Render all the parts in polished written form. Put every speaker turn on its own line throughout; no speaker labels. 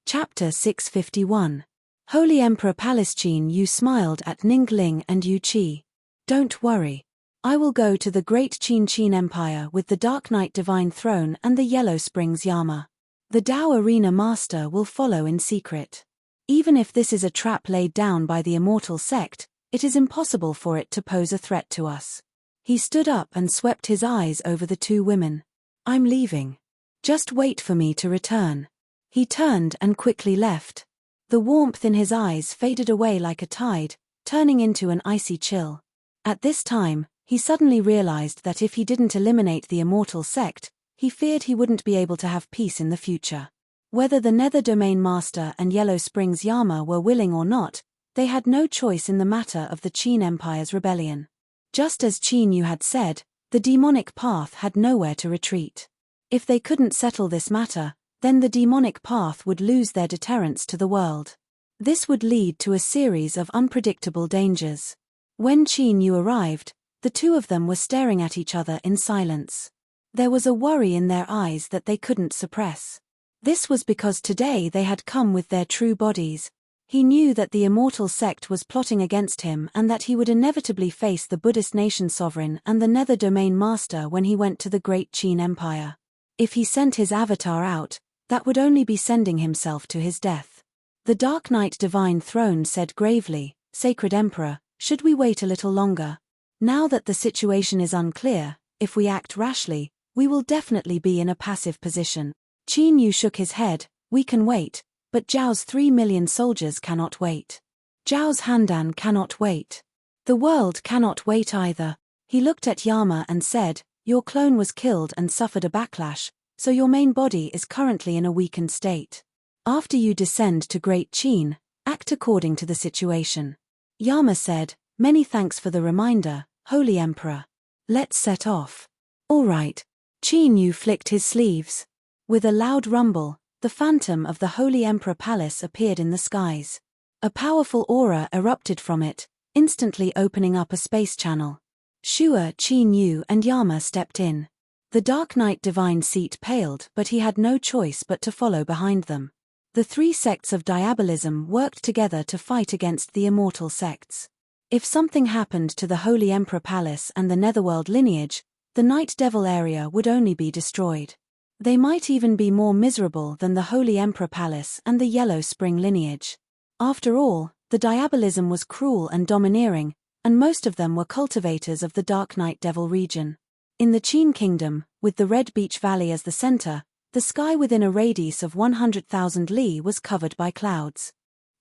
Chapter 651. Holy Emperor Palestine, you smiled at Ningling and Yu Qi. Don't worry. I will go to the great Qin Empire with the Dark Knight Divine Throne and the Yellow Springs Yama. The Dao Arena Master will follow in secret. Even if this is a trap laid down by the Immortal Sect, it is impossible for it to pose a threat to us. He stood up and swept his eyes over the two women. I'm leaving. Just wait for me to return. He turned and quickly left. The warmth in his eyes faded away like a tide, turning into an icy chill. At this time, he suddenly realized that if he didn't eliminate the Immortal Sect, he feared he wouldn't be able to have peace in the future. Whether the Nether Domain Master and Yellow Springs Yama were willing or not, they had no choice in the matter of the Qin Empire's rebellion. Just as Qin Yu had said, the demonic path had nowhere to retreat. If they couldn't settle this matter, then the demonic path would lose their deterrence to the world. This would lead to a series of unpredictable dangers. When Qin Yu arrived, the two of them were staring at each other in silence. There was a worry in their eyes that they couldn't suppress. This was because today they had come with their true bodies. He knew that the Immortal Sect was plotting against him and that he would inevitably face the Buddhist nation sovereign and the Nether Domain Master when he went to the great Qin Empire. If he sent his avatar out, that would only be sending himself to his death. The Dark Knight Divine Throne said gravely, Sacred Emperor, should we wait a little longer? Now that the situation is unclear, if we act rashly, we will definitely be in a passive position. Qin Yu shook his head. We can wait, but Zhao's 3 million soldiers cannot wait. Zhao's Handan cannot wait. The world cannot wait either. He looked at Yama and said, your clone was killed and suffered a backlash, so your main body is currently in a weakened state. After you descend to Great Qin, act according to the situation. Yama said, many thanks for the reminder, Holy Emperor. Let's set off. All right. Qin Yu flicked his sleeves. With a loud rumble, the phantom of the Holy Emperor Palace appeared in the skies. A powerful aura erupted from it, instantly opening up a space channel. Shua, Qin Yu and Yama stepped in. The Dark Knight Divine Seat paled, but he had no choice but to follow behind them. The three sects of diabolism worked together to fight against the Immortal Sects. If something happened to the Holy Emperor Palace and the Netherworld lineage, the Night Devil area would only be destroyed. They might even be more miserable than the Holy Emperor Palace and the Yellow Spring lineage. After all, the diabolism was cruel and domineering, and most of them were cultivators of the Dark Night Devil region. In the Qin Kingdom, with the Red Beach Valley as the center, the sky within a radius of 100,000 li was covered by clouds.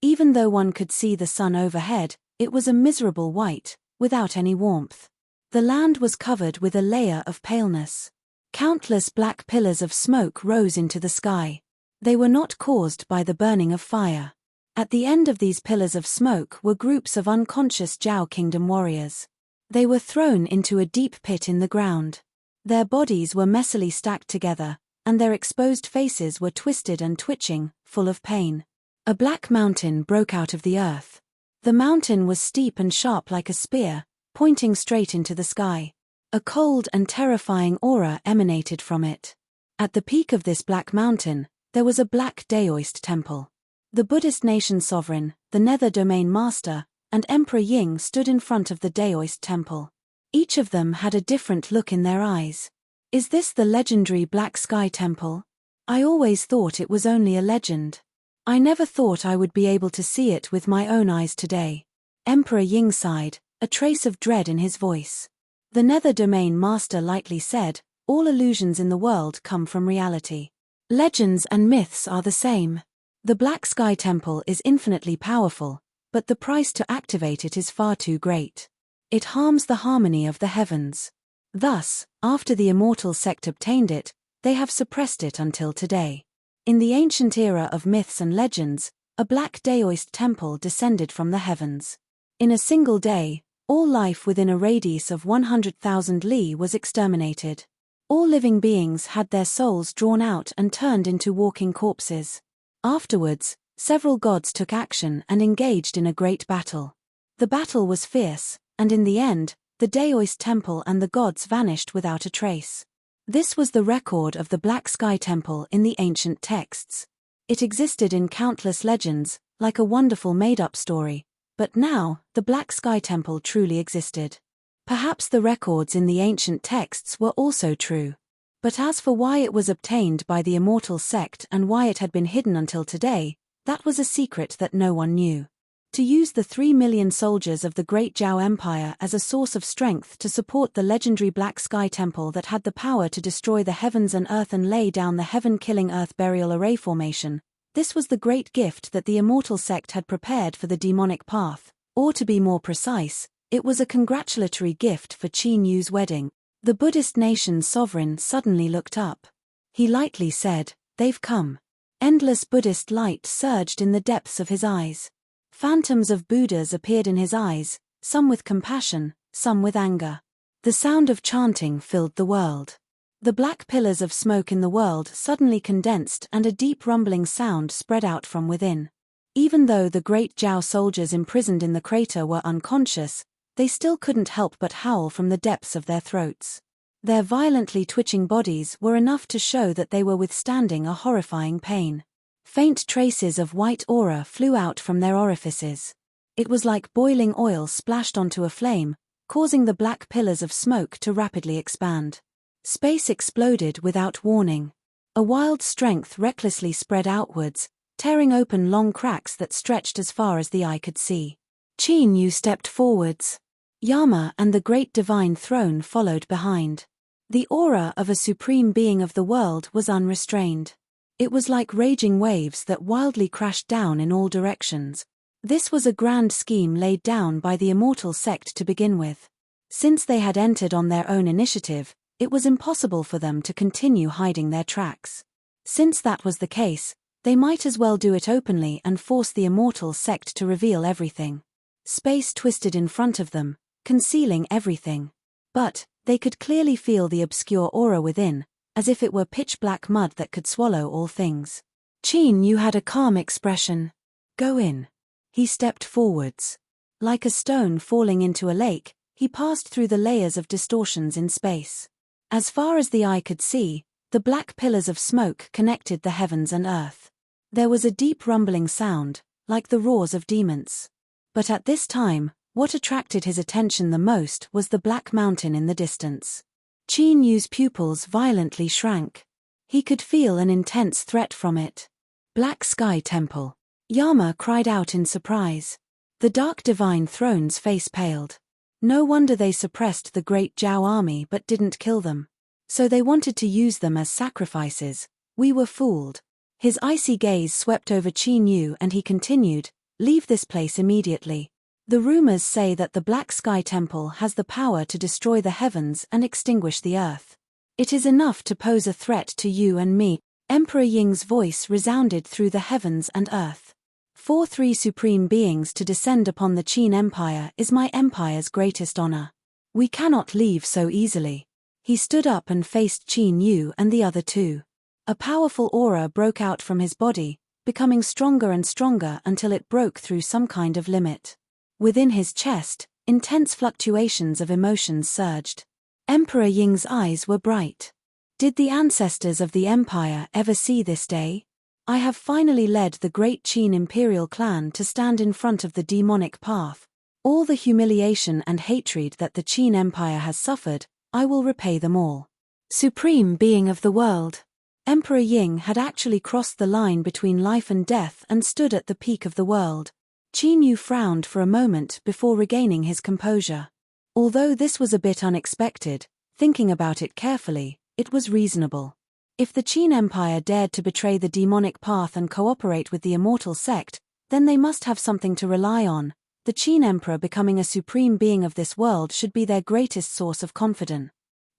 Even though one could see the sun overhead, it was a miserable white, without any warmth. The land was covered with a layer of paleness. Countless black pillars of smoke rose into the sky. They were not caused by the burning of fire. At the end of these pillars of smoke were groups of unconscious Zhao Kingdom warriors. They were thrown into a deep pit in the ground. Their bodies were messily stacked together, and their exposed faces were twisted and twitching, full of pain. A black mountain broke out of the earth. The mountain was steep and sharp like a spear, pointing straight into the sky. A cold and terrifying aura emanated from it. At the peak of this black mountain, there was a black Daoist temple. The Buddhist nation sovereign, the Nether Domain Master, and Emperor Ying stood in front of the Daoist temple. Each of them had a different look in their eyes. Is this the legendary Black Sky Temple? I always thought it was only a legend. I never thought I would be able to see it with my own eyes today. Emperor Ying sighed, a trace of dread in his voice. The Nether Domain Master lightly said, all illusions in the world come from reality. Legends and myths are the same. The Black Sky Temple is infinitely powerful, but the price to activate it is far too great. It harms the harmony of the heavens. Thus, after the Immortal Sect obtained it, they have suppressed it until today. In the ancient era of myths and legends, a black Daoist temple descended from the heavens. In a single day, all life within a radius of 100,000 li was exterminated. All living beings had their souls drawn out and turned into walking corpses. Afterwards, several gods took action and engaged in a great battle. The battle was fierce, and in the end, the Daoist temple and the gods vanished without a trace. This was the record of the Black Sky Temple in the ancient texts. It existed in countless legends, like a wonderful made-up story, but now, the Black Sky Temple truly existed. Perhaps the records in the ancient texts were also true. But as for why it was obtained by the immortal sect and why it had been hidden until today, that was a secret that no one knew. To use the 3 million soldiers of the Great Zhao Empire as a source of strength to support the legendary Black Sky Temple that had the power to destroy the heavens and earth and lay down the heaven-killing earth burial array formation, this was the great gift that the immortal sect had prepared for the demonic path, or to be more precise, it was a congratulatory gift for Qin Yu's wedding. The Buddhist nation's sovereign suddenly looked up. He lightly said, "They've come." Endless Buddhist light surged in the depths of his eyes. Phantoms of Buddhas appeared in his eyes, some with compassion, some with anger. The sound of chanting filled the world. The black pillars of smoke in the world suddenly condensed and a deep rumbling sound spread out from within. Even though the great Zhao soldiers imprisoned in the crater were unconscious, they still couldn't help but howl from the depths of their throats. Their violently twitching bodies were enough to show that they were withstanding a horrifying pain. Faint traces of white aura flew out from their orifices. It was like boiling oil splashed onto a flame, causing the black pillars of smoke to rapidly expand. Space exploded without warning. A wild strength recklessly spread outwards, tearing open long cracks that stretched as far as the eye could see. Qin Yu stepped forwards. Yama and the great divine throne followed behind. The aura of a supreme being of the world was unrestrained. It was like raging waves that wildly crashed down in all directions. This was a grand scheme laid down by the immortal sect to begin with. Since they had entered on their own initiative, it was impossible for them to continue hiding their tracks. Since that was the case, they might as well do it openly and force the immortal sect to reveal everything. Space twisted in front of them, concealing everything. But they could clearly feel the obscure aura within, as if it were pitch-black mud that could swallow all things. Qin Yu had a calm expression. "Go in." He stepped forwards. Like a stone falling into a lake, he passed through the layers of distortions in space. As far as the eye could see, the black pillars of smoke connected the heavens and earth. There was a deep rumbling sound, like the roars of demons. But at this time, what attracted his attention the most was the black mountain in the distance. Qin Yu's pupils violently shrank. He could feel an intense threat from it. "Black Sky Temple." Yama cried out in surprise. The dark divine throne's face paled. No wonder they suppressed the great Zhao army but didn't kill them. So they wanted to use them as sacrifices. We were fooled. His icy gaze swept over Qin Yu and he continued, "Leave this place immediately. The rumors say that the Black Sky Temple has the power to destroy the heavens and extinguish the earth. It is enough to pose a threat to you and me." Emperor Ying's voice resounded through the heavens and earth. "For 3 supreme beings to descend upon the Qin Empire is my empire's greatest honor. We cannot leave so easily." He stood up and faced Qin Yu and the other two. A powerful aura broke out from his body, becoming stronger and stronger until it broke through some kind of limit. Within his chest, intense fluctuations of emotions surged. Emperor Ying's eyes were bright. Did the ancestors of the empire ever see this day? I have finally led the great Qin imperial clan to stand in front of the demonic path. All the humiliation and hatred that the Qin empire has suffered, I will repay them all. Supreme being of the world. Emperor Ying had actually crossed the line between life and death and stood at the peak of the world. Qin Yu frowned for a moment before regaining his composure. Although this was a bit unexpected, thinking about it carefully, it was reasonable. If the Qin Empire dared to betray the demonic path and cooperate with the immortal sect, then they must have something to rely on. The Qin Emperor becoming a supreme being of this world should be their greatest source of confidence.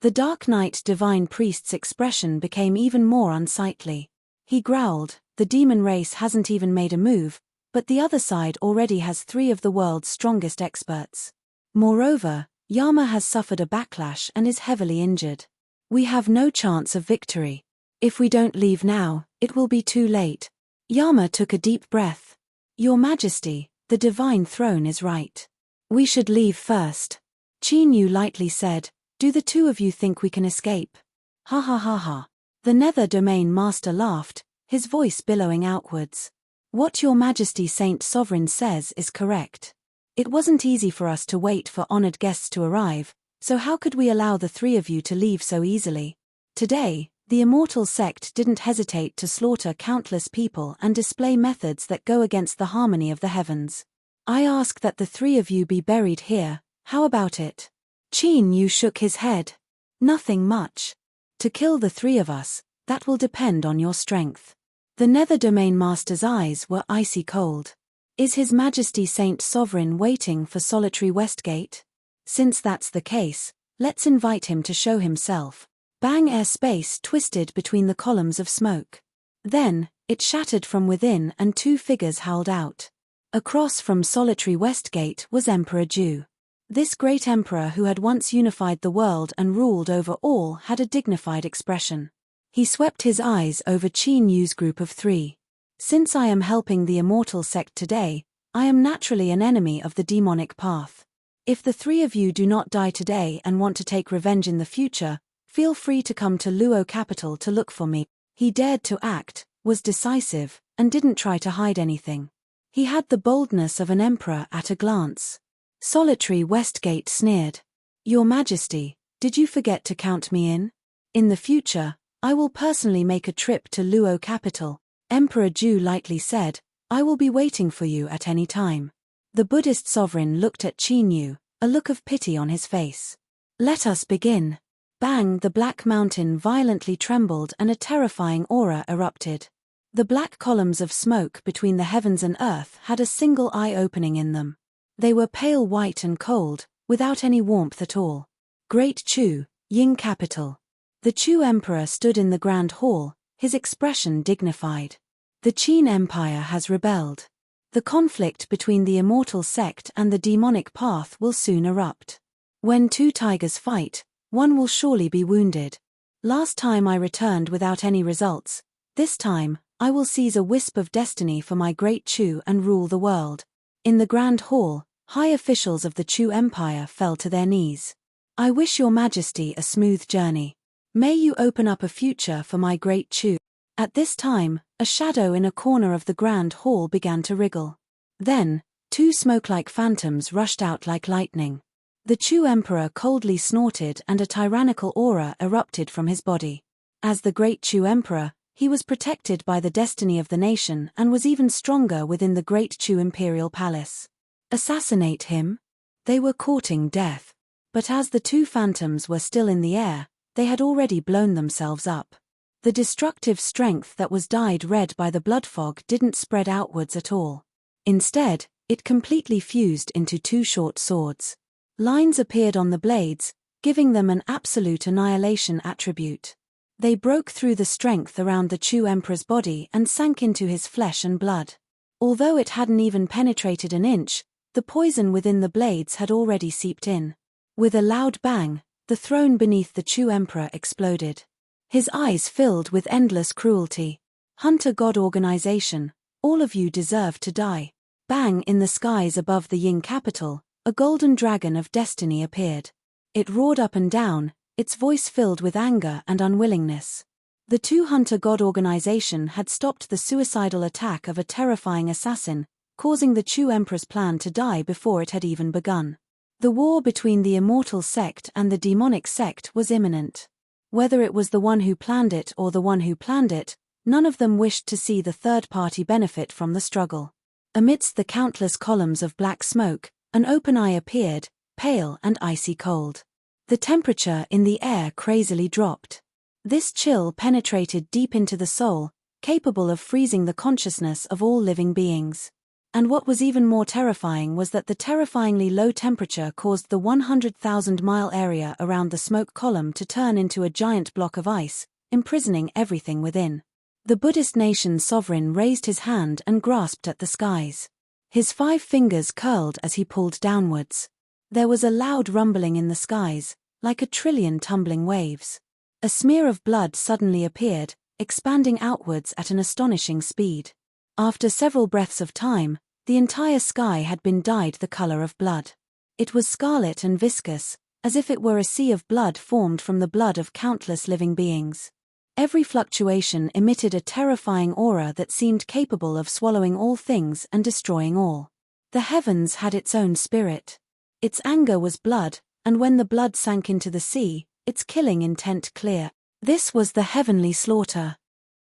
The Dark Knight divine priest's expression became even more unsightly. He growled, "The demon race hasn't even made a move, but the other side already has 3 of the world's strongest experts. Moreover, Yama has suffered a backlash and is heavily injured. We have no chance of victory. If we don't leave now, it will be too late." Yama took a deep breath. "Your Majesty, the divine throne is right. We should leave first." Qin Yu lightly said, "Do the 2 of you think we can escape?" "Ha ha ha ha." The Nether Domain Master laughed, his voice billowing outwards. "What your Majesty Saint Sovereign says is correct. It wasn't easy for us to wait for honored guests to arrive, so how could we allow the three of you to leave so easily? Today, the immortal sect didn't hesitate to slaughter countless people and display methods that go against the harmony of the heavens. I ask that the three of you be buried here, how about it?" Qin Yu shook his head. "Nothing much. To kill the three of us, that will depend on your strength." The Nether Domain Master's eyes were icy cold. Is His Majesty Saint Sovereign waiting for solitary Westgate? Since that's the case, let's invite him to show himself. Bang! Air space twisted between the columns of smoke. Then, it shattered from within and two figures howled out. Across from solitary Westgate was Emperor Ju. This great emperor who had once unified the world and ruled over all had a dignified expression. He swept his eyes over Qin Yu's group of three. "Since I am helping the immortal sect today, I am naturally an enemy of the demonic path. If the three of you do not die today and want to take revenge in the future, feel free to come to Luo capital to look for me." He dared to act, was decisive, and didn't try to hide anything. He had the boldness of an emperor at a glance. Solitary Westgate sneered. "Your Majesty, did you forget to count me in? In the future, I will personally make a trip to Luo capital." Emperor Ju lightly said, "I will be waiting for you at any time." The Buddhist sovereign looked at Qin Yu, a look of pity on his face. "Let us begin." Bang! The Black Mountain violently trembled and a terrifying aura erupted. The black columns of smoke between the heavens and earth had a single eye opening in them. They were pale white and cold, without any warmth at all. Great Chu, Ying capital. The Chu emperor stood in the grand hall, his expression dignified. The Qin Empire has rebelled. The conflict between the immortal sect and the demonic path will soon erupt. When two tigers fight, one will surely be wounded. Last time I returned without any results. This time, I will seize a wisp of destiny for my great Chu and rule the world. In the grand hall, high officials of the Chu Empire fell to their knees. "I wish your Majesty a smooth journey. May you open up a future for my great Chu." At this time, a shadow in a corner of the grand hall began to wriggle. Then, two smoke-like phantoms rushed out like lightning. The Chu Emperor coldly snorted and a tyrannical aura erupted from his body. As the great Chu Emperor, he was protected by the destiny of the nation and was even stronger within the great Chu Imperial Palace. Assassinate him? They were courting death. But as the two phantoms were still in the air, they had already blown themselves up. The destructive strength that was dyed red by the blood fog didn't spread outwards at all. Instead, it completely fused into two short swords. Lines appeared on the blades, giving them an absolute annihilation attribute. They broke through the strength around the Chu Emperor's body and sank into his flesh and blood. Although it hadn't even penetrated an inch, the poison within the blades had already seeped in. With a loud bang, the throne beneath the Chu Emperor exploded. His eyes filled with endless cruelty. "Hunter God Organization, all of you deserve to die." Bang! In the skies above the Ying capital, a golden dragon of destiny appeared. It roared up and down, its voice filled with anger and unwillingness. The two Hunter God Organization had stopped the suicidal attack of a terrifying assassin, causing the Chu Emperor's plan to die before it had even begun. The war between the immortal sect and the demonic sect was imminent. Whether it was the one who planned it or the one who planned it, none of them wished to see the third party benefit from the struggle. Amidst the countless columns of black smoke, an open eye appeared, pale and icy cold. The temperature in the air crazily dropped. This chill penetrated deep into the soul, capable of freezing the consciousness of all living beings. And what was even more terrifying was that the terrifyingly low temperature caused the 100,000-mile area around the smoke column to turn into a giant block of ice, imprisoning everything within. The Buddhist nation's sovereign raised his hand and grasped at the skies. His 5 fingers curled as he pulled downwards. There was a loud rumbling in the skies, like a trillion tumbling waves. A smear of blood suddenly appeared, expanding outwards at an astonishing speed. After several breaths of time, the entire sky had been dyed the color of blood. It was scarlet and viscous, as if it were a sea of blood formed from the blood of countless living beings. Every fluctuation emitted a terrifying aura that seemed capable of swallowing all things and destroying all. The heavens had its own spirit. Its anger was blood, and when the blood sank into the sea, its killing intent clear. This was the heavenly slaughter.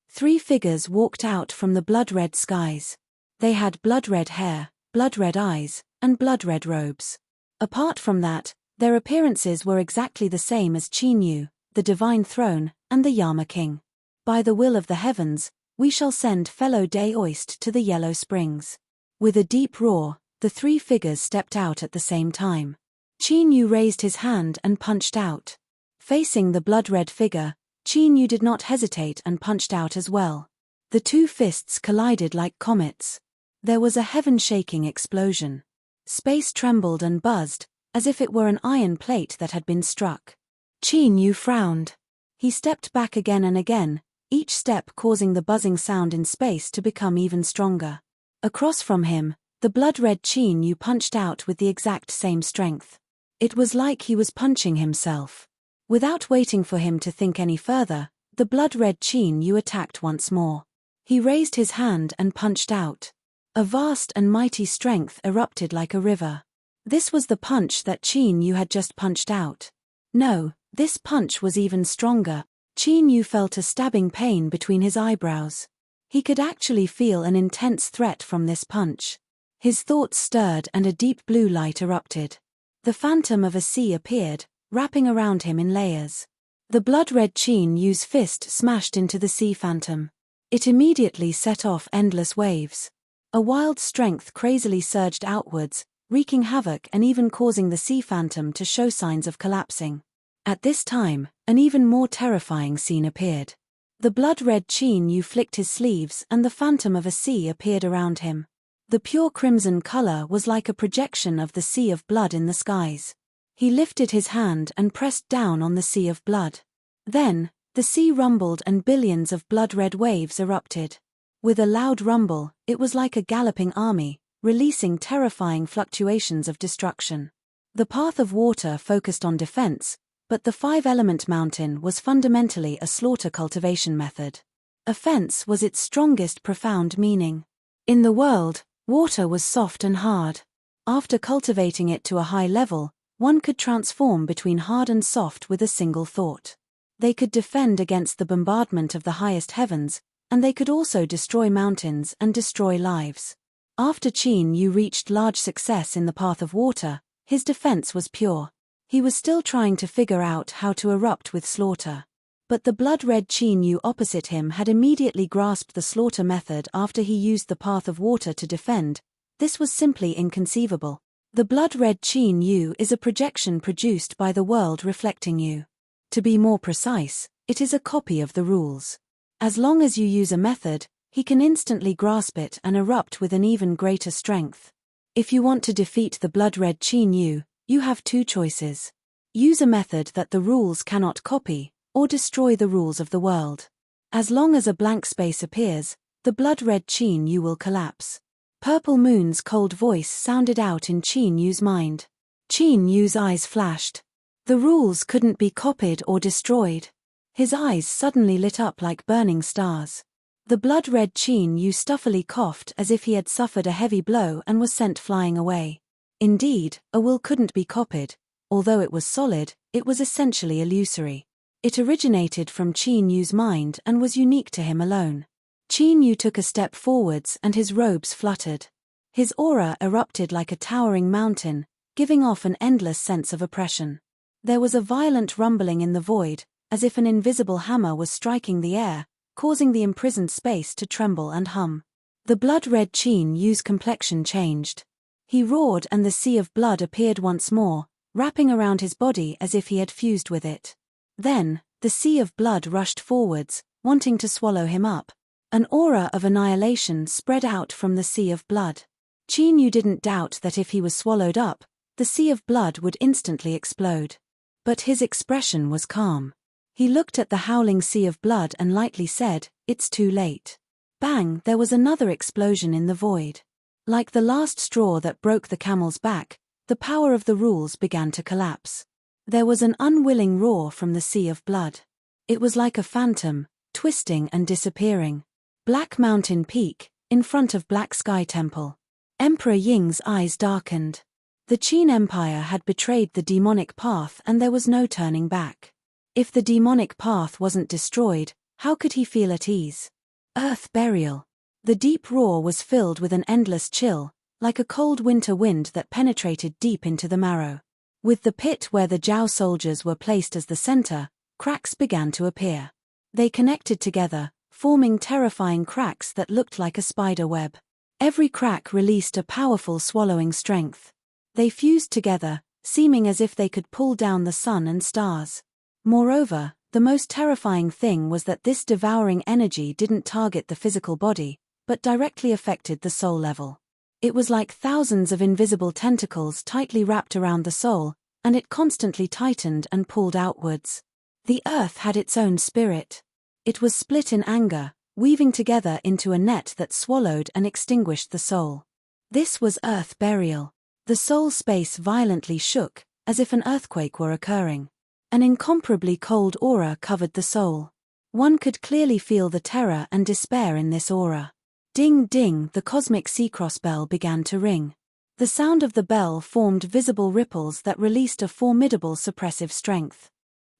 3 figures walked out from the blood-red skies. They had blood-red hair, blood-red eyes, and blood-red robes. Apart from that, their appearances were exactly the same as Chinyu, the divine throne, and the Yama king. By the will of the heavens, we shall send fellow Day-Oist to the Yellow Springs. With a deep roar, the 3 figures stepped out at the same time. Chinyu raised his hand and punched out. Facing the blood-red figure, Chinyu did not hesitate and punched out as well. The 2 fists collided like comets. There was a heaven-shaking explosion. Space trembled and buzzed, as if it were an iron plate that had been struck. Chinyu frowned. He stepped back again and again, each step causing the buzzing sound in space to become even stronger. Across from him, the blood-red Chinyu punched out with the exact same strength. It was like he was punching himself. Without waiting for him to think any further, the blood-red Chinyu attacked once more. He raised his hand and punched out. A vast and mighty strength erupted like a river. This was the punch that Chinyu had just punched out. No, this punch was even stronger. Chinyu felt a stabbing pain between his eyebrows. He could actually feel an intense threat from this punch. His thoughts stirred and a deep blue light erupted. The phantom of a sea appeared, wrapping around him in layers. The blood-red Chinyu's fist smashed into the sea phantom. It immediately set off endless waves. A wild strength crazily surged outwards, wreaking havoc and even causing the sea phantom to show signs of collapsing. At this time, an even more terrifying scene appeared. The blood-red Chinyu flicked his sleeves and the phantom of a sea appeared around him. The pure crimson color was like a projection of the sea of blood in the skies. He lifted his hand and pressed down on the sea of blood. Then, the sea rumbled and billions of blood-red waves erupted. With a loud rumble, it was like a galloping army, releasing terrifying fluctuations of destruction. The path of water focused on defense, but the 5-element mountain was fundamentally a slaughter cultivation method. Offense was its strongest profound meaning. In the world, water was soft and hard. After cultivating it to a high level, one could transform between hard and soft with a single thought. They could defend against the bombardment of the highest heavens, and they could also destroy mountains and destroy lives. After Chinyu reached large success in the path of water, his defense was pure. He was still trying to figure out how to erupt with slaughter. But the blood-red Chinyu opposite him had immediately grasped the slaughter method after he used the path of water to defend. This was simply inconceivable. The blood-red Chinyu is a projection produced by the world reflecting you. To be more precise, it is a copy of the rules. As long as you use a method, he can instantly grasp it and erupt with an even greater strength. If you want to defeat the blood-red Chinyu, you have 2 choices. Use a method that the rules cannot copy, or destroy the rules of the world. As long as a blank space appears, the blood-red Chinyu will collapse. Purple Moon's cold voice sounded out in Chinyu's mind. Chinyu's eyes flashed. The rules couldn't be copied or destroyed. His eyes suddenly lit up like burning stars. The blood-red Chinyu stuffily coughed as if he had suffered a heavy blow and was sent flying away. Indeed, a will couldn't be copied. Although it was solid, it was essentially illusory. It originated from Chinyu's mind and was unique to him alone. Chinyu took a step forwards and his robes fluttered. His aura erupted like a towering mountain, giving off an endless sense of oppression. There was a violent rumbling in the void, as if an invisible hammer was striking the air, causing the imprisoned space to tremble and hum. The blood-red Chinyu's complexion changed. He roared and the sea of blood appeared once more, wrapping around his body as if he had fused with it. Then, the sea of blood rushed forwards, wanting to swallow him up. An aura of annihilation spread out from the sea of blood. Chinyu didn't doubt that if he was swallowed up, the sea of blood would instantly explode. But his expression was calm. He looked at the howling sea of blood and lightly said, "It's too late." Bang! There was another explosion in the void. Like the last straw that broke the camel's back, the power of the rules began to collapse. There was an unwilling roar from the sea of blood. It was like a phantom, twisting and disappearing. Black Mountain Peak, in front of Black Sky Temple. Emperor Ying's eyes darkened. The Qin Empire had betrayed the demonic path and there was no turning back. If the demonic path wasn't destroyed, how could he feel at ease? Earth burial. The deep roar was filled with an endless chill, like a cold winter wind that penetrated deep into the marrow. With the pit where the Zhao soldiers were placed as the center, cracks began to appear. They connected together, forming terrifying cracks that looked like a spider web. Every crack released a powerful swallowing strength. They fused together, seeming as if they could pull down the sun and stars. Moreover, the most terrifying thing was that this devouring energy didn't target the physical body, but directly affected the soul level. It was like thousands of invisible tentacles tightly wrapped around the soul, and it constantly tightened and pulled outwards. The earth had its own spirit. It was split in anger, weaving together into a net that swallowed and extinguished the soul. This was earth burial. The soul space violently shook, as if an earthquake were occurring. An incomparably cold aura covered the soul. One could clearly feel the terror and despair in this aura. Ding ding, the cosmic sea-cross bell began to ring. The sound of the bell formed visible ripples that released a formidable suppressive strength.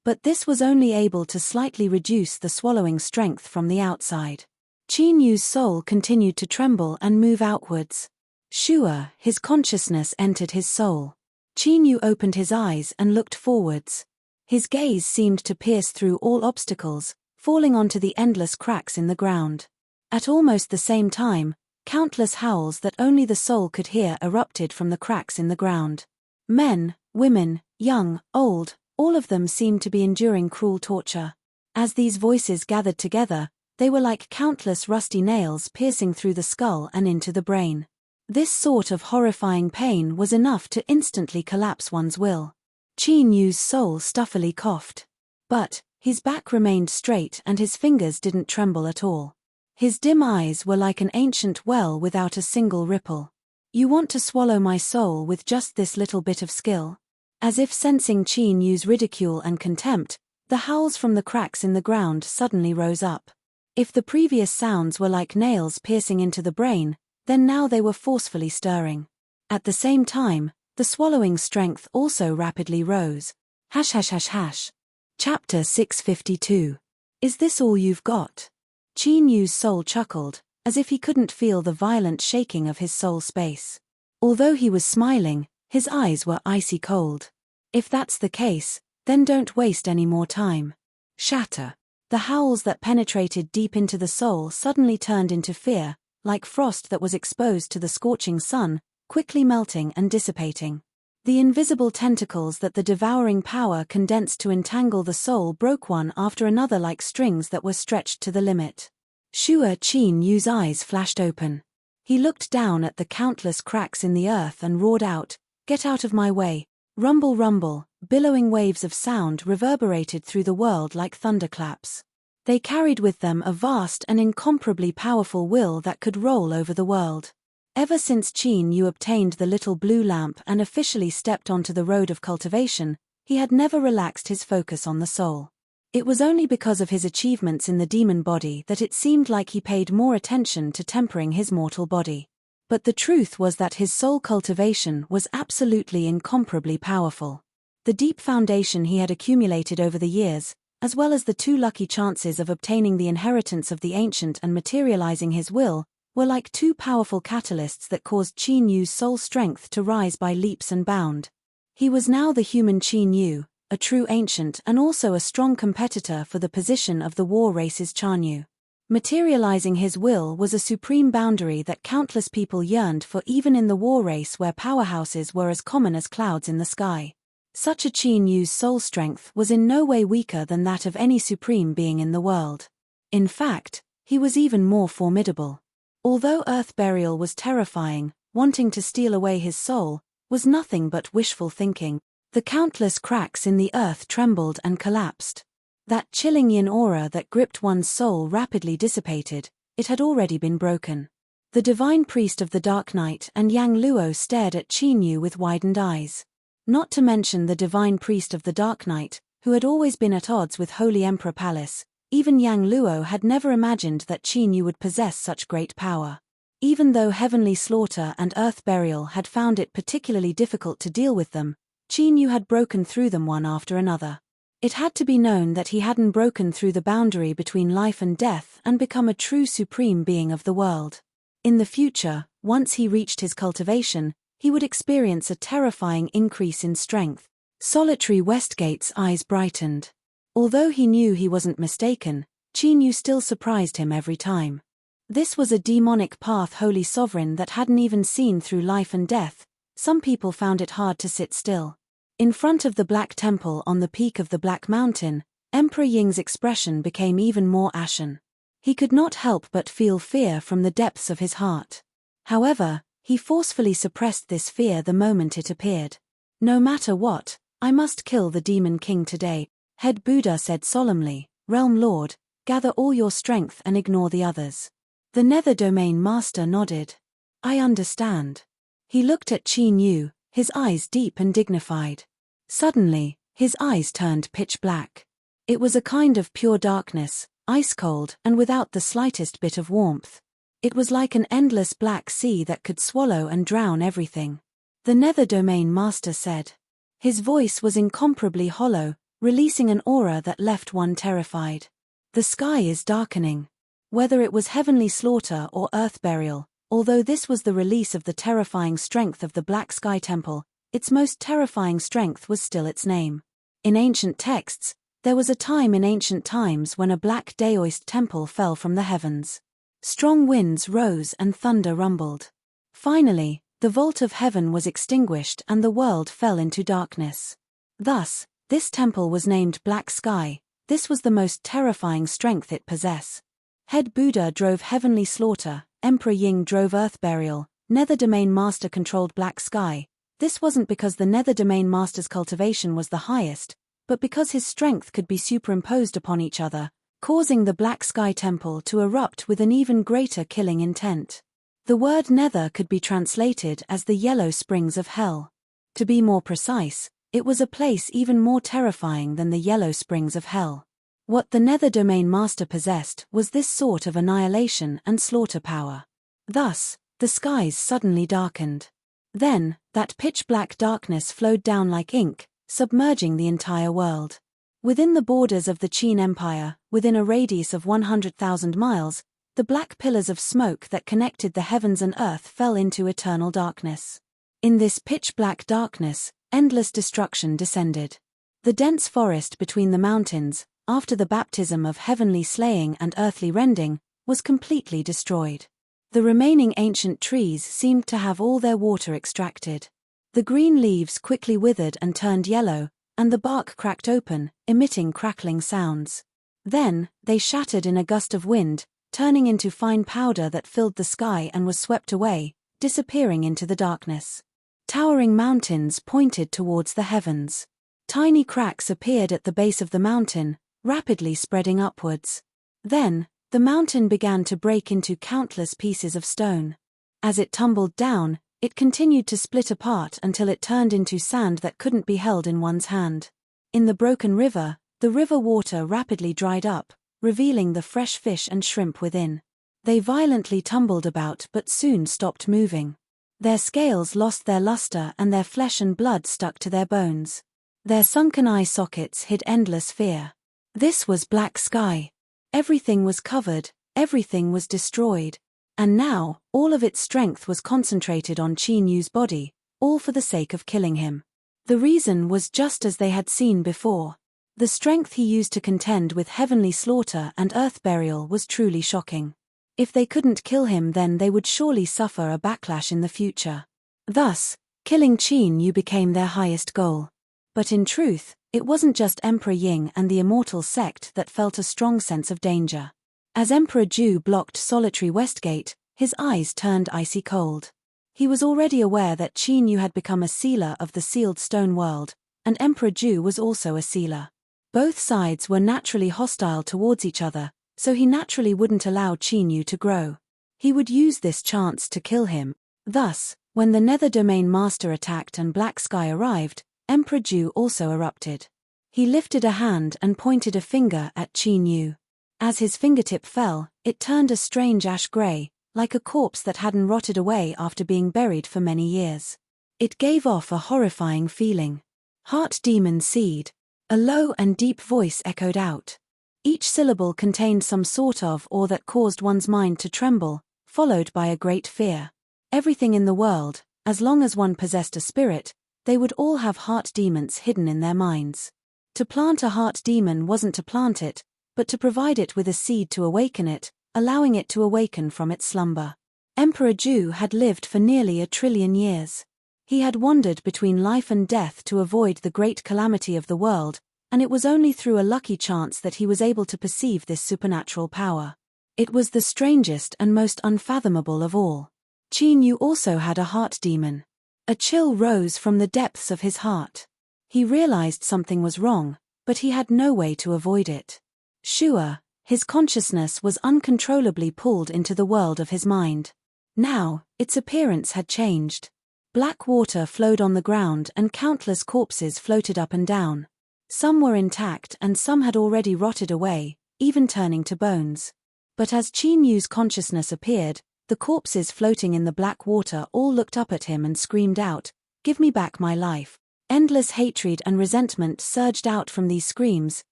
But this was only able to slightly reduce the swallowing strength from the outside. Qin Yu's soul continued to tremble and move outwards. Sure, his consciousness entered his soul. Qin Yu opened his eyes and looked forwards. His gaze seemed to pierce through all obstacles, falling onto the endless cracks in the ground. At almost the same time, countless howls that only the soul could hear erupted from the cracks in the ground. Men, women, young, old, all of them seemed to be enduring cruel torture. As these voices gathered together, they were like countless rusty nails piercing through the skull and into the brain. This sort of horrifying pain was enough to instantly collapse one's will. Qin Yu's soul stuffily coughed. But his back remained straight and his fingers didn't tremble at all. His dim eyes were like an ancient well without a single ripple. You want to swallow my soul with just this little bit of skill? As if sensing Qin Yu's ridicule and contempt, the howls from the cracks in the ground suddenly rose up. If the previous sounds were like nails piercing into the brain, then now they were forcefully stirring. At the same time, the swallowing strength also rapidly rose. Hash hash hash hash. Chapter 652. Is this all you've got? Qin Yu's soul chuckled, as if he couldn't feel the violent shaking of his soul space. Although he was smiling, his eyes were icy cold. If that's the case, then don't waste any more time. Shatter. The howls that penetrated deep into the soul suddenly turned into fear, like frost that was exposed to the scorching sun, quickly melting and dissipating. The invisible tentacles that the devouring power condensed to entangle the soul broke one after another like strings that were stretched to the limit. Sure, Qin Yu's eyes flashed open. He looked down at the countless cracks in the earth and roared out, "Get out of my way!" Rumble rumble, billowing waves of sound reverberated through the world like thunderclaps. They carried with them a vast and incomparably powerful will that could roll over the world. Ever since Qin Yu obtained the little blue lamp and officially stepped onto the road of cultivation, he had never relaxed his focus on the soul. It was only because of his achievements in the demon body that it seemed like he paid more attention to tempering his mortal body. But the truth was that his soul cultivation was absolutely incomparably powerful. The deep foundation he had accumulated over the years, as well as the two lucky chances of obtaining the inheritance of the ancient and materializing his will, were like two powerful catalysts that caused Qin Yu's soul strength to rise by leaps and bounds. He was now the human Qin Yu, a true ancient and also a strong competitor for the position of the war race's Chanyu. Materializing his will was a supreme boundary that countless people yearned for even in the war race where powerhouses were as common as clouds in the sky. Such a Qin Yu's soul strength was in no way weaker than that of any supreme being in the world. In fact, he was even more formidable. Although earth burial was terrifying, wanting to steal away his soul was nothing but wishful thinking. The countless cracks in the earth trembled and collapsed. That chilling yin aura that gripped one's soul rapidly dissipated, it had already been broken. The divine priest of the Dark Night and Yang Luo stared at Qin Yu with widened eyes. Not to mention the divine priest of the Dark Night, who had always been at odds with Holy Emperor Palace, Even Yang Luo had never imagined that Qin Yu would possess such great power. Even though heavenly slaughter and earth burial had found it particularly difficult to deal with them, Qin Yu had broken through them one after another. It had to be known that he hadn't broken through the boundary between life and death and become a true supreme being of the world. In the future, once he reached his cultivation, he would experience a terrifying increase in strength. Solitary Westgate's eyes brightened. Although he knew he wasn't mistaken, Qin Yu still surprised him every time. This was a demonic path holy sovereign that hadn't even seen through life and death. Some people found it hard to sit still. In front of the Black Temple on the peak of the Black Mountain, Emperor Ying's expression became even more ashen. He could not help but feel fear from the depths of his heart. However, he forcefully suppressed this fear the moment it appeared. No matter what, I must kill the Demon King today, Head Buddha said solemnly. Realm Lord, gather all your strength and ignore the others. The Nether Domain Master nodded. I understand. He looked at Qin Yu, his eyes deep and dignified. Suddenly, his eyes turned pitch black. It was a kind of pure darkness, ice-cold and without the slightest bit of warmth. It was like an endless black sea that could swallow and drown everything. The Nether Domain Master said. His voice was incomparably hollow, releasing an aura that left one terrified. The sky is darkening. Whether it was heavenly slaughter or earth burial, although this was the release of the terrifying strength of the Black Sky Temple, its most terrifying strength was still its name. In ancient texts, there was a time in ancient times when a black daoist temple fell from the heavens. Strong winds rose and thunder rumbled. Finally, the vault of heaven was extinguished and the world fell into darkness. Thus, this temple was named Black Sky. This was the most terrifying strength it possessed. Head Buddha drove heavenly slaughter, Emperor Ying drove earth burial, Nether Domain Master controlled Black Sky. This wasn't because the Nether Domain Master's cultivation was the highest, but because his strength could be superimposed upon each other, causing the Black Sky Temple to erupt with an even greater killing intent. The word Nether could be translated as the Yellow Springs of Hell. To be more precise, it was a place even more terrifying than the Yellow Springs of Hell. What the Nether Domain Master possessed was this sort of annihilation and slaughter power. Thus, the skies suddenly darkened. Then, that pitch-black darkness flowed down like ink, submerging the entire world. Within the borders of the Qin Empire, within a radius of 100,000 miles, the black pillars of smoke that connected the heavens and earth fell into eternal darkness. In this pitch-black darkness, endless destruction descended. The dense forest between the mountains, after the baptism of heavenly slaying and earthly rending, was completely destroyed. The remaining ancient trees seemed to have all their water extracted. The green leaves quickly withered and turned yellow, and the bark cracked open, emitting crackling sounds. Then, they shattered in a gust of wind, turning into fine powder that filled the sky and was swept away, disappearing into the darkness. Towering mountains pointed towards the heavens. Tiny cracks appeared at the base of the mountain, rapidly spreading upwards. Then, the mountain began to break into countless pieces of stone. As it tumbled down, it continued to split apart until it turned into sand that couldn't be held in one's hand. In the broken river, the river water rapidly dried up, revealing the fresh fish and shrimp within. They violently tumbled about but soon stopped moving. Their scales lost their luster and their flesh and blood stuck to their bones. Their sunken eye sockets hid endless fear. This was Black Sky. Everything was covered, everything was destroyed. And now, all of its strength was concentrated on Qin Yu's body, all for the sake of killing him. The reason was just as they had seen before. The strength he used to contend with heavenly slaughter and earth burial was truly shocking. If they couldn't kill him, then they would surely suffer a backlash in the future. Thus, killing Qin Yu became their highest goal. But in truth, it wasn't just Emperor Ying and the immortal sect that felt a strong sense of danger. As Emperor Ju blocked Solitary Westgate, his eyes turned icy cold. He was already aware that Qin Yu had become a sealer of the sealed stone world, and Emperor Ju was also a sealer. Both sides were naturally hostile towards each other, so he naturally wouldn't allow Qin Yu to grow. He would use this chance to kill him. Thus, when the Nether Domain Master attacked and Black Sky arrived, Emperor Ju also erupted. He lifted a hand and pointed a finger at Qin Yu. As his fingertip fell, it turned a strange ash-gray, like a corpse that hadn't rotted away after being buried for many years. It gave off a horrifying feeling. Heart demon seed. A low and deep voice echoed out. Each syllable contained some sort of awe that caused one's mind to tremble, followed by a great fear. Everything in the world, as long as one possessed a spirit, they would all have heart demons hidden in their minds. To plant a heart demon wasn't to plant it, but to provide it with a seed to awaken it, allowing it to awaken from its slumber. Emperor Ju had lived for nearly 1 trillion years. He had wandered between life and death to avoid the great calamity of the world, and it was only through a lucky chance that he was able to perceive this supernatural power. It was the strangest and most unfathomable of all. Qin Yu also had a heart demon. A chill rose from the depths of his heart. He realized something was wrong, but he had no way to avoid it. Sure, his consciousness was uncontrollably pulled into the world of his mind. Now, its appearance had changed. Black water flowed on the ground and countless corpses floated up and down. Some were intact and some had already rotted away, even turning to bones. But as Qin Yu's consciousness appeared, the corpses floating in the black water all looked up at him and screamed out, "Give me back my life." Endless hatred and resentment surged out from these screams,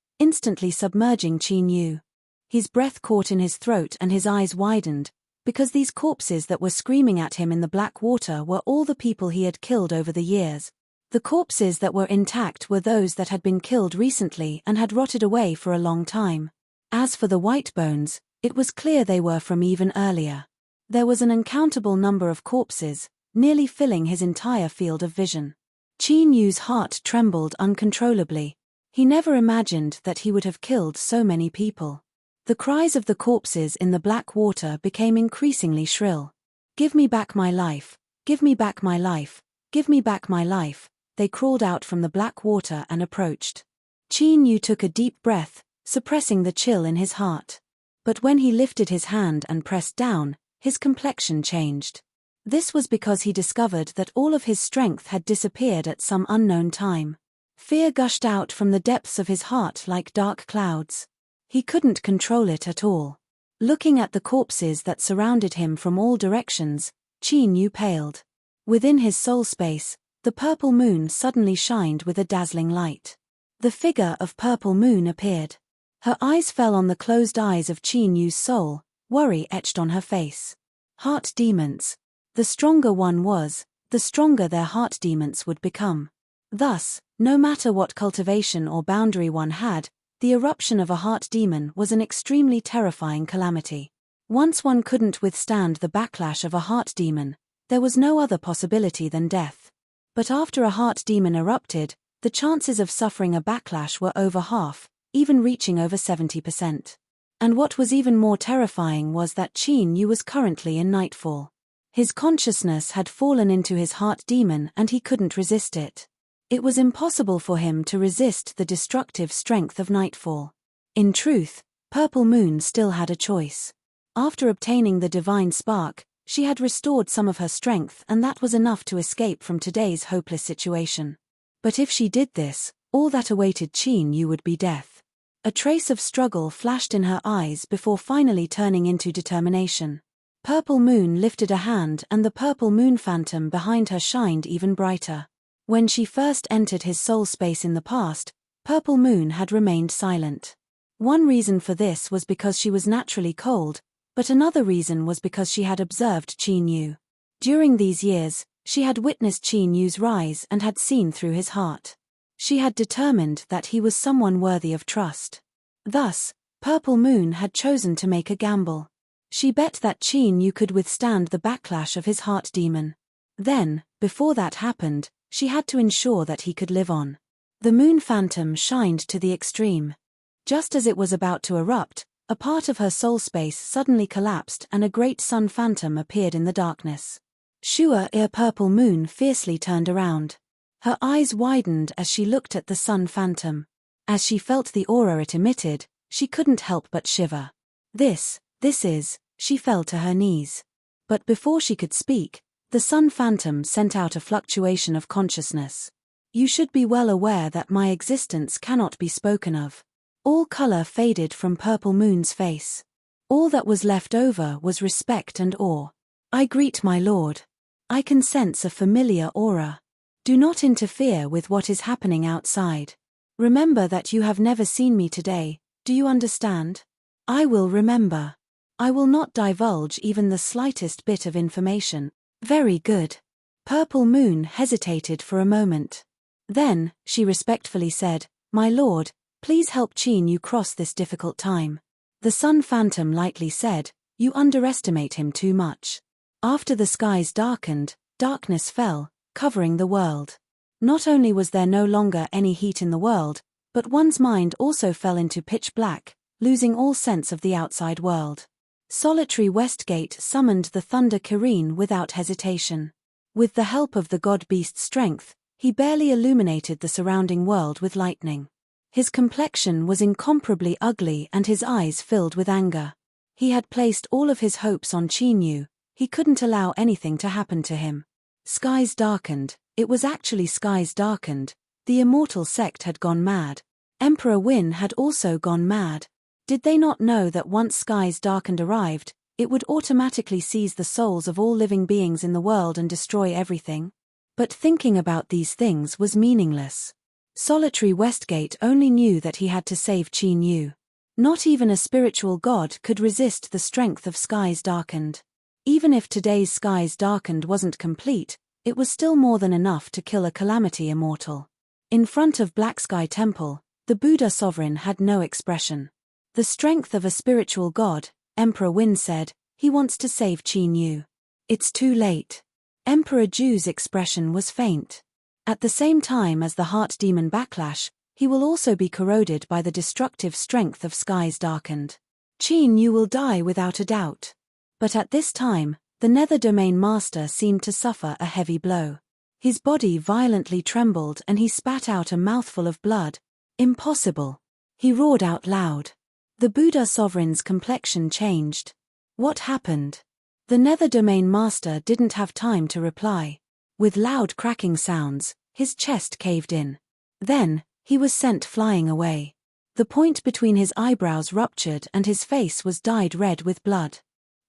instantly submerging Qin Yu. His breath caught in his throat and his eyes widened, because these corpses that were screaming at him in the black water were all the people he had killed over the years. The corpses that were intact were those that had been killed recently and had rotted away for a long time. As for the white bones, it was clear they were from even earlier. There was an uncountable number of corpses, nearly filling his entire field of vision. Qin Yu's heart trembled uncontrollably. He never imagined that he would have killed so many people. The cries of the corpses in the black water became increasingly shrill. "Give me back my life, give me back my life, give me back my life," they crawled out from the black water and approached. Qin Yu took a deep breath, suppressing the chill in his heart. But when he lifted his hand and pressed down, his complexion changed. This was because he discovered that all of his strength had disappeared at some unknown time. Fear gushed out from the depths of his heart like dark clouds. He couldn't control it at all. Looking at the corpses that surrounded him from all directions, Qin Yu paled. Within his soul space, the purple moon suddenly shined with a dazzling light. The figure of Purple Moon appeared. Her eyes fell on the closed eyes of Qin Yu's soul, worry etched on her face. Heart demons. The stronger one was, the stronger their heart demons would become. Thus, no matter what cultivation or boundary one had, the eruption of a heart demon was an extremely terrifying calamity. Once one couldn't withstand the backlash of a heart demon, there was no other possibility than death. But after a heart demon erupted, the chances of suffering a backlash were over half, even reaching over 70%. And what was even more terrifying was that Qin Yu was currently in nightfall. His consciousness had fallen into his heart demon and he couldn't resist it. It was impossible for him to resist the destructive strength of nightfall. In truth, Purple Moon still had a choice. After obtaining the divine spark, she had restored some of her strength and that was enough to escape from today's hopeless situation. But if she did this, all that awaited Qin Yu would be death. A trace of struggle flashed in her eyes before finally turning into determination. Purple Moon lifted a hand and the purple moon phantom behind her shined even brighter. When she first entered his soul space in the past, Purple Moon had remained silent. One reason for this was because she was naturally cold, but another reason was because she had observed Qin Yu. During these years, she had witnessed Qin Yu's rise and had seen through his heart. She had determined that he was someone worthy of trust. Thus, Purple Moon had chosen to make a gamble. She bet that Qin Yu could withstand the backlash of his heart demon. Then, before that happened, she had to ensure that he could live on. The moon phantom shined to the extreme. Just as it was about to erupt, a part of her soul space suddenly collapsed and a great sun phantom appeared in the darkness. Purple Moon fiercely turned around. Her eyes widened as she looked at the sun phantom. As she felt the aura it emitted, she couldn't help but shiver. This is, she fell to her knees. But before she could speak, the sun phantom sent out a fluctuation of consciousness. "You should be well aware that my existence cannot be spoken of. All color faded from Purple Moon's face. All that was left over was respect and awe. I greet my lord. I can sense a familiar aura. Do not interfere with what is happening outside. Remember that you have never seen me today, do you understand? I will remember. I will not divulge even the slightest bit of information. Very good. Purple Moon hesitated for a moment. Then, she respectfully said, My lord, please help Qin Yu cross this difficult time. The Sun Phantom lightly said, You underestimate him too much. After the skies darkened, darkness fell, covering the world. Not only was there no longer any heat in the world, but one's mind also fell into pitch black, losing all sense of the outside world. Solitary Westgate summoned the Thunder Kirene without hesitation. With the help of the god-beast's strength, he barely illuminated the surrounding world with lightning. His complexion was incomparably ugly and his eyes filled with anger. He had placed all of his hopes on Qin Yu. He couldn't allow anything to happen to him. Skies darkened. It was actually skies darkened. The immortal sect had gone mad. Emperor Win had also gone mad. Did they not know that once skies darkened arrived, it would automatically seize the souls of all living beings in the world and destroy everything? But thinking about these things was meaningless. Solitary Westgate only knew that he had to save Qin Yu. Not even a spiritual god could resist the strength of skies darkened. Even if today's skies darkened wasn't complete, it was still more than enough to kill a calamity immortal. In front of Black Sky Temple, the Buddha sovereign had no expression. The strength of a spiritual god, Emperor Win said, he wants to save Qin Yu. It's too late. Emperor Ju's expression was faint. At the same time as the heart demon backlash, he will also be corroded by the destructive strength of skies darkened. Qin Yu will die without a doubt. But at this time, the Nether Domain Master seemed to suffer a heavy blow. His body violently trembled and he spat out a mouthful of blood. Impossible. He roared out loud. The Buddha sovereign's complexion changed. What happened? The Nether Domain Master didn't have time to reply. With loud cracking sounds, his chest caved in. Then, he was sent flying away. The point between his eyebrows ruptured and his face was dyed red with blood.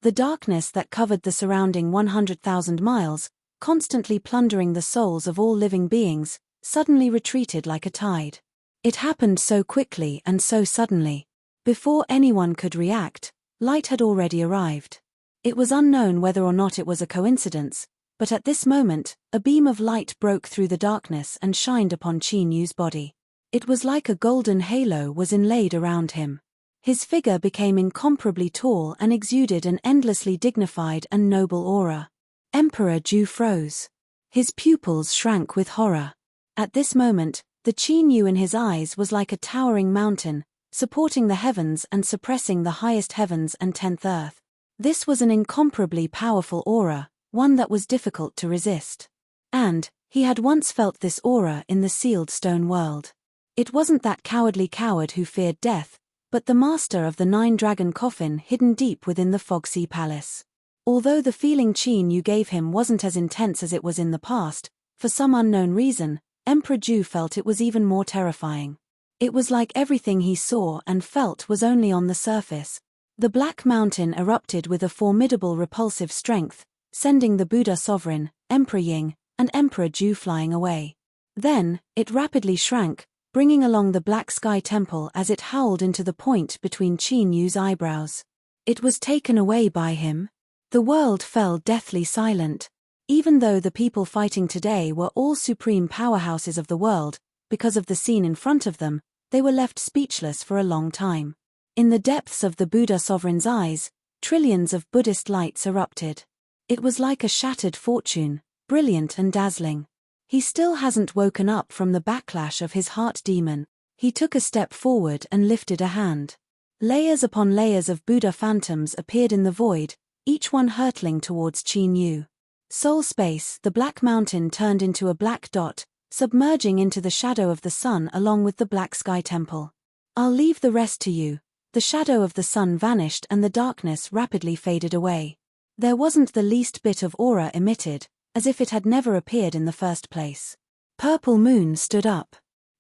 The darkness that covered the surrounding 100,000 miles, constantly plundering the souls of all living beings, suddenly retreated like a tide. It happened so quickly and so suddenly. Before anyone could react, light had already arrived. It was unknown whether or not it was a coincidence, but at this moment, a beam of light broke through the darkness and shined upon Qin Yu's body. It was like a golden halo was inlaid around him. His figure became incomparably tall and exuded an endlessly dignified and noble aura. Emperor Ju froze. His pupils shrank with horror. At this moment, the Qin Yu in his eyes was like a towering mountain, supporting the heavens and suppressing the highest heavens and 10th earth. This was an incomparably powerful aura, one that was difficult to resist. And, he had once felt this aura in the sealed stone world. It wasn't that cowardly coward who feared death, but the master of the 9-dragon coffin hidden deep within the Fogsea Palace. Although the feeling Qin Yu gave him wasn't as intense as it was in the past, for some unknown reason, Emperor Ju felt it was even more terrifying. It was like everything he saw and felt was only on the surface. The Black Mountain erupted with a formidable repulsive strength, sending the Buddha sovereign, Emperor Ying, and Emperor Ju flying away. Then, it rapidly shrank, bringing along the Black Sky Temple as it howled into the point between Qin Yu's eyebrows. It was taken away by him. The world fell deathly silent. Even though the people fighting today were all supreme powerhouses of the world, because of the scene in front of them, they were left speechless for a long time. In the depths of the Buddha sovereign's eyes, trillions of Buddhist lights erupted. It was like a shattered fortune, brilliant and dazzling. He still hasn't woken up from the backlash of his heart demon. He took a step forward and lifted a hand. Layers upon layers of Buddha phantoms appeared in the void, each one hurtling towards Qin Yu. Soul space, the Black Mountain turned into a black dot, submerging into the shadow of the sun along with the Black Sky Temple. I'll leave the rest to you. The shadow of the sun vanished and the darkness rapidly faded away. There wasn't the least bit of aura emitted, as if it had never appeared in the first place. Purple Moon stood up.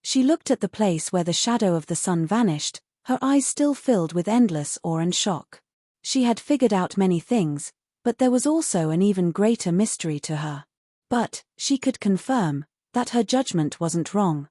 She looked at the place where the shadow of the sun vanished, her eyes still filled with endless awe and shock. She had figured out many things, but there was also an even greater mystery to her. But, she could confirm, that her judgment wasn't wrong.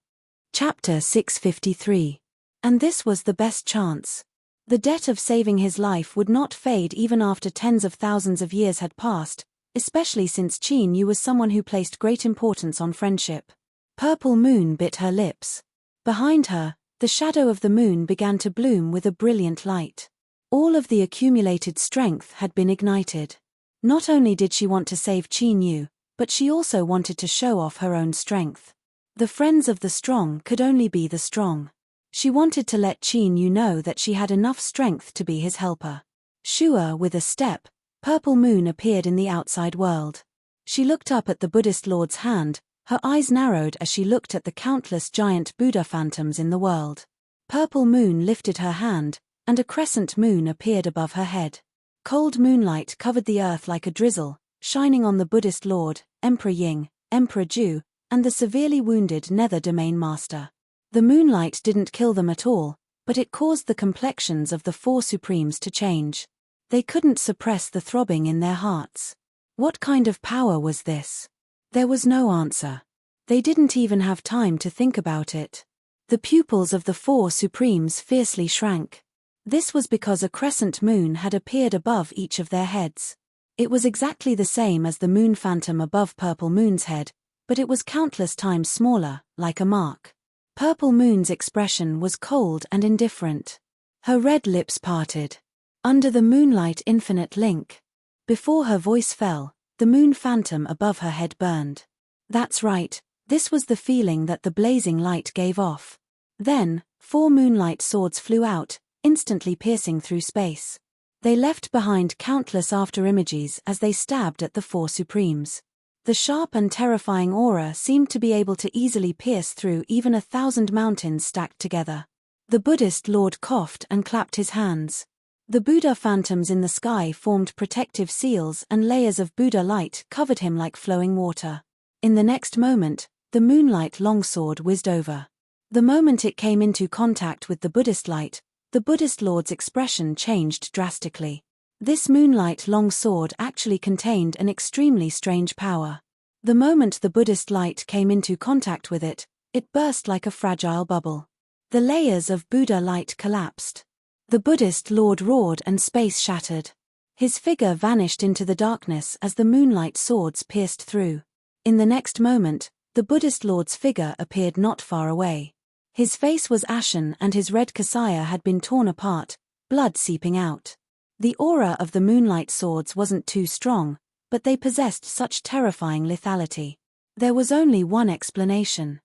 Chapter 653. And this was the best chance. The debt of saving his life would not fade even after tens of thousands of years had passed, especially since Qin Yu was someone who placed great importance on friendship. Purple Moon bit her lips. Behind her, the shadow of the moon began to bloom with a brilliant light. All of the accumulated strength had been ignited. Not only did she want to save Qin Yu, but she also wanted to show off her own strength. The friends of the strong could only be the strong. She wanted to let Qin Yu know that she had enough strength to be his helper. Sure, with a step, Purple Moon appeared in the outside world. She looked up at the Buddhist Lord's hand, her eyes narrowed as she looked at the countless giant Buddha phantoms in the world. Purple Moon lifted her hand, and a crescent moon appeared above her head. Cold moonlight covered the earth like a drizzle, shining on the Buddhist Lord, Emperor Ying, Emperor Ju, and the severely wounded Nether Domain Master. The moonlight didn't kill them at all, but it caused the complexions of the four supremes to change. They couldn't suppress the throbbing in their hearts. What kind of power was this? There was no answer. They didn't even have time to think about it. The pupils of the four supremes fiercely shrank. This was because a crescent moon had appeared above each of their heads. It was exactly the same as the moon phantom above Purple Moon's head, but it was countless times smaller, like a mark. Purple Moon's expression was cold and indifferent. Her red lips parted. Under the moonlight infinite link. Before her voice fell, the moon phantom above her head burned. That's right, this was the feeling that the blazing light gave off. Then, four moonlight swords flew out, instantly piercing through space. They left behind countless afterimages as they stabbed at the four supremes. The sharp and terrifying aura seemed to be able to easily pierce through even 1,000 mountains stacked together. The Buddhist Lord coughed and clapped his hands. The Buddha phantoms in the sky formed protective seals and layers of Buddha light covered him like flowing water. In the next moment, the moonlight longsword whizzed over. The moment it came into contact with the Buddhist light, the Buddhist Lord's expression changed drastically. This moonlight long sword actually contained an extremely strange power. The moment the Buddhist light came into contact with it, it burst like a fragile bubble. The layers of Buddha light collapsed. The Buddhist Lord roared and space shattered. His figure vanished into the darkness as the moonlight swords pierced through. In the next moment, the Buddhist Lord's figure appeared not far away. His face was ashen and his red kasaya had been torn apart, blood seeping out. The aura of the moonlight swords wasn't too strong, but they possessed such terrifying lethality. There was only one explanation.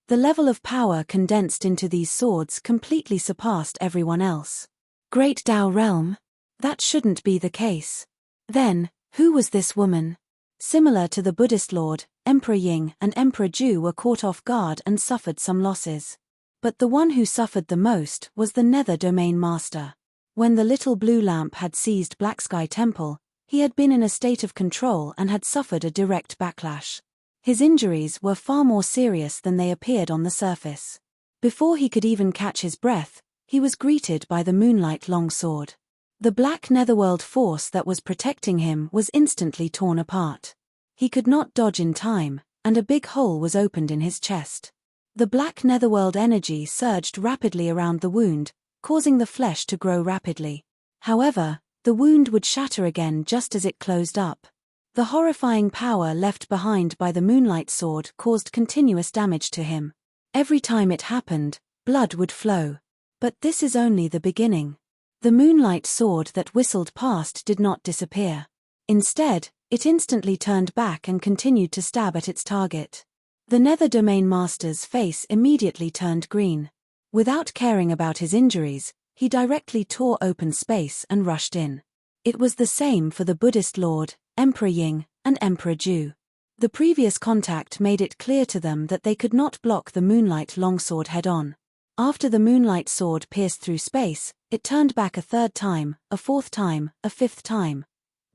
The level of power condensed into these swords completely surpassed everyone else. Great Tao Realm? That shouldn't be the case. Then, who was this woman? Similar to the Buddhist Lord, Emperor Ying and Emperor Ju were caught off guard and suffered some losses. But the one who suffered the most was the Nether Domain Master. When the little blue lamp had seized Black Sky Temple, he had been in a state of control and had suffered a direct backlash. His injuries were far more serious than they appeared on the surface. Before he could even catch his breath, he was greeted by the moonlight longsword. The black netherworld force that was protecting him was instantly torn apart. He could not dodge in time, and a big hole was opened in his chest. The black netherworld energy surged rapidly around the wound, causing the flesh to grow rapidly. However, the wound would shatter again just as it closed up. The horrifying power left behind by the moonlight sword caused continuous damage to him. Every time it happened, blood would flow. But this is only the beginning. The moonlight sword that whistled past did not disappear. Instead, it instantly turned back and continued to stab at its target. The Nether Domain Master's face immediately turned green. Without caring about his injuries, he directly tore open space and rushed in. It was the same for the Buddhist Lord, Emperor Ying, and Emperor Ju. The previous contact made it clear to them that they could not block the moonlight longsword head-on. After the moonlight sword pierced through space, it turned back a third time, a fourth time, a fifth time.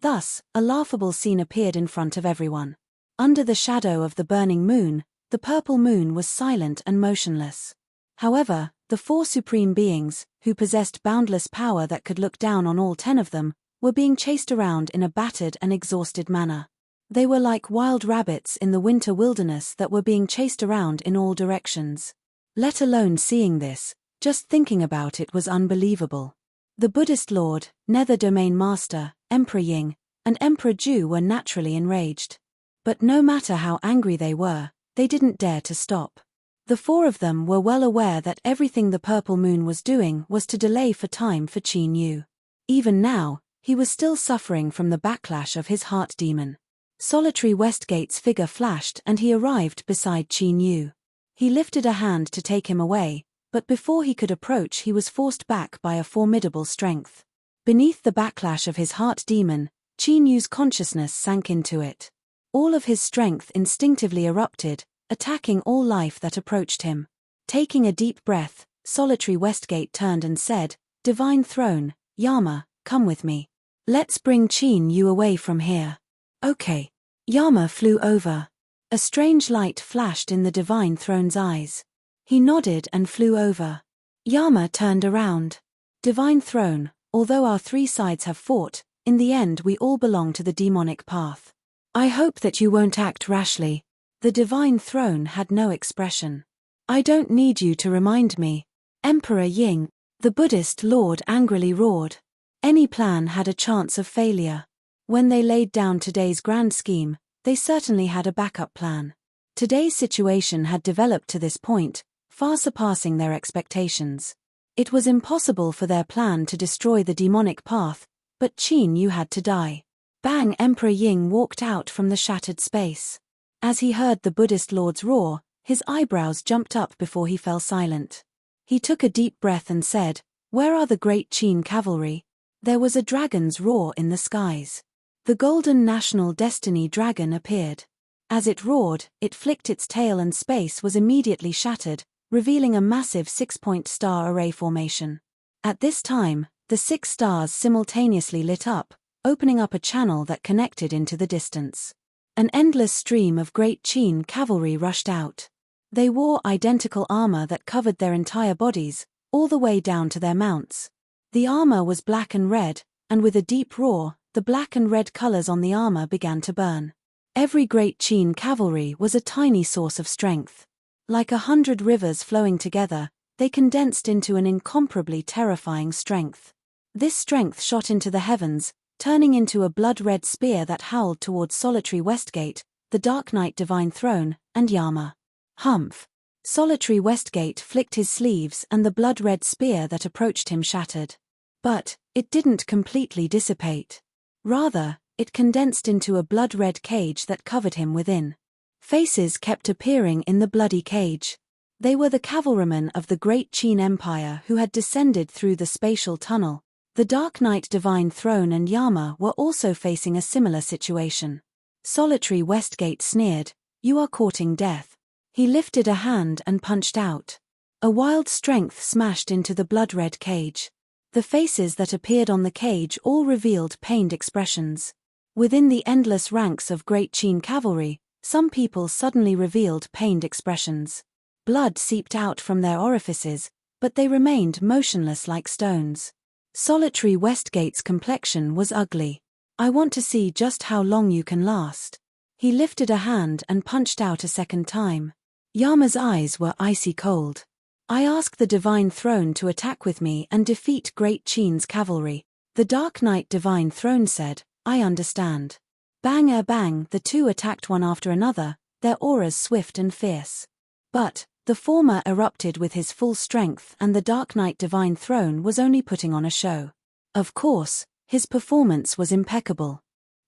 Thus, a laughable scene appeared in front of everyone. Under the shadow of the burning moon, The purple moon was silent and motionless. However, the 4 supreme beings, who possessed boundless power that could look down on all 10 of them, were being chased around in a battered and exhausted manner. They were like wild rabbits in the winter wilderness that were being chased around in all directions. Let alone seeing this, just thinking about it was unbelievable. The Buddhist Lord, Nether Domain Master, Emperor Ying, and Emperor Ju were naturally enraged. But no matter how angry they were, they didn't dare to stop. The 4 of them were well aware that everything the purple moon was doing was to delay for time for Qin Yu. Even now, he was still suffering from the backlash of his heart demon. Solitary Westgate's figure flashed and he arrived beside Qin Yu. He lifted a hand to take him away, but before he could approach he was forced back by a formidable strength. Beneath the backlash of his heart demon, Qin Yu's consciousness sank into it. All of his strength instinctively erupted, attacking all life that approached him. Taking a deep breath, Solitary Westgate turned and said, "Divine Throne, Yama, come with me. Let's bring Qin Yu away from here." "Okay." Yama flew over. A strange light flashed in the Divine Throne's eyes. He nodded and flew over. Yama turned around. "Divine Throne, although our 3 sides have fought, in the end we all belong to the demonic path. I hope that you won't act rashly." The Divine Throne had no expression. "I don't need you to remind me." Emperor Ying, the Buddhist Lord, angrily roared. Any plan had a chance of failure. When they laid down today's grand scheme, they certainly had a backup plan. Today's situation had developed to this point, far surpassing their expectations. It was impossible for their plan to destroy the demonic path, but Qin Yu had to die. Bang! Emperor Ying walked out from the shattered space. As he heard the Buddhist Lord's roar, his eyebrows jumped up before he fell silent. He took a deep breath and said, "Where are the great Qin cavalry?" There was a dragon's roar in the skies. The golden national destiny dragon appeared. As it roared, it flicked its tail and space was immediately shattered, revealing a massive 6-point star array formation. At this time, the 6 stars simultaneously lit up, opening up a channel that connected into the distance. An endless stream of great Qin cavalry rushed out. They wore identical armor that covered their entire bodies, all the way down to their mounts. The armor was black and red, and with a deep roar, the black and red colors on the armor began to burn. Every great Qin cavalry was a tiny source of strength. Like 100 rivers flowing together, they condensed into an incomparably terrifying strength. This strength shot into the heavens, turning into a blood-red spear that howled towards Solitary Westgate, the Dark Knight Divine Throne, and Yama. Humph! Solitary Westgate flicked his sleeves and the blood-red spear that approached him shattered. But it didn't completely dissipate. Rather, it condensed into a blood-red cage that covered him within. Faces kept appearing in the bloody cage. They were the cavalrymen of the Great Qin Empire who had descended through the spatial tunnel. The Dark Knight Divine Throne and Yama were also facing a similar situation. Solitary Westgate sneered, "You are courting death." He lifted a hand and punched out. A wild strength smashed into the blood-red cage. The faces that appeared on the cage all revealed pained expressions. Within the endless ranks of Great Qin cavalry, some people suddenly revealed pained expressions. Blood seeped out from their orifices, but they remained motionless like stones. Solitary Westgate's complexion was ugly. "I want to see just how long you can last." He lifted a hand and punched out a second time. Yama's eyes were icy cold. "I ask the Divine Throne to attack with me and defeat Great Qin's cavalry." The Dark Knight Divine Throne said, "I understand." Bang! Bang! The two attacked one after another, their auras swift and fierce. But the former erupted with his full strength and the Dark Knight Divine Throne was only putting on a show. Of course, his performance was impeccable.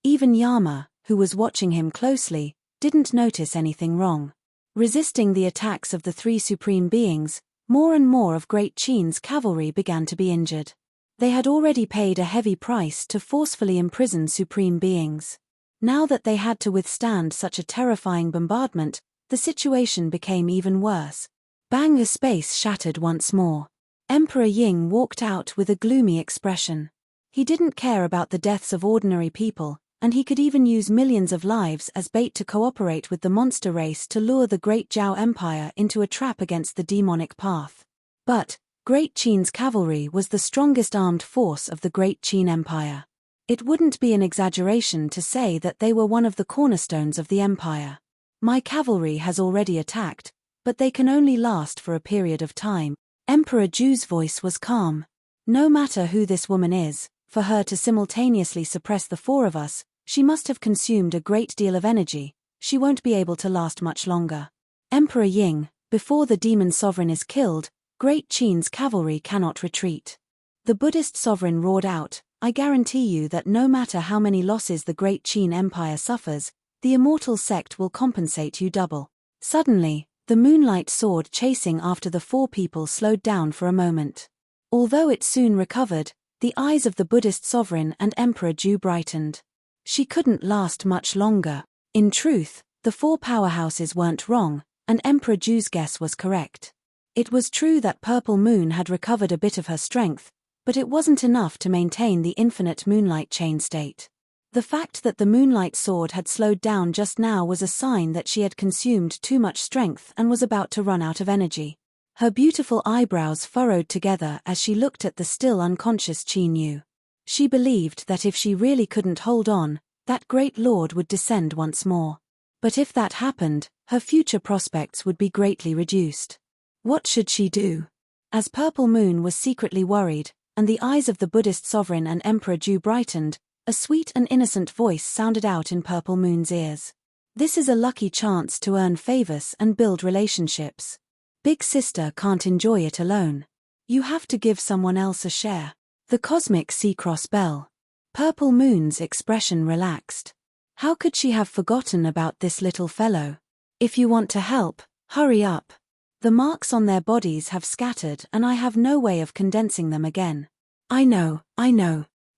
Even Yama, who was watching him closely, didn't notice anything wrong. Resisting the attacks of the 3 supreme beings, more and more of Great Qin's cavalry began to be injured. They had already paid a heavy price to forcefully imprison supreme beings. Now that they had to withstand such a terrifying bombardment, the situation became even worse. Bang! The space shattered once more. Emperor Ying walked out with a gloomy expression. He didn't care about the deaths of ordinary people, and he could even use millions of lives as bait to cooperate with the monster race to lure the Great Zhao Empire into a trap against the demonic path. But Great Qin's cavalry was the strongest armed force of the Great Qin Empire. It wouldn't be an exaggeration to say that they were one of the cornerstones of the empire. My cavalry has already attacked, but they can only last for a period of time. Emperor Zhu's voice was calm. No matter who this woman is, for her to simultaneously suppress the four of us, she must have consumed a great deal of energy. She won't be able to last much longer. Emperor Ying, before the demon sovereign is killed, Great Qin's cavalry cannot retreat. The Buddhist sovereign roared out, I guarantee you that no matter how many losses the Great Qin Empire suffers, the immortal sect will compensate you double. Suddenly, the moonlight sword chasing after the four people slowed down for a moment. Although it soon recovered, the eyes of the Buddhist sovereign and Emperor Zhu brightened. She couldn't last much longer. In truth, the four powerhouses weren't wrong, and Emperor Zhu's guess was correct. It was true that Purple Moon had recovered a bit of her strength, but it wasn't enough to maintain the infinite moonlight chain state. The fact that the moonlight sword had slowed down just now was a sign that she had consumed too much strength and was about to run out of energy. Her beautiful eyebrows furrowed together as she looked at the still unconscious Qin Yu. She believed that if she really couldn't hold on, that great lord would descend once more. But if that happened, her future prospects would be greatly reduced. What should she do? As Purple Moon was secretly worried, and the eyes of the Buddhist sovereign and Emperor Zhu brightened, a sweet and innocent voice sounded out in Purple Moon's ears. This is a lucky chance to earn favors and build relationships. Big sister can't enjoy it alone. You have to give someone else a share. The cosmic sea-cross bell. Purple Moon's expression relaxed. How could she have forgotten about this little fellow? If you want to help, hurry up. The marks on their bodies have scattered and I have no way of condensing them again. I know.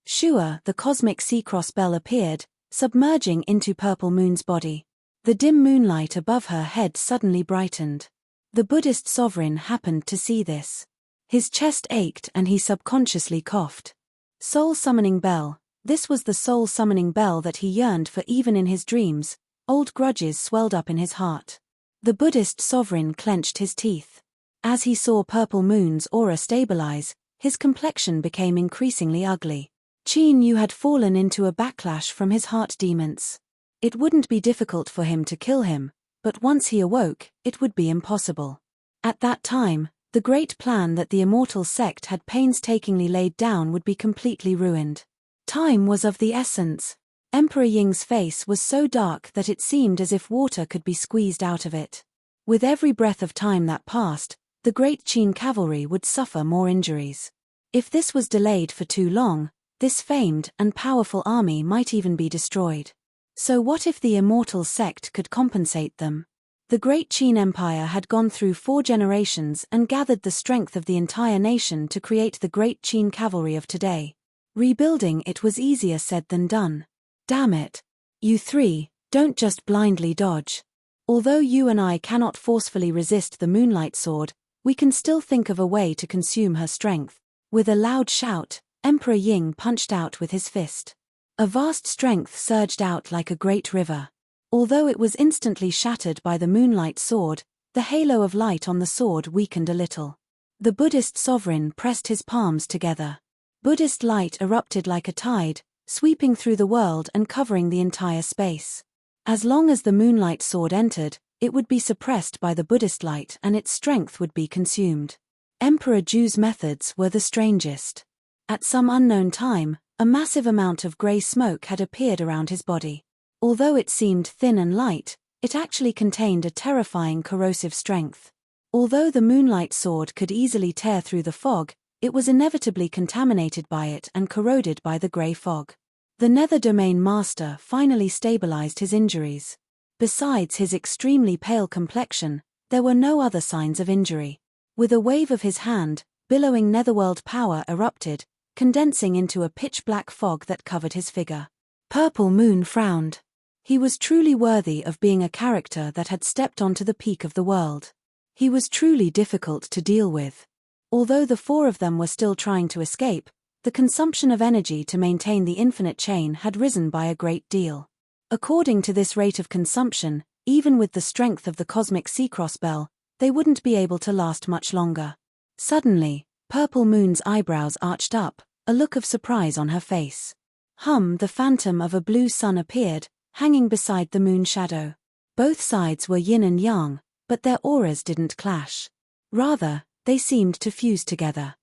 Shua, the cosmic sea-cross bell appeared, submerging into Purple Moon's body. The dim moonlight above her head suddenly brightened. The Buddhist sovereign happened to see this. His chest ached and he subconsciously coughed. Soul summoning bell. This was the soul summoning bell that he yearned for even in his dreams. Old grudges swelled up in his heart. The Buddhist sovereign clenched his teeth. As he saw Purple Moon's aura stabilize, his complexion became increasingly ugly. Qin Yu had fallen into a backlash from his heart demons. It wouldn't be difficult for him to kill him, but once he awoke, it would be impossible. At that time, the great plan that the immortal sect had painstakingly laid down would be completely ruined. Time was of the essence. Emperor Ying's face was so dark that it seemed as if water could be squeezed out of it. With every breath of time that passed, the Great Qin cavalry would suffer more injuries. If this was delayed for too long, this famed and powerful army might even be destroyed. So what if the immortal sect could compensate them? The Great Qin Empire had gone through 4 generations and gathered the strength of the entire nation to create the Great Qin cavalry of today. Rebuilding it was easier said than done. Damn it. You three, don't just blindly dodge. Although you and I cannot forcefully resist the moonlight sword, we can still think of a way to consume her strength. With a loud shout, Emperor Ying punched out with his fist. A vast strength surged out like a great river. Although it was instantly shattered by the moonlight sword, the halo of light on the sword weakened a little. The Buddhist sovereign pressed his palms together. Buddhist light erupted like a tide, sweeping through the world and covering the entire space. As long as the moonlight sword entered, it would be suppressed by the Buddhist light and its strength would be consumed. Emperor Zhu's methods were the strangest. At some unknown time, a massive amount of grey smoke had appeared around his body. Although it seemed thin and light, it actually contained a terrifying corrosive strength. Although the moonlight sword could easily tear through the fog, it was inevitably contaminated by it and corroded by the grey fog. The Nether Domain Master finally stabilized his injuries. Besides his extremely pale complexion, there were no other signs of injury. With a wave of his hand, billowing netherworld power erupted, condensing into a pitch-black fog that covered his figure. Purple Moon frowned. He was truly worthy of being a character that had stepped onto the peak of the world. He was truly difficult to deal with. Although the 4 of them were still trying to escape, the consumption of energy to maintain the infinite chain had risen by a great deal. According to this rate of consumption, even with the strength of the cosmic Seacross bell, they wouldn't be able to last much longer. Suddenly, Purple Moon's eyebrows arched up, a look of surprise on her face. The phantom of a blue sun appeared, hanging beside the moon shadow. Both sides were yin and yang, but their auras didn't clash. Rather, they seemed to fuse together.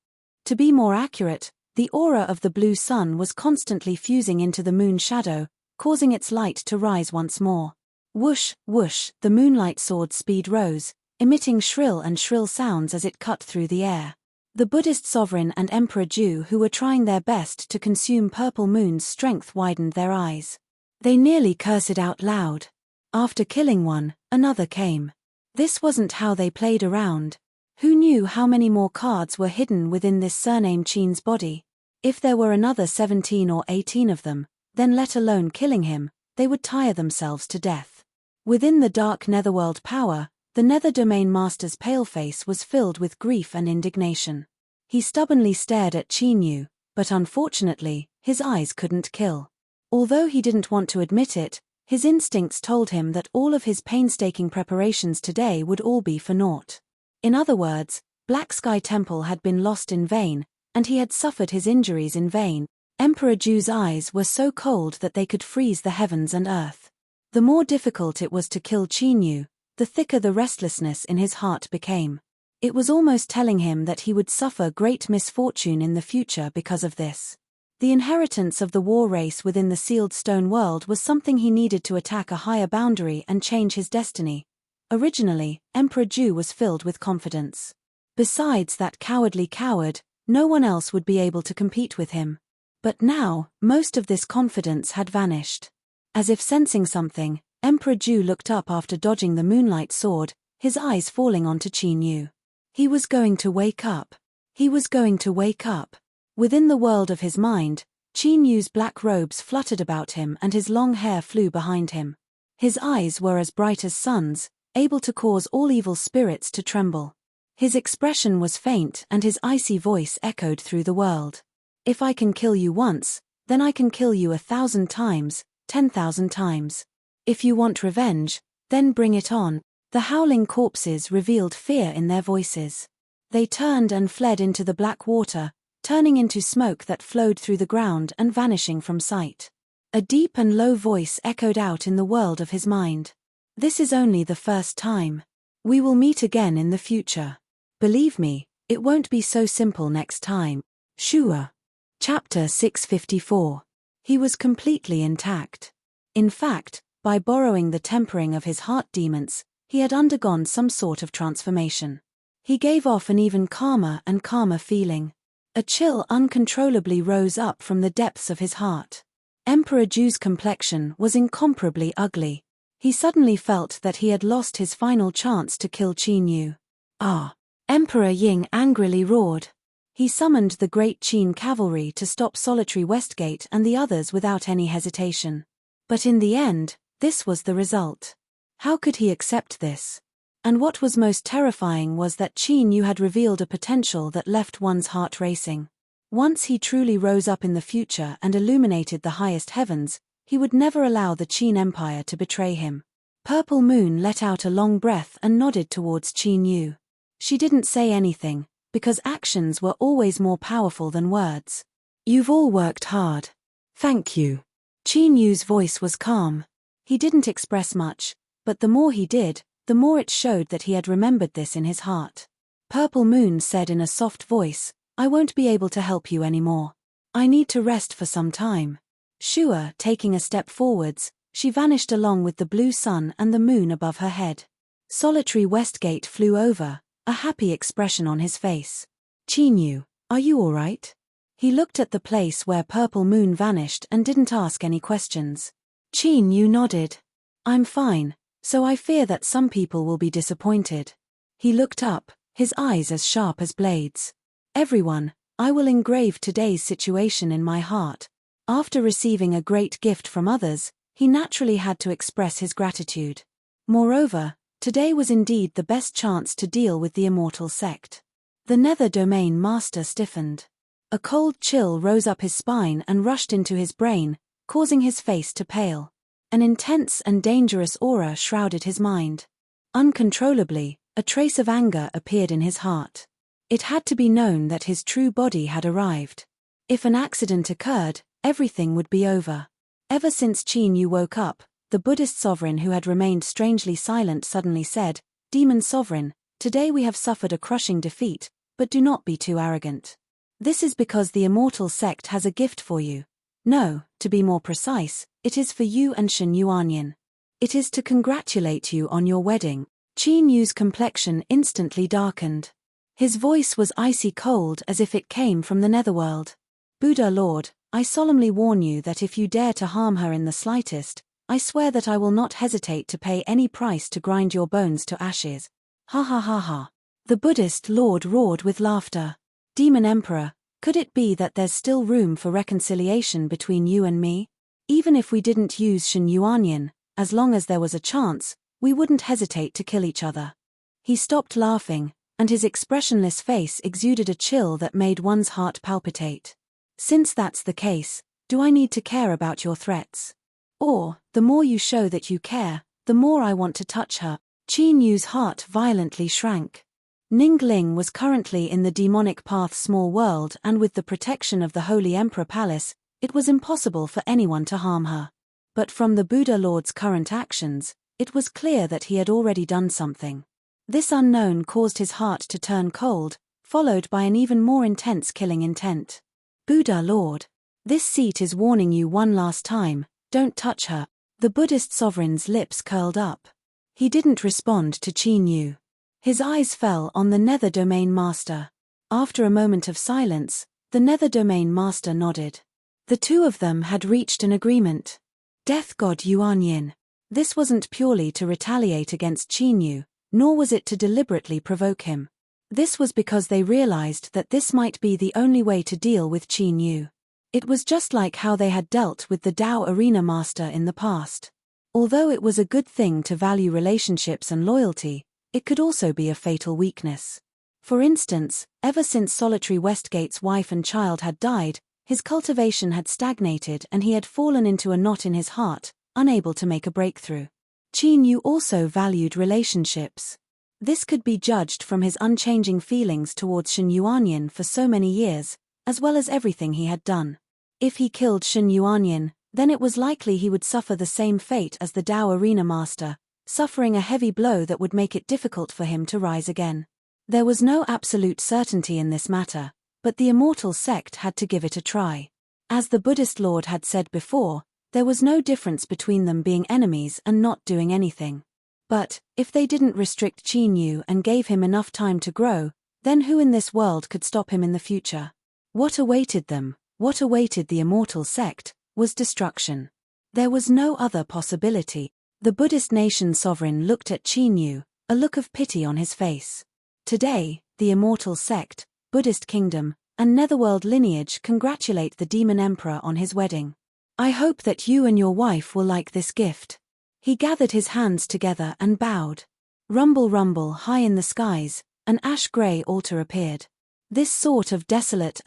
To be more accurate, the aura of the blue sun was constantly fusing into the moon shadow, causing its light to rise once more. Whoosh, whoosh, the moonlight sword's speed rose, emitting shrill sounds as it cut through the air. The Buddhist sovereign and Emperor Ju, who were trying their best to consume Purple Moon's strength, widened their eyes. They nearly cursed out loud. After killing one, another came. This wasn't how they played around. Who knew how many more cards were hidden within this surname Qin's body? If there were another 17 or 18 of them, then let alone killing him, they would tire themselves to death. Within the dark netherworld power, the Nether Domain Master's pale face was filled with grief and indignation. He stubbornly stared at Qin Yu, but unfortunately, his eyes couldn't kill. Although he didn't want to admit it, his instincts told him that all of his painstaking preparations today would all be for naught. In other words, Black Sky Temple had been lost in vain, and he had suffered his injuries in vain. Emperor Ju's eyes were so cold that they could freeze the heavens and earth. The more difficult it was to kill Qin Yu, the thicker the restlessness in his heart became. It was almost telling him that he would suffer great misfortune in the future because of this. The inheritance of the war race within the sealed stone world was something he needed to attack a higher boundary and change his destiny. Originally, Emperor Ju was filled with confidence. Besides that cowardly coward, no one else would be able to compete with him. But now, most of this confidence had vanished. As if sensing something, Emperor Ju looked up after dodging the moonlight sword, his eyes falling onto Qin Yu. He was going to wake up. He was going to wake up. Within the world of his mind, Qin Yu's black robes fluttered about him and his long hair flew behind him. His eyes were as bright as suns, able to cause all evil spirits to tremble. His expression was faint and his icy voice echoed through the world. If I can kill you once, then I can kill you 1,000 times, 10,000 times. If you want revenge, then bring it on. The howling corpses revealed fear in their voices. They turned and fled into the black water, turning into smoke that flowed through the ground and vanishing from sight. A deep and low voice echoed out in the world of his mind. This is only the first time. We will meet again in the future. Believe me, it won't be so simple next time. Shua. Chapter 654. He was completely intact. In fact, by borrowing the tempering of his heart demons, he had undergone some sort of transformation. He gave off an even calmer and calmer feeling. A chill uncontrollably rose up from the depths of his heart. Emperor Ju's complexion was incomparably ugly. He suddenly felt that he had lost his final chance to kill Qin Yu. Ah! Emperor Ying angrily roared. He summoned the great Qin cavalry to stop Solitary Westgate and the others without any hesitation. But in the end, this was the result. How could he accept this? And what was most terrifying was that Qin Yu had revealed a potential that left one's heart racing. Once he truly rose up in the future and illuminated the highest heavens, he would never allow the Qin Empire to betray him. Purple Moon let out a long breath and nodded towards Qin Yu. She didn't say anything, because actions were always more powerful than words. You've all worked hard. Thank you. Qin Yu's voice was calm. He didn't express much, but the more he did, the more it showed that he had remembered this in his heart. Purple Moon said in a soft voice, I won't be able to help you anymore. I need to rest for some time. Shua, taking a step forwards, she vanished along with the blue sun and the moon above her head. Solitary Westgate flew over, a happy expression on his face. Qin Yu, are you all right? He looked at the place where Purple Moon vanished and didn't ask any questions. Qin Yu nodded. I'm fine, so I fear that some people will be disappointed. He looked up, his eyes as sharp as blades. Everyone, I will engrave today's situation in my heart. After receiving a great gift from others, he naturally had to express his gratitude. Moreover, today was indeed the best chance to deal with the immortal sect. The Nether Domain Master stiffened. A cold chill rose up his spine and rushed into his brain, causing his face to pale. An intense and dangerous aura shrouded his mind. Uncontrollably, a trace of anger appeared in his heart. It had to be known that his true body had arrived. If an accident occurred, everything would be over. Ever since Qin Yu woke up, the Buddhist sovereign who had remained strangely silent suddenly said, "Demon sovereign, today we have suffered a crushing defeat, but do not be too arrogant. This is because the immortal sect has a gift for you. No, to be more precise, it is for you and Shen Yuanyin. It is to congratulate you on your wedding." Qin Yu's complexion instantly darkened. His voice was icy cold as if it came from the netherworld. "Buddha Lord, I solemnly warn you that if you dare to harm her in the slightest, I swear that I will not hesitate to pay any price to grind your bones to ashes." Ha ha ha ha. The Buddhist lord roared with laughter. "Demon Emperor, could it be that there's still room for reconciliation between you and me? Even if we didn't use Shen Yuanyin, as long as there was a chance, we wouldn't hesitate to kill each other." He stopped laughing, and his expressionless face exuded a chill that made one's heart palpitate. "Since that's the case, do I need to care about your threats? Or, the more you show that you care, the more I want to touch her." Qin Yu's heart violently shrank. Ningling was currently in the demonic path small world, and with the protection of the Holy Emperor Palace, it was impossible for anyone to harm her. But from the Buddha Lord's current actions, it was clear that he had already done something. This unknown caused his heart to turn cold, followed by an even more intense killing intent. "Buddha Lord, this seat is warning you one last time, don't touch her." The Buddhist sovereign's lips curled up. He didn't respond to Qin Yu. His eyes fell on the Nether Domain Master. After a moment of silence, the Nether Domain Master nodded. The two of them had reached an agreement. Death God Yuanyin. This wasn't purely to retaliate against Qin Yu, nor was it to deliberately provoke him. This was because they realized that this might be the only way to deal with Qin Yu. It was just like how they had dealt with the Dao Arena Master in the past. Although it was a good thing to value relationships and loyalty, it could also be a fatal weakness. For instance, ever since Solitary Westgate's wife and child had died, his cultivation had stagnated and he had fallen into a knot in his heart, unable to make a breakthrough. Qin Yu also valued relationships. This could be judged from his unchanging feelings towards Shen Yuanyin for so many years, as well as everything he had done. If he killed Shen Yuanyin, then it was likely he would suffer the same fate as the Dao Arena Master, suffering a heavy blow that would make it difficult for him to rise again. There was no absolute certainty in this matter, but the immortal sect had to give it a try. As the Buddhist Lord had said before, there was no difference between them being enemies and not doing anything. But, if they didn't restrict Qin Yu and gave him enough time to grow, then who in this world could stop him in the future? What awaited them, what awaited the immortal sect, was destruction. There was no other possibility. The Buddhist nation sovereign looked at Qin Yu, a look of pity on his face. Today, the immortal sect, Buddhist kingdom, and netherworld lineage congratulate the demon emperor on his wedding. I hope that you and your wife will like this gift. He gathered his hands together and bowed. Rumble rumble high in the skies, an ash-grey altar appeared. This sort of desolate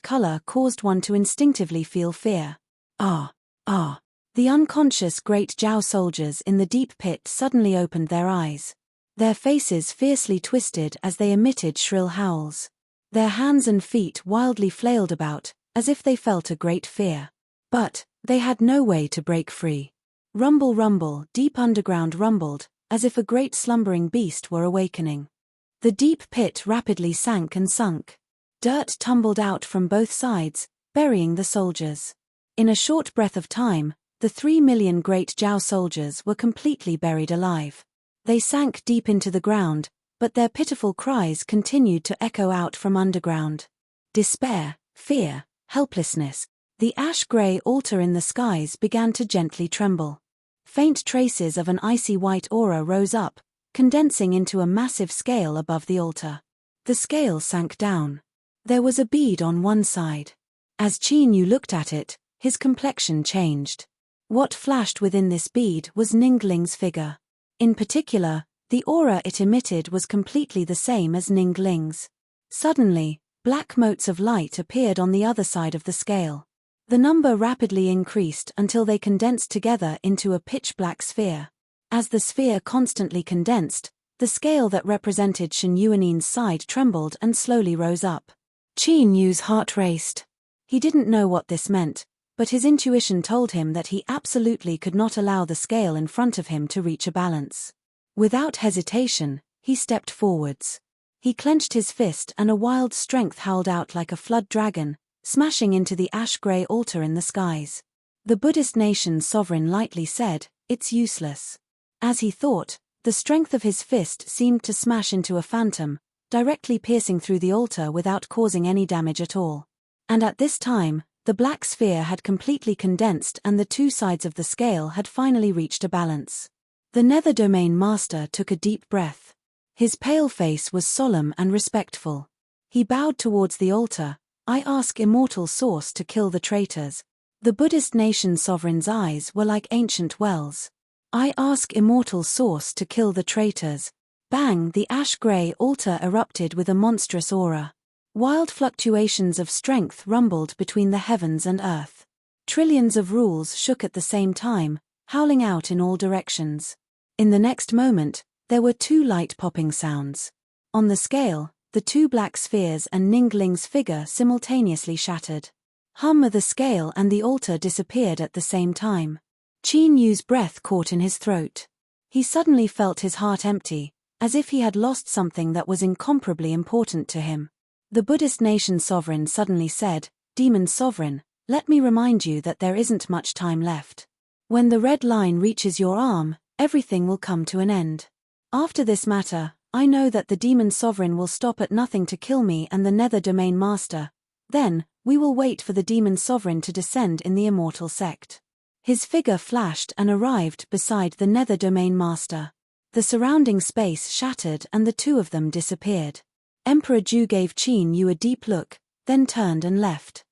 color caused one to instinctively feel fear. Ah. The unconscious great Zhao soldiers in the deep pit suddenly opened their eyes. Their faces fiercely twisted as they emitted shrill howls. Their hands and feet wildly flailed about, as if they felt a great fear. But they had no way to break free. Rumble rumble, deep underground rumbled, as if a great slumbering beast were awakening. The deep pit rapidly sank and sunk. Dirt tumbled out from both sides, burying the soldiers. In a short breath of time, the 3 million great Zhao soldiers were completely buried alive. They sank deep into the ground, but their pitiful cries continued to echo out from underground. Despair, fear, helplessness. The ash-grey altar in the skies began to gently tremble. Faint traces of an icy white aura rose up, condensing into a massive scale above the altar. The scale sank down. There was a bead on one side. As Qin Yu looked at it, his complexion changed. What flashed within this bead was Ningling's figure. In particular, the aura it emitted was completely the same as Ningling's. Suddenly, Black motes of light appeared on the other side of the scale. The number rapidly increased until they condensed together into a pitch-black sphere. As the sphere constantly condensed, the scale that represented Shen Yuanin's side trembled and slowly rose up. Qin Yu's heart raced. He didn't know what this meant, but his intuition told him that he absolutely could not allow the scale in front of him to reach a balance. Without hesitation, he stepped forwards. He clenched his fist and a wild strength howled out like a flood dragon, smashing into the ash-grey altar in the skies. The Buddhist nation's sovereign lightly said, "It's useless." As he thought, the strength of his fist seemed to smash into a phantom, directly piercing through the altar without causing any damage at all. And at this time, the black sphere had completely condensed and the two sides of the scale had finally reached a balance. The Nether Domain Master took a deep breath. His pale face was solemn and respectful. He bowed towards the altar. "I ask immortal source to kill the traitors." The Buddhist nation sovereign's eyes were like ancient wells. "I ask immortal source to kill the traitors." Bang! The ash-grey altar erupted with a monstrous aura. Wild fluctuations of strength rumbled between the heavens and earth. Trillions of rules shook at the same time, howling out in all directions. In the next moment, there were two light-popping sounds. On the scale, the two black spheres and Ningling's figure simultaneously shattered. The scale and the altar disappeared at the same time. Qin Yu's breath caught in his throat. He suddenly felt his heart empty, as if he had lost something that was incomparably important to him. The Buddhist nation sovereign suddenly said, "Demon sovereign, let me remind you that there isn't much time left. When the red line reaches your arm, everything will come to an end. After this matter, I know that the demon sovereign will stop at nothing to kill me and the Nether Domain Master. Then, we will wait for the demon sovereign to descend in the immortal sect." His figure flashed and arrived beside the Nether Domain Master. The surrounding space shattered and the two of them disappeared. Emperor Ju gave Qin Yu a deep look, then turned and left.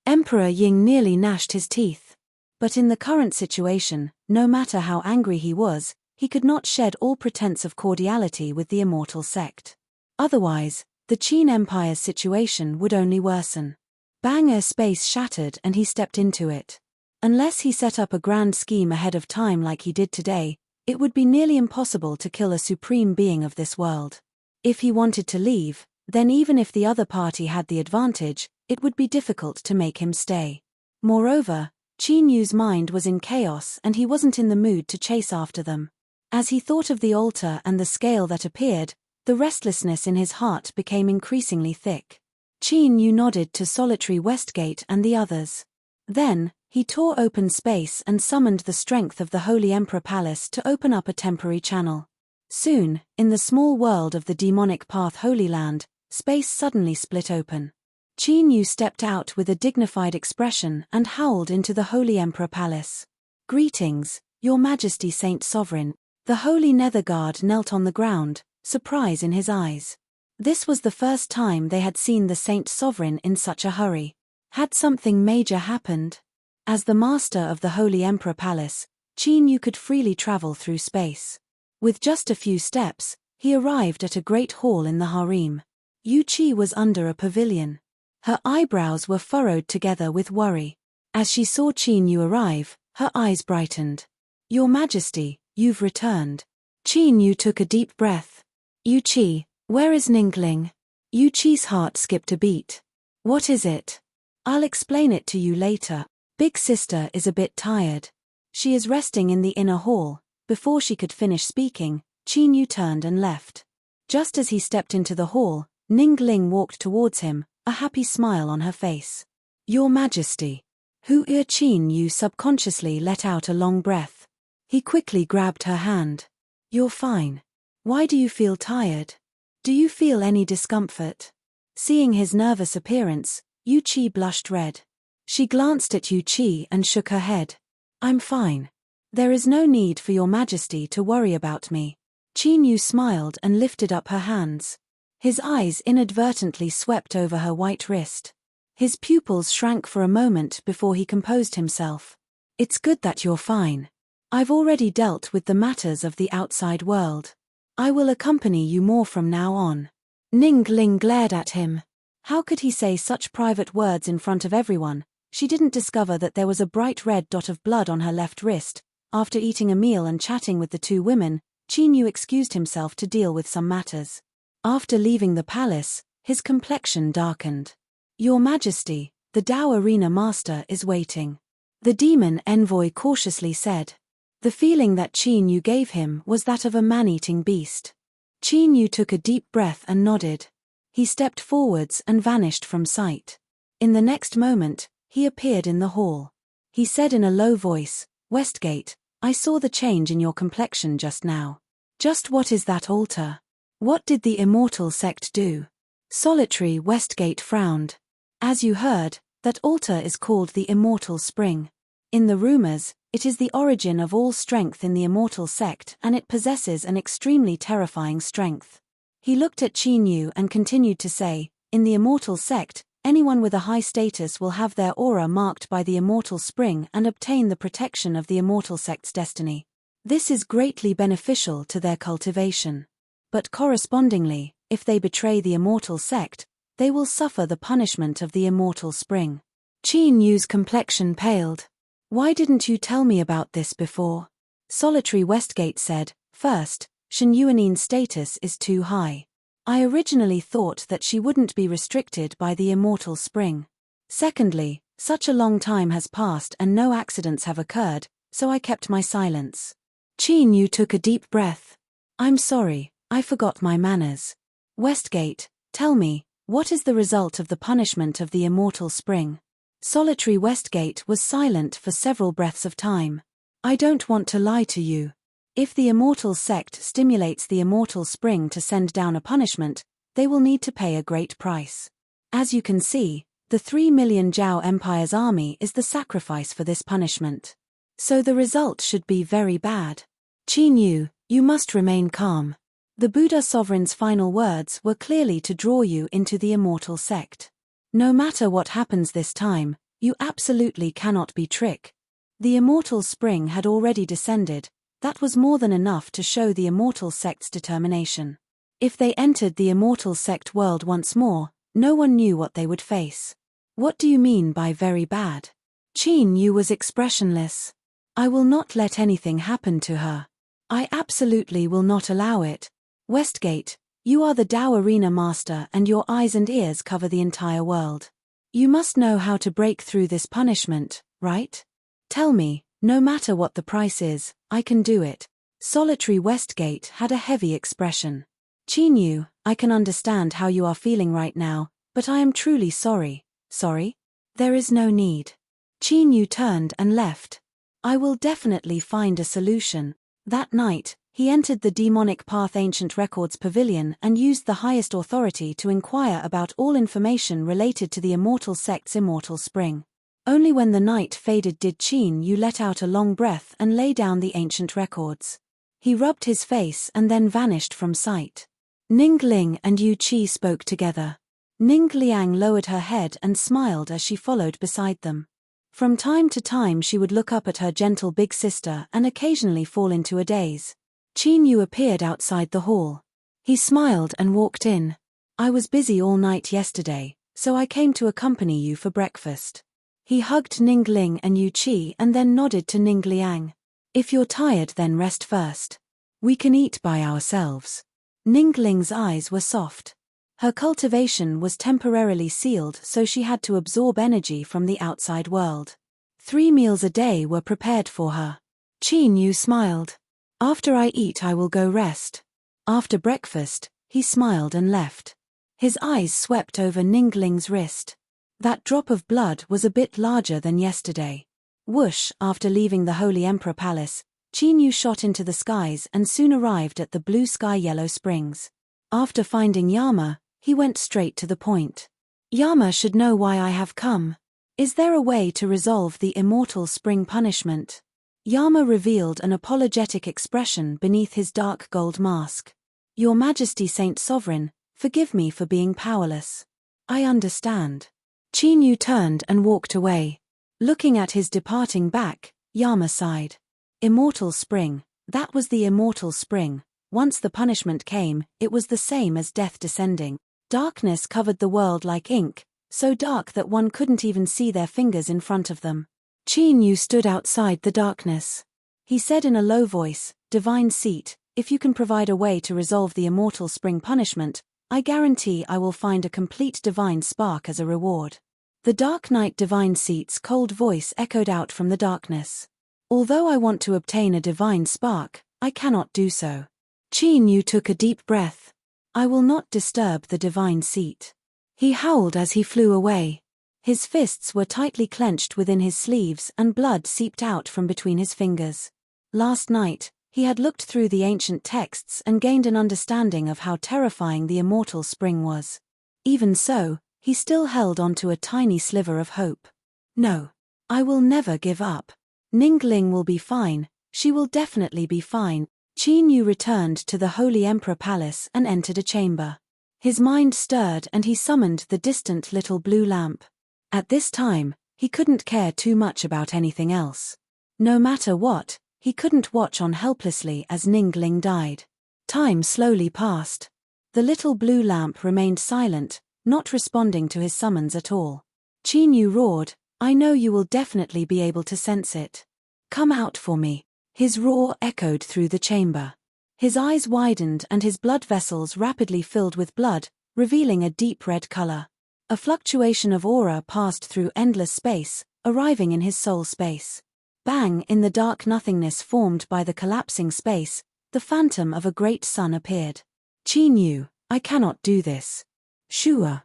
Emperor Ying nearly gnashed his teeth. But in the current situation, no matter how angry he was, he could not shed all pretense of cordiality with the immortal sect. Otherwise, the Qin Empire's situation would only worsen. Bang! Space shattered and he stepped into it. Unless he set up a grand scheme ahead of time like he did today, it would be nearly impossible to kill a supreme being of this world. If he wanted to leave, then even if the other party had the advantage, it would be difficult to make him stay. Moreover, Qin Yu's mind was in chaos and he wasn't in the mood to chase after them. As he thought of the altar and the scale that appeared, the restlessness in his heart became increasingly thick. Qin Yu nodded to Solitary Westgate and the others. Then, he tore open space and summoned the strength of the Holy Emperor Palace to open up a temporary channel. Soon, in the small world of the demonic path Holy Land, space suddenly split open. Qin Yu stepped out with a dignified expression and howled into the Holy Emperor Palace. "Greetings, Your Majesty Saint Sovereign." The Holy Nether Guard knelt on the ground, surprise in his eyes. This was the first time they had seen the Saint Sovereign in such a hurry. Had something major happened? As the master of the Holy Emperor Palace, Qin Yu could freely travel through space. With just a few steps, he arrived at a great hall in the harem. Yu Qi was under a pavilion. Her eyebrows were furrowed together with worry. As she saw Qin Yu arrive, her eyes brightened. "Your Majesty, you've returned." Qin Yu took a deep breath. "Yu Qi, where is Ningling?" Yu Qi's heart skipped a beat. "What is it?" "I'll explain it to you later. Big sister is a bit tired. She is resting in the inner hall." Before she could finish speaking, Qin Yu turned and left. Just as he stepped into the hall, Ningling walked towards him, a happy smile on her face. "Your Majesty." Qin Yu subconsciously let out a long breath. He quickly grabbed her hand. "You're fine. Why do you feel tired? Do you feel any discomfort?" Seeing his nervous appearance, Yu Qi blushed red. She glanced at Yu Qi and shook her head. "I'm fine. There is no need for Your Majesty to worry about me." Qin Yu smiled and lifted up her hands. His eyes inadvertently swept over her white wrist. His pupils shrank for a moment before he composed himself. "It's good that you're fine. I've already dealt with the matters of the outside world. I will accompany you more from now on." Ningling glared at him. How could he say such private words in front of everyone? She didn't discover that there was a bright red dot of blood on her left wrist. After eating a meal and chatting with the two women, Qin Yu excused himself to deal with some matters. After leaving the palace, his complexion darkened. "Your Majesty, the Dao Arena Master is waiting," the demon envoy cautiously said. The feeling that Qin Yu gave him was that of a man-eating beast. Qin Yu took a deep breath and nodded. He stepped forwards and vanished from sight. In the next moment, he appeared in the hall. He said in a low voice, "Westgate, I saw the change in your complexion just now. Just what is that altar? What did the immortal sect do?" Solitary Westgate frowned. "As you heard, that altar is called the Immortal Spring. In the rumors, it is the origin of all strength in the immortal sect, and it possesses an extremely terrifying strength." He looked at Qin Yu and continued to say, "In the immortal sect, anyone with a high status will have their aura marked by the immortal spring and obtain the protection of the immortal sect's destiny. This is greatly beneficial to their cultivation. But correspondingly, if they betray the immortal sect, they will suffer the punishment of the immortal spring." Qin Yu's complexion paled. "Why didn't you tell me about this before?" Solitary Westgate said, "First, Shen Yuanine's status is too high. I originally thought that she wouldn't be restricted by the immortal spring. Secondly, such a long time has passed and no accidents have occurred, so I kept my silence." Qin Yu took a deep breath. "I'm sorry, I forgot my manners. Westgate, tell me, what is the result of the punishment of the immortal spring?" Solitary Westgate was silent for several breaths of time. "I don't want to lie to you. If the immortal sect stimulates the immortal spring to send down a punishment, they will need to pay a great price. As you can see, the 3 million Zhao Empire's army is the sacrifice for this punishment. So the result should be very bad. Qin Yu, you must remain calm." The Buddha sovereign's final words were clearly to draw you into the immortal sect. "No matter what happens this time, you absolutely cannot be tricked." The immortal spring had already descended. That was more than enough to show the immortal sect's determination. If they entered the immortal sect world once more, no one knew what they would face. "What do you mean by very bad?" Qin Yu was expressionless. "I will not let anything happen to her. I absolutely will not allow it. Westgate, you are the Dao Arena Master and your eyes and ears cover the entire world. You must know how to break through this punishment, right? Tell me, no matter what the price is, I can do it." Solitary Westgate had a heavy expression. "Qin Yu, I can understand how you are feeling right now, but I am truly sorry." "Sorry? There is no need." Qin Yu turned and left. "I will definitely find a solution." That night, he entered the Demonic Path Ancient Records Pavilion and used the highest authority to inquire about all information related to the immortal sect's immortal spring. Only when the night faded did Qin Yu let out a long breath and lay down the ancient records. He rubbed his face and then vanished from sight. Ningling and Yu Qi spoke together. Ning Liang lowered her head and smiled as she followed beside them. From time to time she would look up at her gentle big sister and occasionally fall into a daze. Qin Yu appeared outside the hall. He smiled and walked in. "I was busy all night yesterday, so I came to accompany you for breakfast." He hugged Ningling and Yu Qi and then nodded to Ning Liang. "If you're tired then rest first. We can eat by ourselves." Ningling's eyes were soft. Her cultivation was temporarily sealed, so she had to absorb energy from the outside world. 3 meals a day were prepared for her. Qin Yu smiled. "After I eat I will go rest." After breakfast, he smiled and left. His eyes swept over Ningling's wrist. That drop of blood was a bit larger than yesterday. Whoosh! After leaving the Holy Emperor Palace, Qin Yu shot into the skies and soon arrived at the Blue Sky Yellow Springs. After finding Yama, he went straight to the point. "Yama should know why I have come. Is there a way to resolve the immortal spring punishment?" Yama revealed an apologetic expression beneath his dark gold mask. "Your Majesty Saint Sovereign, forgive me for being powerless. I understand." Qin Yu turned and walked away. Looking at his departing back, Yama sighed. Immortal spring, that was the immortal spring. Once the punishment came, it was the same as death descending. Darkness covered the world like ink, so dark that one couldn't even see their fingers in front of them. Qin Yu stood outside the darkness. He said in a low voice, "Divine Seat, if you can provide a way to resolve the immortal spring punishment, I guarantee I will find a complete divine spark as a reward." The Dark Knight Divine Seat's cold voice echoed out from the darkness. "Although I want to obtain a divine spark, I cannot do so." Qin Yu took a deep breath. "I will not disturb the Divine Seat." He howled as he flew away. His fists were tightly clenched within his sleeves and blood seeped out from between his fingers. Last night, he had looked through the ancient texts and gained an understanding of how terrifying the immortal spring was. Even so, he still held onto a tiny sliver of hope. "No. I will never give up. Ningling will be fine, she will definitely be fine." Qin Yu returned to the Holy Emperor Palace and entered a chamber. His mind stirred and he summoned the distant little blue lamp. At this time, he couldn't care too much about anything else. No matter what, he couldn't watch on helplessly as Ningling died. Time slowly passed. The little blue lamp remained silent, not responding to his summons at all. Qin Yu roared, "I know you will definitely be able to sense it. Come out for me." His roar echoed through the chamber. His eyes widened and his blood vessels rapidly filled with blood, revealing a deep red color. A fluctuation of aura passed through endless space, arriving in his soul space. Bang! In the dark nothingness formed by the collapsing space, the phantom of a great sun appeared. "Qin Yu, I cannot do this." Shua.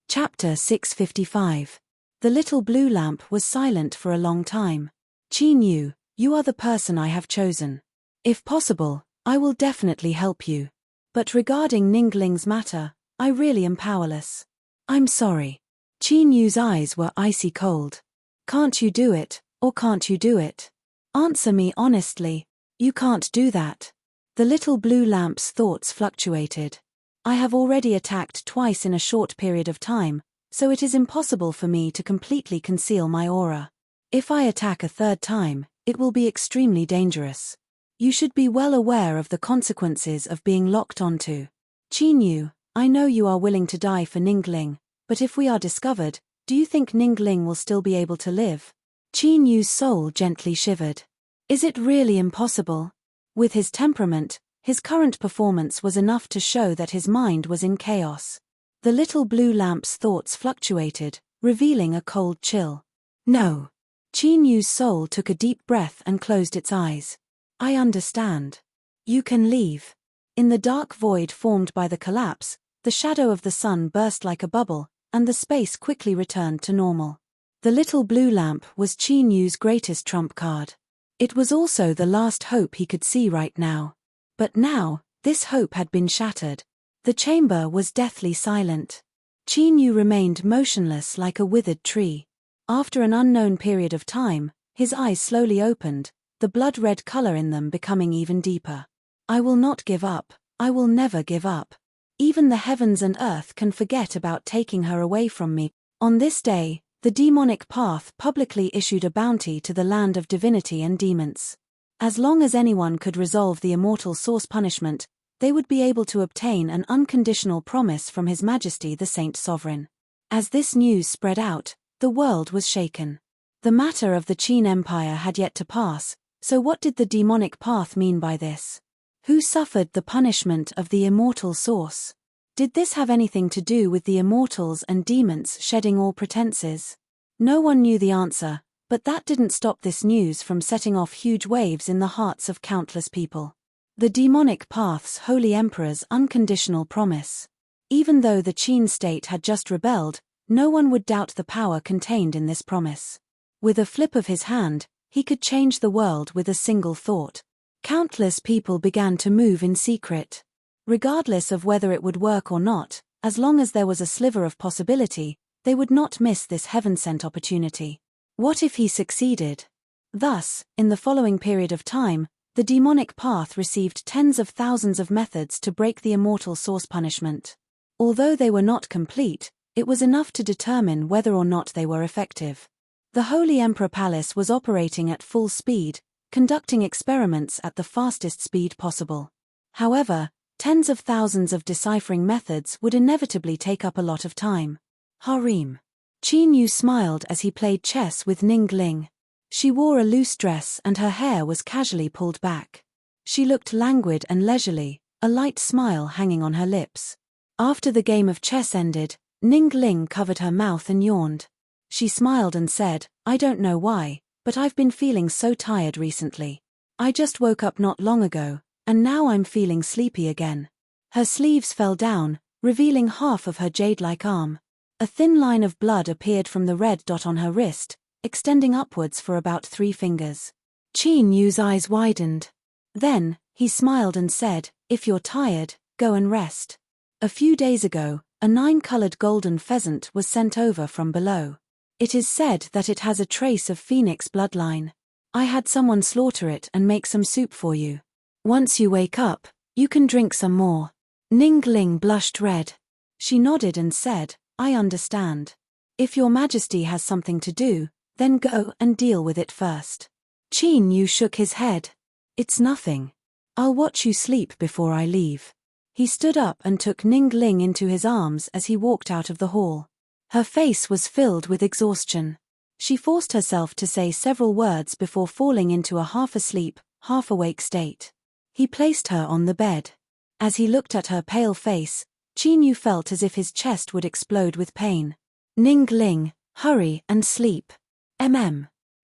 Chapter 655. The little blue lamp was silent for a long time. "Qin Yu, you are the person I have chosen. If possible, I will definitely help you. But regarding Ningling's matter, I really am powerless. I'm sorry." Qin Yu's eyes were icy cold. "Can't you do it, or can't you do it? Answer me honestly. You can't do that." The little blue lamp's thoughts fluctuated. "I have already attacked twice in a short period of time, so it is impossible for me to completely conceal my aura. If I attack a third time, it will be extremely dangerous. You should be well aware of the consequences of being locked onto. Qin Yu, I know you are willing to die for Ningling, but if we are discovered, do you think Ningling will still be able to live?" Qin Yu's soul gently shivered. Is it really impossible? With his temperament, his current performance was enough to show that his mind was in chaos. The little blue lamp's thoughts fluctuated, revealing a cold chill. "No." Qin Yu's soul took a deep breath and closed its eyes. "I understand. You can leave." In the dark void formed by the collapse, the shadow of the sun burst like a bubble, and the space quickly returned to normal. The little blue lamp was Qin Yu's greatest trump card. It was also the last hope he could see right now. But now, this hope had been shattered. The chamber was deathly silent. Qin Yu remained motionless like a withered tree. After an unknown period of time, his eyes slowly opened, the blood-red color in them becoming even deeper. "I will not give up. I will never give up. Even the heavens and earth can forget about taking her away from me." On this day, the demonic path publicly issued a bounty to the land of divinity and demons. As long as anyone could resolve the immortal source punishment, they would be able to obtain an unconditional promise from His Majesty the Saint Sovereign. As this news spread out, the world was shaken. The matter of the Qin Empire had yet to pass, so what did the demonic path mean by this? Who suffered the punishment of the immortal source? Did this have anything to do with the immortals and demons shedding all pretenses? No one knew the answer, but that didn't stop this news from setting off huge waves in the hearts of countless people. The demonic path's holy emperor's unconditional promise. Even though the Qin state had just rebelled, no one would doubt the power contained in this promise. With a flip of his hand, he could change the world with a single thought. Countless people began to move in secret. Regardless of whether it would work or not, as long as there was a sliver of possibility, they would not miss this heaven-sent opportunity. What if he succeeded? Thus, in the following period of time, the demonic path received tens of thousands of methods to break the immortal source punishment. Although they were not complete, it was enough to determine whether or not they were effective. The Holy Emperor Palace was operating at full speed, conducting experiments at the fastest speed possible. However, Tens of thousands of deciphering methods would inevitably take up a lot of time. Harem. Qin Yu smiled as he played chess with Ning Ling. She wore a loose dress and her hair was casually pulled back. She looked languid and leisurely, a light smile hanging on her lips. After the game of chess ended, Ning Ling covered her mouth and yawned. She smiled and said, "I don't know why, but I've been feeling so tired recently. I just woke up not long ago, and now I'm feeling sleepy again." Her sleeves fell down, revealing half of her jade-like arm. A thin line of blood appeared from the red dot on her wrist, extending upwards for about 3 fingers. Qin Yu's eyes widened. Then, he smiled and said, "If you're tired, go and rest." A few days ago, a 9-colored golden pheasant was sent over from below. It is said that it has a trace of phoenix bloodline. I had someone slaughter it and make some soup for you. Once you wake up, you can drink some more. Ning Ling blushed red. She nodded and said, "I understand. If your Majesty has something to do, then go and deal with it first." Qin Yu shook his head. "It's nothing. I'll watch you sleep before I leave." He stood up and took Ning Ling into his arms as he walked out of the hall. Her face was filled with exhaustion. She forced herself to say several words before falling into a half-asleep, half-awake state. He placed her on the bed. As he looked at her pale face, Qin Yu felt as if his chest would explode with pain. "Ning Ling, hurry and sleep."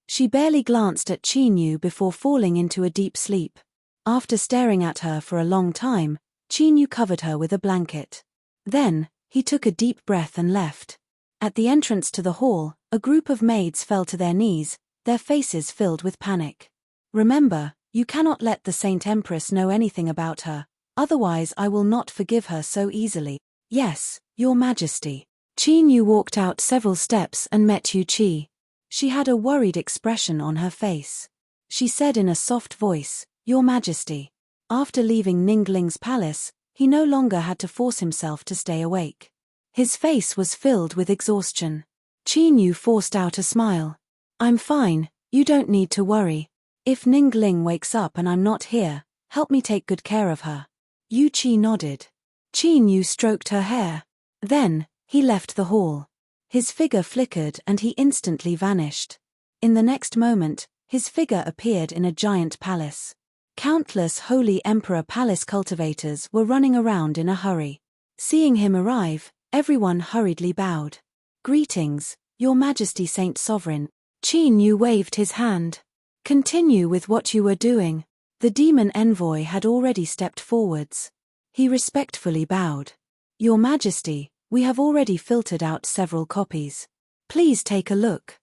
She barely glanced at Qin Yu before falling into a deep sleep. After staring at her for a long time, Qin Yu covered her with a blanket. Then, he took a deep breath and left. At the entrance to the hall, a group of maids fell to their knees, their faces filled with panic. "Remember, you cannot let the Saint Empress know anything about her, otherwise I will not forgive her so easily." "Yes, Your Majesty." Qin Yu walked out several steps and met Yu Qi. She had a worried expression on her face. She said in a soft voice, "Your Majesty." After leaving Ning Ling's palace, he no longer had to force himself to stay awake. His face was filled with exhaustion. Qin Yu forced out a smile. "I'm fine, you don't need to worry. If Ning Ling wakes up and I'm not here, help me take good care of her." Yu Qi nodded. Qin Yu stroked her hair. Then, he left the hall. His figure flickered and he instantly vanished. In the next moment, his figure appeared in a giant palace. Countless Holy Emperor Palace cultivators were running around in a hurry. Seeing him arrive, everyone hurriedly bowed. "Greetings, Your Majesty Saint Sovereign." Qin Yu waved his hand. "Continue with what you were doing." The demon envoy had already stepped forwards. He respectfully bowed. "Your Majesty, we have already filtered out several copies. Please take a look."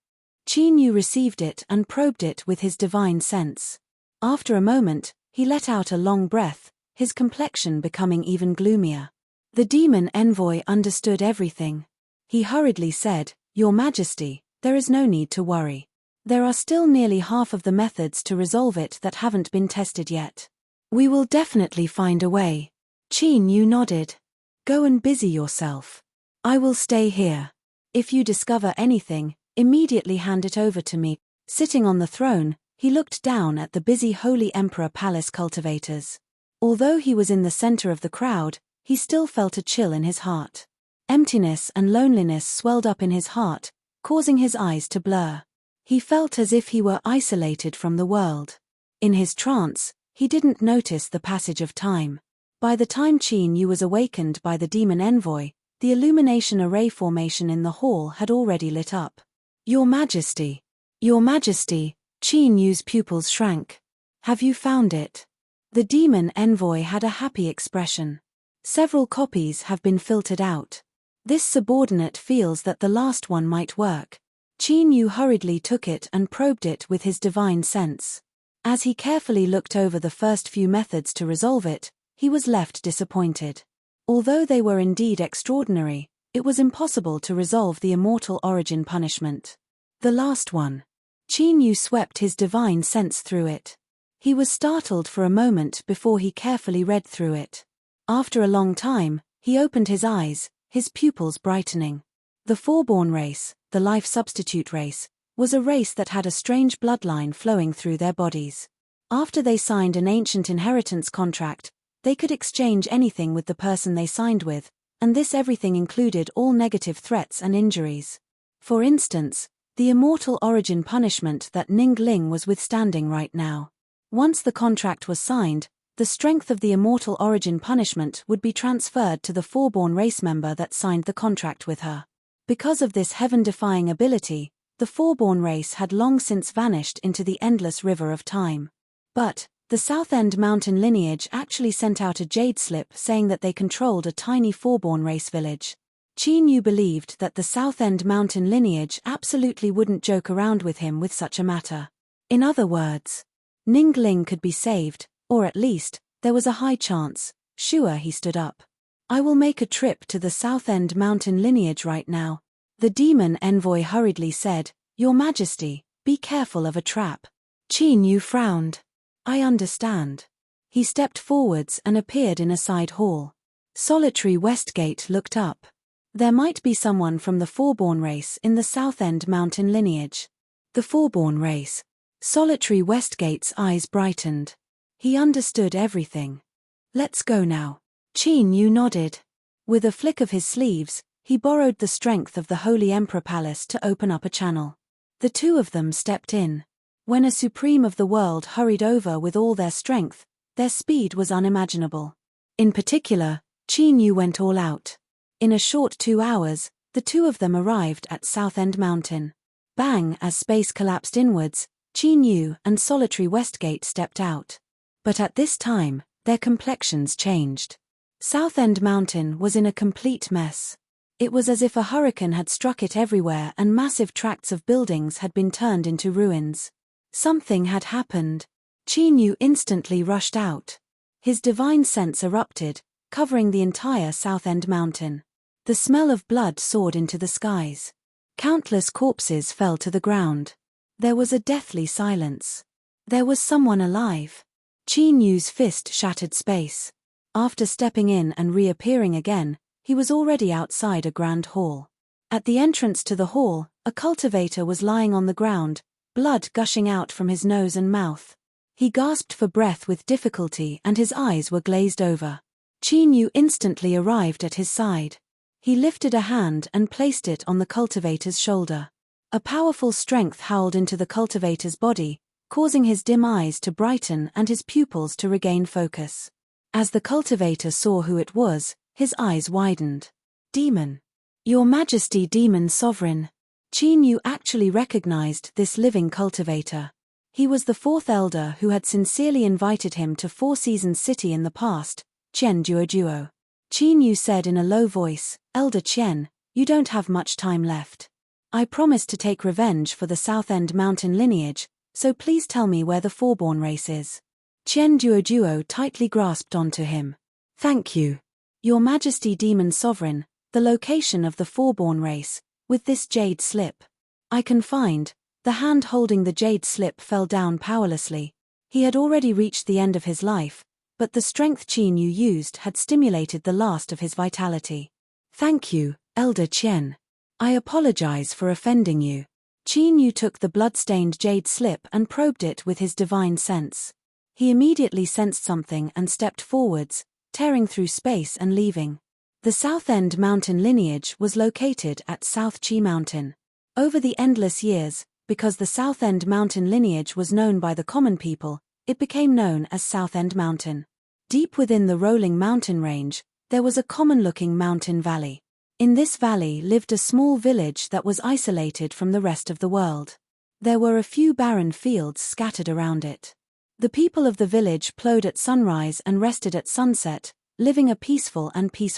Qin Yu received it and probed it with his divine sense. After a moment, he let out a long breath, his complexion becoming even gloomier. The demon envoy understood everything. He hurriedly said, "Your Majesty, there is no need to worry. There are still nearly half of the methods to resolve it that haven't been tested yet. We will definitely find a way." Qin Yu nodded. "Go and busy yourself. I will stay here. If you discover anything, immediately hand it over to me." Sitting on the throne, he looked down at the busy Holy Emperor Palace cultivators. Although he was in the center of the crowd, he still felt a chill in his heart. Emptiness and loneliness swelled up in his heart, causing his eyes to blur. He felt as if he were isolated from the world. In his trance, he didn't notice the passage of time. By the time Qin Yu was awakened by the demon envoy, the illumination array formation in the hall had already lit up. "Your Majesty! Your Majesty!" Qin Yu's pupils shrank. "Have you found it?" The demon envoy had a happy expression. "Several copies have been filtered out. This subordinate feels that the last one might work." Qin Yu hurriedly took it and probed it with his divine sense. As he carefully looked over the first few methods to resolve it, he was left disappointed. Although they were indeed extraordinary, it was impossible to resolve the immortal origin punishment. The last one. Qin Yu swept his divine sense through it. He was startled for a moment before he carefully read through it. After a long time, he opened his eyes, his pupils brightening. The Foreborn race, the life substitute race, was a race that had a strange bloodline flowing through their bodies. After they signed an ancient inheritance contract, They could exchange anything with the person they signed with, and this everything included all negative threats and injuries. For instance, the immortal origin punishment that Ning Ling was withstanding right now. Once the contract was signed, the strength of the immortal origin punishment would be transferred to the foreborn race member that signed the contract with her. Because of this heaven-defying ability, the foreborn race had long since vanished into the endless river of time. But the South End Mountain lineage actually sent out a jade slip saying that they controlled a tiny foreborn race village. Qin Yu believed that the South End Mountain lineage absolutely wouldn't joke around with him with such a matter. In other words, Ning Ling could be saved, or at least, there was a high chance. Sure, he stood up. I will make a trip to the South End Mountain lineage right now. The demon envoy hurriedly said, Your Majesty, be careful of a trap. Qin Yu frowned. I understand. He stepped forwards and appeared in a side hall. Solitary Westgate looked up. There might be someone from the Foreborn race in the South End Mountain lineage. The Foreborn race. Solitary Westgate's eyes brightened. He understood everything. Let's go now. Qin Yu nodded. With a flick of his sleeves, he borrowed the strength of the Holy Emperor Palace to open up a channel. The two of them stepped in. When a supreme of the world hurried over with all their strength, their speed was unimaginable. In particular, Qin Yu went all out. In a short 2 hours, the two of them arrived at South End Mountain. Bang! As space collapsed inwards, Qin Yu and Solitary Westgate stepped out. But at this time, their complexions changed. South End Mountain was in a complete mess. It was as if a hurricane had struck it everywhere and massive tracts of buildings had been turned into ruins. Something had happened. Qin Yu instantly rushed out. His divine sense erupted, covering the entire South End Mountain. The smell of blood soared into the skies. Countless corpses fell to the ground. There was a deathly silence. There was someone alive. Qin Yu's fist shattered space. After stepping in and reappearing again, he was already outside a grand hall. At the entrance to the hall, a cultivator was lying on the ground, blood gushing out from his nose and mouth. He gasped for breath with difficulty and his eyes were glazed over. Qin Yu instantly arrived at his side. He lifted a hand and placed it on the cultivator's shoulder. A powerful strength howled into the cultivator's body, causing his dim eyes to brighten and his pupils to regain focus. As the cultivator saw who it was, his eyes widened. Demon. Your Majesty, Demon Sovereign. Qin Yu actually recognized this living cultivator. He was the fourth elder who had sincerely invited him to Four Seasons City in the past, Qian Duoduo. Qin Yu said in a low voice, Elder Qian, you don't have much time left. I promised to take revenge for the South End Mountain lineage, so please tell me where the Foreborn race is. Qian Duoduo tightly grasped onto him. Thank you. Your Majesty, Demon Sovereign, the location of the Foreborn race, with this jade slip. I can find. The hand holding the jade slip fell down powerlessly. He had already reached the end of his life, but the strength Qin Yu used had stimulated the last of his vitality. Thank you, Elder Qian. I apologize for offending you. Qin Yu took the blood-stained jade slip and probed it with his divine sense. He immediately sensed something and stepped forwards, tearing through space and leaving. The South End Mountain lineage was located at South Qi Mountain. Over the endless years, because the South End Mountain lineage was known by the common people, it became known as South End Mountain. Deep within the rolling mountain range, there was a common-looking mountain valley. In this valley lived a small village that was isolated from the rest of the world. There were a few barren fields scattered around it. The people of the village plowed at sunrise and rested at sunset, living a peaceful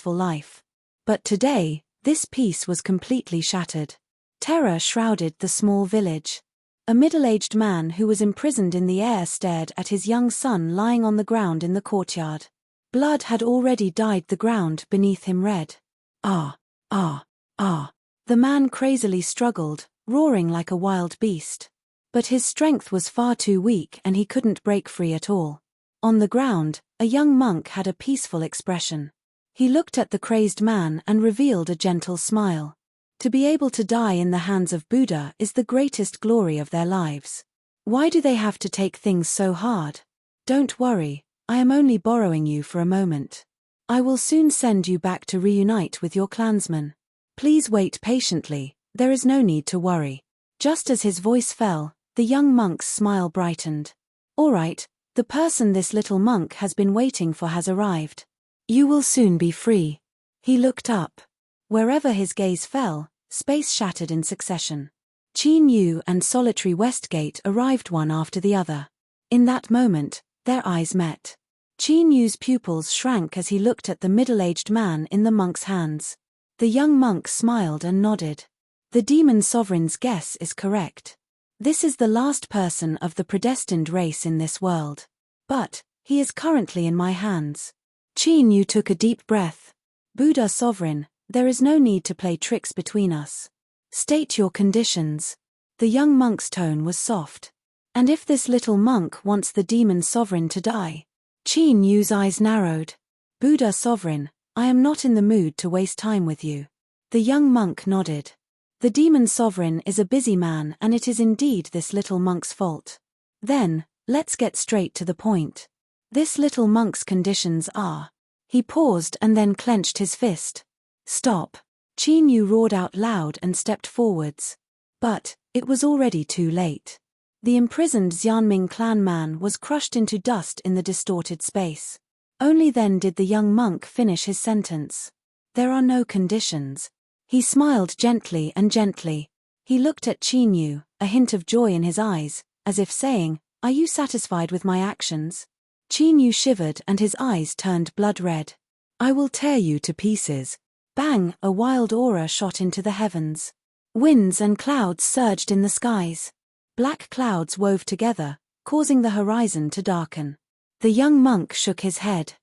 life. But today, this peace was completely shattered. Terror shrouded the small village. A middle-aged man who was imprisoned in the air stared at his young son lying on the ground in the courtyard. Blood had already dyed the ground beneath him red. Ah! The man crazily struggled, roaring like a wild beast. But his strength was far too weak and he couldn't break free at all. On the ground, a young monk had a peaceful expression. He looked at the crazed man and revealed a gentle smile. To be able to die in the hands of Buddha is the greatest glory of their lives. Why do they have to take things so hard? Don't worry, I am only borrowing you for a moment. I will soon send you back to reunite with your clansmen. Please wait patiently, there is no need to worry. Just as his voice fell, the young monk's smile brightened. All right, the person this little monk has been waiting for has arrived. You will soon be free. He looked up. Wherever his gaze fell, space shattered in succession. Qin Yu and Solitary Westgate arrived one after the other. In that moment, their eyes met. Qin Yu's pupils shrank as he looked at the middle-aged man in the monk's hands. The young monk smiled and nodded. The demon sovereign's guess is correct. This is the last person of the predestined race in this world. But, he is currently in my hands. Qin Yu took a deep breath. Buddha sovereign, there is no need to play tricks between us. State your conditions. The young monk's tone was soft. And if this little monk wants the demon sovereign to die? Qin Yu's eyes narrowed. Buddha sovereign, I am not in the mood to waste time with you. The young monk nodded. The demon sovereign is a busy man and it is indeed this little monk's fault. Then, let's get straight to the point. This little monk's conditions are. He paused and then clenched his fist. Stop. Qin Yu roared out loud and stepped forwards. But, it was already too late. The imprisoned Xianming clan man was crushed into dust in the distorted space. Only then did the young monk finish his sentence. There are no conditions. He smiled gently and gently. He looked at Qin Yu, a hint of joy in his eyes, as if saying, Are you satisfied with my actions? Qin Yu shivered and his eyes turned blood red. I will tear you to pieces. Bang! A wild aura shot into the heavens. Winds and clouds surged in the skies. Black clouds wove together, causing the horizon to darken. The young monk shook his head.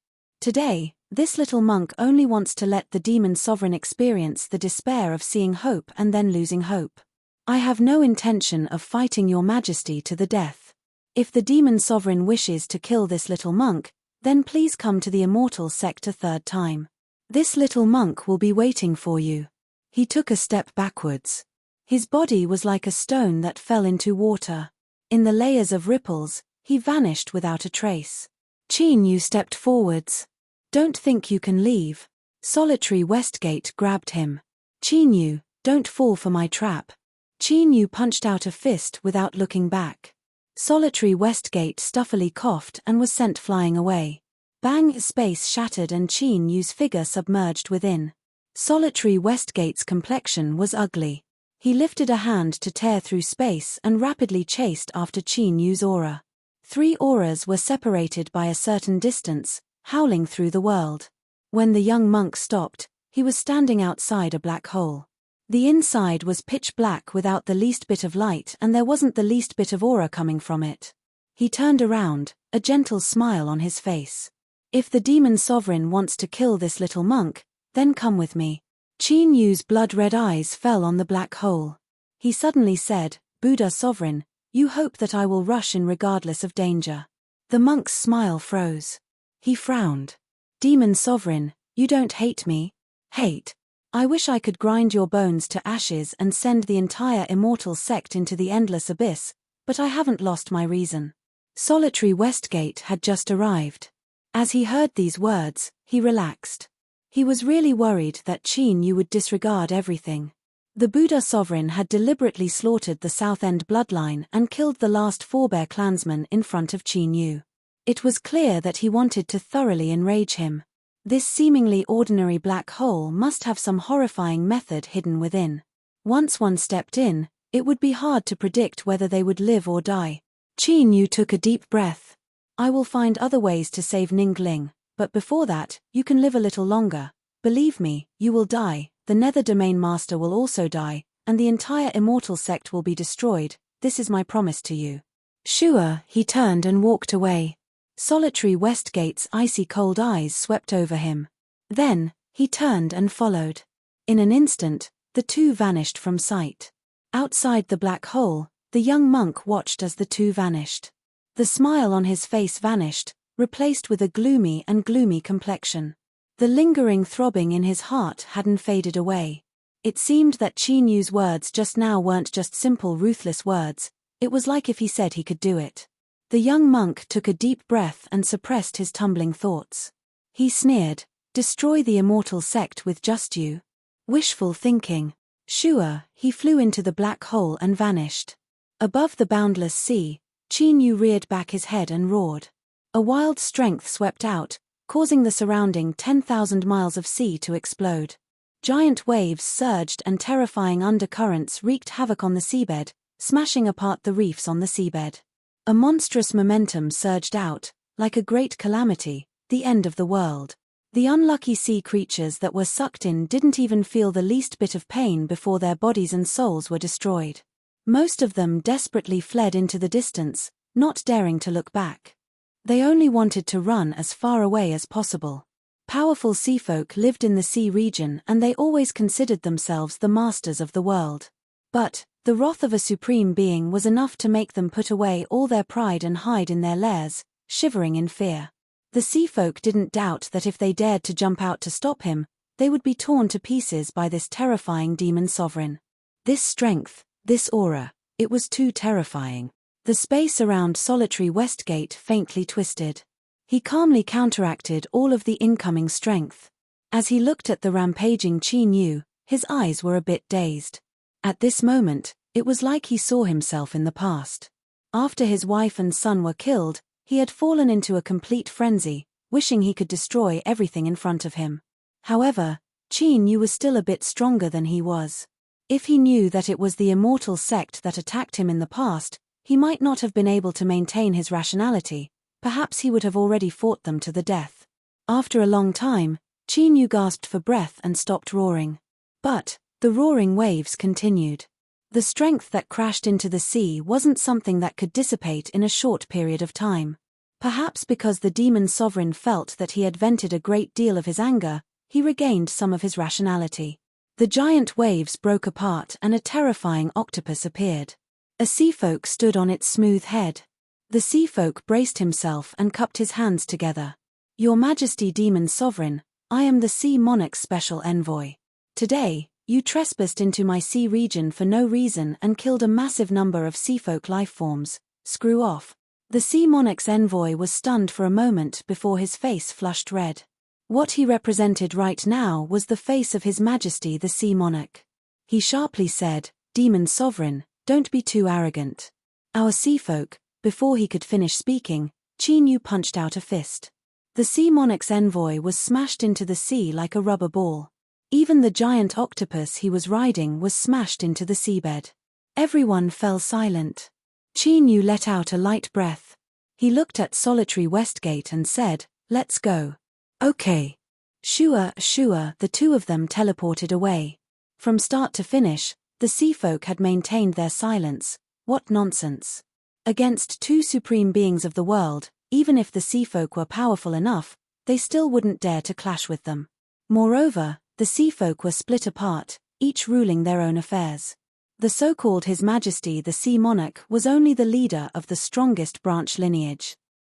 Today, this little monk only wants to let the demon sovereign experience the despair of seeing hope and then losing hope. I have no intention of fighting your majesty to the death. If the demon sovereign wishes to kill this little monk, then please come to the immortal sect a third time. This little monk will be waiting for you. He took a step backwards. His body was like a stone that fell into water. In the layers of ripples, he vanished without a trace. Qin Yu stepped forwards. Don't think you can leave. Solitary Westgate grabbed him. Qin Yu, don't fall for my trap. Qin Yu punched out a fist without looking back. Solitary Westgate stuffily coughed and was sent flying away. Bang! Space shattered and Qin Yu's figure submerged within. Solitary Westgate's complexion was ugly. He lifted a hand to tear through space and rapidly chased after Qin Yu's aura. 3 auras were separated by a certain distance, howling through the world. When the young monk stopped, he was standing outside a black hole. The inside was pitch black without the least bit of light and there wasn't the least bit of aura coming from it. He turned around, a gentle smile on his face. If the demon sovereign wants to kill this little monk, then come with me. Qin Yu's blood-red eyes fell on the black hole. He suddenly said, Buddha sovereign, you hope that I will rush in regardless of danger. The monk's smile froze. He frowned. Demon sovereign, you don't hate me? Hate? I wish I could grind your bones to ashes and send the entire immortal sect into the endless abyss, but I haven't lost my reason. Solitary Westgate had just arrived. As he heard these words, he relaxed. He was really worried that Qin Yu would disregard everything. The Buddha sovereign had deliberately slaughtered the South End bloodline and killed the last forebear clansman in front of Qin Yu. It was clear that he wanted to thoroughly enrage him. This seemingly ordinary black hole must have some horrifying method hidden within. Once one stepped in, it would be hard to predict whether they would live or die. Qin Yu took a deep breath. I will find other ways to save Ningling, but before that, you can live a little longer. Believe me, you will die, the Nether Domain Master will also die, and the entire immortal sect will be destroyed. This is my promise to you. Sure, he turned and walked away. Solitary Westgate's icy cold eyes swept over him. Then, he turned and followed. In an instant, the two vanished from sight. Outside the black hole, the young monk watched as the two vanished. The smile on his face vanished, replaced with a gloomy complexion. The lingering throbbing in his heart hadn't faded away. It seemed that Qin Yu's words just now weren't just simple ruthless words, it was like if he said he could do it. The young monk took a deep breath and suppressed his tumbling thoughts. He sneered, "Destroy the immortal sect with just you? Wishful thinking." Sure, he flew into the black hole and vanished. Above the boundless sea, Qin Yu reared back his head and roared. A wild strength swept out, causing the surrounding 10,000 miles of sea to explode. Giant waves surged and terrifying undercurrents wreaked havoc on the seabed, smashing apart the reefs on the seabed. A monstrous momentum surged out, like a great calamity, the end of the world. The unlucky sea creatures that were sucked in didn't even feel the least bit of pain before their bodies and souls were destroyed. Most of them desperately fled into the distance, not daring to look back. They only wanted to run as far away as possible. Powerful seafolk lived in the sea region and they always considered themselves the masters of the world. But the wrath of a supreme being was enough to make them put away all their pride and hide in their lairs, shivering in fear. The seafolk didn't doubt that if they dared to jump out to stop him, they would be torn to pieces by this terrifying demon sovereign. This strength, this aura, it was too terrifying. The space around solitary Westgate faintly twisted. He calmly counteracted all of the incoming strength. As he looked at the rampaging Qin Yu, his eyes were a bit dazed. At this moment, it was like he saw himself in the past. After his wife and son were killed, he had fallen into a complete frenzy, wishing he could destroy everything in front of him. However, Qin Yu was still a bit stronger than he was. If he knew that it was the immortal sect that attacked him in the past, he might not have been able to maintain his rationality. Perhaps he would have already fought them to the death. After a long time, Qin Yu gasped for breath and stopped roaring. But the roaring waves continued. The strength that crashed into the sea wasn't something that could dissipate in a short period of time. Perhaps because the demon sovereign felt that he had vented a great deal of his anger, he regained some of his rationality. The giant waves broke apart and a terrifying octopus appeared. A seafolk stood on its smooth head. The seafolk braced himself and cupped his hands together. "Your Majesty, demon sovereign, I am the sea monarch's special envoy. Today, you trespassed into my sea region for no reason and killed a massive number of seafolk lifeforms. Screw off." The sea monarch's envoy was stunned for a moment before his face flushed red. What he represented right now was the face of His Majesty the Sea Monarch. He sharply said, "Demon sovereign, don't be too arrogant." Our seafolk. Before he could finish speaking, Qin Yu punched out a fist. The sea monarch's envoy was smashed into the sea like a rubber ball. Even the giant octopus he was riding was smashed into the seabed. Everyone fell silent. Qin Yu let out a light breath. He looked at solitary Westgate and said, "Let's go." "Okay." Sure, the two of them teleported away. From start to finish, the seafolk had maintained their silence. What nonsense. Against two supreme beings of the world, even if the seafolk were powerful enough, they still wouldn't dare to clash with them. Moreover, the seafolk were split apart, each ruling their own affairs. The so-called His Majesty the Sea Monarch was only the leader of the strongest branch lineage.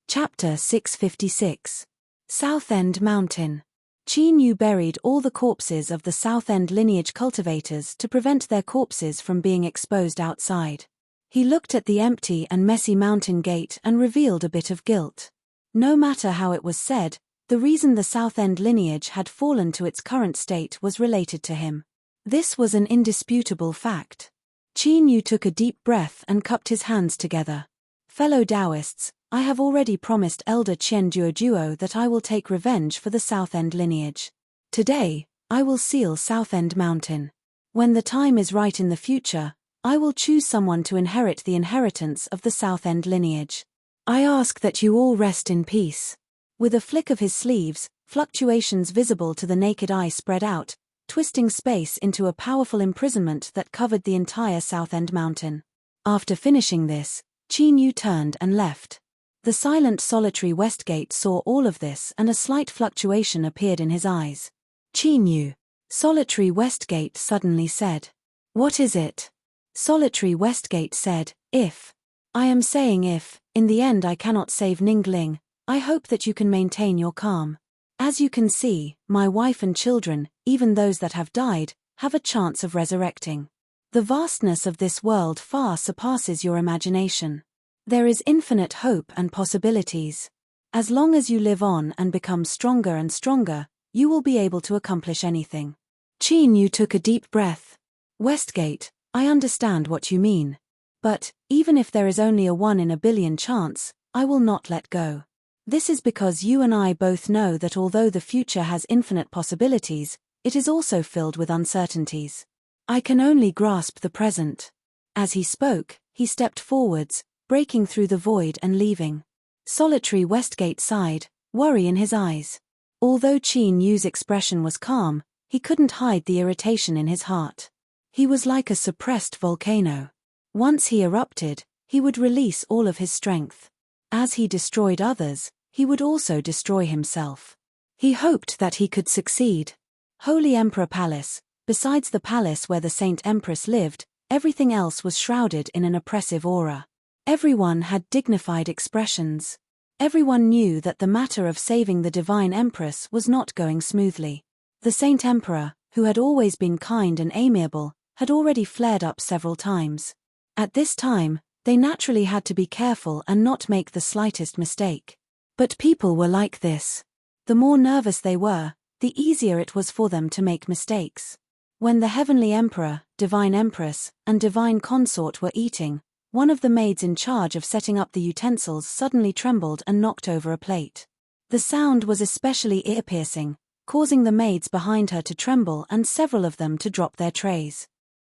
Chapter 656. Southend Mountain. Qin Yu buried all the corpses of the Southend lineage cultivators to prevent their corpses from being exposed outside. He looked at the empty and messy mountain gate and revealed a bit of guilt. No matter how it was said, the reason the Southend lineage had fallen to its current state was related to him. This was an indisputable fact. Qin Yu took a deep breath and cupped his hands together. "Fellow Taoists, I have already promised Elder Qian Duoduo that I will take revenge for the Southend lineage. Today, I will seal Southend Mountain. When the time is right in the future, I will choose someone to inherit the inheritance of the Southend lineage. I ask that you all rest in peace." With a flick of his sleeves, fluctuations visible to the naked eye spread out, twisting space into a powerful imprisonment that covered the entire Southend Mountain. After finishing this, Qin Yu turned and left. The silent solitary Westgate saw all of this and a slight fluctuation appeared in his eyes. "Qin Yu." Solitary Westgate suddenly said. "What is it?" Solitary Westgate said, "If. I am saying if, in the end I cannot save Ningling, I hope that you can maintain your calm. As you can see, my wife and children, even those that have died, have a chance of resurrecting. The vastness of this world far surpasses your imagination. There is infinite hope and possibilities. As long as you live on and become stronger and stronger, you will be able to accomplish anything. Qin Yu took a deep breath. Westgate, I understand what you mean. But, even if there is only a 1 in a billion chance, I will not let go. This is because you and I both know that although the future has infinite possibilities, it is also filled with uncertainties. I can only grasp the present. As he spoke, he stepped forwards, breaking through the void and leaving. Solitary Westgate sighed, worry in his eyes. Although Qin Yu's expression was calm, he couldn't hide the irritation in his heart. He was like a suppressed volcano. Once he erupted, he would release all of his strength. As he destroyed others, he would also destroy himself. He hoped that he could succeed. Holy Emperor Palace, besides the palace where the Saint Empress lived, everything else was shrouded in an oppressive aura. Everyone had dignified expressions. Everyone knew that the matter of saving the Divine Empress was not going smoothly. The Saint Emperor, who had always been kind and amiable, had already flared up several times. At this time, they naturally had to be careful and not make the slightest mistake. But people were like this. The more nervous they were, the easier it was for them to make mistakes. When the Heavenly Emperor, Divine Empress, and Divine Consort were eating, one of the maids in charge of setting up the utensils suddenly trembled and knocked over a plate. The sound was especially ear-piercing, causing the maids behind her to tremble and several of them to drop their trays.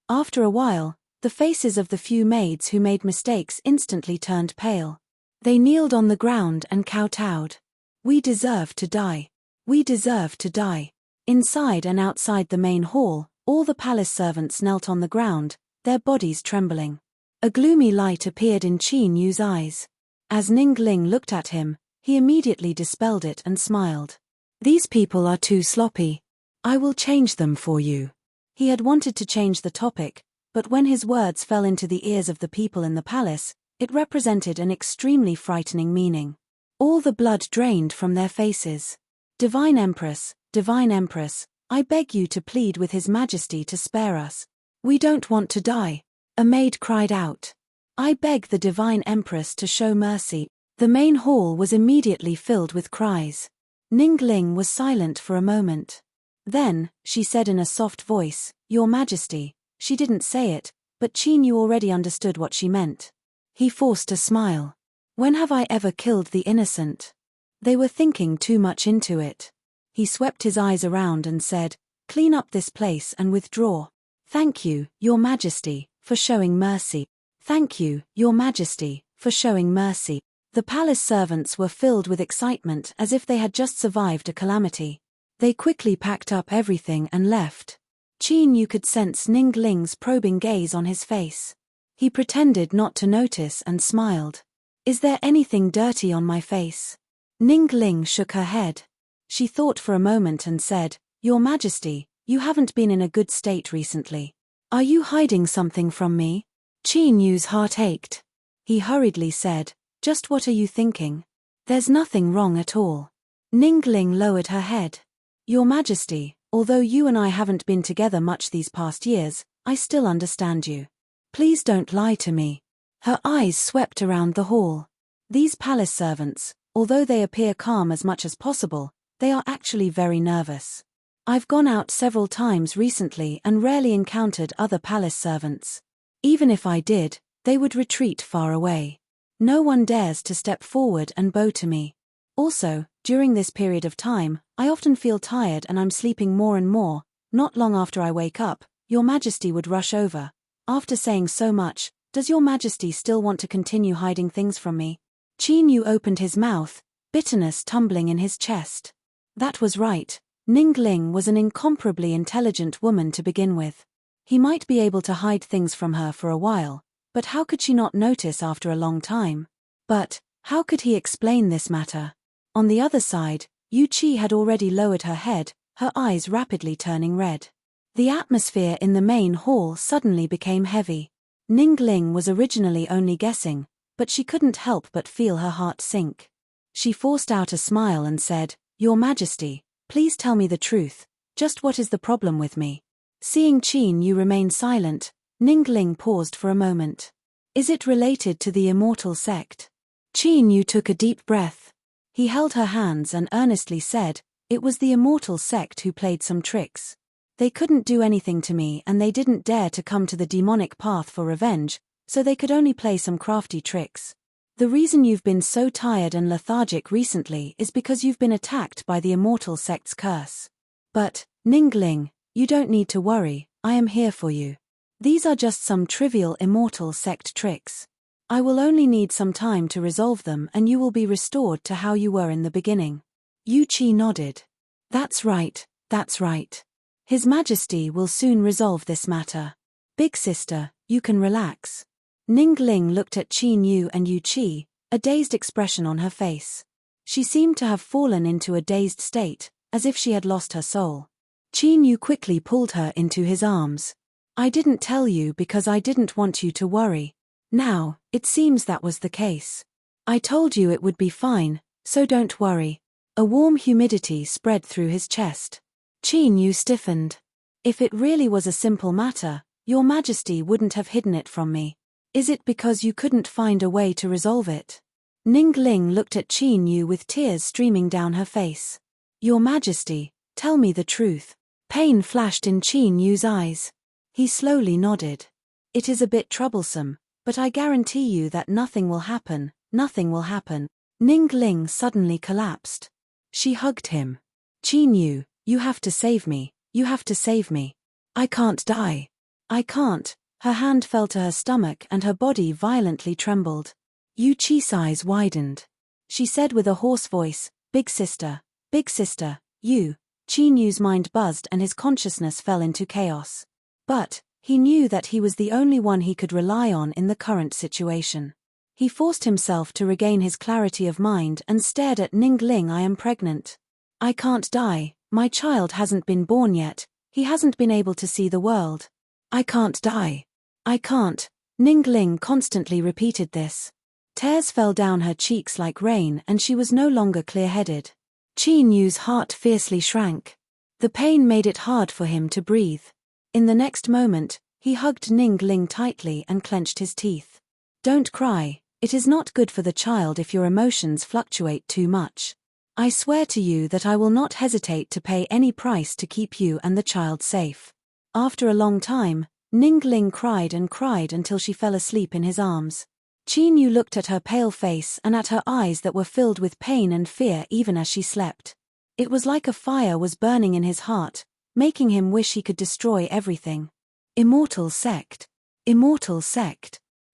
After a while, the faces of the few maids who made mistakes instantly turned pale. They kneeled on the ground and kowtowed. We deserve to die. We deserve to die. Inside and outside the main hall, all the palace servants knelt on the ground, their bodies trembling. A gloomy light appeared in Qin Yu's eyes. As Ning Ling looked at him, he immediately dispelled it and smiled. These people are too sloppy. I will change them for you. He had wanted to change the topic, but when his words fell into the ears of the people in the palace, it represented an extremely frightening meaning. All the blood drained from their faces. Divine Empress, I beg you to plead with His Majesty to spare us. We don't want to die. A maid cried out. I beg the Divine Empress to show mercy. The main hall was immediately filled with cries. Ning Ling was silent for a moment. Then, she said in a soft voice, Your Majesty. She didn't say it, but Qin Yu already understood what she meant. He forced a smile. When have I ever killed the innocent? They were thinking too much into it. He swept his eyes around and said, Clean up this place and withdraw. Thank you, Your Majesty, for showing mercy. Thank you, Your Majesty, for showing mercy. The palace servants were filled with excitement as if they had just survived a calamity. They quickly packed up everything and left. Qin Yu could sense Ning Ling's probing gaze on his face. He pretended not to notice and smiled. Is there anything dirty on my face? Ning Ling shook her head. She thought for a moment and said, Your Majesty, you haven't been in a good state recently. Are you hiding something from me? Qin Yu's heart ached. He hurriedly said, Just what are you thinking? There's nothing wrong at all. Ning Ling lowered her head. Your Majesty, although you and I haven't been together much these past years, I still understand you. Please don't lie to me. Her eyes swept around the hall. These palace servants, although they appear calm as much as possible, they are actually very nervous. I've gone out several times recently and rarely encountered other palace servants. Even if I did, they would retreat far away. No one dares to step forward and bow to me. Also, during this period of time, I often feel tired and I'm sleeping more and more. Not long after I wake up, Your Majesty would rush over. After saying so much, does Your Majesty still want to continue hiding things from me? Qin Yu opened his mouth, bitterness tumbling in his chest. That was right. Ning Ling was an incomparably intelligent woman to begin with. He might be able to hide things from her for a while, but how could she not notice after a long time? But, how could he explain this matter? On the other side, Yu Qi had already lowered her head, her eyes rapidly turning red. The atmosphere in the main hall suddenly became heavy. Ning Ling was originally only guessing, but she couldn't help but feel her heart sink. She forced out a smile and said, Your Majesty, please tell me the truth, just what is the problem with me? Seeing Qin Yu remain silent, Ning Ling paused for a moment. Is it related to the immortal sect? Qin Yu took a deep breath. He held her hands and earnestly said, "It was the immortal sect who played some tricks. They couldn't do anything to me and they didn't dare to come to the demonic path for revenge, so they could only play some crafty tricks. The reason you've been so tired and lethargic recently is because you've been attacked by the immortal sect's curse. But, Ningling, you don't need to worry, I am here for you. These are just some trivial immortal sect tricks. I will only need some time to resolve them and you will be restored to how you were in the beginning." Yu Qi nodded. That's right. His Majesty will soon resolve this matter. Big sister, you can relax. Ningling looked at Qin Yu and Yu Qi, a dazed expression on her face. She seemed to have fallen into a dazed state, as if she had lost her soul. Qin Yu quickly pulled her into his arms. "I didn't tell you because I didn't want you to worry. Now, it seems that was the case. I told you it would be fine, so don't worry." A warm humidity spread through his chest. Qin Yu stiffened. "If it really was a simple matter, Your Majesty wouldn't have hidden it from me. Is it because you couldn't find a way to resolve it?" Ningling looked at Qin Yu with tears streaming down her face. "Your Majesty, tell me the truth." Pain flashed in Qin Yu's eyes. He slowly nodded. "It is a bit troublesome, but I guarantee you that nothing will happen. Ningling suddenly collapsed. She hugged him. "Qin Yu, you have to save me. I can't die. I can't." Her hand fell to her stomach and her body violently trembled. Yu Qi's eyes widened. She said with a hoarse voice, Big sister, you." Qin Yu's mind buzzed and his consciousness fell into chaos. But, he knew that he was the only one he could rely on in the current situation. He forced himself to regain his clarity of mind and stared at Ningling. "I am pregnant. I can't die, my child hasn't been born yet, he hasn't been able to see the world. I can't die. I can't." Ningling constantly repeated this. Tears fell down her cheeks like rain and she was no longer clear-headed. Qin Yu's heart fiercely shrank. The pain made it hard for him to breathe. In the next moment, he hugged Ningling tightly and clenched his teeth. "Don't cry. It is not good for the child if your emotions fluctuate too much. I swear to you that I will not hesitate to pay any price to keep you and the child safe." After a long time, Ningling cried and cried until she fell asleep in his arms. Qin Yu looked at her pale face and at her eyes that were filled with pain and fear even as she slept. It was like a fire was burning in his heart, making him wish he could destroy everything. Immortal sect.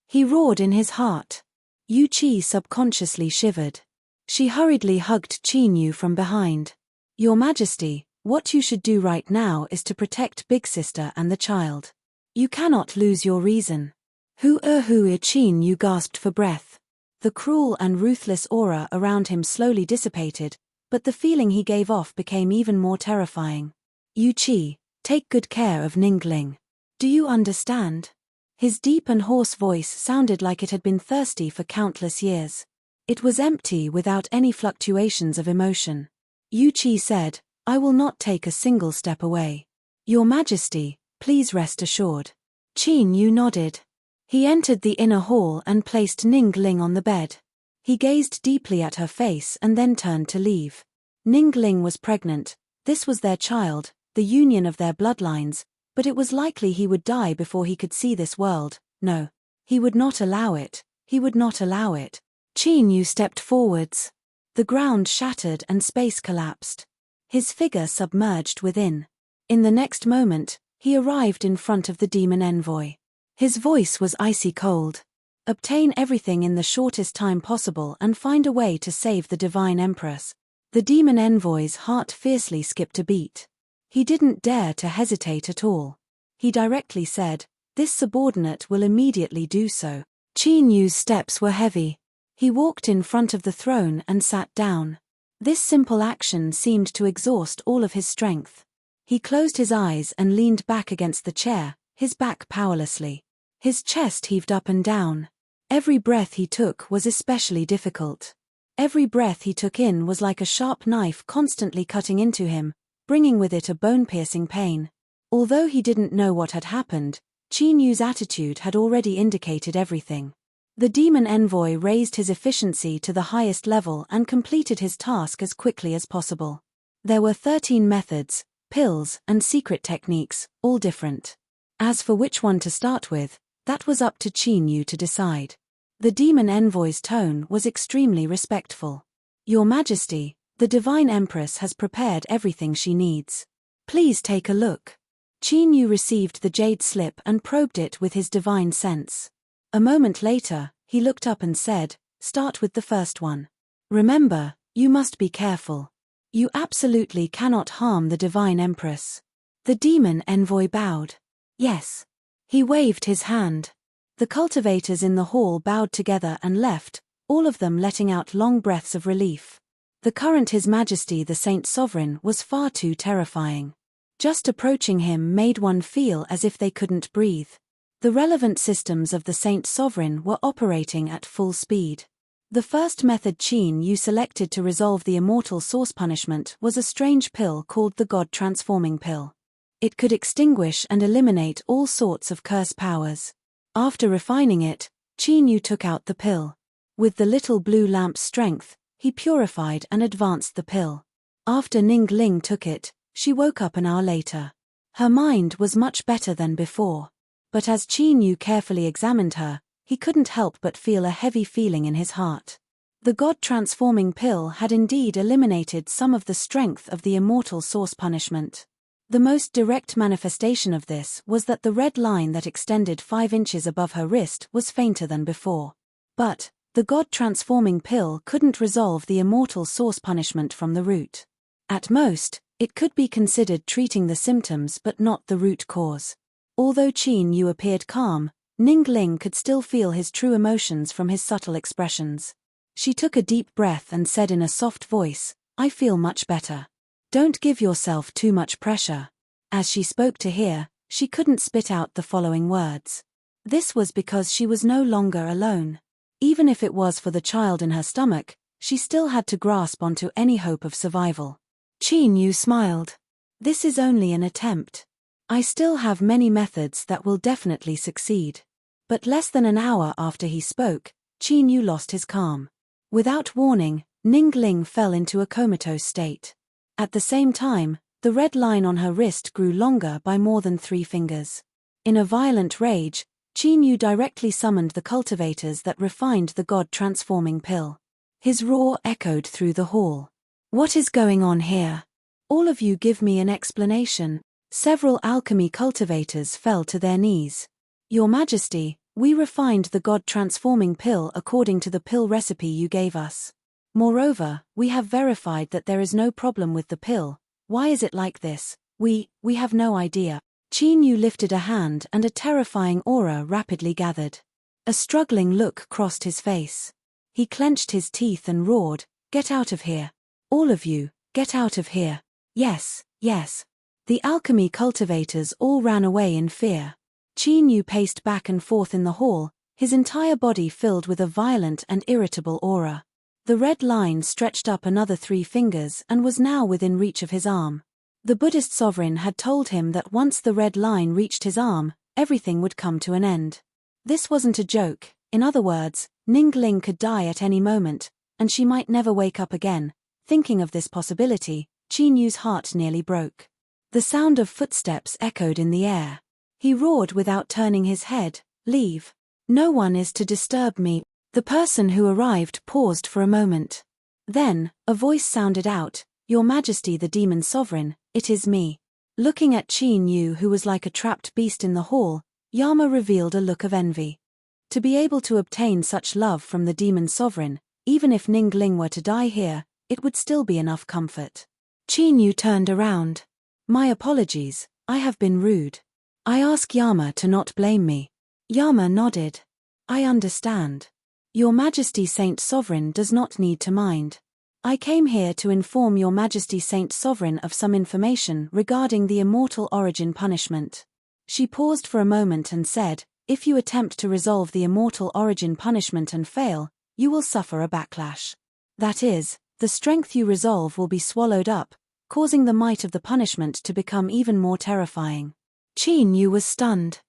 He roared in his heart. Yu Qi subconsciously shivered. She hurriedly hugged Qin Yu from behind. "Your Majesty, what you should do right now is to protect Big Sister and the child. You cannot lose your reason." Qin Yu gasped for breath. The cruel and ruthless aura around him slowly dissipated, but the feeling he gave off became even more terrifying. "Yu Qi, take good care of Ningling. Do you understand?" His deep and hoarse voice sounded like it had been thirsty for countless years. It was empty without any fluctuations of emotion. Yu Qi said, "I will not take a single step away. Your Majesty, please rest assured." Qin Yu nodded. He entered the inner hall and placed Ningling on the bed. He gazed deeply at her face and then turned to leave. Ningling was pregnant. This was their child, the union of their bloodlines, but it was likely he would die before he could see this world. No. He would not allow it. Qin Yu stepped forwards. The ground shattered and space collapsed. His figure submerged within. In the next moment, he arrived in front of the demon envoy. His voice was icy cold. "Obtain everything in the shortest time possible and find a way to save the Divine Empress." The demon envoy's heart fiercely skipped a beat. He didn't dare to hesitate at all. He directly said, "This subordinate will immediately do so." Qin Yu's steps were heavy. He walked in front of the throne and sat down. This simple action seemed to exhaust all of his strength. He closed his eyes and leaned back against the chair, his back powerlessly. His chest heaved up and down. Every breath he took was especially difficult. Every breath he took in was like a sharp knife constantly cutting into him, bringing with it a bone-piercing pain. Although he didn't know what had happened, Qin Yu's attitude had already indicated everything. The demon envoy raised his efficiency to the highest level and completed his task as quickly as possible. There were 13 methods, pills, and secret techniques, all different. As for which one to start with, that was up to Qin Yu to decide. The demon envoy's tone was extremely respectful. Your Majesty, the Divine Empress has prepared everything she needs. Please take a look. Qin Yu received the jade slip and probed it with his divine sense. A moment later, he looked up and said, "Start with the first one. Remember, you must be careful. You absolutely cannot harm the Divine Empress." The demon envoy bowed. Yes. He waved his hand. The cultivators in the hall bowed together and left, all of them letting out long breaths of relief. The current His Majesty the Saint Sovereign was far too terrifying. Just approaching him made one feel as if they couldn't breathe. The relevant systems of the Saint Sovereign were operating at full speed. The first method Qin Yu selected to resolve the immortal source punishment was a strange pill called the God Transforming Pill. It could extinguish and eliminate all sorts of curse powers. After refining it, Qin Yu took out the pill. With the little blue lamp's strength, he purified and advanced the pill. After Ning Ling took it, she woke up an hour later. Her mind was much better than before. But as Qin Yu carefully examined her, he couldn't help but feel a heavy feeling in his heart. The God-transforming pill had indeed eliminated some of the strength of the immortal source punishment. The most direct manifestation of this was that the red line that extended 5 inches above her wrist was fainter than before. But the God-transforming pill couldn't resolve the immortal source punishment from the root. At most, it could be considered treating the symptoms but not the root cause. Although Qin Yu appeared calm, Ning Ling could still feel his true emotions from his subtle expressions. She took a deep breath and said in a soft voice, "I feel much better. Don't give yourself too much pressure." As she spoke to hear, she couldn't spit out the following words. This was because she was no longer alone. Even if it was for the child in her stomach, she still had to grasp onto any hope of survival. Qin Yu smiled. "This is only an attempt. I still have many methods that will definitely succeed." But less than an hour after he spoke, Qin Yu lost his calm. Without warning, Ning Ling fell into a comatose state. At the same time, the red line on her wrist grew longer by more than 3 fingers. In a violent rage, Qin Yu directly summoned the cultivators that refined the God-transforming pill. His roar echoed through the hall. "What is going on here? All of you give me an explanation." Several alchemy cultivators fell to their knees. "Your Majesty, we refined the God-transforming pill according to the pill recipe you gave us. Moreover, we have verified that there is no problem with the pill. Why is it like this? We have no idea." Qin Yu lifted a hand and a terrifying aura rapidly gathered. A struggling look crossed his face. He clenched his teeth and roared, "Get out of here. All of you, get out of here. Yes, yes." The alchemy cultivators all ran away in fear. Qin Yu paced back and forth in the hall, his entire body filled with a violent and irritable aura. The red line stretched up another 3 fingers and was now within reach of his arm. The Buddhist sovereign had told him that once the red line reached his arm, everything would come to an end. This wasn't a joke. In other words, Ning Ling could die at any moment, and she might never wake up again. Thinking of this possibility, Qin Yu's heart nearly broke. The sound of footsteps echoed in the air. He roared without turning his head, "Leave. No one is to disturb me." The person who arrived paused for a moment. Then, a voice sounded out, "Your Majesty the Demon Sovereign, it is me." Looking at Qin Yu, who was like a trapped beast in the hall, Yama revealed a look of envy. To be able to obtain such love from the Demon Sovereign, even if Ning Ling were to die here, it would still be enough comfort. Qin Yu turned around. "My apologies, I have been rude. I ask Yama to not blame me." Yama nodded. "I understand. Your Majesty Saint Sovereign does not need to mind. I came here to inform Your Majesty Saint Sovereign of some information regarding the immortal origin punishment." She paused for a moment and said, "If you attempt to resolve the immortal origin punishment and fail, you will suffer a backlash. That is, the strength you resolve will be swallowed up, causing the might of the punishment to become even more terrifying." Qin Yu was stunned.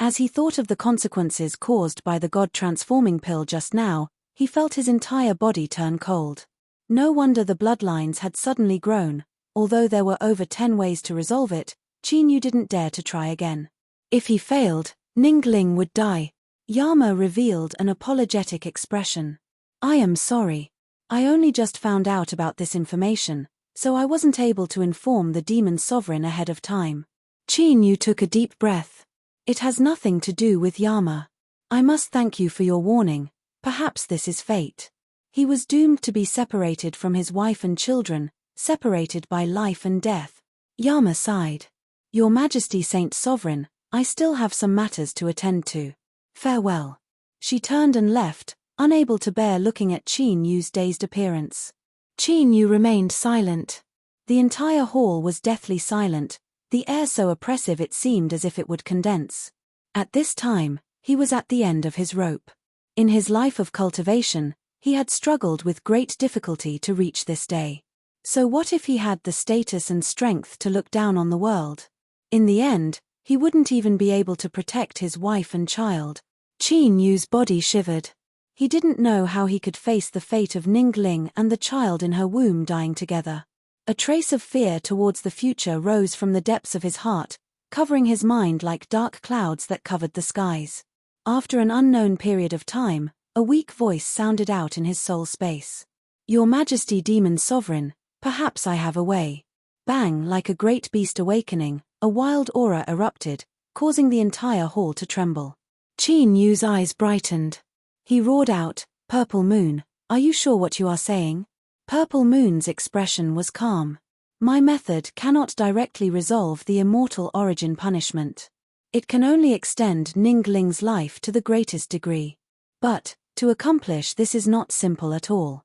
As he thought of the consequences caused by the God-transforming pill just now, he felt his entire body turn cold. No wonder the bloodlines had suddenly grown. Although there were over 10 ways to resolve it, Qin Yu didn't dare to try again. If he failed, Ningling would die. Yama revealed an apologetic expression. I am sorry. I only just found out about this information, so I wasn't able to inform the demon sovereign ahead of time. Qin Yu took a deep breath. It has nothing to do with Yama. I must thank you for your warning. Perhaps this is fate. He was doomed to be separated from his wife and children, separated by life and death. Yama sighed. Your Majesty Saint Sovereign, I still have some matters to attend to. Farewell. She turned and left, unable to bear looking at Qin Yu's dazed appearance. Qin Yu remained silent. The entire hall was deathly silent, the air so oppressive it seemed as if it would condense. At this time, he was at the end of his rope. In his life of cultivation, he had struggled with great difficulty to reach this day. So what if he had the status and strength to look down on the world? In the end, he wouldn't even be able to protect his wife and child. Qin Yu's body shivered. He didn't know how he could face the fate of Ningling and the child in her womb dying together. A trace of fear towards the future rose from the depths of his heart, covering his mind like dark clouds that covered the skies. After an unknown period of time, a weak voice sounded out in his soul space. Your Majesty Demon Sovereign, perhaps I have a way. Bang, like a great beast awakening, a wild aura erupted, causing the entire hall to tremble. Qin Yu's eyes brightened. He roared out, Purple Moon, are you sure what you are saying? Purple Moon's expression was calm. My method cannot directly resolve the immortal origin punishment. It can only extend Ningling's life to the greatest degree. But, to accomplish this is not simple at all.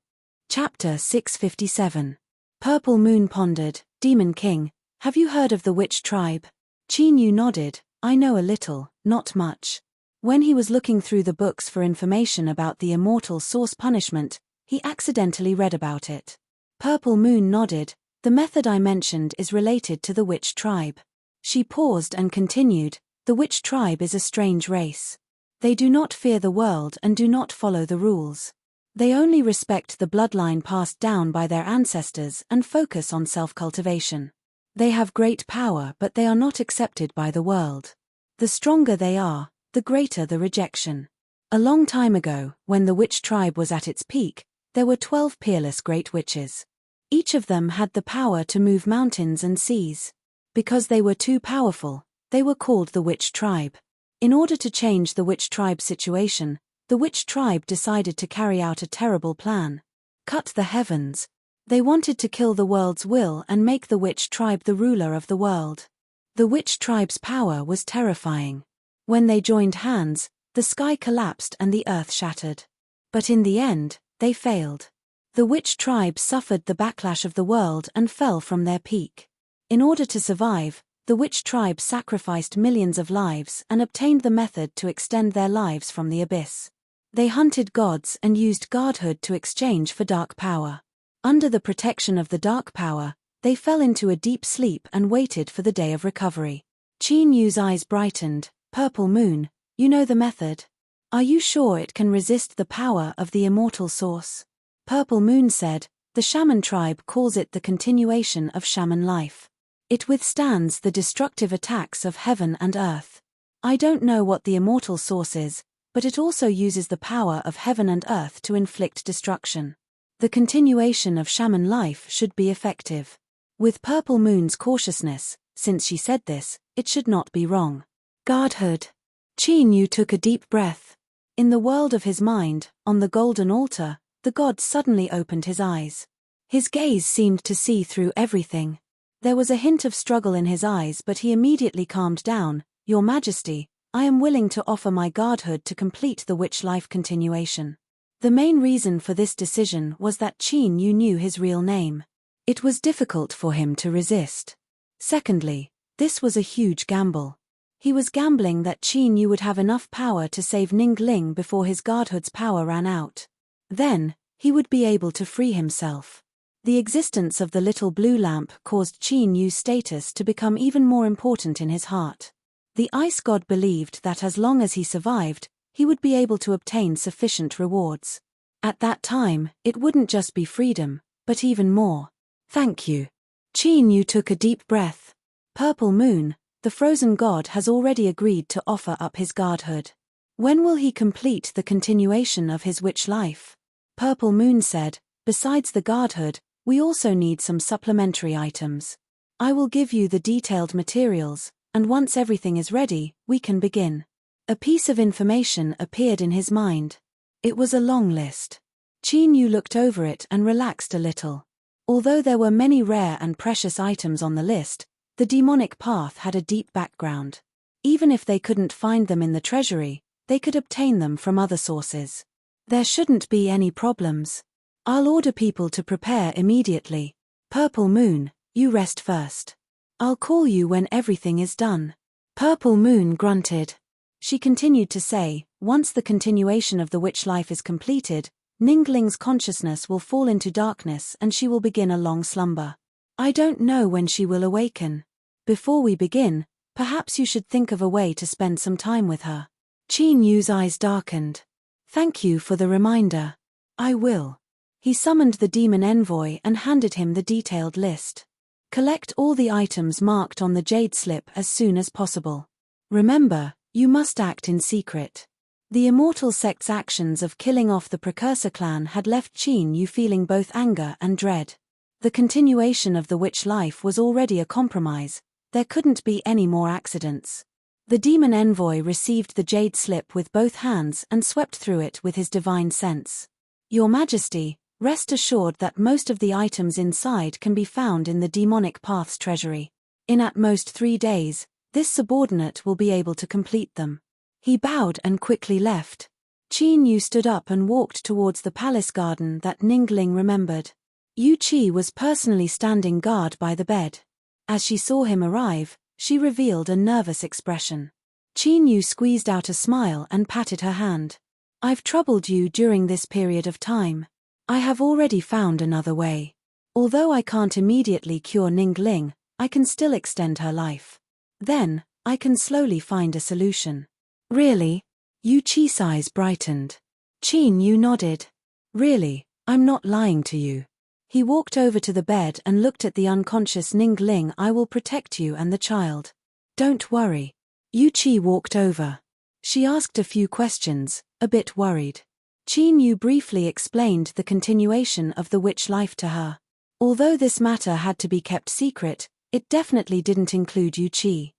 Chapter 657. Purple Moon pondered, Demon King, have you heard of the witch tribe? Qin Yu nodded, I know a little, not much. When he was looking through the books for information about the immortal source punishment, he accidentally read about it. Purple Moon nodded, the method I mentioned is related to the witch tribe. She paused and continued, the witch tribe is a strange race. They do not fear the world and do not follow the rules. They only respect the bloodline passed down by their ancestors and focus on self-cultivation. They have great power but they are not accepted by the world. The stronger they are, the greater the rejection. A long time ago, when the witch tribe was at its peak, there were 12 peerless great witches. Each of them had the power to move mountains and seas. Because they were too powerful, they were called the witch tribe. In order to change the witch tribe situation, the witch tribe decided to carry out a terrible plan. Cut the heavens. They wanted to kill the world's will and make the witch tribe the ruler of the world. The witch tribe's power was terrifying. When they joined hands, the sky collapsed and the earth shattered. But in the end, they failed. The witch tribe suffered the backlash of the world and fell from their peak. In order to survive, the witch tribe sacrificed millions of lives and obtained the method to extend their lives from the abyss. They hunted gods and used godhood to exchange for dark power. Under the protection of the dark power, they fell into a deep sleep and waited for the day of recovery. Qin Yu's eyes brightened, Purple Moon, you know the method. Are you sure it can resist the power of the immortal source? Purple Moon said, the shaman tribe calls it the continuation of shaman life. It withstands the destructive attacks of heaven and earth. I don't know what the immortal source is, but it also uses the power of heaven and earth to inflict destruction. The continuation of shaman life should be effective. With Purple Moon's cautiousness, since she said this, it should not be wrong. Godhood. Qin Yu took a deep breath. In the world of his mind, on the golden altar, the god suddenly opened his eyes. His gaze seemed to see through everything. There was a hint of struggle in his eyes but he immediately calmed down. Your Majesty, I am willing to offer my godhood to complete the witch life continuation. The main reason for this decision was that Qin Yu knew his real name. It was difficult for him to resist. Secondly, this was a huge gamble. He was gambling that Qin Yu would have enough power to save Ningling before his godhood's power ran out. Then, he would be able to free himself. The existence of the little blue lamp caused Qin Yu's status to become even more important in his heart. The ice god believed that as long as he survived, he would be able to obtain sufficient rewards. At that time, it wouldn't just be freedom, but even more. Thank you. Qin Yu took a deep breath. Purple Moon, the frozen god, has already agreed to offer up his godhood. When will he complete the continuation of his witch life? Purple Moon said, besides the godhood, we also need some supplementary items. I will give you the detailed materials, and once everything is ready, we can begin. A piece of information appeared in his mind. It was a long list. Qin Yu looked over it and relaxed a little. Although there were many rare and precious items on the list, the demonic path had a deep background. Even if they couldn't find them in the treasury, they could obtain them from other sources. There shouldn't be any problems. I'll order people to prepare immediately. Purple Moon, you rest first. I'll call you when everything is done. Purple Moon grunted. She continued to say, once the continuation of the witch life is completed, Ningling's consciousness will fall into darkness and she will begin a long slumber. I don't know when she will awaken. Before we begin, perhaps you should think of a way to spend some time with her. Qin Yu's eyes darkened. Thank you for the reminder. I will. He summoned the demon envoy and handed him the detailed list. Collect all the items marked on the jade slip as soon as possible. Remember, you must act in secret. The immortal sect's actions of killing off the precursor clan had left Qin Yu feeling both anger and dread. The continuation of the witch life was already a compromise. There couldn't be any more accidents. The demon envoy received the jade slip with both hands and swept through it with his divine sense. Your Majesty, rest assured that most of the items inside can be found in the demonic path's treasury. In at most 3 days, this subordinate will be able to complete them. He bowed and quickly left. Qin Yu stood up and walked towards the palace garden that Ningling remembered. Yu Qi was personally standing guard by the bed. As she saw him arrive, she revealed a nervous expression. Qin Yu squeezed out a smile and patted her hand. I've troubled you during this period of time. I have already found another way. Although I can't immediately cure Ningling, I can still extend her life. Then, I can slowly find a solution. Really? Yu Qi's eyes brightened. Qin Yu nodded. Really, I'm not lying to you. He walked over to the bed and looked at the unconscious Ningling. I will protect you and the child. Don't worry. Yu Qi walked over. She asked a few questions, a bit worried. Qin Yu briefly explained the continuation of the witch life to her. Although this matter had to be kept secret, it definitely didn't include Yu Qi.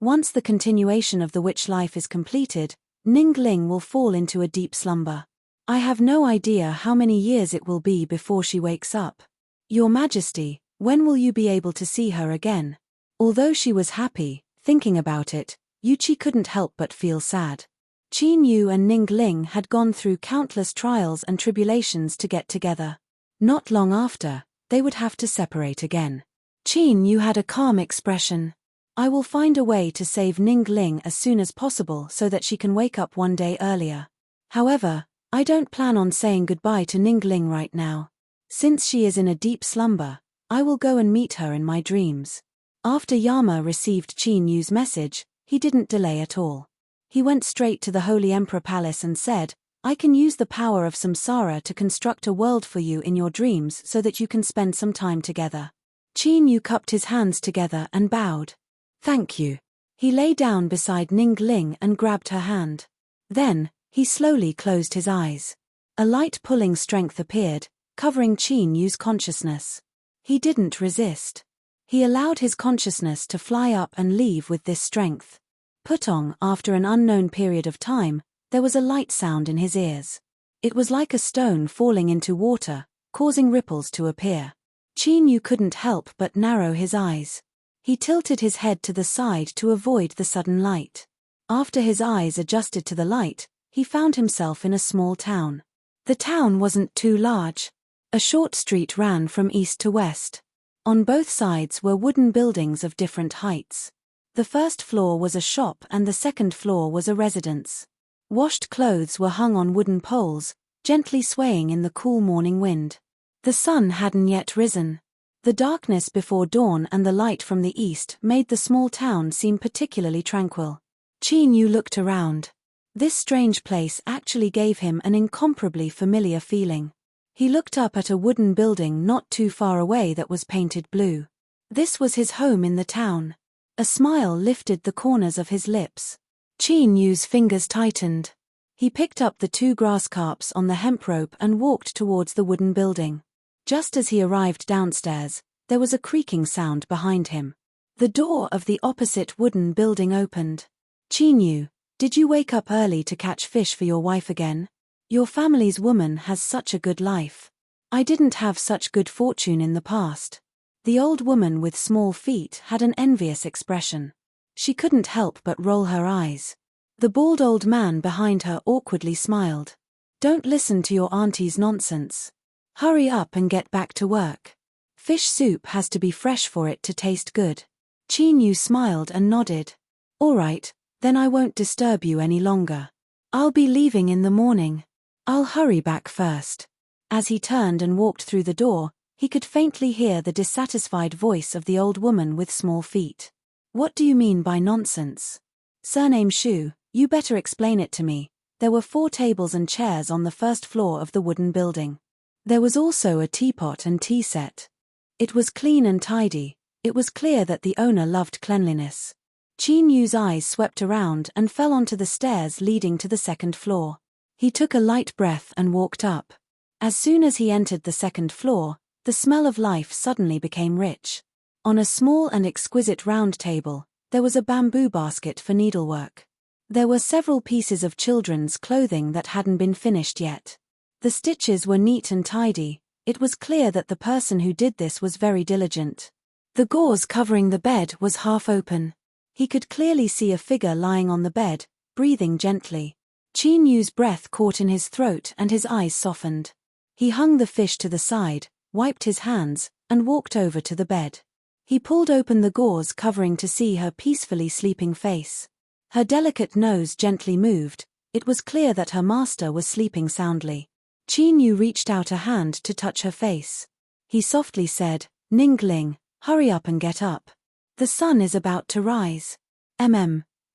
Once the continuation of the witch life is completed, Ningling will fall into a deep slumber. I have no idea how many years it will be before she wakes up. Your Majesty, when will you be able to see her again? Although she was happy, thinking about it, Yu Qi couldn't help but feel sad. Qin Yu and Ningling had gone through countless trials and tribulations to get together. Not long after, they would have to separate again. Qin Yu had a calm expression. I will find a way to save Ningling as soon as possible so that she can wake up one day earlier. However, I don't plan on saying goodbye to Ningling right now. Since she is in a deep slumber, I will go and meet her in my dreams. After Yama received Qin Yu's message, he didn't delay at all. He went straight to the Holy Emperor Palace and said, I can use the power of Samsara to construct a world for you in your dreams so that you can spend some time together. Qin Yu cupped his hands together and bowed. Thank you. He lay down beside Ningling and grabbed her hand. Then, he slowly closed his eyes. A light pulling strength appeared, covering Qin Yu's consciousness. He didn't resist. He allowed his consciousness to fly up and leave with this strength. Putong, after an unknown period of time, there was a light sound in his ears. It was like a stone falling into water, causing ripples to appear. Qin Yu couldn't help but narrow his eyes. He tilted his head to the side to avoid the sudden light. After his eyes adjusted to the light, he found himself in a small town. The town wasn't too large. A short street ran from east to west. On both sides were wooden buildings of different heights. The first floor was a shop and the second floor was a residence. Washed clothes were hung on wooden poles, gently swaying in the cool morning wind. The sun hadn't yet risen. The darkness before dawn and the light from the east made the small town seem particularly tranquil. Qin Yu looked around. This strange place actually gave him an incomparably familiar feeling. He looked up at a wooden building not too far away that was painted blue. This was his home in the town. A smile lifted the corners of his lips. Qin Yu's fingers tightened. He picked up the 2 grass carps on the hemp rope and walked towards the wooden building. Just as he arrived downstairs, there was a creaking sound behind him. The door of the opposite wooden building opened. Qin Yu, did you wake up early to catch fish for your wife again? Your family's woman has such a good life. I didn't have such good fortune in the past. The old woman with small feet had an envious expression. She couldn't help but roll her eyes. The bald old man behind her awkwardly smiled. Don't listen to your auntie's nonsense. Hurry up and get back to work. Fish soup has to be fresh for it to taste good. Qin Yu smiled and nodded. All right, then I won't disturb you any longer. I'll be leaving in the morning. I'll hurry back first. As he turned and walked through the door, he could faintly hear the dissatisfied voice of the old woman with small feet. What do you mean by nonsense? Surname Shu, you better explain it to me. There were 4 tables and chairs on the first floor of the wooden building. There was also a teapot and tea set. It was clean and tidy. It was clear that the owner loved cleanliness. Qin Yu's eyes swept around and fell onto the stairs leading to the 2nd floor. He took a light breath and walked up. As soon as he entered the 2nd floor, the smell of life suddenly became rich. On a small and exquisite round table, there was a bamboo basket for needlework. There were several pieces of children's clothing that hadn't been finished yet. The stitches were neat and tidy. It was clear that the person who did this was very diligent. The gauze covering the bed was half open. He could clearly see a figure lying on the bed, breathing gently. Qin Yu's breath caught in his throat and his eyes softened. He hung the fish to the side, wiped his hands, and walked over to the bed. He pulled open the gauze covering to see her peacefully sleeping face. Her delicate nose gently moved. It was clear that her master was sleeping soundly. Qin Yu reached out a hand to touch her face. He softly said, Ningling, hurry up and get up. The sun is about to rise.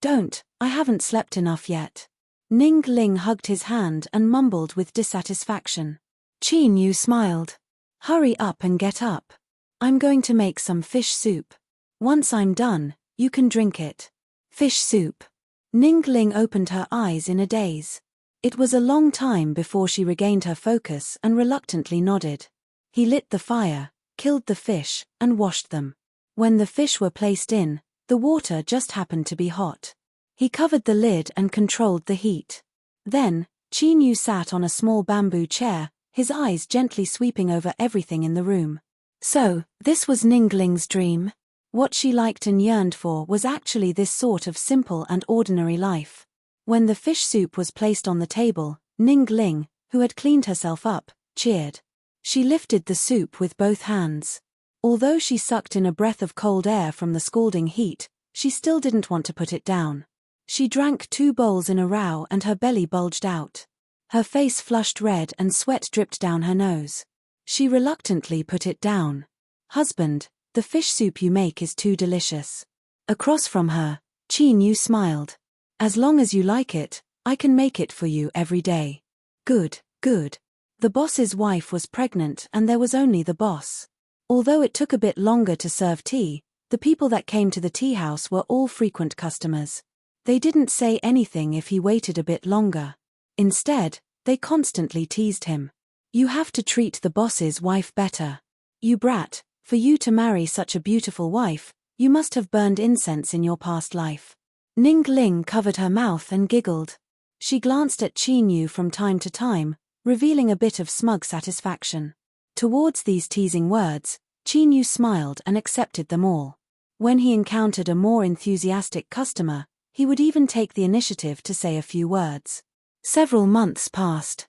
Don't, I haven't slept enough yet. Ningling hugged his hand and mumbled with dissatisfaction. Qin Yu smiled. Hurry up and get up. I'm going to make some fish soup. Once I'm done, you can drink it. Fish soup. Ningling opened her eyes in a daze. It was a long time before she regained her focus and reluctantly nodded. He lit the fire, killed the fish, and washed them. When the fish were placed in, the water just happened to be hot. He covered the lid and controlled the heat. Then, Qin Yu sat on a small bamboo chair, his eyes gently sweeping over everything in the room. So, this was Ningling's dream. What she liked and yearned for was actually this sort of simple and ordinary life. When the fish soup was placed on the table, Ningling, who had cleaned herself up, cheered. She lifted the soup with both hands. Although she sucked in a breath of cold air from the scalding heat, she still didn't want to put it down. She drank 2 bowls in a row and her belly bulged out. Her face flushed red and sweat dripped down her nose. She reluctantly put it down. Husband, the fish soup you make is too delicious. Across from her, Qin Yu smiled. As long as you like it, I can make it for you every day. Good, good. The boss's wife was pregnant and there was only the boss. Although it took a bit longer to serve tea, the people that came to the tea house were all frequent customers. They didn't say anything if he waited a bit longer. Instead, they constantly teased him. You have to treat the boss's wife better. You brat, for you to marry such a beautiful wife, you must have burned incense in your past life. Ningling covered her mouth and giggled. She glanced at Qin Yu from time to time, revealing a bit of smug satisfaction. Towards these teasing words, Qin Yu smiled and accepted them all. When he encountered a more enthusiastic customer, he would even take the initiative to say a few words. Several months passed.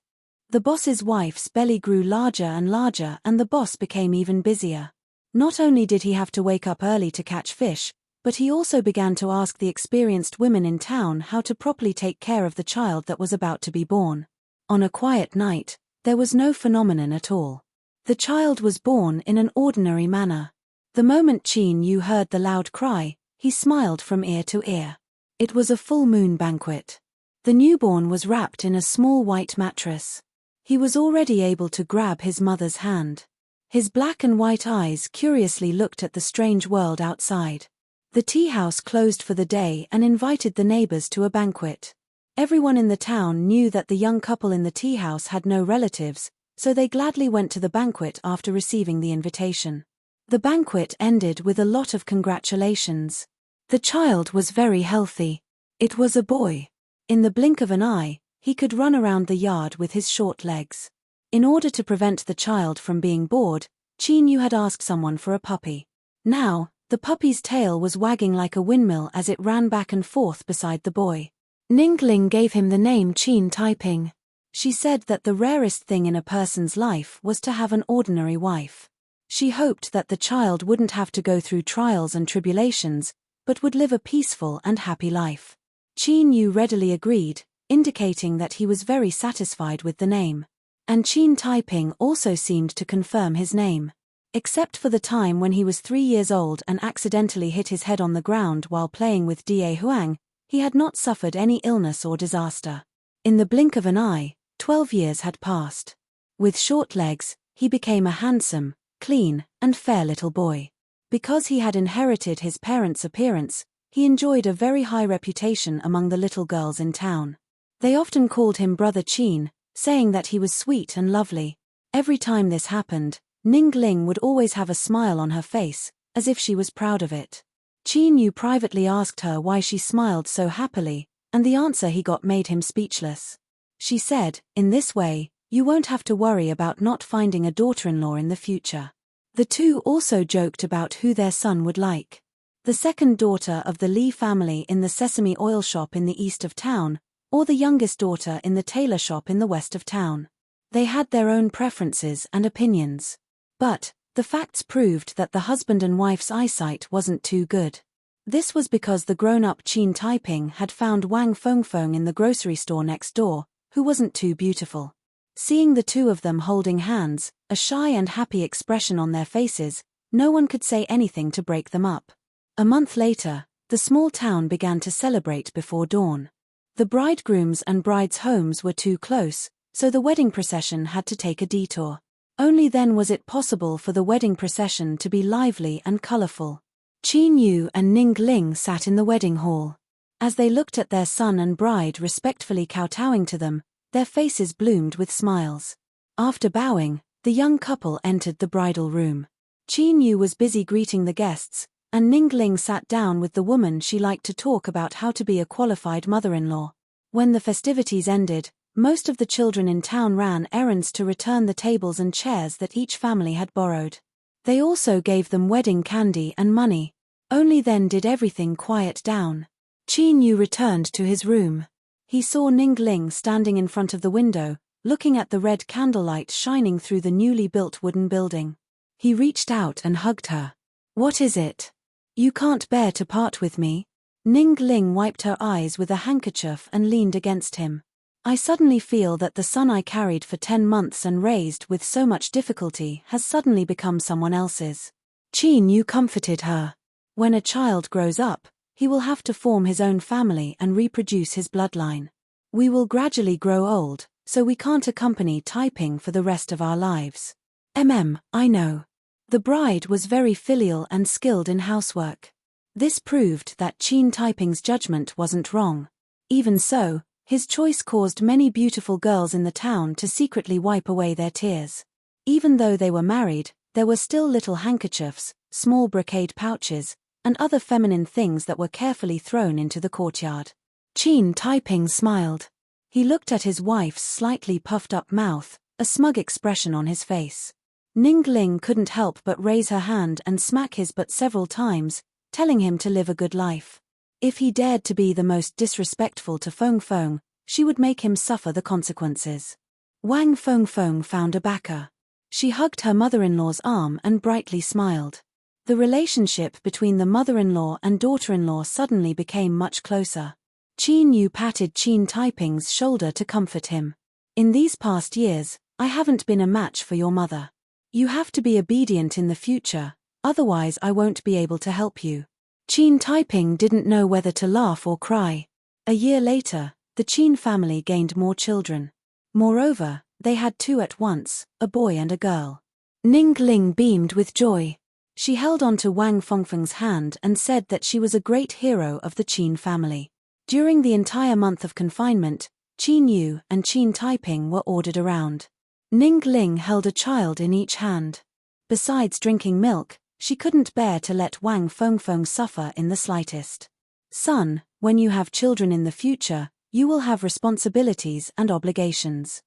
The boss's wife's belly grew larger and larger and the boss became even busier. Not only did he have to wake up early to catch fish, but he also began to ask the experienced women in town how to properly take care of the child that was about to be born. On a quiet night, there was no phenomenon at all. The child was born in an ordinary manner. The moment Qin Yu heard the loud cry, he smiled from ear to ear. It was a full moon banquet. The newborn was wrapped in a small white mattress. He was already able to grab his mother's hand. His black and white eyes curiously looked at the strange world outside. The tea house closed for the day and invited the neighbors to a banquet. Everyone in the town knew that the young couple in the tea house had no relatives, so they gladly went to the banquet after receiving the invitation. The banquet ended with a lot of congratulations. The child was very healthy. It was a boy. In the blink of an eye, he could run around the yard with his short legs. In order to prevent the child from being bored, Qin Yu had asked someone for a puppy. Now, the puppy's tail was wagging like a windmill as it ran back and forth beside the boy. Ningling gave him the name Qin Taiping. She said that the rarest thing in a person's life was to have an ordinary wife. She hoped that the child wouldn't have to go through trials and tribulations, but would live a peaceful and happy life. Qin Yu readily agreed, indicating that he was very satisfied with the name. And Qin Taiping also seemed to confirm his name. Except for the time when he was 3 years old and accidentally hit his head on the ground while playing with Die Huang, he had not suffered any illness or disaster. In the blink of an eye, 12 years had passed. With short legs, he became a handsome, clean, and fair little boy. Because he had inherited his parents' appearance, he enjoyed a very high reputation among the little girls in town. They often called him Brother Qin, saying that he was sweet and lovely. Every time this happened, Ningling would always have a smile on her face, as if she was proud of it. Qin Yu privately asked her why she smiled so happily, and the answer he got made him speechless. She said, "In this way, you won't have to worry about not finding a daughter-in-law in the future." The two also joked about who their son would like. The second daughter of the Li family in the sesame oil shop in the east of town, or the youngest daughter in the tailor shop in the west of town. They had their own preferences and opinions. But, the facts proved that the husband and wife's eyesight wasn't too good. This was because the grown-up Qin Taiping had found Wang Fengfeng in the grocery store next door, who wasn't too beautiful. Seeing the two of them holding hands, a shy and happy expression on their faces, no one could say anything to break them up. A month later, the small town began to celebrate before dawn. The bridegroom's and bride's homes were too close, so the wedding procession had to take a detour. Only then was it possible for the wedding procession to be lively and colorful. Qin Yu and Ningling sat in the wedding hall. As they looked at their son and bride respectfully kowtowing to them, their faces bloomed with smiles. After bowing, the young couple entered the bridal room. Qin Yu was busy greeting the guests, and Ningling sat down with the woman she liked to talk about how to be a qualified mother-in-law. When the festivities ended, most of the children in town ran errands to return the tables and chairs that each family had borrowed. They also gave them wedding candy and money. Only then did everything quiet down. Qin Yu returned to his room. He saw Ningling standing in front of the window, looking at the red candlelight shining through the newly built wooden building. He reached out and hugged her. "What is it? You can't bear to part with me?" Ningling wiped her eyes with a handkerchief and leaned against him. "I suddenly feel that the son I carried for 10 months and raised with so much difficulty has suddenly become someone else's." Qin Yu comforted her. When a child grows up, he will have to form his own family and reproduce his bloodline. We will gradually grow old, so we can't accompany Taiping for the rest of our lives. I know. The bride was very filial and skilled in housework. This proved that Qin Taiping's judgment wasn't wrong. Even so, his choice caused many beautiful girls in the town to secretly wipe away their tears. Even though they were married, there were still little handkerchiefs, small brocade pouches, and other feminine things that were carefully thrown into the courtyard. Qin Taiping smiled. He looked at his wife's slightly puffed-up mouth, a smug expression on his face. Ningling couldn't help but raise her hand and smack his butt several times, telling him to live a good life. If he dared to be the most disrespectful to Fengfeng, she would make him suffer the consequences. Wang Fengfeng found a backer. She hugged her mother-in-law's arm and brightly smiled. The relationship between the mother-in-law and daughter-in-law suddenly became much closer. Qin Yu patted Qin Taiping's shoulder to comfort him. "In these past years, I haven't been a match for your mother. You have to be obedient in the future, otherwise I won't be able to help you. Qin Taiping didn't know whether to laugh or cry. A year later, the Qin family gained more children. Moreover, they had 2 at once, a boy and a girl. Ning Ling beamed with joy. She held on to Wang Fengfeng's hand and said that she was a great hero of the Qin family. During the entire month of confinement, Qin Yu and Qin Taiping were ordered around. Ning Ling held a child in each hand. Besides drinking milk, she couldn't bear to let Wang Fengfeng suffer in the slightest. Son, when you have children in the future, you will have responsibilities and obligations.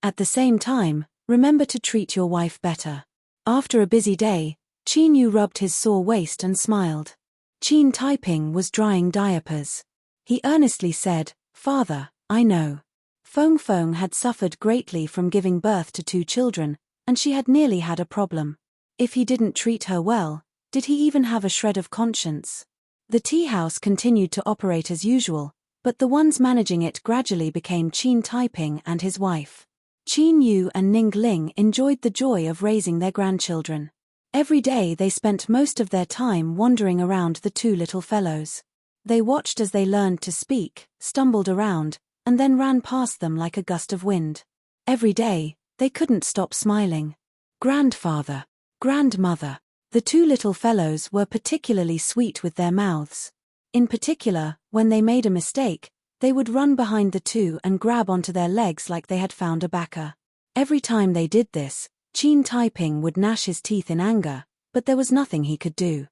At the same time, remember to treat your wife better. After a busy day, Qin Yu rubbed his sore waist and smiled. Qin Taiping was drying diapers. He earnestly said, "Father, I know." Fengfeng had suffered greatly from giving birth to 2 children, and she had nearly had a problem. If he didn't treat her well, did he even have a shred of conscience? The tea house continued to operate as usual, but the ones managing it gradually became Qin Taiping and his wife. Qin Yu and Ning Ling enjoyed the joy of raising their grandchildren. Every day they spent most of their time wandering around the 2 little fellows. They watched as they learned to speak, stumbled around, and then ran past them like a gust of wind. Every day, they couldn't stop smiling. Grandfather, grandmother. The 2 little fellows were particularly sweet with their mouths. In particular, when they made a mistake, they would run behind the 2 and grab onto their legs like they had found a backer. Every time they did this, Qin Taiping would gnash his teeth in anger, but there was nothing he could do.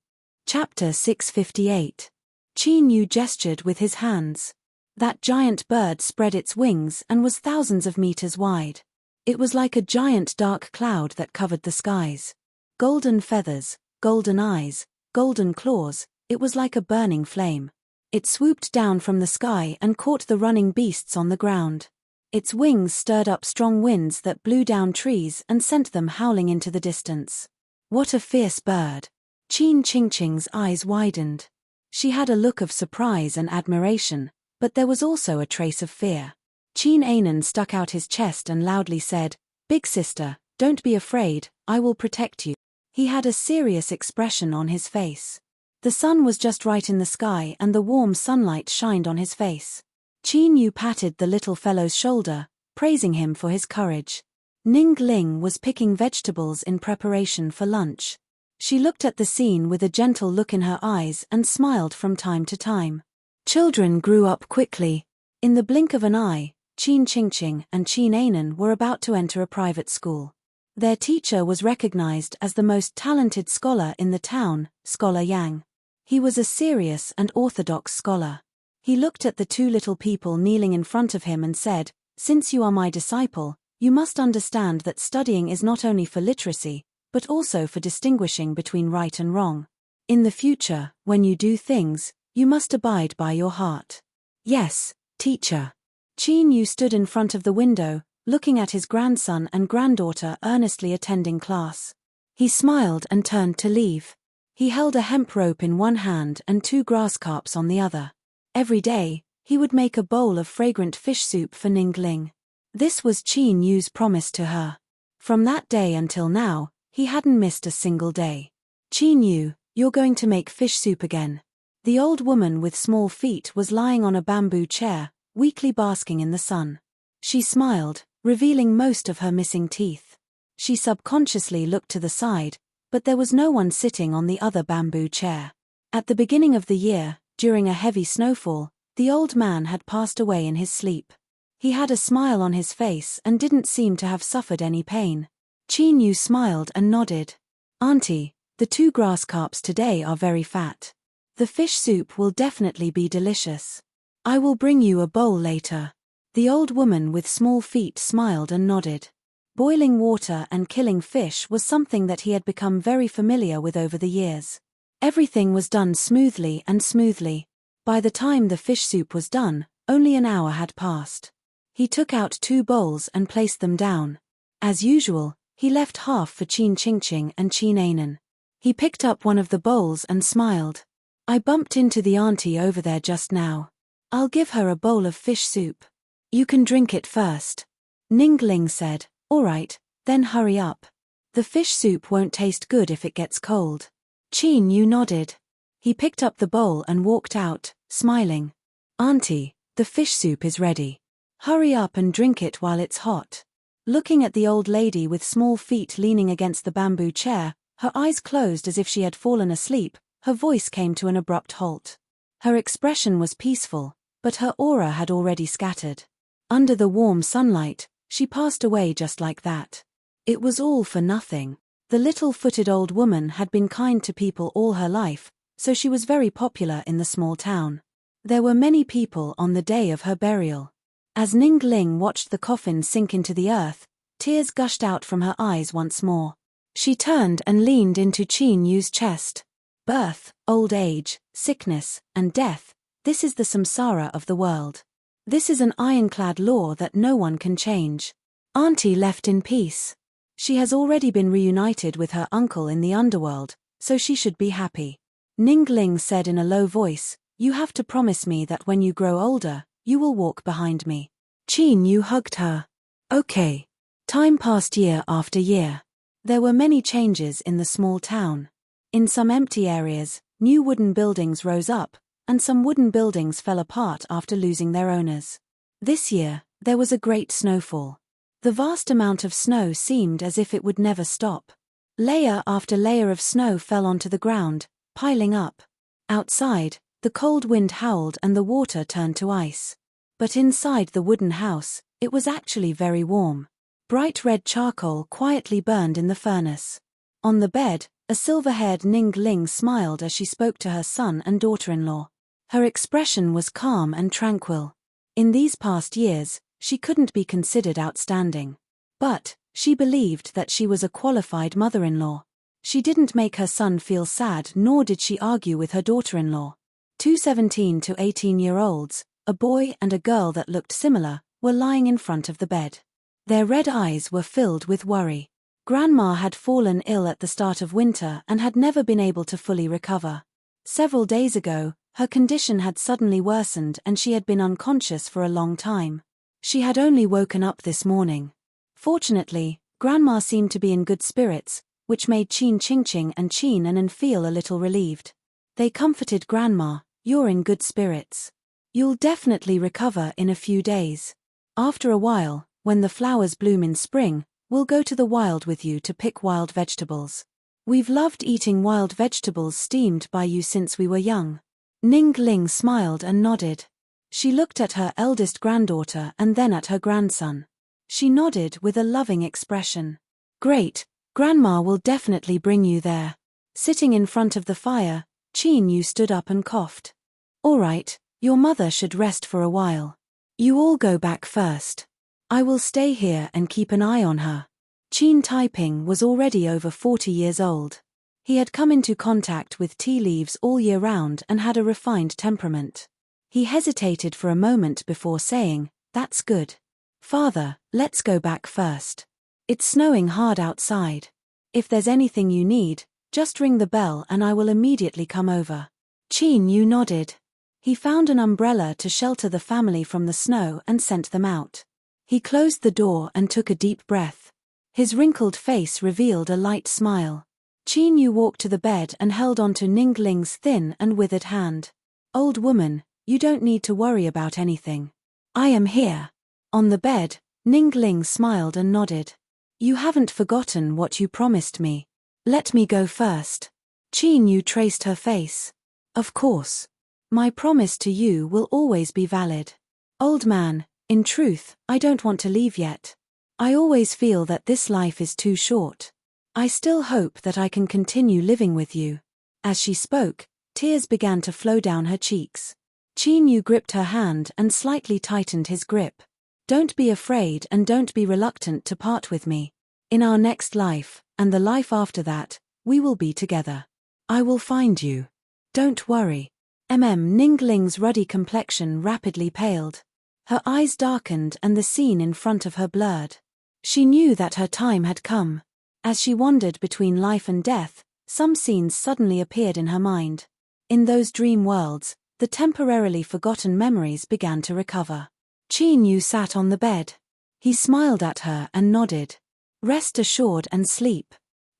Chapter 658. Qin Yu gestured with his hands. That giant bird spread its wings and was thousands of meters wide. It was like a giant dark cloud that covered the skies. Golden feathers, golden eyes, golden claws, it was like a burning flame. It swooped down from the sky and caught the running beasts on the ground. Its wings stirred up strong winds that blew down trees and sent them howling into the distance. What a fierce bird! Qin Qingqing's eyes widened. She had a look of surprise and admiration, but there was also a trace of fear. Qin Anan stuck out his chest and loudly said, "Big sister, don't be afraid, I will protect you." He had a serious expression on his face. The sun was just right in the sky and the warm sunlight shined on his face. Qin Yu patted the little fellow's shoulder, praising him for his courage. Ning Ling was picking vegetables in preparation for lunch. She looked at the scene with a gentle look in her eyes and smiled from time to time. Children grew up quickly. In the blink of an eye, Qin Qingqing and Qin Anan were about to enter a private school. Their teacher was recognized as the most talented scholar in the town, Scholar Yang. He was a serious and orthodox scholar. He looked at the 2 little people kneeling in front of him and said, "Since you are my disciple, you must understand that studying is not only for literacy, but also for distinguishing between right and wrong. In the future, when you do things, you must abide by your heart." "Yes, teacher." Qin Yu stood in front of the window, looking at his grandson and granddaughter earnestly attending class. He smiled and turned to leave. He held a hemp rope in one hand and 2 grass carps on the other. Every day, he would make a bowl of fragrant fish soup for Ning Ling. This was Qin Yu's promise to her. From that day until now, he hadn't missed a single day. "Qin Yu, you're going to make fish soup again." The old woman with small feet was lying on a bamboo chair, weakly basking in the sun. She smiled, revealing most of her missing teeth. She subconsciously looked to the side, but there was no one sitting on the other bamboo chair. At the beginning of the year, during a heavy snowfall, the old man had passed away in his sleep. He had a smile on his face and didn't seem to have suffered any pain. Qin Yu smiled and nodded. "Auntie, the 2 grass carps today are very fat. The fish soup will definitely be delicious. I will bring you a bowl later." The old woman with small feet smiled and nodded. Boiling water and killing fish was something that he had become very familiar with over the years. Everything was done smoothly and smoothly. By the time the fish soup was done, only an hour had passed. He took out 2 bowls and placed them down. As usual, he left half for Qin Qingqing and Qin Anan. He picked up one of the bowls and smiled. "I bumped into the auntie over there just now. I'll give her a bowl of fish soup. You can drink it first." Ning Ling said, "All right, then hurry up." The fish soup won't taste good if it gets cold. Qin Yu nodded. He picked up the bowl and walked out, smiling. Auntie, the fish soup is ready. Hurry up and drink it while it's hot. Looking at the old lady with small feet leaning against the bamboo chair, her eyes closed as if she had fallen asleep, her voice came to an abrupt halt. Her expression was peaceful, but her aura had already scattered. Under the warm sunlight, she passed away just like that. It was all for nothing. The little-footed old woman had been kind to people all her life, so she was very popular in the small town. There were many people on the day of her burial. As Ningling watched the coffin sink into the earth, tears gushed out from her eyes once more. She turned and leaned into Qin Yu's chest. Birth, old age, sickness, and death, this is the samsara of the world. This is an ironclad law that no one can change. Auntie left in peace. She has already been reunited with her uncle in the underworld, so she should be happy. Ningling said in a low voice, "You have to promise me that when you grow older, you will walk behind me." Qin Yu hugged her. Okay. Time passed year after year. There were many changes in the small town. In some empty areas, new wooden buildings rose up, and some wooden buildings fell apart after losing their owners. This year, there was a great snowfall. The vast amount of snow seemed as if it would never stop. Layer after layer of snow fell onto the ground, piling up. Outside, the cold wind howled and the water turned to ice. But inside the wooden house, it was actually very warm. Bright red charcoal quietly burned in the furnace. On the bed, a silver-haired Ningling smiled as she spoke to her son and daughter-in-law. Her expression was calm and tranquil. In these past years, she couldn't be considered outstanding. But she believed that she was a qualified mother-in-law. She didn't make her son feel sad, nor did she argue with her daughter-in-law. Two 17 to 18-year-olds, a boy and a girl that looked similar, were lying in front of the bed. Their red eyes were filled with worry. Grandma had fallen ill at the start of winter and had never been able to fully recover. Several days ago, her condition had suddenly worsened and she had been unconscious for a long time. She had only woken up this morning. Fortunately, Grandma seemed to be in good spirits, which made Qin Qingqing and Qin Anan feel a little relieved. They comforted Grandma, "You're in good spirits. You'll definitely recover in a few days. After a while, when the flowers bloom in spring, we'll go to the wild with you to pick wild vegetables. We've loved eating wild vegetables steamed by you since we were young." Ningling smiled and nodded. She looked at her eldest granddaughter and then at her grandson. She nodded with a loving expression. "Great, Grandma will definitely bring you there." Sitting in front of the fire, Qin Yu stood up and coughed. "All right, your mother should rest for a while. You all go back first. I will stay here and keep an eye on her." Qin Taiping was already over 40 years old. He had come into contact with tea leaves all year round and had a refined temperament. He hesitated for a moment before saying, "That's good. Father, let's go back first. It's snowing hard outside. If there's anything you need, just ring the bell and I will immediately come over." Qin Yu nodded. He found an umbrella to shelter the family from the snow and sent them out. He closed the door and took a deep breath. His wrinkled face revealed a light smile. Qin Yu walked to the bed and held onto Ningling's thin and withered hand. "Old woman, you don't need to worry about anything. I am here." On the bed, Ningling smiled and nodded. "You haven't forgotten what you promised me. Let me go first." Qin Yu traced her face. "Of course. My promise to you will always be valid. Old man, in truth, I don't want to leave yet. I always feel that this life is too short. I still hope that I can continue living with you." As she spoke, tears began to flow down her cheeks. Qin Yu gripped her hand and slightly tightened his grip. "Don't be afraid and don't be reluctant to part with me. In our next life, and the life after that, we will be together. I will find you. Don't worry." Ningling's ruddy complexion rapidly paled. Her eyes darkened and the scene in front of her blurred. She knew that her time had come. As she wandered between life and death, some scenes suddenly appeared in her mind. In those dream worlds, the temporarily forgotten memories began to recover. Qin Yu sat on the bed. He smiled at her and nodded. "Rest assured and sleep.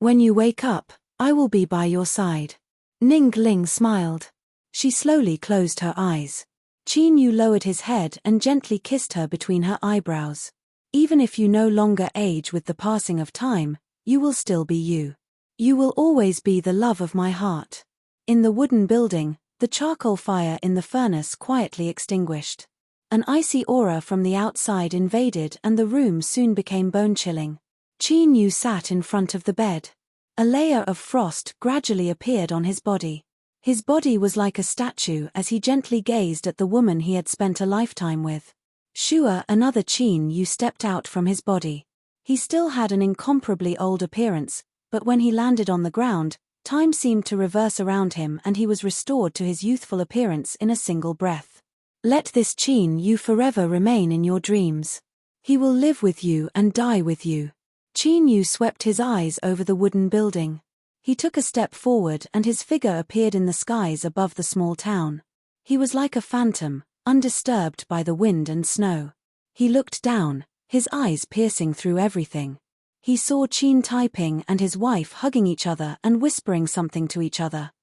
When you wake up, I will be by your side. Ning Ling smiled. She slowly closed her eyes. Qin Yu lowered his head and gently kissed her between her eyebrows. Even if you no longer age with the passing of time, you will still be you. You will always be the love of my heart. In the wooden building, the charcoal fire in the furnace quietly extinguished. An icy aura from the outside invaded and the room soon became bone-chilling. Qin Yu sat in front of the bed. A layer of frost gradually appeared on his body. His body was like a statue as he gently gazed at the woman he had spent a lifetime with. Shua, another Qin Yu, stepped out from his body. He still had an incomparably old appearance, but when he landed on the ground, time seemed to reverse around him and he was restored to his youthful appearance in a single breath. Let this Qin Yu forever remain in your dreams. He will live with you and die with you. Qin Yu swept his eyes over the wooden building. He took a step forward and his figure appeared in the skies above the small town. He was like a phantom, undisturbed by the wind and snow. He looked down, his eyes piercing through everything. He saw Qin Taiping and his wife hugging each other and whispering something to each other.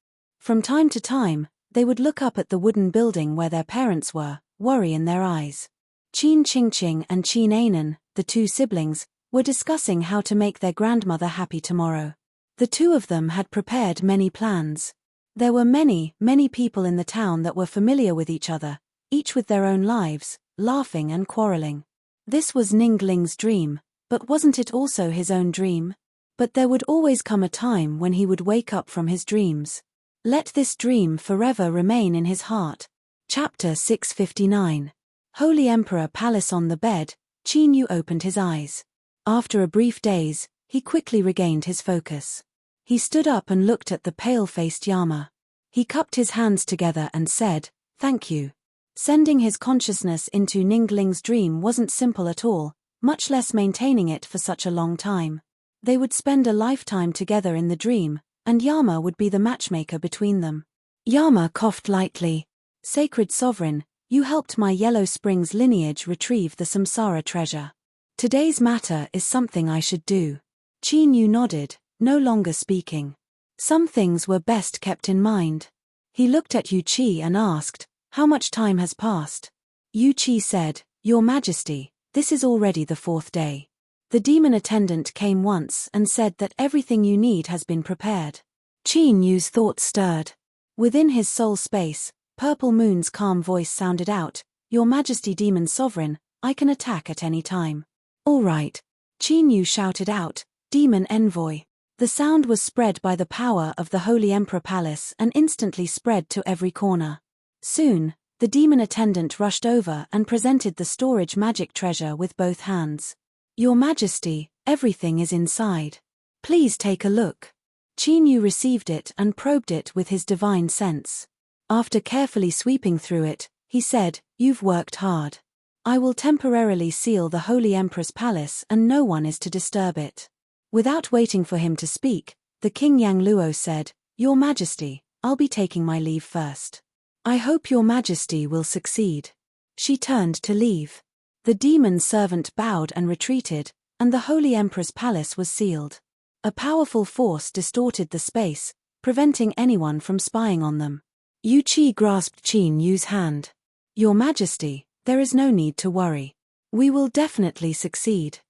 From time to time, they would look up at the wooden building where their parents were, worry in their eyes. Qin Qingqing and Qin Anan, the two siblings, were discussing how to make their grandmother happy tomorrow. The two of them had prepared many plans. There were many people in the town that were familiar with each other, each with their own lives, laughing and quarreling. This was Ning Ling's dream, but wasn't it also his own dream? But there would always come a time when he would wake up from his dreams. Let this dream forever remain in his heart. Chapter 659. Holy Emperor Palace. On the bed, Qin Yu opened his eyes. After a brief daze, he quickly regained his focus. He stood up and looked at the pale-faced Yama. He cupped his hands together and said, "Thank you." Sending his consciousness into Ning Ling's dream wasn't simple at all, much less maintaining it for such a long time. They would spend a lifetime together in the dream, and Yama would be the matchmaker between them. Yama coughed lightly. "Sacred Sovereign, you helped my Yellow Springs lineage retrieve the Samsara treasure. Today's matter is something I should do." Qin Yu nodded, no longer speaking. Some things were best kept in mind. He looked at Yu Qi and asked, "How much time has passed?" Yu Qi said, "Your Majesty, this is already the 4th day. The demon attendant came once and said that everything you need has been prepared." Qin Yu's thoughts stirred. Within his soul space, Purple Moon's calm voice sounded out, "Your Majesty, Demon Sovereign, I can attack at any time." "All right." Qin Yu shouted out, "Demon Envoy." The sound was spread by the power of the Holy Emperor Palace and instantly spread to every corner. Soon, the demon attendant rushed over and presented the storage magic treasure with both hands. "Your Majesty, everything is inside. Please take a look." Qin Yu received it and probed it with his divine sense. After carefully sweeping through it, he said, "You've worked hard. I will temporarily seal the Holy Empress Palace and no one is to disturb it." Without waiting for him to speak, the King Yang Luo said, "Your Majesty, I'll be taking my leave first. I hope Your Majesty will succeed." She turned to leave. The demon servant bowed and retreated, and the Holy Empress Palace was sealed. A powerful force distorted the space, preventing anyone from spying on them. Yu Qi grasped Qin Yu's hand. "Your Majesty, there is no need to worry. We will definitely succeed."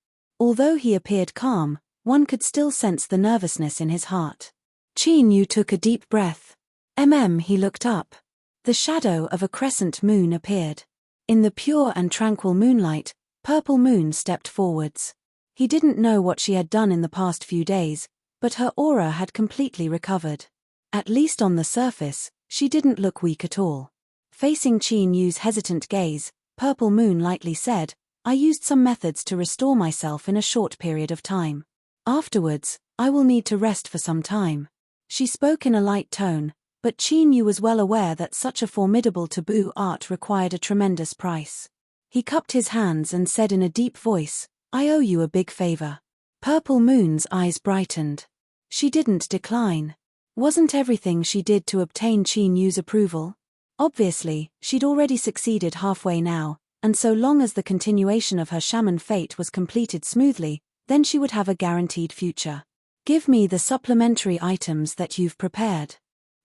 Although he appeared calm, one could still sense the nervousness in his heart. Qin Yu took a deep breath. He looked up. The shadow of a crescent moon appeared. In the pure and tranquil moonlight, Purple Moon stepped forwards. He didn't know what she had done in the past few days, but her aura had completely recovered. At least on the surface, she didn't look weak at all. Facing Qin Yu's hesitant gaze, Purple Moon lightly said, "I used some methods to restore myself in a short period of time. Afterwards, I will need to rest for some time." She spoke in a light tone, but Qin Yu was well aware that such a formidable taboo art required a tremendous price. He cupped his hands and said in a deep voice, "I owe you a big favor." Purple Moon's eyes brightened. She didn't decline. Wasn't everything she did to obtain Qin Yu's approval? Obviously, she'd already succeeded halfway now, and so long as the continuation of her shaman fate was completed smoothly, then she would have a guaranteed future. Give me the supplementary items that you've prepared.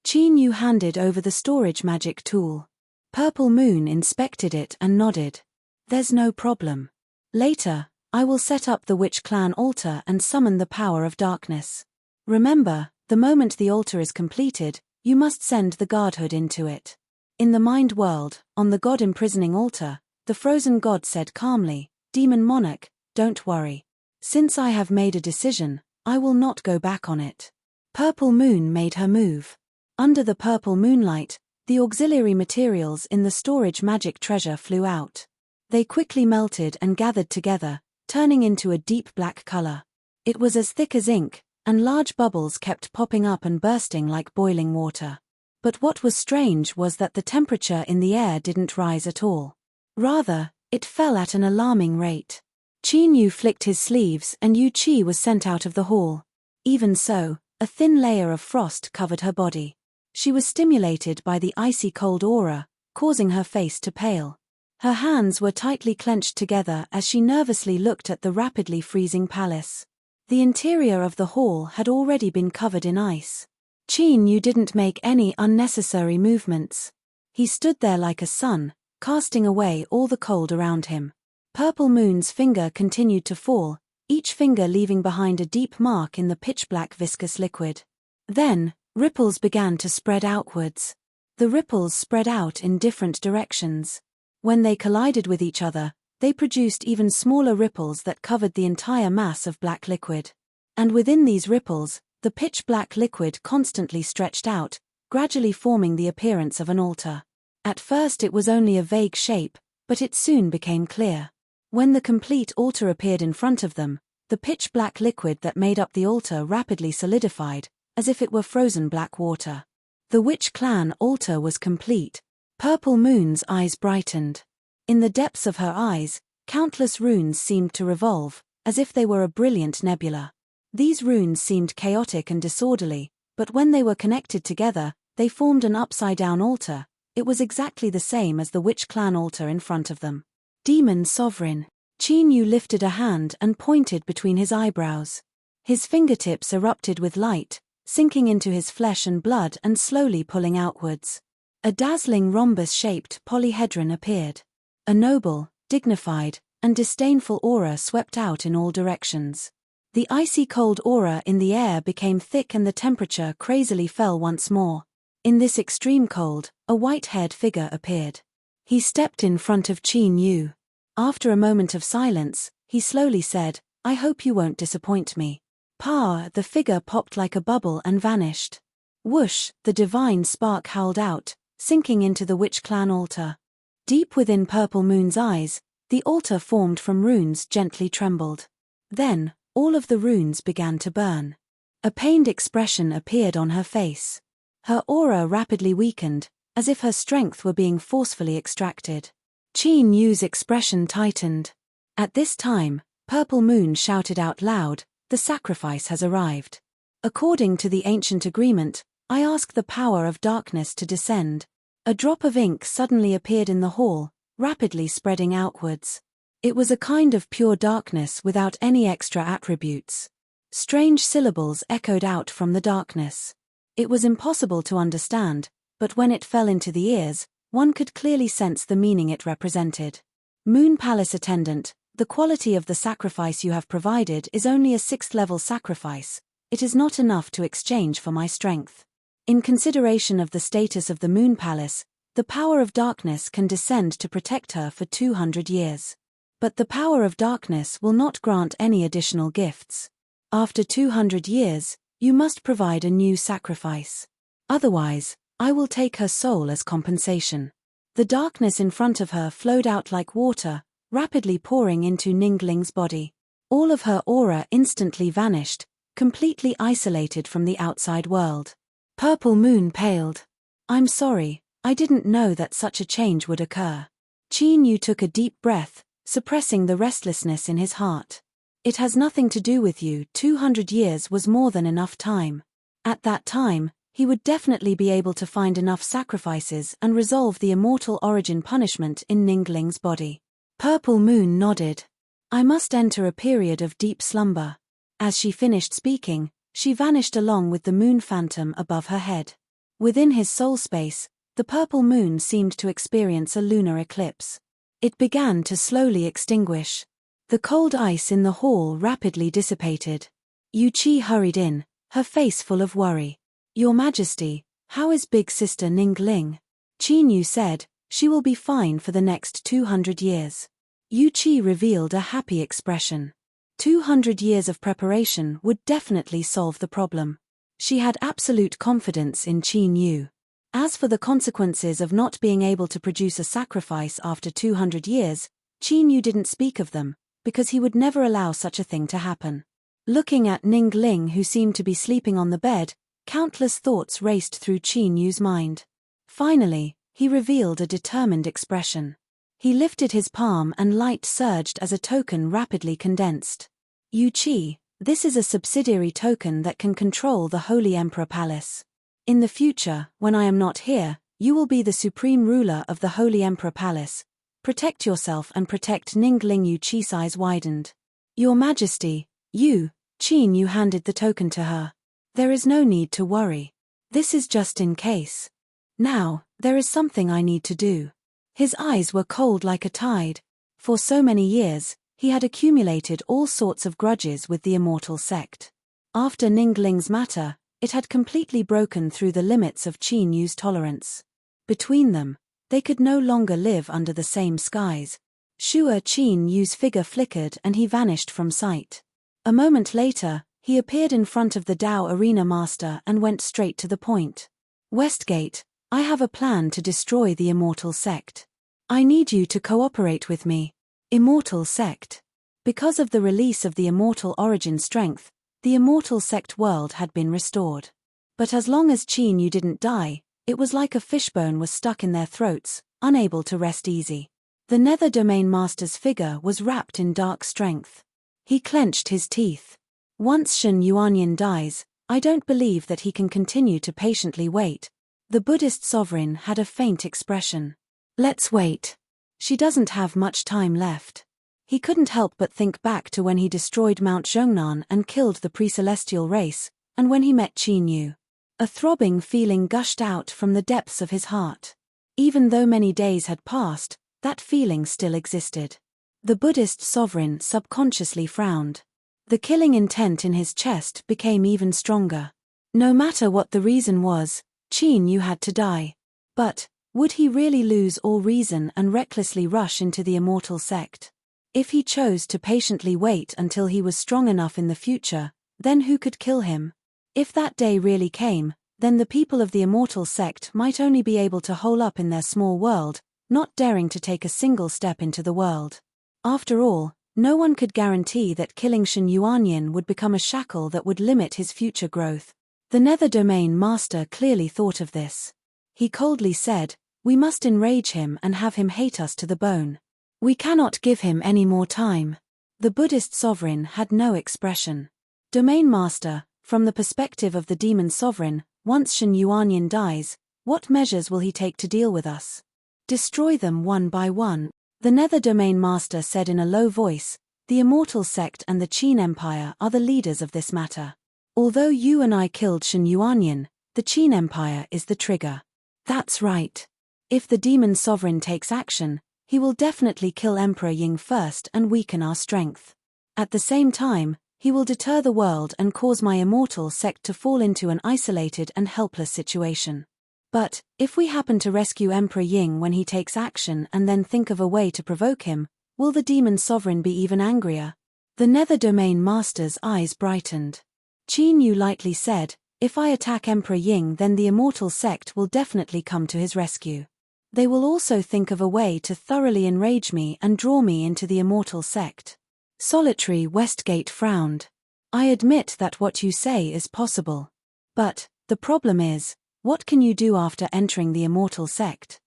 Qin Yu handed over the storage magic tool. Purple Moon inspected it and nodded. There's no problem. Later, I will set up the Witch Clan altar and summon the power of darkness. Remember, the moment the altar is completed, you must send the godhood into it. In the mind world, on the god-imprisoning altar, the frozen god said calmly, Demon Monarch, don't worry. Since I have made a decision, I will not go back on it. Purple Moon made her move. Under the purple moonlight, the auxiliary materials in the storage magic treasure flew out. They quickly melted and gathered together, turning into a deep black color. It was as thick as ink, and large bubbles kept popping up and bursting like boiling water. But what was strange was that the temperature in the air didn't rise at all. Rather, it fell at an alarming rate. Qin Yu flicked his sleeves and Yu Qi was sent out of the hall. Even so, a thin layer of frost covered her body. She was stimulated by the icy cold aura, causing her face to pale. Her hands were tightly clenched together as she nervously looked at the rapidly freezing palace. The interior of the hall had already been covered in ice. Qin Yu didn't make any unnecessary movements. He stood there like a sun, casting away all the cold around him. Purple Moon's finger continued to fall, each finger leaving behind a deep mark in the pitch-black viscous liquid. Then, ripples began to spread outwards. The ripples spread out in different directions. When they collided with each other, they produced even smaller ripples that covered the entire mass of black liquid. And within these ripples, the pitch-black liquid constantly stretched out, gradually forming the appearance of an altar. At first it was only a vague shape, but it soon became clear. When the complete altar appeared in front of them, the pitch-black liquid that made up the altar rapidly solidified, as if it were frozen black water. The Witch Clan altar was complete. Purple Moon's eyes brightened. In the depths of her eyes, countless runes seemed to revolve, as if they were a brilliant nebula. These runes seemed chaotic and disorderly, but when they were connected together, they formed an upside-down altar. It was exactly the same as the Witch Clan altar in front of them. Demon Sovereign. Qin Yu lifted a hand and pointed between his eyebrows. His fingertips erupted with light, sinking into his flesh and blood and slowly pulling outwards. A dazzling rhombus-shaped polyhedron appeared. A noble, dignified, and disdainful aura swept out in all directions. The icy cold aura in the air became thick and the temperature crazily fell once more. In this extreme cold, a white-haired figure appeared. He stepped in front of Qin Yu. After a moment of silence, he slowly said, I hope you won't disappoint me. Pa, the figure popped like a bubble and vanished. Whoosh, the divine spark howled out, sinking into the Witch Clan altar. Deep within Purple Moon's eyes, the altar formed from runes gently trembled. Then, all of the runes began to burn. A pained expression appeared on her face. Her aura rapidly weakened, as if her strength were being forcefully extracted. Qin Yu's expression tightened. At this time, Purple Moon shouted out loud, the sacrifice has arrived. According to the ancient agreement, I ask the power of darkness to descend. A drop of ink suddenly appeared in the hall, rapidly spreading outwards. It was a kind of pure darkness without any extra attributes. Strange syllables echoed out from the darkness. It was impossible to understand, but when it fell into the ears, one could clearly sense the meaning it represented. Moon Palace Attendant, the quality of the sacrifice you have provided is only a 6th-level sacrifice. It is not enough to exchange for my strength. In consideration of the status of the Moon Palace, the power of darkness can descend to protect her for 200 years. But the power of darkness will not grant any additional gifts. After 200 years, you must provide a new sacrifice. Otherwise, I will take her soul as compensation. The darkness in front of her flowed out like water, rapidly pouring into Ningling's body. All of her aura instantly vanished, completely isolated from the outside world. Purple Moon paled. I'm sorry, I didn't know that such a change would occur. Qin Yu took a deep breath, suppressing the restlessness in his heart. It has nothing to do with you. 200 years was more than enough time. At that time, he would definitely be able to find enough sacrifices and resolve the immortal origin punishment in Ningling's body. Purple Moon nodded. I must enter a period of deep slumber. As she finished speaking, She vanished along with the moon phantom above her head. Within his soul space, the purple moon seemed to experience a lunar eclipse. It began to slowly extinguish. The cold ice in the hall rapidly dissipated. Yu Qi hurried in, her face full of worry. "Your Majesty, how is big sister Ningling?" Qin Yu said, "She will be fine for the next 200 years. Yu Qi revealed a happy expression. 200 years of preparation would definitely solve the problem. She had absolute confidence in Qin Yu. As for the consequences of not being able to produce a sacrifice after 200 years, Qin Yu didn't speak of them, because he would never allow such a thing to happen. Looking at Ningling, who seemed to be sleeping on the bed, countless thoughts raced through Qin Yu's mind. Finally, he revealed a determined expression. He lifted his palm and light surged as a token rapidly condensed. "Yu Qi, this is a subsidiary token that can control the Holy Emperor Palace. In the future, when I am not here, you will be the supreme ruler of the Holy Emperor Palace. Protect yourself and protect Ningling." Yu Qi's eyes widened. "Your Majesty, Qin Yu handed the token to her. "There is no need to worry. This is just in case. Now, there is something I need to do." His eyes were cold like a tide. For so many years, he had accumulated all sorts of grudges with the immortal sect. After Ningling's matter, it had completely broken through the limits of Qin Yu's tolerance. Between them, they could no longer live under the same skies. Sure, Qin Yu's figure flickered and he vanished from sight. A moment later, he appeared in front of the Dao Arena Master and went straight to the point. "Westgate, I have a plan to destroy the immortal sect. I need you to cooperate with me." Immortal sect. Because of the release of the immortal origin strength, the immortal sect world had been restored. But as long as Qin Yu didn't die, it was like a fishbone was stuck in their throats, unable to rest easy. The Nether Domain Master's figure was wrapped in dark strength. He clenched his teeth. "Once Shen Yuanyin dies, I don't believe that he can continue to patiently wait." The Buddhist sovereign had a faint expression. "Let's wait. She doesn't have much time left." He couldn't help but think back to when he destroyed Mount Zhongnan and killed the pre-celestial race, and when he met Qin Yu. A throbbing feeling gushed out from the depths of his heart. Even though many days had passed, that feeling still existed. The Buddhist sovereign subconsciously frowned. The killing intent in his chest became even stronger. No matter what the reason was, Qin Yu had to die. But, would he really lose all reason and recklessly rush into the immortal sect? If he chose to patiently wait until he was strong enough in the future, then who could kill him? If that day really came, then the people of the immortal sect might only be able to hole up in their small world, not daring to take a single step into the world. After all, no one could guarantee that killing Shen Yuanyin would become a shackle that would limit his future growth. The Nether Domain Master clearly thought of this. He coldly said, "We must enrage him and have him hate us to the bone. We cannot give him any more time." The Buddhist sovereign had no expression. "Domain Master, from the perspective of the demon sovereign, once Shen Yuanyin dies, what measures will he take to deal with us?" "Destroy them one by one," the Nether Domain Master said in a low voice. "The immortal sect and the Qin Empire are the leaders of this matter. Although you and I killed Shen Yuanyin, the Qin Empire is the trigger." "That's right. If the demon sovereign takes action, he will definitely kill Emperor Ying first and weaken our strength. At the same time, he will deter the world and cause my immortal sect to fall into an isolated and helpless situation. But, if we happen to rescue Emperor Ying when he takes action and then think of a way to provoke him, will the demon sovereign be even angrier?" The Nether Domain Master's eyes brightened. Qin Yu lightly said, "If I attack Emperor Ying, then the immortal sect will definitely come to his rescue. They will also think of a way to thoroughly enrage me and draw me into the immortal sect." Solitary Westgate frowned. "I admit that what you say is possible. But, the problem is, what can you do after entering the immortal sect?"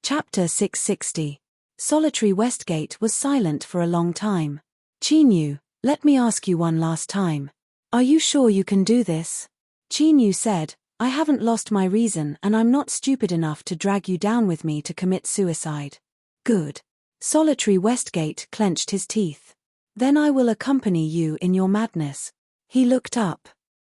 Chapter 660. Solitary Westgate was silent for a long time. "Qin Yu, let me ask you one last time. Are you sure you can do this?" Qin Yu said, "I haven't lost my reason and I'm not stupid enough to drag you down with me to commit suicide." "Good." Solitary Westgate clenched his teeth. "Then I will accompany you in your madness." He looked up.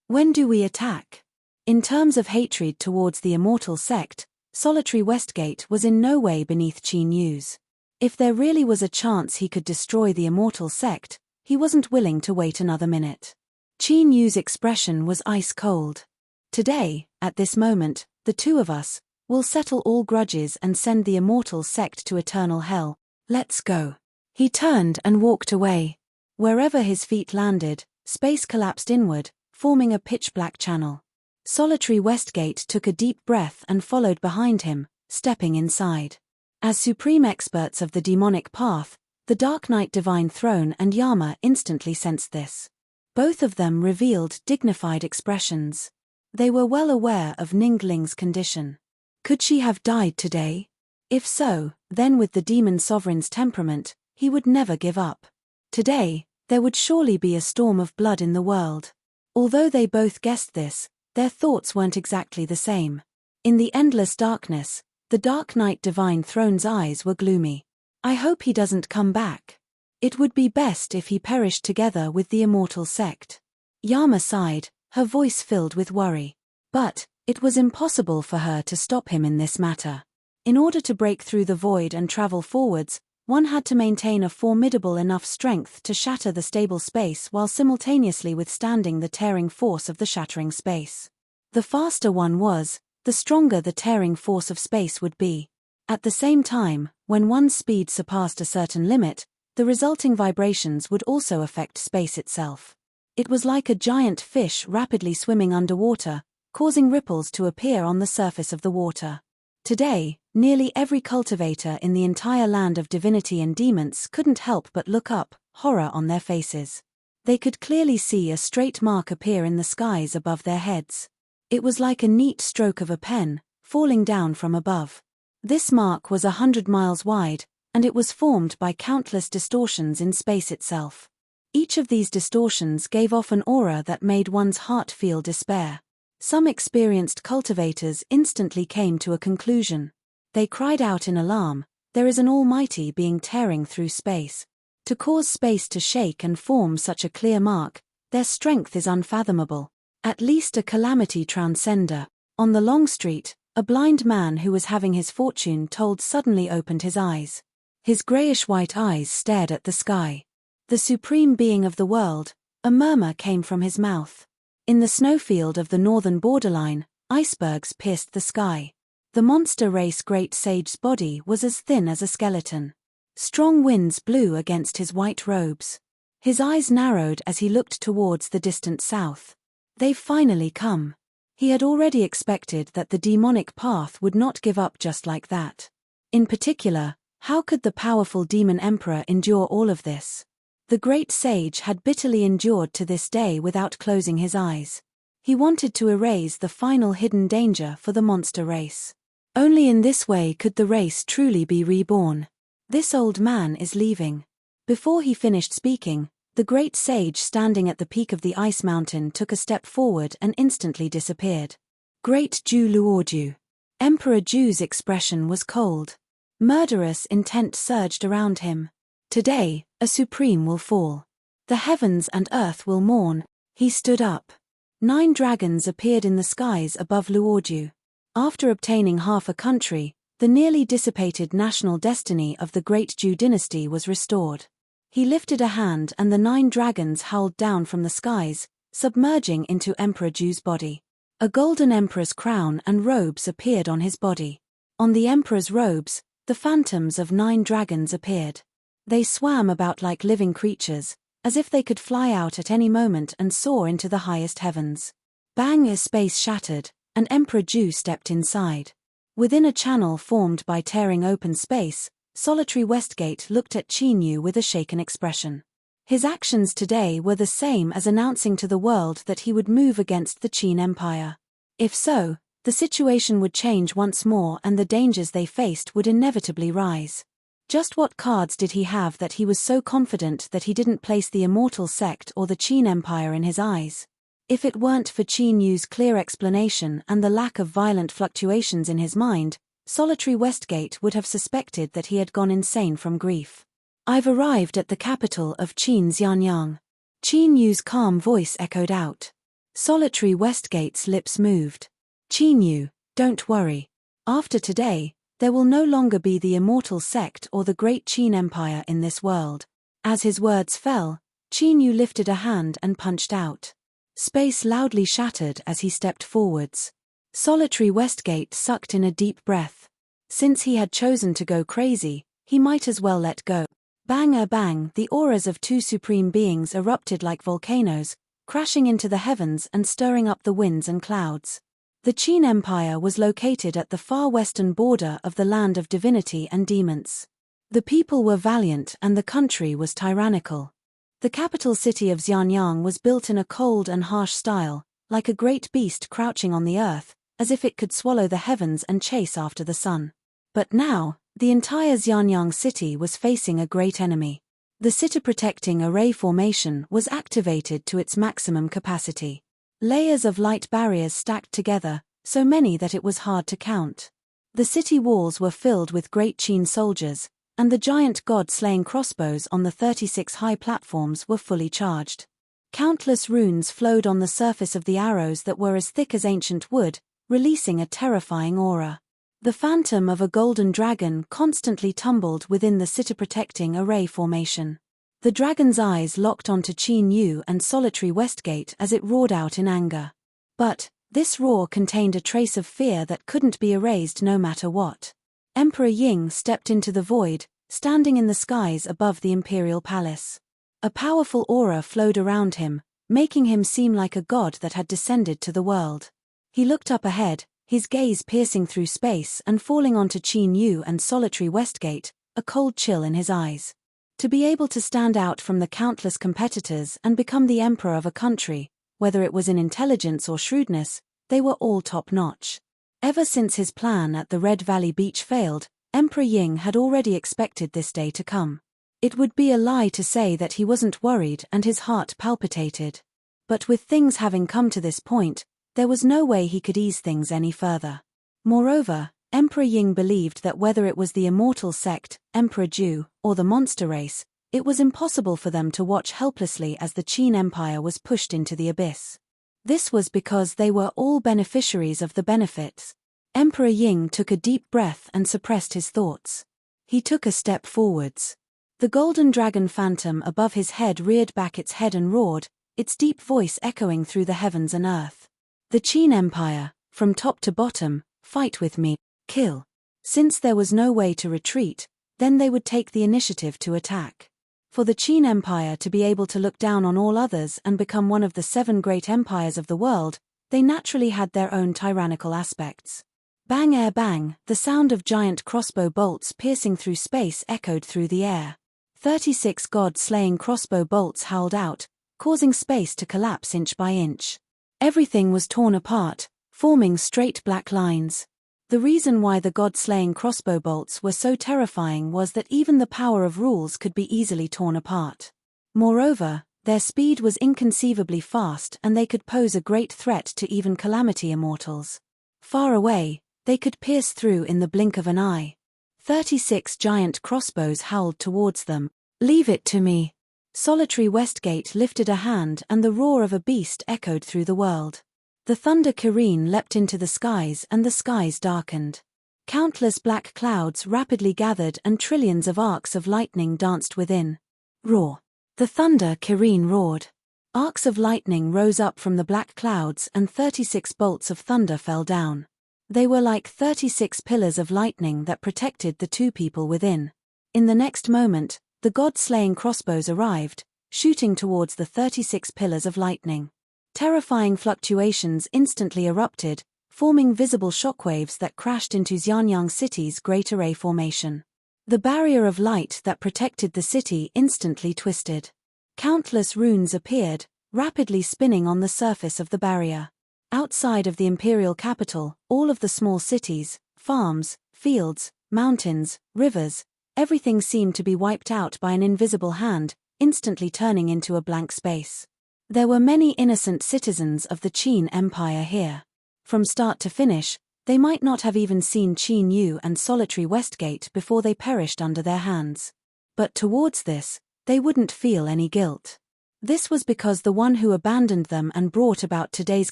When do we attack? In terms of hatred towards the immortal sect, Solitary Westgate was in no way beneath Qin Yu's. If there really was a chance he could destroy the immortal sect, he wasn't willing to wait another minute. Qin Yu's expression was ice cold. Today, at this moment, the two of us will settle all grudges and send the immortal sect to eternal hell. Let's go. He turned and walked away. Wherever his feet landed, space collapsed inward, forming a pitch-black channel. Solitary Westgate took a deep breath and followed behind him, stepping inside. As supreme experts of the demonic path, the Dark Knight Divine Throne and Yama instantly sensed this. Both of them revealed dignified expressions. They were well aware of Ningling's condition. Could she have died today? If so, then with the demon sovereign's temperament, he would never give up. Today, there would surely be a storm of blood in the world. Although they both guessed this, their thoughts weren't exactly the same. In the endless darkness, the Dark Knight Divine Throne's eyes were gloomy. I hope he doesn't come back. It would be best if he perished together with the immortal sect. Yama sighed, her voice filled with worry. But it was impossible for her to stop him in this matter. In order to break through the void and travel forwards, one had to maintain a formidable enough strength to shatter the stable space while simultaneously withstanding the tearing force of the shattering space. The faster one was, the stronger the tearing force of space would be. At the same time, when one's speed surpassed a certain limit, the resulting vibrations would also affect space itself. It was like a giant fish rapidly swimming underwater, causing ripples to appear on the surface of the water. Today, nearly every cultivator in the entire land of divinity and demons couldn't help but look up, horror on their faces. They could clearly see a straight mark appear in the skies above their heads. It was like a neat stroke of a pen, falling down from above. This mark was 100 miles wide, and it was formed by countless distortions in space itself. Each of these distortions gave off an aura that made one's heart feel despair. Some experienced cultivators instantly came to a conclusion. They cried out in alarm, there is an almighty being tearing through space. To cause space to shake and form such a clear mark, their strength is unfathomable. At least a calamity transcender. On the long street, a blind man who was having his fortune told suddenly opened his eyes. His grayish-white eyes stared at the sky. The supreme being of the world, a murmur came from his mouth. In the snowfield of the northern borderline, icebergs pierced the sky. The monster race Great Sage's body was as thin as a skeleton. Strong winds blew against his white robes. His eyes narrowed as he looked towards the distant south. They've finally come. He had already expected that the demonic path would not give up just like that. In particular, how could the powerful demon emperor endure all of this? The great sage had bitterly endured to this day without closing his eyes. He wanted to erase the final hidden danger for the monster race. Only in this way could the race truly be reborn. This old man is leaving. Before he finished speaking, the great sage standing at the peak of the ice mountain took a step forward and instantly disappeared. Great Ju Luorju. Emperor Ju's expression was cold. Murderous intent surged around him. Today, a supreme will fall. The heavens and earth will mourn. He stood up. 9 dragons appeared in the skies above Luorju. After obtaining half a country, the nearly dissipated national destiny of the Great Ju dynasty was restored. He lifted a hand and the 9 dragons howled down from the skies, submerging into Emperor Ju's body. A golden emperor's crown and robes appeared on his body. On the emperor's robes, the phantoms of 9 dragons appeared. They swam about like living creatures, as if they could fly out at any moment and soar into the highest heavens. Bang, as space shattered, and Emperor Ju stepped inside. Within a channel formed by tearing open space, Solitary Westgate looked at Qin Yu with a shaken expression. His actions today were the same as announcing to the world that he would move against the Qin Empire. If so, the situation would change once more and the dangers they faced would inevitably rise. Just what cards did he have that he was so confident that he didn't place the immortal sect or the Qin Empire in his eyes? If it weren't for Qin Yu's clear explanation and the lack of violent fluctuations in his mind, Solitary Westgate would have suspected that he had gone insane from grief. I've arrived at the capital of Qin Xianyang. Qin Yu's calm voice echoed out. Solitary Westgate's lips moved. Qin Yu, don't worry. After today, there will no longer be the immortal sect or the great Qin Empire in this world. As his words fell, Qin Yu lifted a hand and punched out. Space loudly shattered as he stepped forwards. Solitary Westgate sucked in a deep breath. Since he had chosen to go crazy, he might as well let go. Bang, the auras of two supreme beings erupted like volcanoes, crashing into the heavens and stirring up the winds and clouds. The Qin Empire was located at the far western border of the land of divinity and demons. The people were valiant and the country was tyrannical. The capital city of Xianyang was built in a cold and harsh style, like a great beast crouching on the earth, as if it could swallow the heavens and chase after the sun. But now, the entire Xianyang city was facing a great enemy. The city-protecting array formation was activated to its maximum capacity. Layers of light barriers stacked together, so many that it was hard to count. The city walls were filled with great Qin soldiers, and the giant god-slaying crossbows on the 36 high platforms were fully charged. Countless runes flowed on the surface of the arrows that were as thick as ancient wood, releasing a terrifying aura. The phantom of a golden dragon constantly tumbled within the city-protecting array formation. The dragon's eyes locked onto Qin Yu and Solitary Westgate as it roared out in anger. But this roar contained a trace of fear that couldn't be erased no matter what. Emperor Ying stepped into the void, standing in the skies above the imperial palace. A powerful aura flowed around him, making him seem like a god that had descended to the world. He looked up ahead, his gaze piercing through space and falling onto Qin Yu and Solitary Westgate, a cold chill in his eyes. To be able to stand out from the countless competitors and become the emperor of a country, whether it was in intelligence or shrewdness, they were all top-notch. Ever since his plan at the Red Valley Beach failed, Emperor Ying had already expected this day to come. It would be a lie to say that he wasn't worried and his heart palpitated. But with things having come to this point, there was no way he could ease things any further. Moreover, Emperor Ying believed that whether it was the immortal sect, Emperor Ju, or the monster race, it was impossible for them to watch helplessly as the Qin Empire was pushed into the abyss. This was because they were all beneficiaries of the benefits. Emperor Ying took a deep breath and suppressed his thoughts. He took a step forwards. The golden dragon phantom above his head reared back its head and roared, its deep voice echoing through the heavens and earth. The Qin Empire, from top to bottom, fight with me, kill. Since there was no way to retreat, then they would take the initiative to attack. For the Qin Empire to be able to look down on all others and become one of the 7 great empires of the world, they naturally had their own tyrannical aspects. Bang, the sound of giant crossbow bolts piercing through space echoed through the air. 36 god-slaying crossbow bolts howled out, causing space to collapse inch by inch. Everything was torn apart, forming straight black lines. The reason why the god-slaying crossbow bolts were so terrifying was that even the power of rules could be easily torn apart. Moreover, their speed was inconceivably fast and they could pose a great threat to even Calamity immortals. Far away, they could pierce through in the blink of an eye. 36 giant crossbows howled towards them. Leave it to me. Solitary Westgate lifted a hand and the roar of a beast echoed through the world. The thunder Kirin leapt into the skies and the skies darkened. Countless black clouds rapidly gathered and trillions of arcs of lightning danced within. Roar. The thunder Kirin roared. Arcs of lightning rose up from the black clouds and 36 bolts of thunder fell down. They were like 36 pillars of lightning that protected the 2 people within. In the next moment, the god-slaying crossbows arrived, shooting towards the 36 pillars of lightning. Terrifying fluctuations instantly erupted, forming visible shockwaves that crashed into Xianyang City's great array formation. The barrier of light that protected the city instantly twisted. Countless runes appeared, rapidly spinning on the surface of the barrier. Outside of the imperial capital, all of the small cities, farms, fields, mountains, rivers, everything seemed to be wiped out by an invisible hand, instantly turning into a blank space. There were many innocent citizens of the Qin Empire here. From start to finish, they might not have even seen Qin Yu and Solitary Westgate before they perished under their hands. But towards this, they wouldn't feel any guilt. This was because the one who abandoned them and brought about today's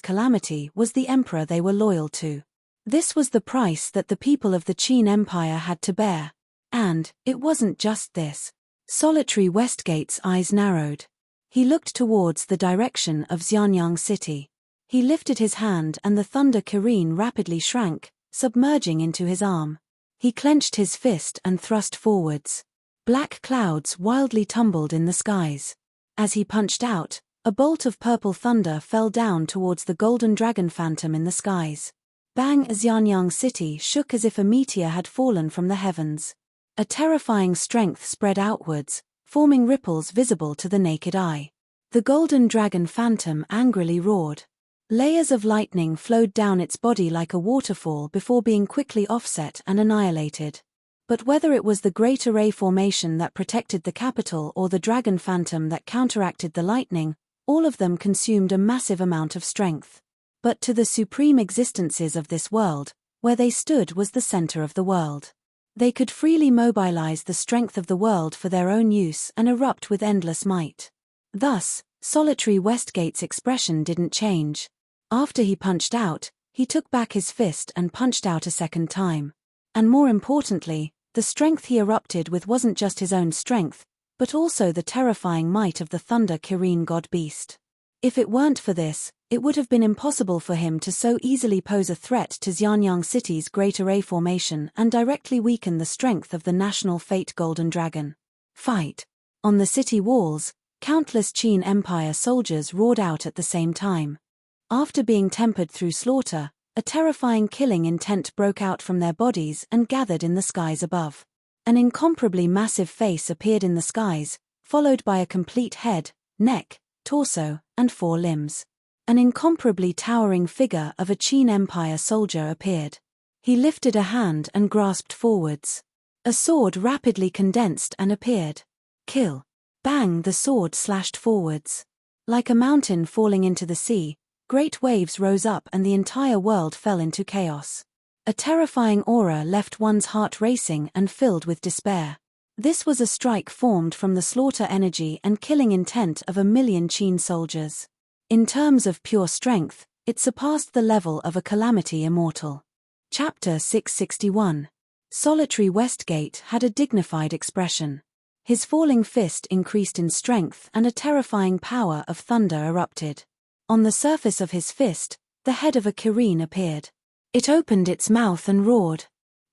calamity was the emperor they were loyal to. This was the price that the people of the Qin Empire had to bear. And it wasn't just this. Solitary Westgate's eyes narrowed. He looked towards the direction of Xianyang City. He lifted his hand and the thunder Kirin rapidly shrank, submerging into his arm. He clenched his fist and thrust forwards. Black clouds wildly tumbled in the skies. As he punched out, a bolt of purple thunder fell down towards the golden dragon phantom in the skies. Bang! Xianyang City shook as if a meteor had fallen from the heavens. A terrifying strength spread outwards, forming ripples visible to the naked eye. The golden dragon phantom angrily roared. Layers of lightning flowed down its body like a waterfall before being quickly offset and annihilated. But whether it was the great array formation that protected the capital or the dragon phantom that counteracted the lightning, all of them consumed a massive amount of strength. But to the supreme existences of this world, where they stood was the center of the world. They could freely mobilize the strength of the world for their own use and erupt with endless might. Thus, Solitary Westgate's expression didn't change. After he punched out, he took back his fist and punched out a second time. And more importantly, the strength he erupted with wasn't just his own strength, but also the terrifying might of the Thunder Kirin god beast. If it weren't for this, it would have been impossible for him to so easily pose a threat to Xianyang City's Great Array formation and directly weaken the strength of the national fate Golden Dragon. Fight! On the city walls, countless Qin Empire soldiers roared out at the same time. After being tempered through slaughter, a terrifying killing intent broke out from their bodies and gathered in the skies above. An incomparably massive face appeared in the skies, followed by a complete head, neck, torso, and 4 limbs. An incomparably towering figure of a Qin Empire soldier appeared. He lifted a hand and grasped forwards. A sword rapidly condensed and appeared. Kill! Bang! The sword slashed forwards. Like a mountain falling into the sea, great waves rose up and the entire world fell into chaos. A terrifying aura left one's heart racing and filled with despair. This was a strike formed from the slaughter energy and killing intent of 1,000,000 Qin soldiers. In terms of pure strength, it surpassed the level of a calamity immortal. Chapter 661. Solitary Westgate had a dignified expression. His falling fist increased in strength and a terrifying power of thunder erupted. On the surface of his fist, the head of a Kirin appeared. It opened its mouth and roared.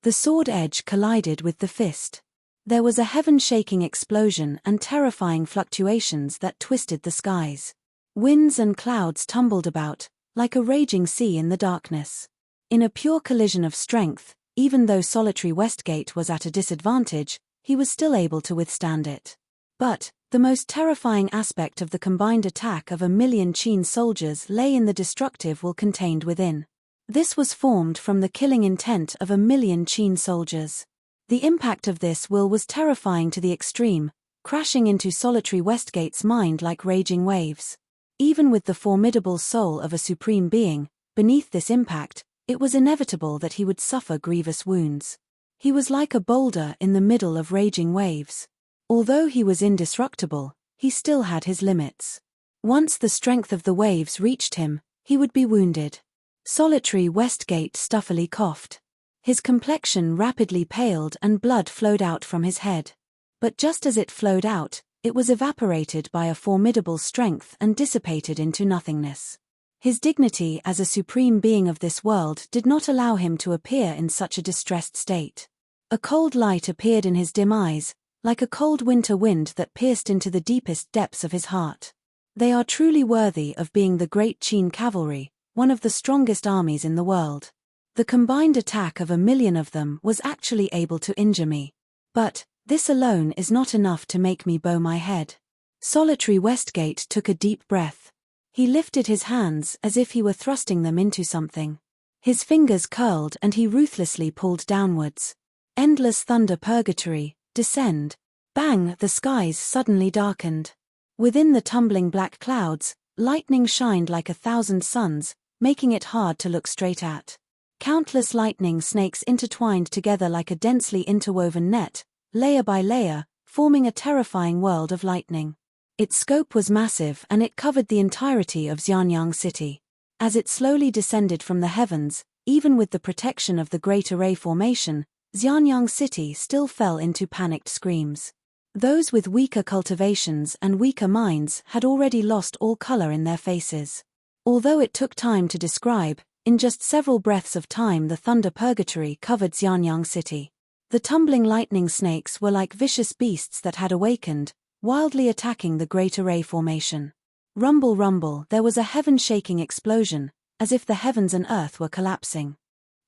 The sword edge collided with the fist. There was a heaven-shaking explosion and terrifying fluctuations that twisted the skies. Winds and clouds tumbled about, like a raging sea in the darkness. In a pure collision of strength, even though Solitary Westgate was at a disadvantage, he was still able to withstand it. But the most terrifying aspect of the combined attack of 1,000,000 Qin soldiers lay in the destructive will contained within. This was formed from the killing intent of 1,000,000 Qin soldiers. The impact of this will was terrifying to the extreme, crashing into Solitary Westgate's mind like raging waves. Even with the formidable soul of a supreme being, beneath this impact, it was inevitable that he would suffer grievous wounds. He was like a boulder in the middle of raging waves. Although he was indestructible, he still had his limits. Once the strength of the waves reached him, he would be wounded. Solitary Westgate stuffily coughed. His complexion rapidly paled and blood flowed out from his head. But just as it flowed out, it was evaporated by a formidable strength and dissipated into nothingness. His dignity as a supreme being of this world did not allow him to appear in such a distressed state. A cold light appeared in his dim eyes, like a cold winter wind that pierced into the deepest depths of his heart. They are truly worthy of being the great Qin cavalry, one of the strongest armies in the world. The combined attack of 1,000,000 of them was actually able to injure me. But this alone is not enough to make me bow my head. Solitary Westgate took a deep breath. He lifted his hands as if he were thrusting them into something. His fingers curled and he ruthlessly pulled downwards. Endless thunder purgatory, descend. Bang! The skies suddenly darkened. Within the tumbling black clouds, lightning shined like 1,000 suns, making it hard to look straight at. Countless lightning snakes intertwined together like a densely interwoven net, layer by layer, forming a terrifying world of lightning. Its scope was massive and it covered the entirety of Xianyang City. As it slowly descended from the heavens, even with the protection of the Great Array Formation, Xianyang City still fell into panicked screams. Those with weaker cultivations and weaker minds had already lost all color in their faces. Although it took time to describe, in just several breaths of time the thunder purgatory covered Xianyang City. The tumbling lightning snakes were like vicious beasts that had awakened, wildly attacking the Great Array Formation. Rumble rumble, there was a heaven-shaking explosion, as if the heavens and earth were collapsing.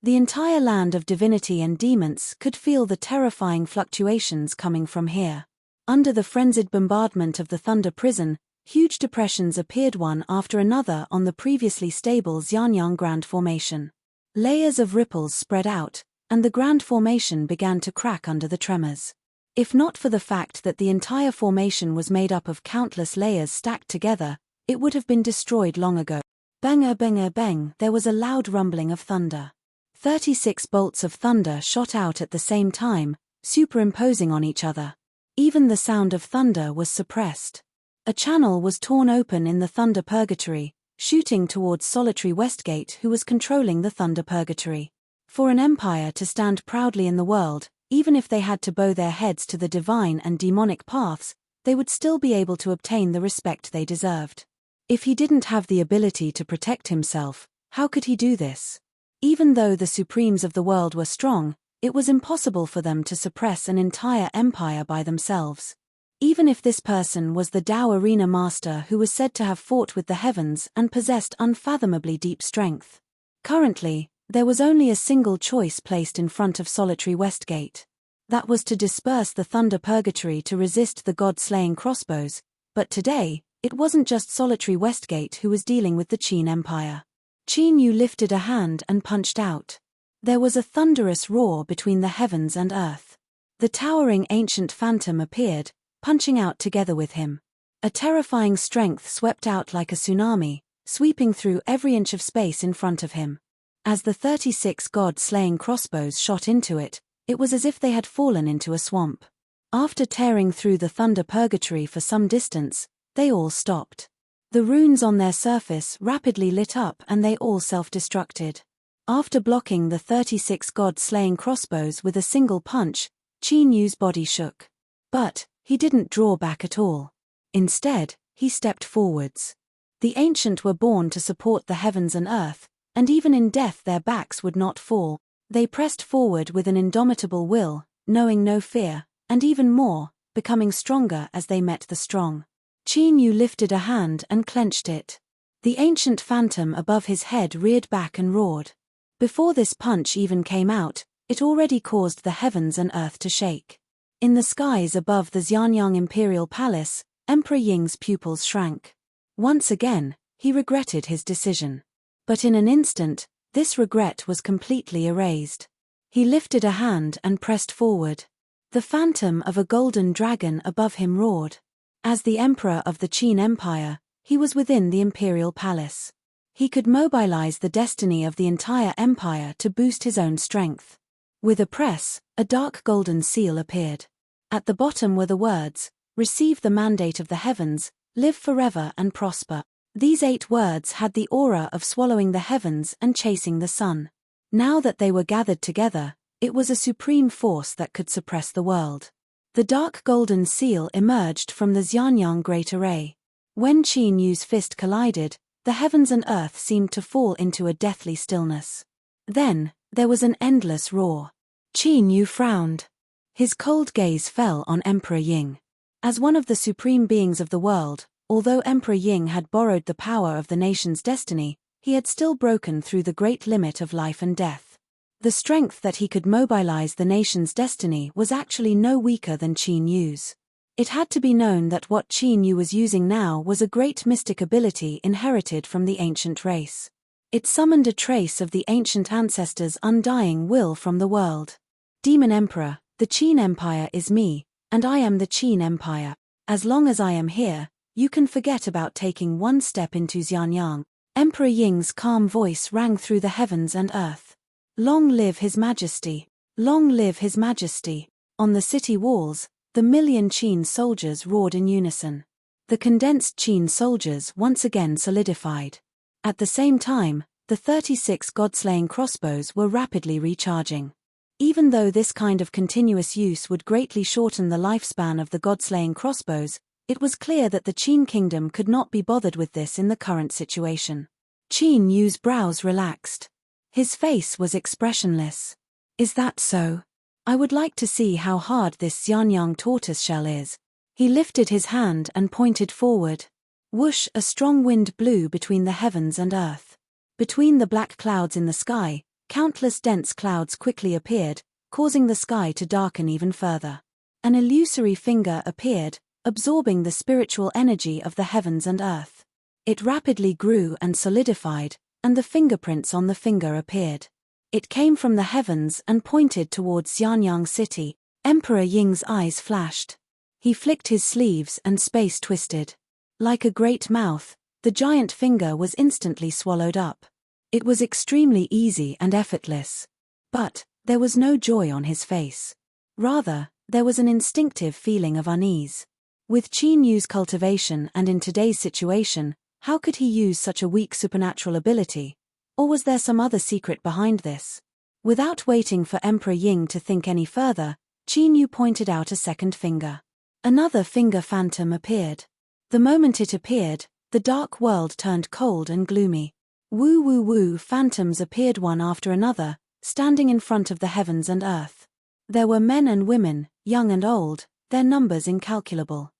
The entire land of divinity and demons could feel the terrifying fluctuations coming from here. Under the frenzied bombardment of the thunder prison, huge depressions appeared one after another on the previously stable Xianyang Grand Formation. Layers of ripples spread out, and the Grand Formation began to crack under the tremors. If not for the fact that the entire formation was made up of countless layers stacked together, it would have been destroyed long ago. Bang, bang, bang, there was a loud rumbling of thunder. 36 bolts of thunder shot out at the same time, superimposing on each other. Even the sound of thunder was suppressed. A channel was torn open in the thunder purgatory, shooting towards Solitary Westgate, who was controlling the thunder purgatory. For an empire to stand proudly in the world, even if they had to bow their heads to the divine and demonic paths, they would still be able to obtain the respect they deserved. If he didn't have the ability to protect himself, how could he do this? Even though the supremes of the world were strong, it was impossible for them to suppress an entire empire by themselves. Even if this person was the Tao Arena Master who was said to have fought with the heavens and possessed unfathomably deep strength. Currently, there was only a single choice placed in front of Solitary Westgate. That was to disperse the thunder purgatory to resist the god-slaying crossbows, but today, it wasn't just Solitary Westgate who was dealing with the Qin Empire. Qin Yu lifted a hand and punched out. There was a thunderous roar between the heavens and earth. The towering ancient phantom appeared, punching out together with him. A terrifying strength swept out like a tsunami, sweeping through every inch of space in front of him. As the 36 god-slaying crossbows shot into it, it was as if they had fallen into a swamp. After tearing through the thunder purgatory for some distance, they all stopped. The runes on their surface rapidly lit up and they all self-destructed. After blocking the 36 god-slaying crossbows with a single punch, Qin Yu's body shook. But he didn't draw back at all. Instead, he stepped forwards. The ancient were born to support the heavens and earth, and even in death their backs would not fall. They pressed forward with an indomitable will, knowing no fear, and even more, becoming stronger as they met the strong. Qin Yu lifted a hand and clenched it. The ancient phantom above his head reared back and roared. Before this punch even came out, it already caused the heavens and earth to shake. In the skies above the Xianyang Imperial Palace, Emperor Ying's pupils shrank. Once again, he regretted his decision. But in an instant, this regret was completely erased. He lifted a hand and pressed forward. The phantom of a golden dragon above him roared. As the emperor of the Qin Empire, he was within the imperial palace. He could mobilize the destiny of the entire empire to boost his own strength. With a press, a dark golden seal appeared. At the bottom were the words, "Receive the mandate of the heavens, live forever and prosper." These 8 words had the aura of swallowing the heavens and chasing the sun. Now that they were gathered together, it was a supreme force that could suppress the world. The dark golden seal emerged from the Xianyang Great Array. When Qin Yu's fist collided, the heavens and earth seemed to fall into a deathly stillness. Then, there was an endless roar. Qin Yu frowned. His cold gaze fell on Emperor Ying. As one of the supreme beings of the world, although Emperor Ying had borrowed the power of the nation's destiny, he had still broken through the great limit of life and death. The strength that he could mobilize the nation's destiny was actually no weaker than Qin Yu's. It had to be known that what Qin Yu was using now was a great mystic ability inherited from the ancient race. It summoned a trace of the ancient ancestors' undying will from the world. Demon Emperor, the Qin Empire is me, and I am the Qin Empire. As long as I am here, you can forget about taking one step into Xianyang. Emperor Ying's calm voice rang through the heavens and earth. Long live His Majesty! Long live His Majesty! On the city walls, the million Qin soldiers roared in unison. The condensed Qin soldiers once again solidified. At the same time, the 36 god-slaying crossbows were rapidly recharging. Even though this kind of continuous use would greatly shorten the lifespan of the god-slaying crossbows, it was clear that the Qin kingdom could not be bothered with this in the current situation. Qin Yu's brows relaxed. His face was expressionless. Is that so? I would like to see how hard this Xianyang tortoiseshell is. He lifted his hand and pointed forward. Whoosh! A strong wind blew between the heavens and earth. Between the black clouds in the sky, countless dense clouds quickly appeared, causing the sky to darken even further. An illusory finger appeared, absorbing the spiritual energy of the heavens and earth. It rapidly grew and solidified, and the fingerprints on the finger appeared. It came from the heavens and pointed towards Xianyang City. Emperor Ying's eyes flashed. He flicked his sleeves and space twisted. Like a great mouth, the giant finger was instantly swallowed up. It was extremely easy and effortless. But there was no joy on his face. Rather, there was an instinctive feeling of unease. With Qin Yu's cultivation and in today's situation, how could he use such a weak supernatural ability? Or was there some other secret behind this? Without waiting for Emperor Ying to think any further, Qin Yu pointed out a second finger. Another finger phantom appeared. The moment it appeared, the dark world turned cold and gloomy. Woo woo woo, phantoms appeared one after another, standing in front of the heavens and earth. There were men and women, young and old, their numbers incalculable.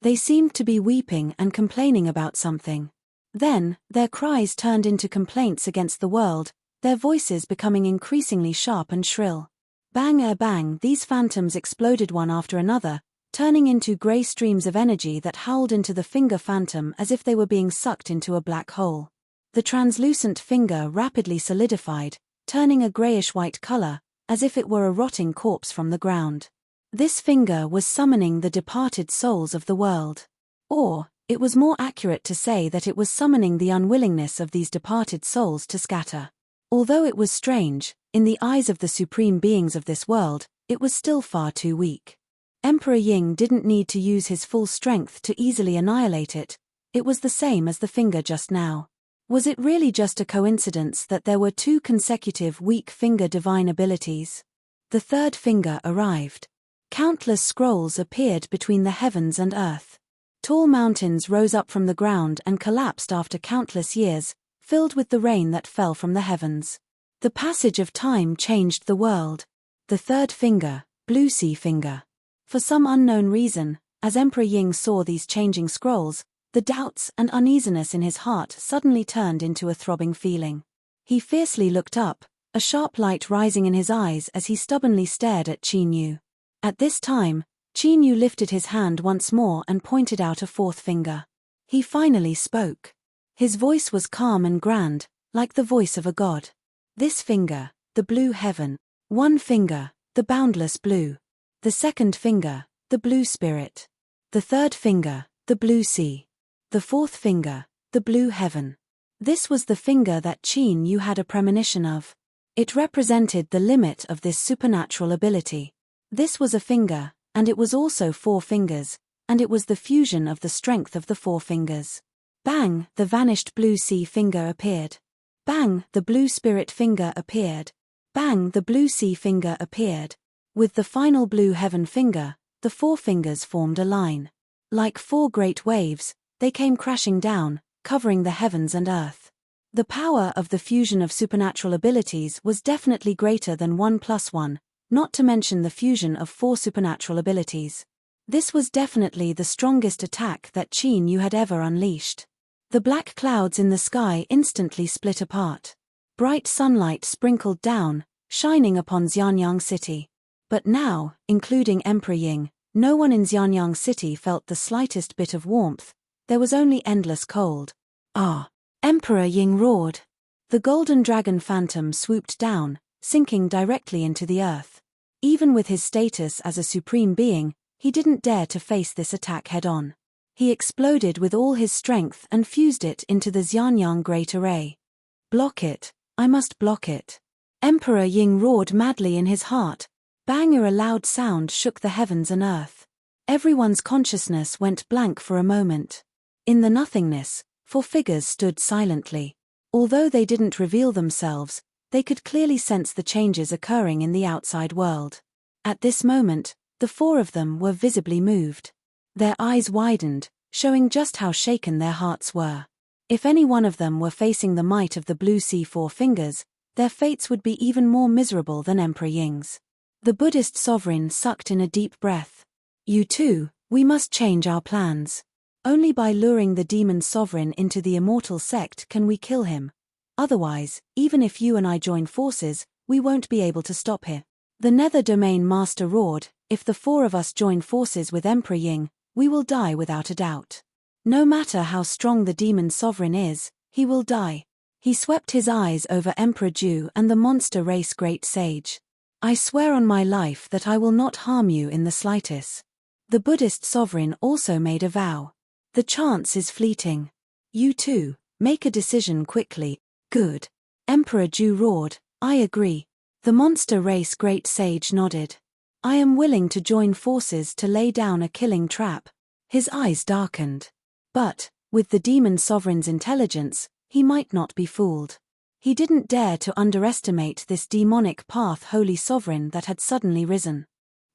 They seemed to be weeping and complaining about something. Then, their cries turned into complaints against the world, their voices becoming increasingly sharp and shrill. Bang bang, these phantoms exploded one after another, turning into grey streams of energy that howled into the finger phantom as if they were being sucked into a black hole. The translucent finger rapidly solidified, turning a greyish-white color, as if it were a rotting corpse from the ground. This finger was summoning the departed souls of the world. Or, it was more accurate to say that it was summoning the unwillingness of these departed souls to scatter. Although it was strange, in the eyes of the supreme beings of this world, it was still far too weak. Emperor Ying didn't need to use his full strength to easily annihilate it. It was the same as the finger just now. Was it really just a coincidence that there were two consecutive weak finger divine abilities? The third finger arrived. Countless scrolls appeared between the heavens and earth. Tall mountains rose up from the ground and collapsed after countless years, filled with the rain that fell from the heavens. The passage of time changed the world. The third finger, Blue Sea Finger. For some unknown reason, as Emperor Ying saw these changing scrolls, the doubts and uneasiness in his heart suddenly turned into a throbbing feeling. He fiercely looked up, a sharp light rising in his eyes as he stubbornly stared at Qin Yu. At this time, Qin Yu lifted his hand once more and pointed out a fourth finger. He finally spoke. His voice was calm and grand, like the voice of a god. This finger, the blue heaven. One finger, the boundless blue. The second finger, the blue spirit. The third finger, the blue sea. The fourth finger, the blue heaven. This was the finger that Qin Yu had a premonition of. It represented the limit of this supernatural ability. This was a finger, and it was also four fingers, and it was the fusion of the strength of the four fingers. Bang, the vanished blue sea finger appeared. Bang, the blue spirit finger appeared. Bang, the blue sea finger appeared. With the final blue heaven finger, the four fingers formed a line. Like four great waves, they came crashing down, covering the heavens and earth. The power of the fusion of supernatural abilities was definitely greater than 1+1, not to mention the fusion of four supernatural abilities. This was definitely the strongest attack that Qin Yu had ever unleashed. The black clouds in the sky instantly split apart. Bright sunlight sprinkled down, shining upon Xianyang City. But now, including Emperor Ying, no one in Xianyang City felt the slightest bit of warmth. There was only endless cold. Ah! Emperor Ying roared. The golden dragon phantom swooped down, sinking directly into the earth. Even with his status as a supreme being, he didn't dare to face this attack head-on. He exploded with all his strength and fused it into the Xianyang Great Array. Block it, I must block it. Emperor Ying roared madly in his heart. Bang! A loud sound shook the heavens and earth. Everyone's consciousness went blank for a moment. In the nothingness, 4 figures stood silently. Although they didn't reveal themselves, they could clearly sense the changes occurring in the outside world. At this moment, the 4 of them were visibly moved. Their eyes widened, showing just how shaken their hearts were. If any one of them were facing the might of the Blue Sea 4 fingers, their fates would be even more miserable than Emperor Ying's. The Buddhist sovereign sucked in a deep breath. You too, we must change our plans. Only by luring the demon sovereign into the immortal sect can we kill him. Otherwise, even if you and I join forces, we won't be able to stop him. The Nether Domain Master roared, if the 4 of us join forces with Emperor Ying, we will die without a doubt. No matter how strong the demon sovereign is, he will die. He swept his eyes over Emperor Ju and the monster race great sage. I swear on my life that I will not harm you in the slightest. The Buddhist sovereign also made a vow. The chance is fleeting. You too, make a decision quickly. Good. Emperor Ju roared, I agree. The monster race great sage nodded. I am willing to join forces to lay down a killing trap. His eyes darkened. But, with the demon sovereign's intelligence, he might not be fooled. He didn't dare to underestimate this demonic path holy sovereign that had suddenly risen.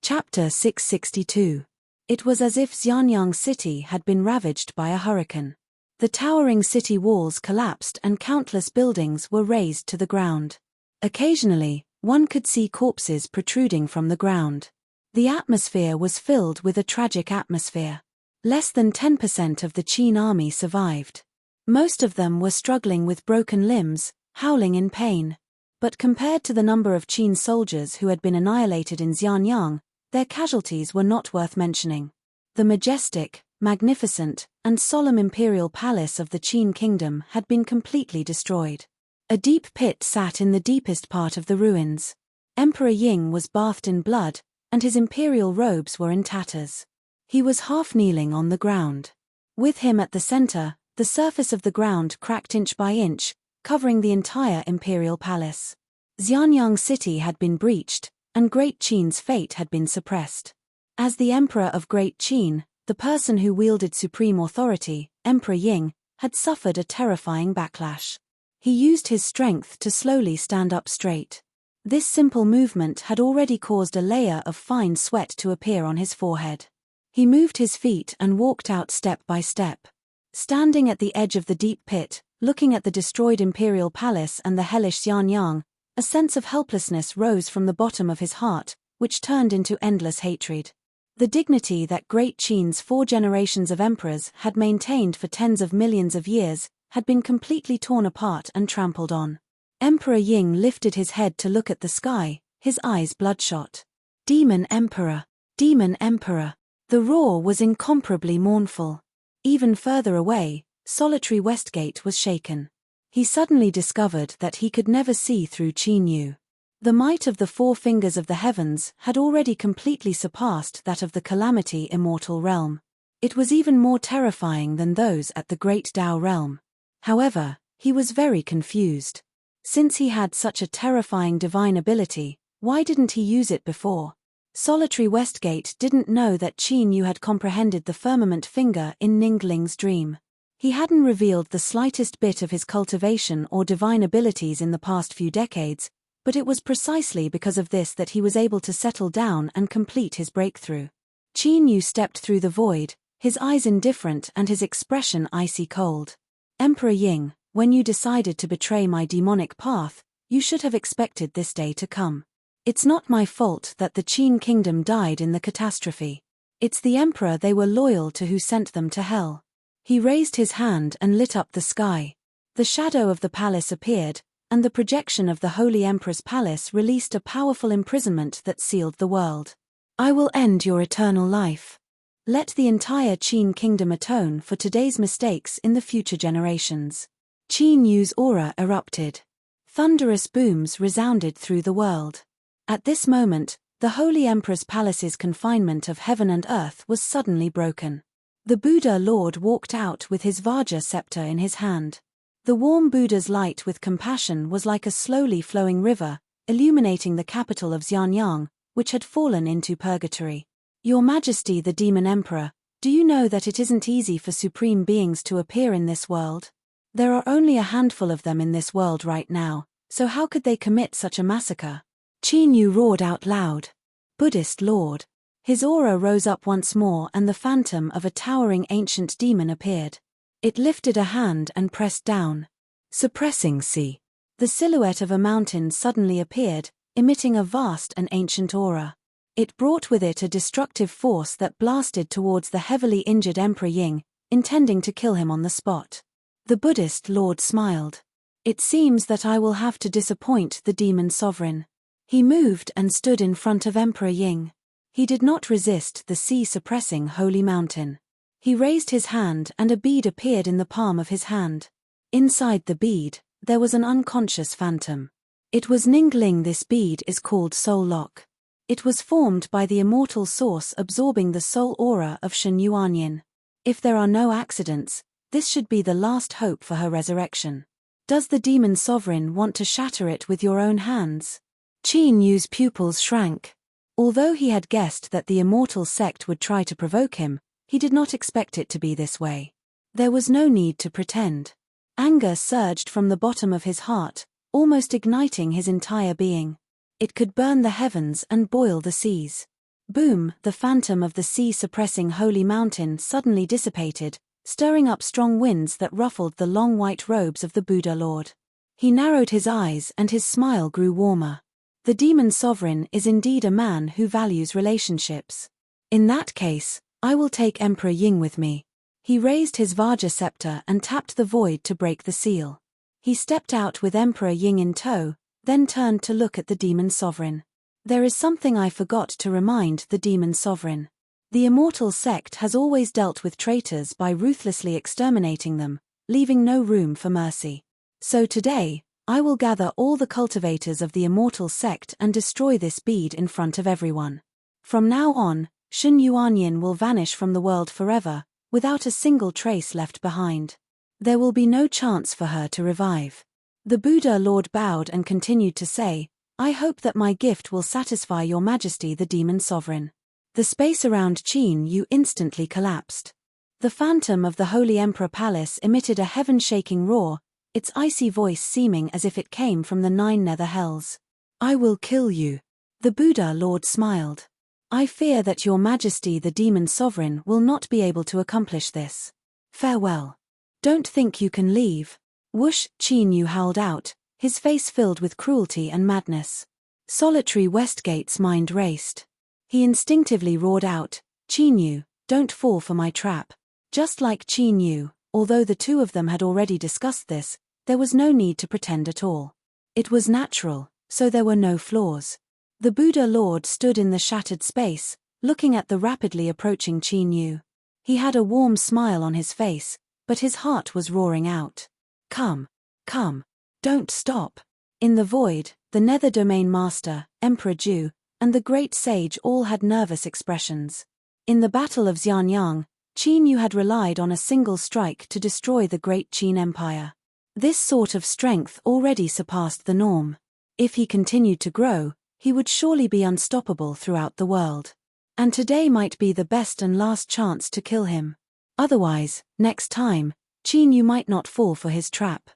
Chapter 662. It was as if Xianyang City had been ravaged by a hurricane. The towering city walls collapsed and countless buildings were razed to the ground. Occasionally, one could see corpses protruding from the ground. The atmosphere was filled with a tragic atmosphere. Less than 10% of the Qin army survived. Most of them were struggling with broken limbs, howling in pain. But compared to the number of Qin soldiers who had been annihilated in Xianyang, their casualties were not worth mentioning. The majestic, magnificent, and solemn imperial palace of the Qin kingdom had been completely destroyed. A deep pit sat in the deepest part of the ruins. Emperor Ying was bathed in blood, and his imperial robes were in tatters. He was half kneeling on the ground. With him at the center, the surface of the ground cracked inch by inch, covering the entire imperial palace. Xianyang City had been breached, and Great Qin's fate had been suppressed. As the Emperor of Great Qin, the person who wielded supreme authority, Emperor Ying, had suffered a terrifying backlash. He used his strength to slowly stand up straight. This simple movement had already caused a layer of fine sweat to appear on his forehead. He moved his feet and walked out step by step. Standing at the edge of the deep pit, looking at the destroyed imperial palace and the hellish Xianyang, a sense of helplessness rose from the bottom of his heart, which turned into endless hatred. The dignity that Great Qin's 4 generations of emperors had maintained for tens of millions of years had been completely torn apart and trampled on. Emperor Ying lifted his head to look at the sky, his eyes bloodshot. Demon Emperor! Demon Emperor! The roar was incomparably mournful. Even further away, solitary Westgate was shaken. He suddenly discovered that he could never see through Qin Yu. The might of the 4 fingers of the heavens had already completely surpassed that of the calamity immortal realm. It was even more terrifying than those at the Great Tao realm. However, he was very confused. Since he had such a terrifying divine ability, why didn't he use it before? Solitary Westgate didn't know that Qin Yu had comprehended the firmament finger in Ningling's dream. He hadn't revealed the slightest bit of his cultivation or divine abilities in the past few decades, but it was precisely because of this that he was able to settle down and complete his breakthrough. Qin Yu stepped through the void, his eyes indifferent and his expression icy cold. Emperor Ying, when you decided to betray my demonic path, you should have expected this day to come. It's not my fault that the Qin kingdom died in the catastrophe. It's the emperor they were loyal to who sent them to hell. He raised his hand and lit up the sky. The shadow of the palace appeared, and the projection of the Holy Emperor's palace released a powerful imprisonment that sealed the world. I will end your eternal life. Let the entire Qin kingdom atone for today's mistakes in the future generations. Qin Yu's aura erupted. Thunderous booms resounded through the world. At this moment, the Holy Emperor's palace's confinement of heaven and earth was suddenly broken. The Buddha Lord walked out with his Vajra scepter in his hand. The warm Buddha's light with compassion was like a slowly flowing river, illuminating the capital of Xianyang, which had fallen into purgatory. Your Majesty the Demon Emperor, do you know that it isn't easy for supreme beings to appear in this world? There are only a handful of them in this world right now, so how could they commit such a massacre? Qin Yu roared out loud. Buddhist Lord. His aura rose up once more and the phantom of a towering ancient demon appeared. It lifted a hand and pressed down. Suppressing C. The silhouette of a mountain suddenly appeared, emitting a vast and ancient aura. It brought with it a destructive force that blasted towards the heavily injured Emperor Ying, intending to kill him on the spot. The Buddhist Lord smiled. It seems that I will have to disappoint the demon sovereign. He moved and stood in front of Emperor Ying. He did not resist the sea-suppressing holy mountain. He raised his hand and a bead appeared in the palm of his hand. Inside the bead, there was an unconscious phantom. It was Ningling. This bead is called Soul Lock. It was formed by the immortal source absorbing the soul aura of Shen Yuanyin. If there are no accidents, this should be the last hope for her resurrection. Does the demon sovereign want to shatter it with your own hands? Qin Yu's pupils shrank. Although he had guessed that the immortal sect would try to provoke him, he did not expect it to be this way. There was no need to pretend. Anger surged from the bottom of his heart, almost igniting his entire being. It could burn the heavens and boil the seas. Boom! The phantom of the sea-suppressing holy mountain suddenly dissipated, stirring up strong winds that ruffled the long white robes of the Buddha Lord. He narrowed his eyes and his smile grew warmer. The demon sovereign is indeed a man who values relationships. In that case, I will take Emperor Ying with me. He raised his Vajra scepter and tapped the void to break the seal. He stepped out with Emperor Ying in tow, then turned to look at the demon sovereign. There is something I forgot to remind the demon sovereign. The immortal sect has always dealt with traitors by ruthlessly exterminating them, leaving no room for mercy. So today, I will gather all the cultivators of the immortal sect and destroy this bead in front of everyone. From now on, Shen Yuanyin will vanish from the world forever, without a single trace left behind. There will be no chance for her to revive. The Buddha Lord bowed and continued to say, I hope that my gift will satisfy your Majesty the demon sovereign. The space around Qin Yu instantly collapsed. The phantom of the Holy Emperor Palace emitted a heaven-shaking roar, its icy voice seeming as if it came from the 9 nether hells. I will kill you. The Buddha Lord smiled. I fear that your Majesty the demon sovereign will not be able to accomplish this. Farewell. Don't think you can leave. Whoosh! Qin Yu howled out, his face filled with cruelty and madness. Solitary Westgate's mind raced. He instinctively roared out, Qin Yu, don't fall for my trap. Just like Qin Yu, although the two of them had already discussed this, there was no need to pretend at all. It was natural, so there were no flaws. The Buddha Lord stood in the shattered space, looking at the rapidly approaching Qin Yu. He had a warm smile on his face, but his heart was roaring out. Come. Don't stop. In the void, the Nether Domain Master, Emperor Ju, and the Great Sage all had nervous expressions. In the Battle of Xianyang, Qin Yu had relied on a single strike to destroy the Great Qin Empire. This sort of strength already surpassed the norm. If he continued to grow, he would surely be unstoppable throughout the world. And today might be the best and last chance to kill him. Otherwise, next time, Qin Yu might not fall for his trap.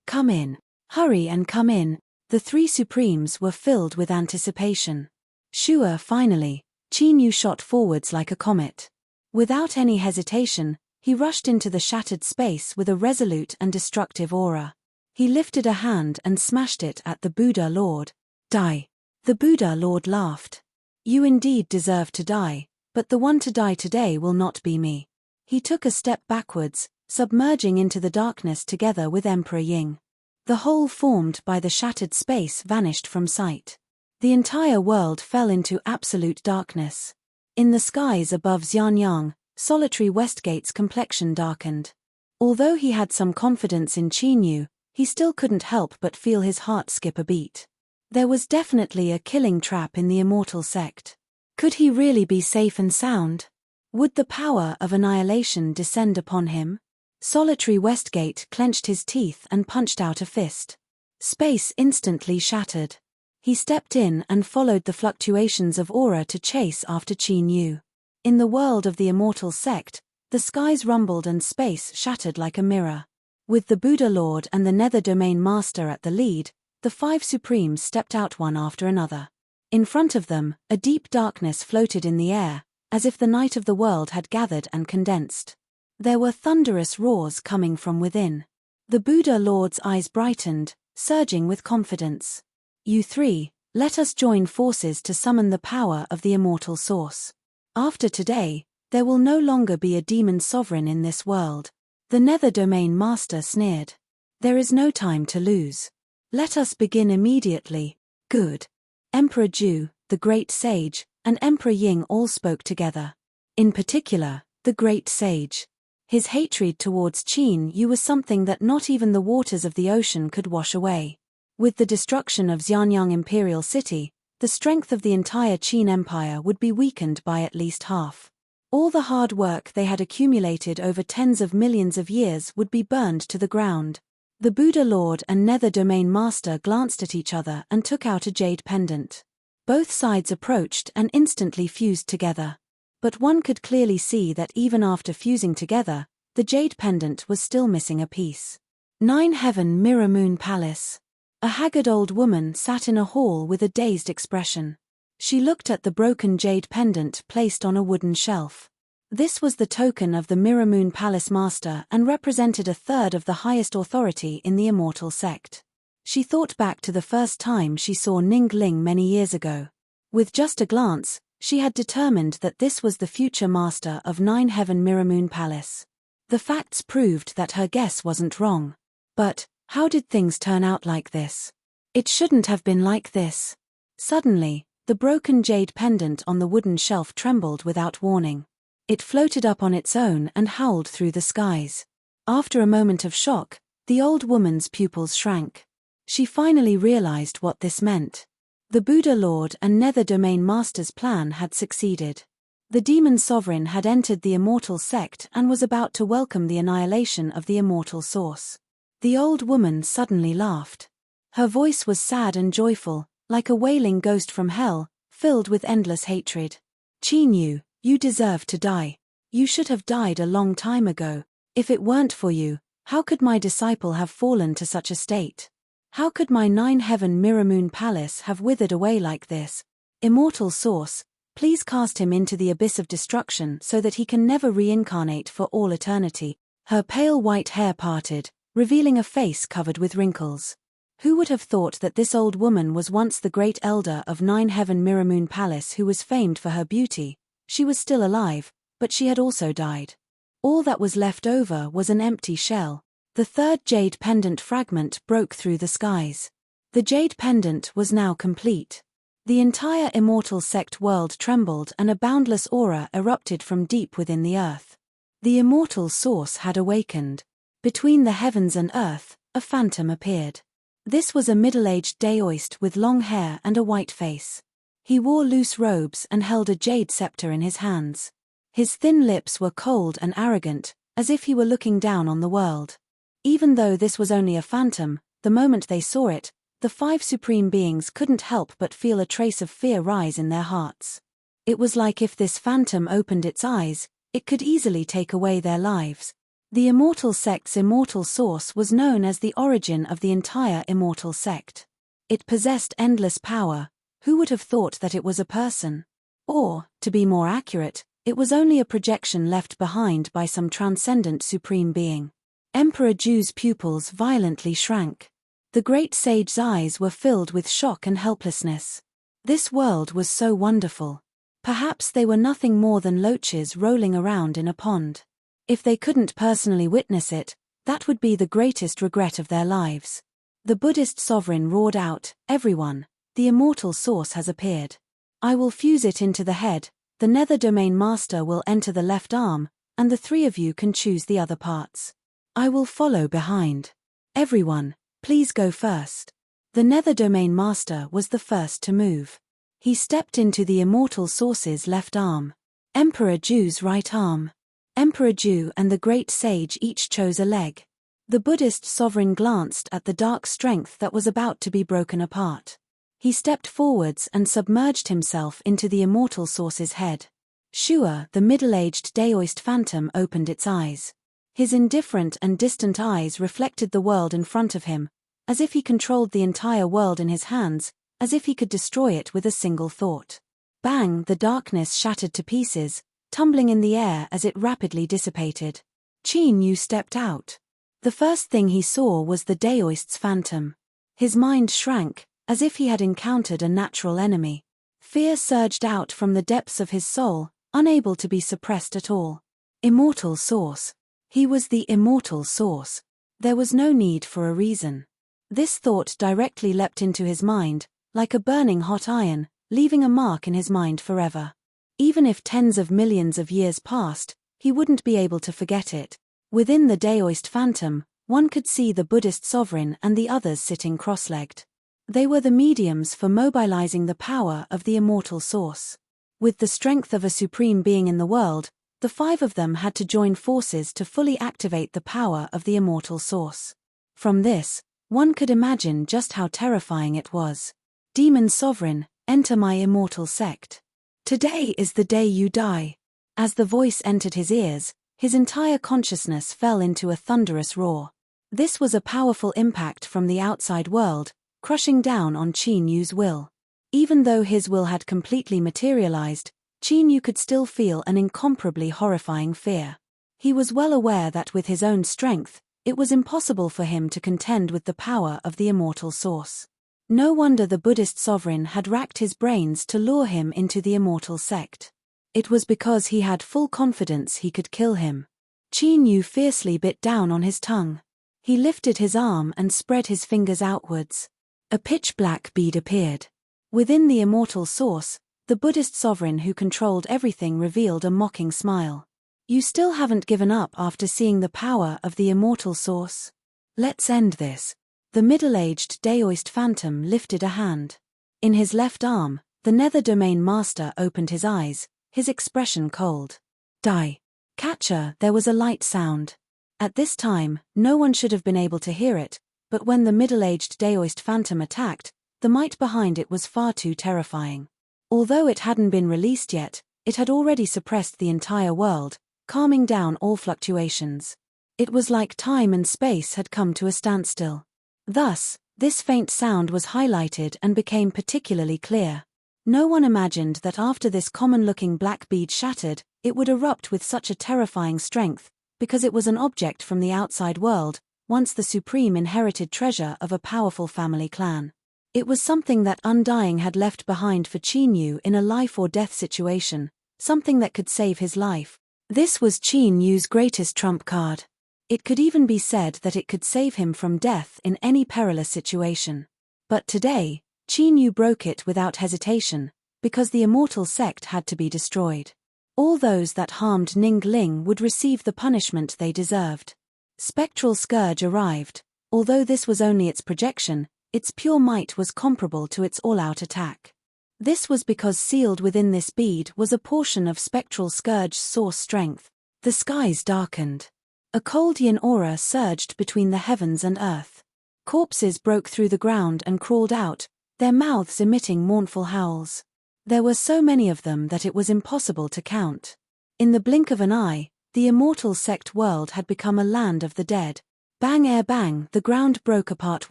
Come in. Hurry and come in. The 3 supremes were filled with anticipation. Sure, finally, Qin Yu shot forwards like a comet. Without any hesitation, he rushed into the shattered space with a resolute and destructive aura. He lifted a hand and smashed it at the Buddha Lord. Die. The Buddha Lord laughed. You indeed deserve to die, but the one to die today will not be me. He took a step backwards, submerging into the darkness together with Emperor Ying. The hole formed by the shattered space vanished from sight. The entire world fell into absolute darkness. In the skies above Xianyang, solitary Westgate's complexion darkened. Although he had some confidence in Qin Yu, he still couldn't help but feel his heart skip a beat. There was definitely a killing trap in the immortal sect. Could he really be safe and sound? Would the power of annihilation descend upon him? Solitary Westgate clenched his teeth and punched out a fist. Space instantly shattered. He stepped in and followed the fluctuations of aura to chase after Qin Yu. In the world of the immortal sect, the skies rumbled and space shattered like a mirror. With the Buddha Lord and the Nether Domain Master at the lead, the five Supremes stepped out one after another. In front of them, a deep darkness floated in the air, as if the night of the world had gathered and condensed. There were thunderous roars coming from within. The Buddha Lord's eyes brightened, surging with confidence. "You three, let us join forces to summon the power of the immortal source. After today, there will no longer be a demon sovereign in this world." The Nether Domain Master sneered. "There is no time to lose. Let us begin immediately." "Good." Emperor Ju, the Great Sage, and Emperor Ying all spoke together. In particular, the Great Sage. His hatred towards Qin Yu was something that not even the waters of the ocean could wash away. With the destruction of Xianyang Imperial City, the strength of the entire Qin Empire would be weakened by at least half. All the hard work they had accumulated over tens of millions of years would be burned to the ground. The Buddha Lord and Nether Domain Master glanced at each other and took out a jade pendant. Both sides approached and instantly fused together. But one could clearly see that even after fusing together, the jade pendant was still missing a piece. 9 Heaven Mirror Moon Palace. A haggard old woman sat in a hall with a dazed expression. She looked at the broken jade pendant placed on a wooden shelf. This was the token of the Mirror Moon Palace Master and represented a third of the highest authority in the immortal sect. She thought back to the first time she saw Ning Ling many years ago. With just a glance, she had determined that this was the future master of 9 Heaven Mirror Moon Palace. The facts proved that her guess wasn't wrong. But, how did things turn out like this? It shouldn't have been like this. Suddenly, the broken jade pendant on the wooden shelf trembled without warning. It floated up on its own and howled through the skies. After a moment of shock, the old woman's pupils shrank. She finally realized what this meant. The Buddha Lord and Nether Domain Master's plan had succeeded. The demon sovereign had entered the immortal sect and was about to welcome the annihilation of the immortal source. The old woman suddenly laughed. Her voice was sad and joyful, like a wailing ghost from hell, filled with endless hatred. "Qin Yu, you deserve to die. You should have died a long time ago. If it weren't for you, how could my disciple have fallen to such a state? How could my 9 Heaven Mirror Moon Palace have withered away like this? Immortal Source, please cast him into the abyss of destruction so that he can never reincarnate for all eternity." Her pale white hair parted, revealing a face covered with wrinkles. Who would have thought that this old woman was once the great elder of 9 Heaven Mirror Moon Palace who was famed for her beauty? She was still alive, but she had also died. All that was left over was an empty shell. The third jade pendant fragment broke through the skies. The jade pendant was now complete. The entire immortal sect world trembled and a boundless aura erupted from deep within the earth. The immortal source had awakened. Between the heavens and earth, a phantom appeared. This was a middle-aged daoist with long hair and a white face. He wore loose robes and held a jade scepter in his hands. His thin lips were cold and arrogant, as if he were looking down on the world. Even though this was only a phantom, the moment they saw it, the 5 supreme beings couldn't help but feel a trace of fear rise in their hearts. It was like if this phantom opened its eyes, it could easily take away their lives. The immortal sect's immortal source was known as the origin of the entire immortal sect. It possessed endless power. Who would have thought that it was a person? Or, to be more accurate, it was only a projection left behind by some transcendent supreme being. Emperor Ju's pupils violently shrank. The great sage's eyes were filled with shock and helplessness. This world was so wonderful. Perhaps they were nothing more than loaches rolling around in a pond. If they couldn't personally witness it, that would be the greatest regret of their lives. The Buddhist sovereign roared out, "Everyone, the immortal source has appeared. I will fuse it into the head, the Nether Domain Master will enter the left arm, and the 3 of you can choose the other parts. I will follow behind. Everyone, please go first." The Nether Domain Master was the first to move. He stepped into the immortal source's left arm. Emperor Ju's right arm. Emperor Ju and the Great Sage each chose a leg. The Buddhist sovereign glanced at the dark strength that was about to be broken apart. He stepped forwards and submerged himself into the immortal source's head. Shua, the middle-aged Daoist phantom, opened its eyes. His indifferent and distant eyes reflected the world in front of him, as if he controlled the entire world in his hands, as if he could destroy it with a single thought. Bang! The darkness shattered to pieces, tumbling in the air as it rapidly dissipated. Qin Yu stepped out. The first thing he saw was the Daoist's phantom. His mind shrank, as if he had encountered a natural enemy. Fear surged out from the depths of his soul, unable to be suppressed at all. Immortal source. He was the immortal source. There was no need for a reason. This thought directly leapt into his mind, like a burning hot iron, leaving a mark in his mind forever. Even if tens of millions of years passed, he wouldn't be able to forget it. Within the Daoist phantom, one could see the Buddhist sovereign and the others sitting cross-legged. They were the mediums for mobilizing the power of the immortal source. With the strength of a supreme being in the world, the five of them had to join forces to fully activate the power of the immortal source. From this, one could imagine just how terrifying it was. Demon sovereign, enter my immortal sect. Today is the day you die. As the voice entered his ears, his entire consciousness fell into a thunderous roar. This was a powerful impact from the outside world, crushing down on Qin Yu's will. Even though his will had completely materialized, Qin Yu could still feel an incomparably horrifying fear. He was well aware that with his own strength, it was impossible for him to contend with the power of the immortal source. No wonder the Buddhist sovereign had racked his brains to lure him into the immortal sect. It was because he had full confidence he could kill him. Qin Yu fiercely bit down on his tongue. He lifted his arm and spread his fingers outwards. A pitch-black bead appeared. Within the immortal source, the Buddhist sovereign who controlled everything revealed a mocking smile. You still haven't given up after seeing the power of the immortal source? Let's end this. The middle-aged Daoist phantom lifted a hand. In his left arm, the Nether Domain Master opened his eyes, his expression cold. Die. Catcher, there was a light sound. At this time, no one should have been able to hear it, but when the middle-aged Daoist phantom attacked, the might behind it was far too terrifying. Although it hadn't been released yet, it had already suppressed the entire world, calming down all fluctuations. It was like time and space had come to a standstill. Thus, this faint sound was highlighted and became particularly clear. No one imagined that after this common-looking black bead shattered, it would erupt with such a terrifying strength, because it was an object from the outside world, once the supreme inherited treasure of a powerful family clan. It was something that Undying had left behind for Qin Yu in a life-or-death situation, something that could save his life. This was Qin Yu's greatest trump card. It could even be said that it could save him from death in any perilous situation. But today, Qin Yu broke it without hesitation, because the immortal sect had to be destroyed. All those that harmed Ning Ling would receive the punishment they deserved. Spectral Scourge arrived. Although this was only its projection, its pure might was comparable to its all-out attack. This was because sealed within this bead was a portion of Spectral Scourge's source strength. The skies darkened. A cold yin aura surged between the heavens and earth. Corpses broke through the ground and crawled out, their mouths emitting mournful howls. There were so many of them that it was impossible to count. In the blink of an eye, the immortal sect world had become a land of the dead. Bang ere bang, the ground broke apart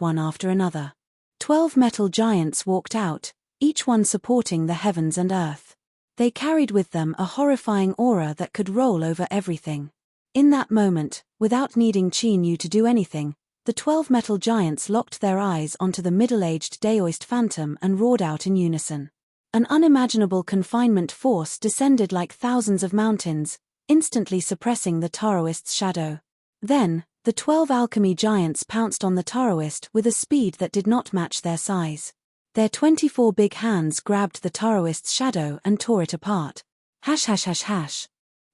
one after another. 12 metal giants walked out, each one supporting the heavens and earth. They carried with them a horrifying aura that could roll over everything. In that moment, without needing Qin Yu to do anything, the 12 metal giants locked their eyes onto the middle-aged Daoist phantom and roared out in unison. An unimaginable confinement force descended like thousands of mountains, instantly suppressing the Taoist's shadow. Then, the 12 alchemy giants pounced on the Taoist with a speed that did not match their size. Their 24 big hands grabbed the Taoist's shadow and tore it apart. ###.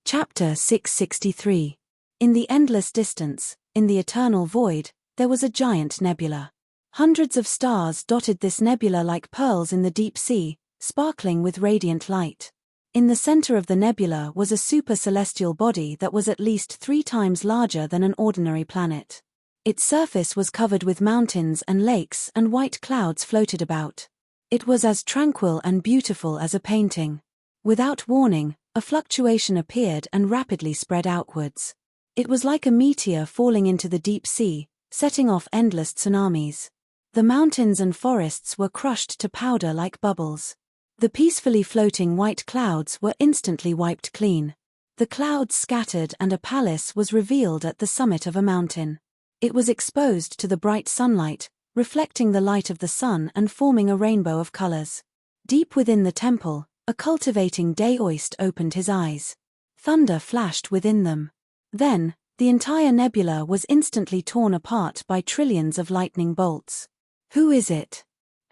Chapter 663. In the endless distance, in the eternal void, there was a giant nebula. Hundreds of stars dotted this nebula like pearls in the deep sea, sparkling with radiant light. In the center of the nebula was a super-celestial body that was at least 3 times larger than an ordinary planet. Its surface was covered with mountains and lakes, and white clouds floated about. It was as tranquil and beautiful as a painting. Without warning, A fluctuation appeared and rapidly spread outwards. It was like a meteor falling into the deep sea, setting off endless tsunamis. The mountains and forests were crushed to powder like bubbles. The peacefully floating white clouds were instantly wiped clean. The clouds scattered and a palace was revealed at the summit of a mountain. It was exposed to the bright sunlight, reflecting the light of the sun and forming a rainbow of colors. Deep within the temple, a cultivating daoist opened his eyes. Thunder flashed within them. Then, the entire nebula was instantly torn apart by trillions of lightning bolts. Who is it?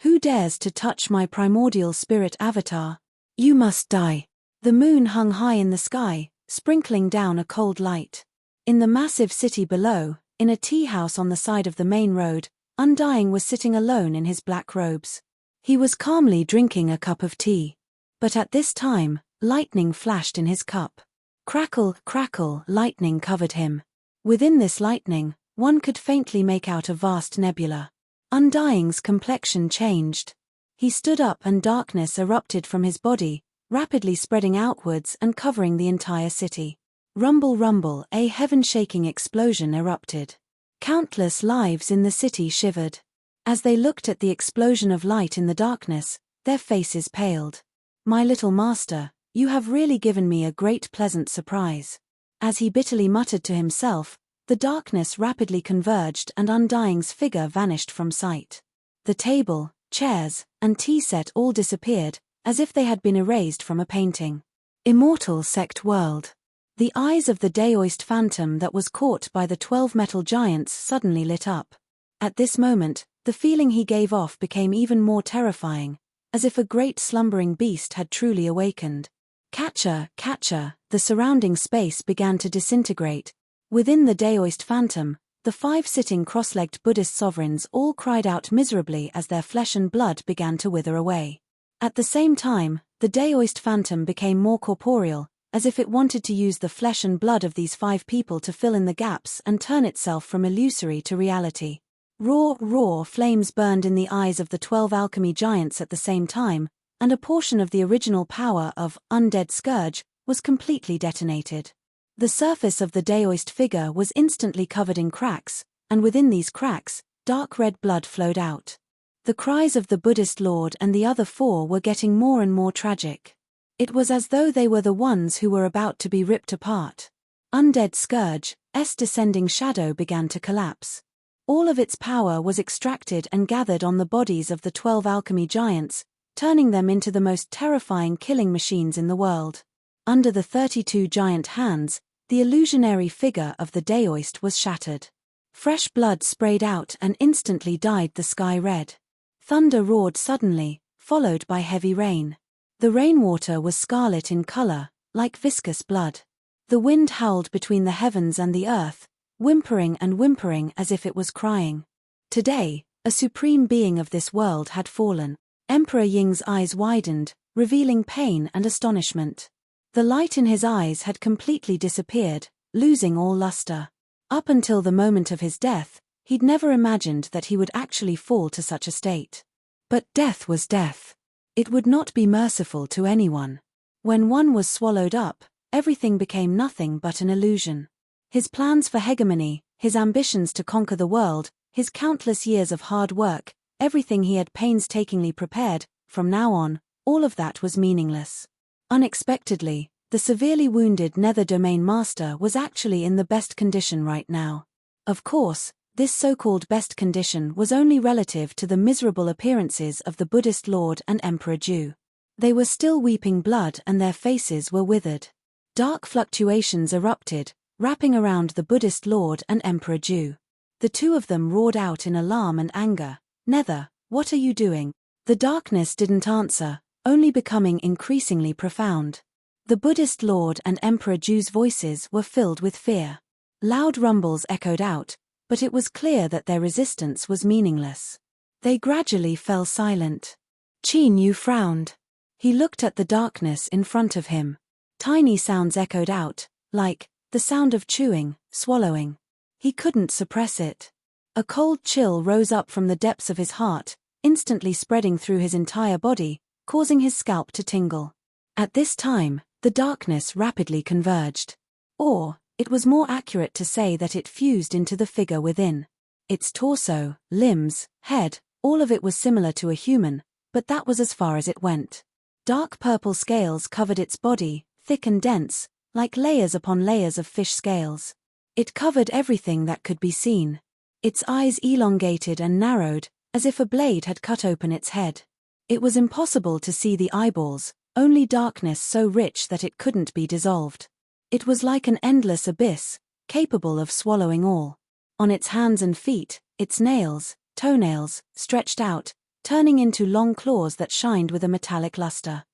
Who dares to touch my primordial spirit avatar? You must die. The moon hung high in the sky, sprinkling down a cold light. In the massive city below, in a tea house on the side of the main road, Undying was sitting alone in his black robes. He was calmly drinking a cup of tea. But at this time, lightning flashed in his cup. Crackle, crackle, lightning covered him. Within this lightning, one could faintly make out a vast nebula. Undying's complexion changed. He stood up and darkness erupted from his body, rapidly spreading outwards and covering the entire city. Rumble, rumble, a heaven-shaking explosion erupted. Countless lives in the city shivered. As they looked at the explosion of light in the darkness, their faces paled. My little master, you have really given me a great pleasant surprise. As he bitterly muttered to himself, the darkness rapidly converged and Undying's figure vanished from sight. The table, chairs, and tea set all disappeared, as if they had been erased from a painting. Immortal sect world. The eyes of the daoist phantom that was caught by the 12 metal giants suddenly lit up. At this moment, the feeling he gave off became even more terrifying, as if a great slumbering beast had truly awakened. Catcher, catcher, the surrounding space began to disintegrate. Within the daoist phantom, the 5 sitting cross-legged Buddhist sovereigns all cried out miserably as their flesh and blood began to wither away. At the same time, the daoist phantom became more corporeal, as if it wanted to use the flesh and blood of these 5 people to fill in the gaps and turn itself from illusory to reality. Raw, raw flames burned in the eyes of the 12 alchemy giants at the same time, and a portion of the original power of Undead Scourge was completely detonated. The surface of the daoist figure was instantly covered in cracks, and within these cracks, dark red blood flowed out. The cries of the Buddhist lord and the other 4 were getting more and more tragic. It was as though they were the ones who were about to be ripped apart. Undead Scourge's descending shadow began to collapse. All of its power was extracted and gathered on the bodies of the 12 alchemy giants, turning them into the most terrifying killing machines in the world. Under the 32 giant hands, the illusionary figure of the daoist was shattered. Fresh blood sprayed out and instantly dyed the sky red. Thunder roared suddenly, followed by heavy rain. The rainwater was scarlet in color, like viscous blood. The wind howled between the heavens and the earth, whimpering and whimpering as if it was crying. Today, a supreme being of this world had fallen. Emperor Ying's eyes widened, revealing pain and astonishment. The light in his eyes had completely disappeared, losing all luster. Up until the moment of his death, he'd never imagined that he would actually fall to such a state. But death was death. It would not be merciful to anyone. When one was swallowed up, everything became nothing but an illusion. His plans for hegemony, his ambitions to conquer the world, his countless years of hard work, everything he had painstakingly prepared, from now on, all of that was meaningless. Unexpectedly, the severely wounded Nether Domain Master was actually in the best condition right now. Of course, this so-called best condition was only relative to the miserable appearances of the Buddhist Lord and Emperor Ju. They were still weeping blood and their faces were withered. Dark fluctuations erupted, wrapping around the Buddhist Lord and Emperor Ju. The 2 of them roared out in alarm and anger, "Nether, what are you doing?" The darkness didn't answer, only becoming increasingly profound. The Buddhist Lord and Emperor Ju's voices were filled with fear. Loud rumbles echoed out, but it was clear that their resistance was meaningless. They gradually fell silent. Qin Yu frowned. He looked at the darkness in front of him. Tiny sounds echoed out, like the sound of chewing, swallowing. He couldn't suppress it. A cold chill rose up from the depths of his heart, instantly spreading through his entire body, causing his scalp to tingle. At this time, The darkness rapidly converged. Or, it was more accurate to say that it fused into the figure within. Its torso, limbs, head, all of it was similar to a human, but that was as far as it went. Dark purple scales covered its body, thick and dense, like layers upon layers of fish scales. It covered everything that could be seen. Its eyes elongated and narrowed, as if a blade had cut open its head. It was impossible to see the eyeballs, only darkness so rich that it couldn't be dissolved. It was like an endless abyss, capable of swallowing all. On its hands and feet, its nails, toenails, stretched out, turning into long claws that shined with a metallic luster.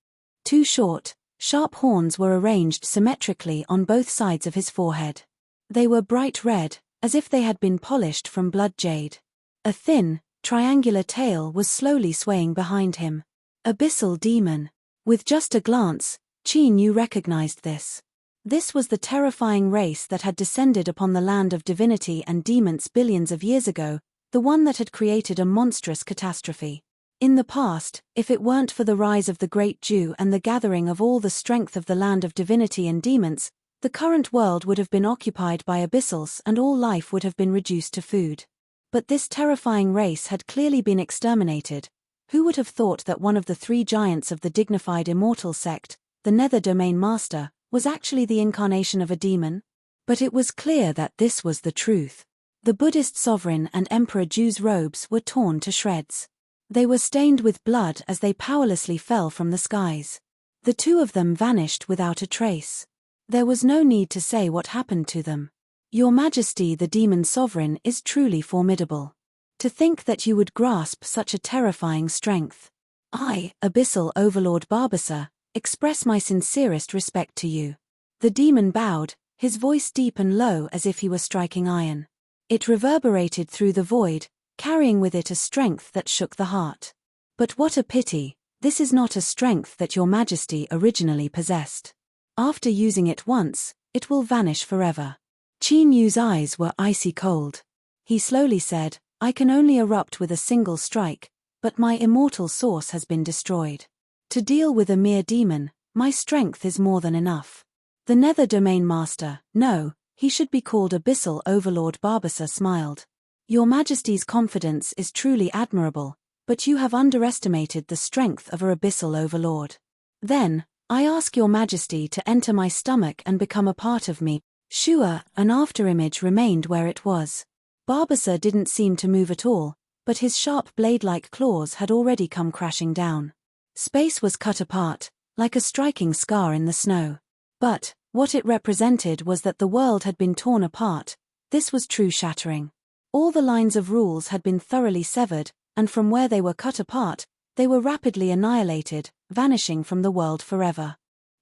Two short, sharp horns were arranged symmetrically on both sides of his forehead. They were bright red, as if they had been polished from blood jade. A thin, triangular tail was slowly swaying behind him. Abyssal demon. With just a glance, Qin Yu recognized this. This was the terrifying race that had descended upon the land of divinity and demons billions of years ago, the one that had created a monstrous catastrophe. In the past, if it weren't for the rise of the Great Jew and the gathering of all the strength of the land of divinity and demons, the current world would have been occupied by abyssals and all life would have been reduced to food. But this terrifying race had clearly been exterminated. Who would have thought that one of the three giants of the dignified immortal sect, the Nether Domain Master, was actually the incarnation of a demon? But it was clear that this was the truth. The Buddhist sovereign and Emperor Ju's robes were torn to shreds. They were stained with blood as they powerlessly fell from the skies. The two of them vanished without a trace. There was no need to say what happened to them. Your Majesty, the demon sovereign, is truly formidable. To think that you would grasp such a terrifying strength. I, Abyssal Overlord Barbasa, express my sincerest respect to you. The demon bowed, his voice deep and low as if he were striking iron. It reverberated through the void, carrying with it a strength that shook the heart. But what a pity, this is not a strength that your Majesty originally possessed. After using it once, it will vanish forever. Qin Yu's eyes were icy cold. He slowly said, I can only erupt with a single strike, but my immortal source has been destroyed. To deal with a mere demon, my strength is more than enough. The Nether Domain Master, no, he should be called Abyssal Overlord Barbasa, smiled. Your Majesty's confidence is truly admirable, but you have underestimated the strength of a Abyssal Overlord. Then, I ask your Majesty to enter my stomach and become a part of me. Sure, an afterimage remained where it was. Barbasa didn't seem to move at all, but his sharp blade-like claws had already come crashing down. Space was cut apart, like a striking scar in the snow. But, what it represented was that the world had been torn apart. This was true shattering. All the lines of rules had been thoroughly severed, and from where they were cut apart, they were rapidly annihilated, vanishing from the world forever.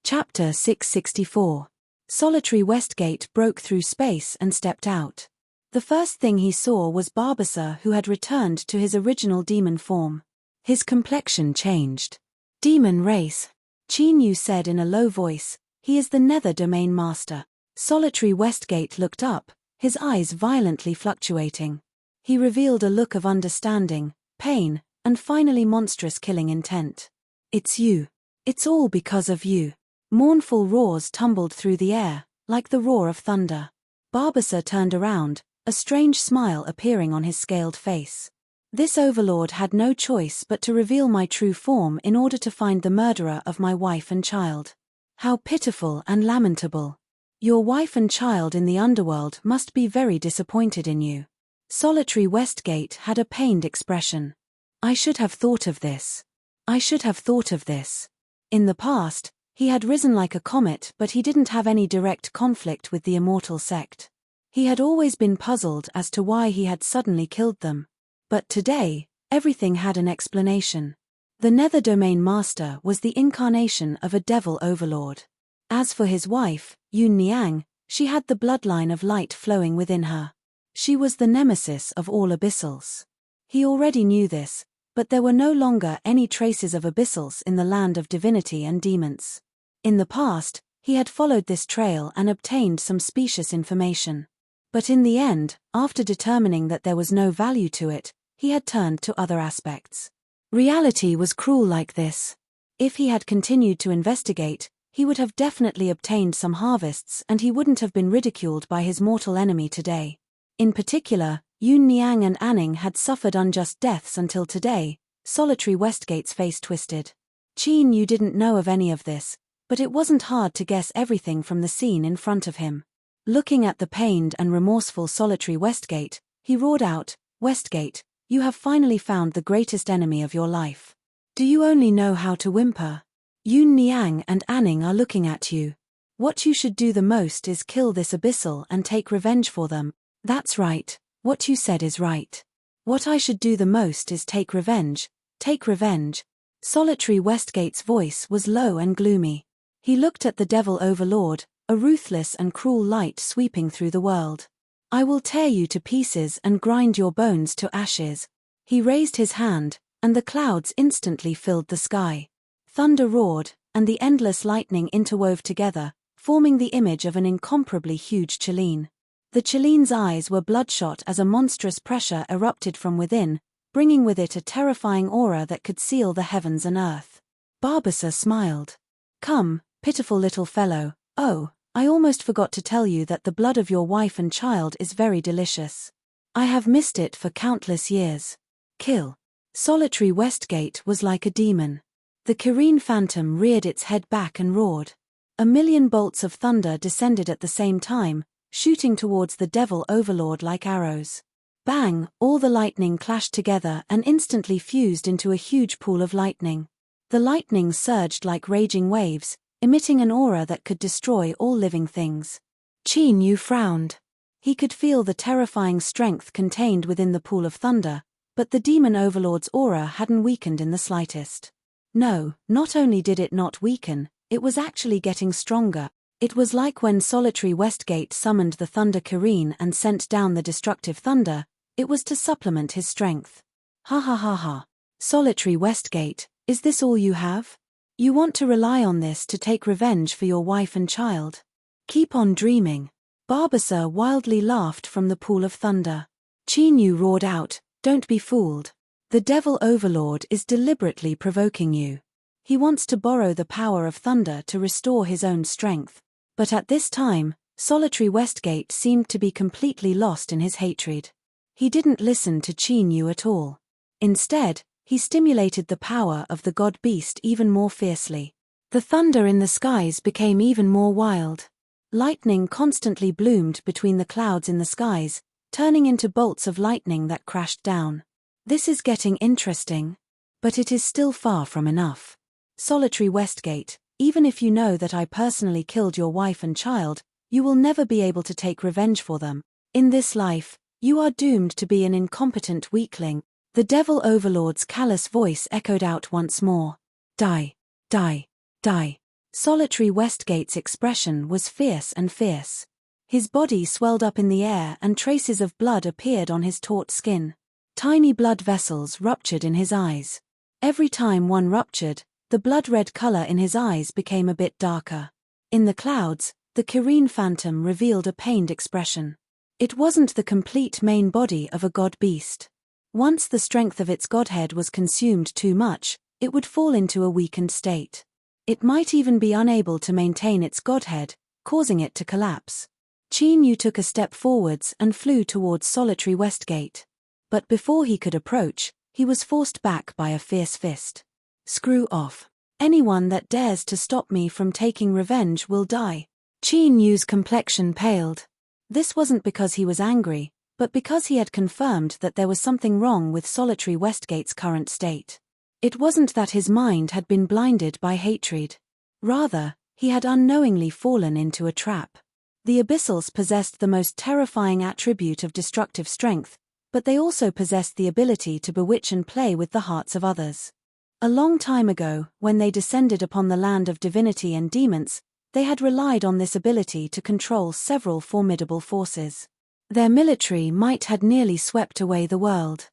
Chapter 664. Solitary Westgate broke through space and stepped out. The first thing he saw was Barbasa, who had returned to his original demon form. His complexion changed. Demon race, Qin Yu said in a low voice, he is the Nether Domain Master. Solitary Westgate looked up, his eyes violently fluctuating. He revealed a look of understanding, pain, and finally monstrous killing intent. It's you. It's all because of you. Mournful roars tumbled through the air, like the roar of thunder. Barbasa turned around, a strange smile appearing on his scaled face. This overlord had no choice but to reveal my true form in order to find the murderer of my wife and child. How pitiful and lamentable. Your wife and child in the underworld must be very disappointed in you. Solitary Westgate had a pained expression. I should have thought of this. I should have thought of this. In the past, he had risen like a comet, but he didn't have any direct conflict with the immortal sect. He had always been puzzled as to why he had suddenly killed them. But today, everything had an explanation. The Nether Domain Master was the incarnation of a devil overlord. As for his wife, Yun Niang, she had the bloodline of light flowing within her. She was the nemesis of all abyssals. He already knew this, but there were no longer any traces of abyssals in the land of divinity and demons. In the past, he had followed this trail and obtained some specious information. But in the end, after determining that there was no value to it, he had turned to other aspects. Reality was cruel like this. If he had continued to investigate, he would have definitely obtained some harvests and he wouldn't have been ridiculed by his mortal enemy today. In particular, Yoon Niang and Anning had suffered unjust deaths until today. Solitary Westgate's face twisted. Qin Yu didn't know of any of this, but it wasn't hard to guess everything from the scene in front of him. Looking at the pained and remorseful Solitary Westgate, he roared out, "Westgate, you have finally found the greatest enemy of your life. Do you only know how to whimper? Yoon Niang and Anning are looking at you. What you should do the most is kill this abyssal and take revenge for them." "That's right, what you said is right. What I should do the most is take revenge, take revenge." Solitary Westgate's voice was low and gloomy. He looked at the Devil Overlord, a ruthless and cruel light sweeping through the world. "I will tear you to pieces and grind your bones to ashes." He raised his hand, and the clouds instantly filled the sky. Thunder roared, and the endless lightning interwove together, forming the image of an incomparably huge Cheline. The Cheline's eyes were bloodshot as a monstrous pressure erupted from within, bringing with it a terrifying aura that could seal the heavens and earth. Barbasa smiled. "Come, pitiful little fellow, oh, I almost forgot to tell you that the blood of your wife and child is very delicious. I have missed it for countless years. Kill." Solitary Westgate was like a demon. The Kirin phantom reared its head back and roared. 1,000,000 bolts of thunder descended at the same time, shooting towards the Devil Overlord like arrows. Bang! All the lightning clashed together and instantly fused into a huge pool of lightning. The lightning surged like raging waves, emitting an aura that could destroy all living things. Qin Yu frowned. He could feel the terrifying strength contained within the pool of thunder, but the Demon Overlord's aura hadn't weakened in the slightest. No, not only did it not weaken, it was actually getting stronger. It was like when Solitary Westgate summoned the Thunder Kirin and sent down the destructive thunder, it was to supplement his strength. "Ha ha ha ha. Solitary Westgate, is this all you have? You want to rely on this to take revenge for your wife and child? Keep on dreaming." Barbasa wildly laughed from the pool of thunder. Qin Yu roared out, "Don't be fooled. The Devil Overlord is deliberately provoking you. He wants to borrow the power of thunder to restore his own strength." But at this time, Solitary Westgate seemed to be completely lost in his hatred. He didn't listen to Qin Yu at all. Instead, he stimulated the power of the god beast even more fiercely. The thunder in the skies became even more wild. Lightning constantly bloomed between the clouds in the skies, turning into bolts of lightning that crashed down. "This is getting interesting. But it is still far from enough. Solitary Westgate, even if you know that I personally killed your wife and child, you will never be able to take revenge for them. In this life, you are doomed to be an incompetent weakling." The Devil Overlord's callous voice echoed out once more. "Die, die, die." Solitary Westgate's expression was fierce and fierce. His body swelled up in the air and traces of blood appeared on his taut skin. Tiny blood vessels ruptured in his eyes. Every time one ruptured, the blood-red color in his eyes became a bit darker. In the clouds, the Kirin phantom revealed a pained expression. It wasn't the complete main body of a god beast. Once the strength of its godhead was consumed too much, it would fall into a weakened state. It might even be unable to maintain its godhead, causing it to collapse. Qin Yu took a step forwards and flew towards Solitary Westgate. But before he could approach, he was forced back by a fierce fist. "Screw off. Anyone that dares to stop me from taking revenge will die." Qin Yu's complexion paled. This wasn't because he was angry, but because he had confirmed that there was something wrong with Solitary Westgate's current state. It wasn't that his mind had been blinded by hatred. Rather, he had unknowingly fallen into a trap. The Abyssals possessed the most terrifying attribute of destructive strength, but they also possessed the ability to bewitch and play with the hearts of others. A long time ago, when they descended upon the land of divinity and demons, they had relied on this ability to control several formidable forces. Their military might had nearly swept away the world.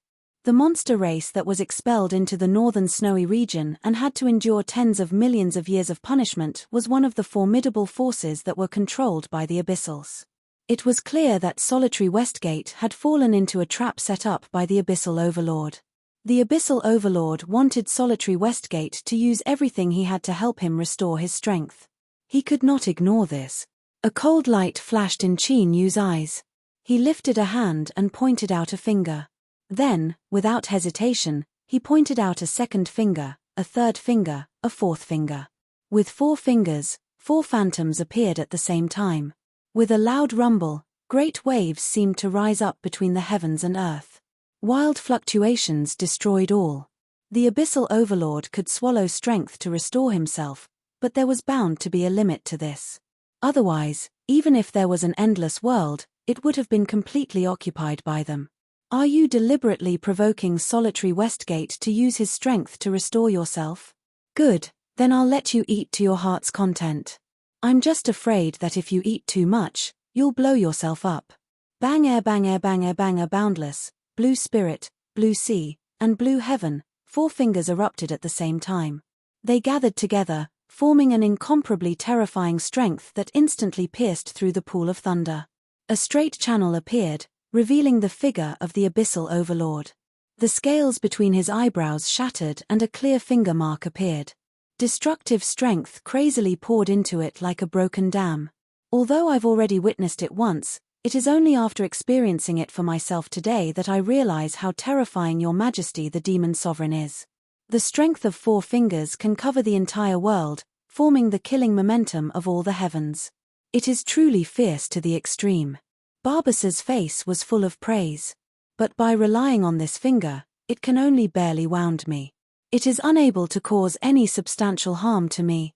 The monster race that was expelled into the northern snowy region and had to endure tens of millions of years of punishment was one of the formidable forces that were controlled by the Abyssals. It was clear that Solitary Westgate had fallen into a trap set up by the Abyssal Overlord. The Abyssal Overlord wanted Solitary Westgate to use everything he had to help him restore his strength. He could not ignore this. A cold light flashed in Qin Yu's eyes. He lifted a hand and pointed out a finger. Then, without hesitation, he pointed out a second finger, a third finger, a fourth finger. With 4 fingers, 4 phantoms appeared at the same time. With a loud rumble, great waves seemed to rise up between the heavens and earth. Wild fluctuations destroyed all. The abyssal overlord could swallow strength to restore himself, but there was bound to be a limit to this. Otherwise, even if there was an endless world, it would have been completely occupied by them. Are you deliberately provoking solitary Westgate to use his strength to restore yourself? Good, then I'll let you eat to your heart's content. I'm just afraid that if you eat too much, you'll blow yourself up. Bang air bang air bang air bang air boundless, blue spirit, blue sea, and blue heaven, 4 fingers erupted at the same time. They gathered together, forming an incomparably terrifying strength that instantly pierced through the pool of thunder. A straight channel appeared, revealing the figure of the abyssal overlord. The scales between his eyebrows shattered and a clear finger mark appeared. Destructive strength crazily poured into it like a broken dam. Although I've already witnessed it once, it is only after experiencing it for myself today that I realize how terrifying Your Majesty the Demon Sovereign is. The strength of 4 fingers can cover the entire world, forming the killing momentum of all the heavens. It is truly fierce to the extreme. Barbassa's face was full of praise. But by relying on this finger, it can only barely wound me. It is unable to cause any substantial harm to me.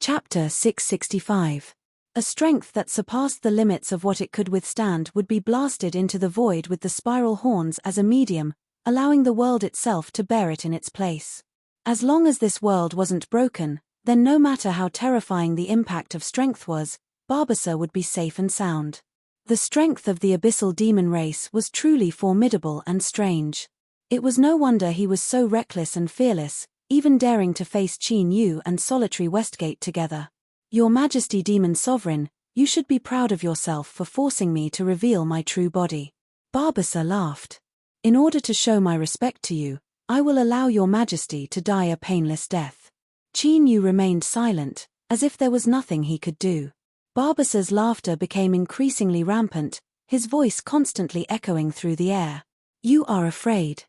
Chapter 665. A strength that surpassed the limits of what it could withstand would be blasted into the void with the spiral horns as a medium, allowing the world itself to bear it in its place. As long as this world wasn't broken, then no matter how terrifying the impact of strength was, Barbassa would be safe and sound. The strength of the abyssal demon race was truly formidable and strange. It was no wonder he was so reckless and fearless, even daring to face Qin Yu and solitary Westgate together. Your Majesty Demon Sovereign, you should be proud of yourself for forcing me to reveal my true body. Barbassa laughed. In order to show my respect to you, I will allow Your Majesty to die a painless death. Qin Yu remained silent, as if there was nothing he could do. Barbassa's laughter became increasingly rampant, his voice constantly echoing through the air. You are afraid.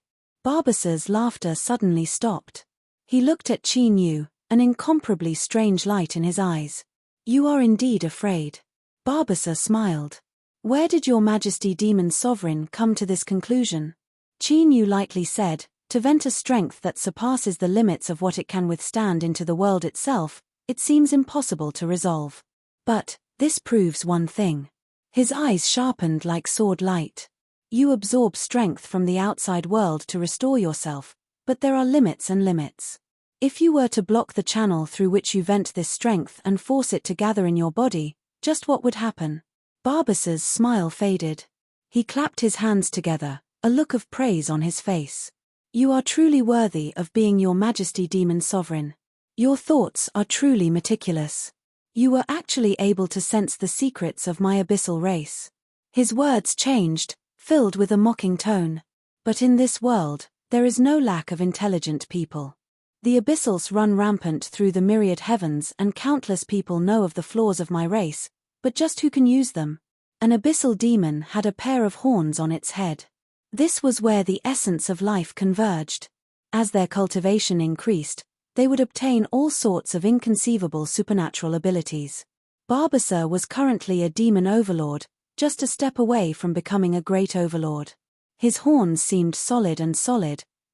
Barbassa's laughter suddenly stopped. He looked at Qin Yu, an incomparably strange light in his eyes. You are indeed afraid. Barbassa smiled. Where did Your Majesty Demon Sovereign come to this conclusion? Qin Yu lightly said, to vent a strength that surpasses the limits of what it can withstand into the world itself, it seems impossible to resolve. But, this proves one thing. His eyes sharpened like sword light. You absorb strength from the outside world to restore yourself, but there are limits and limits. If you were to block the channel through which you vent this strength and force it to gather in your body, just what would happen? Barbassa's smile faded. He clapped his hands together, a look of praise on his face. You are truly worthy of being Your Majesty Demon Sovereign. Your thoughts are truly meticulous. You were actually able to sense the secrets of my abyssal race. His words changed, filled with a mocking tone. But in this world, there is no lack of intelligent people. The abyssals run rampant through the myriad heavens and countless people know of the flaws of my race, but just who can use them? An abyssal demon had a pair of horns on its head. This was where the essence of life converged. As their cultivation increased, they would obtain all sorts of inconceivable supernatural abilities. Barbassa was currently a demon overlord, just a step away from becoming a great overlord. His horns seemed solid,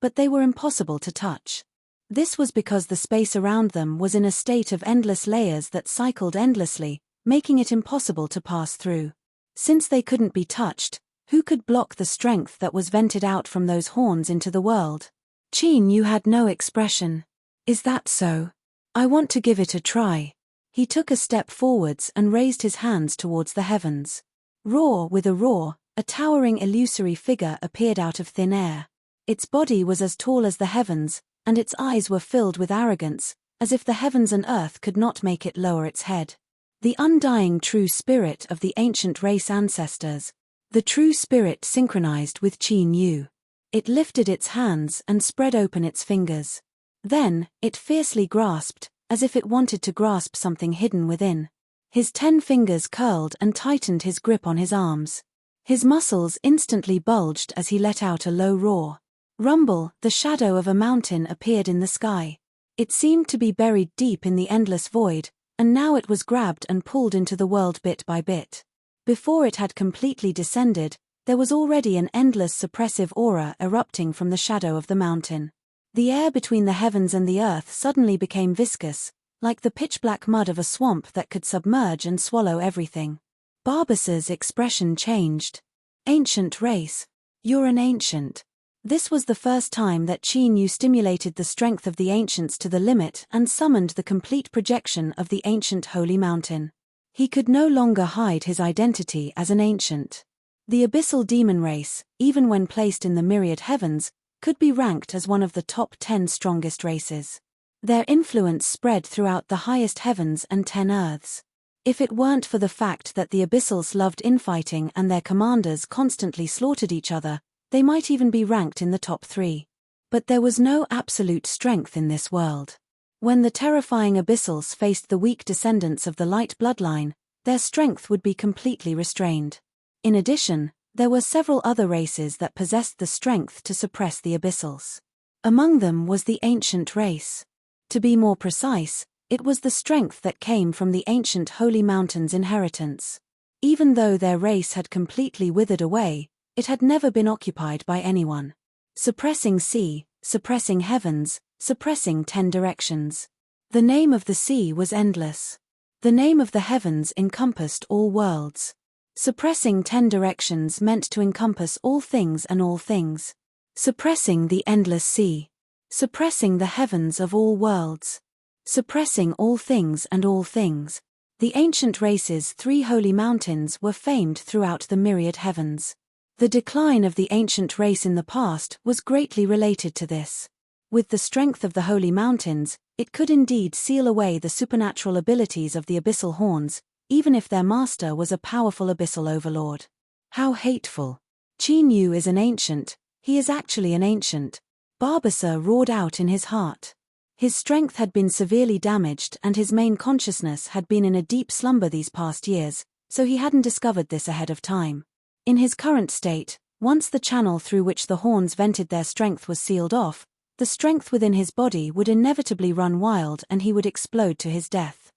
but they were impossible to touch. This was because the space around them was in a state of endless layers that cycled endlessly, making it impossible to pass through. Since they couldn't be touched, who could block the strength that was vented out from those horns into the world? Qin Yu had no expression. Is that so? I want to give it a try. He took a step forwards and raised his hands towards the heavens. With a roar, a towering illusory figure appeared out of thin air. Its body was as tall as the heavens, and its eyes were filled with arrogance, as if the heavens and earth could not make it lower its head. The undying true spirit of the ancient race ancestors. The true spirit synchronized with Qin Yu. It lifted its hands and spread open its fingers. Then, it fiercely grasped, as if it wanted to grasp something hidden within. His 10 fingers curled and tightened his grip on his arms. His muscles instantly bulged as he let out a low roar. Rumble, the shadow of a mountain appeared in the sky. It seemed to be buried deep in the endless void, and now it was grabbed and pulled into the world bit by bit. Before it had completely descended, there was already an endless suppressive aura erupting from the shadow of the mountain. The air between the heavens and the earth suddenly became viscous, like the pitch-black mud of a swamp that could submerge and swallow everything. Barbas's expression changed. Ancient race. You're an ancient. This was the first time that Qin Yu stimulated the strength of the ancients to the limit and summoned the complete projection of the ancient holy mountain. He could no longer hide his identity as an ancient. The abyssal demon race, even when placed in the myriad heavens, could be ranked as one of the top 10 strongest races. Their influence spread throughout the highest heavens and 10 earths. If it weren't for the fact that the abyssals loved infighting and their commanders constantly slaughtered each other, they might even be ranked in the top 3. But there was no absolute strength in this world. When the terrifying abyssals faced the weak descendants of the light bloodline, their strength would be completely restrained. In addition, there were several other races that possessed the strength to suppress the abyssals. Among them was the ancient race. To be more precise, it was the strength that came from the ancient holy mountain's inheritance. Even though their race had completely withered away, it had never been occupied by anyone. Suppressing sea, suppressing heavens, suppressing 10 directions. The name of the sea was endless. The name of the heavens encompassed all worlds. Suppressing 10 directions meant to encompass all things and all things. Suppressing the endless sea. Suppressing the heavens of all worlds. Suppressing all things and all things. The ancient race's 3 holy mountains were famed throughout the myriad heavens. The decline of the ancient race in the past was greatly related to this. With the strength of the holy mountains, it could indeed seal away the supernatural abilities of the abyssal horns, even if their master was a powerful abyssal overlord. How hateful. Qin Yu is an ancient, he is actually an ancient. Barbasa roared out in his heart. His strength had been severely damaged and his main consciousness had been in a deep slumber these past years, so he hadn't discovered this ahead of time. In his current state, once the channel through which the horns vented their strength was sealed off, the strength within his body would inevitably run wild and he would explode to his death.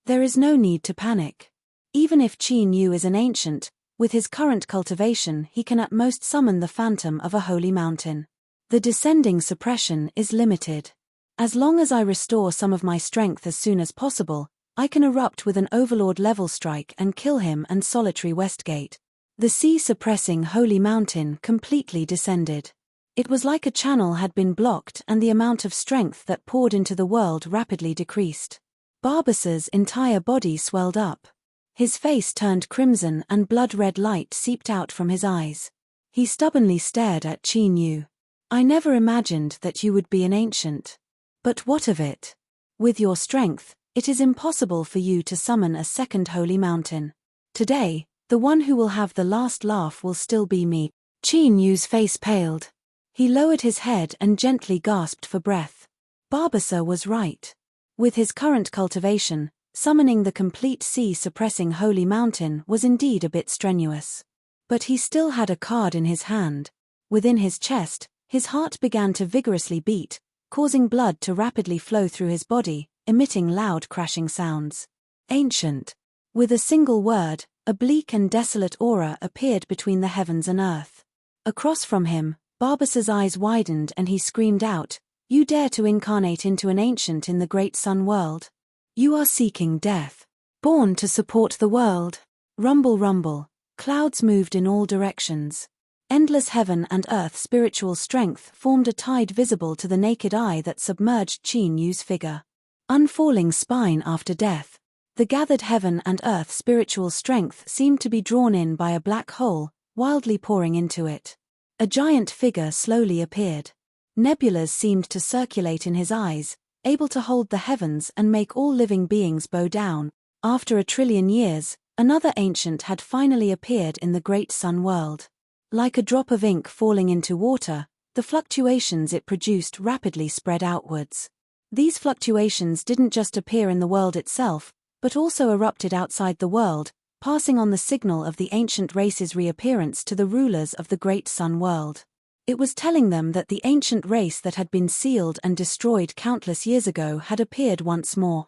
There is no need to panic. Even if Qin Yu is an ancient, with his current cultivation he can at most summon the phantom of a holy mountain. The descending suppression is limited. As long as I restore some of my strength as soon as possible, I can erupt with an overlord level strike and kill him and solitary Westgate. The sea-suppressing holy mountain completely descended. It was like a channel had been blocked and the amount of strength that poured into the world rapidly decreased. Barbasa's entire body swelled up. His face turned crimson and blood-red light seeped out from his eyes. He stubbornly stared at Qin Yu. I never imagined that you would be an ancient. But what of it? With your strength, it is impossible for you to summon a second holy mountain. Today, the one who will have the last laugh will still be me. Qin Yu's face paled. He lowered his head and gently gasped for breath. Barbasa was right. With his current cultivation, summoning the complete sea-suppressing holy mountain was indeed a bit strenuous. But he still had a card in his hand. Within his chest, his heart began to vigorously beat, causing blood to rapidly flow through his body, emitting loud crashing sounds. Ancient. With a single word, a bleak and desolate aura appeared between the heavens and earth. Across from him, Barbasa's eyes widened and he screamed out, "You dare to incarnate into an ancient in the great sun world? You are seeking death. Born to support the world." Rumble rumble. Clouds moved in all directions. Endless heaven and earth spiritual strength formed a tide visible to the naked eye that submerged Qin Yu's figure. Unfalling spine after death. The gathered heaven and earth spiritual strength seemed to be drawn in by a black hole, wildly pouring into it. A giant figure slowly appeared. Nebulas seemed to circulate in his eyes, able to hold the heavens and make all living beings bow down. After 1 trillion years, another ancient had finally appeared in the great sun world. Like a drop of ink falling into water, the fluctuations it produced rapidly spread outwards. These fluctuations didn't just appear in the world itself, but also erupted outside the world, passing on the signal of the ancient race's reappearance to the rulers of the great sun world. It was telling them that the ancient race that had been sealed and destroyed countless years ago had appeared once more.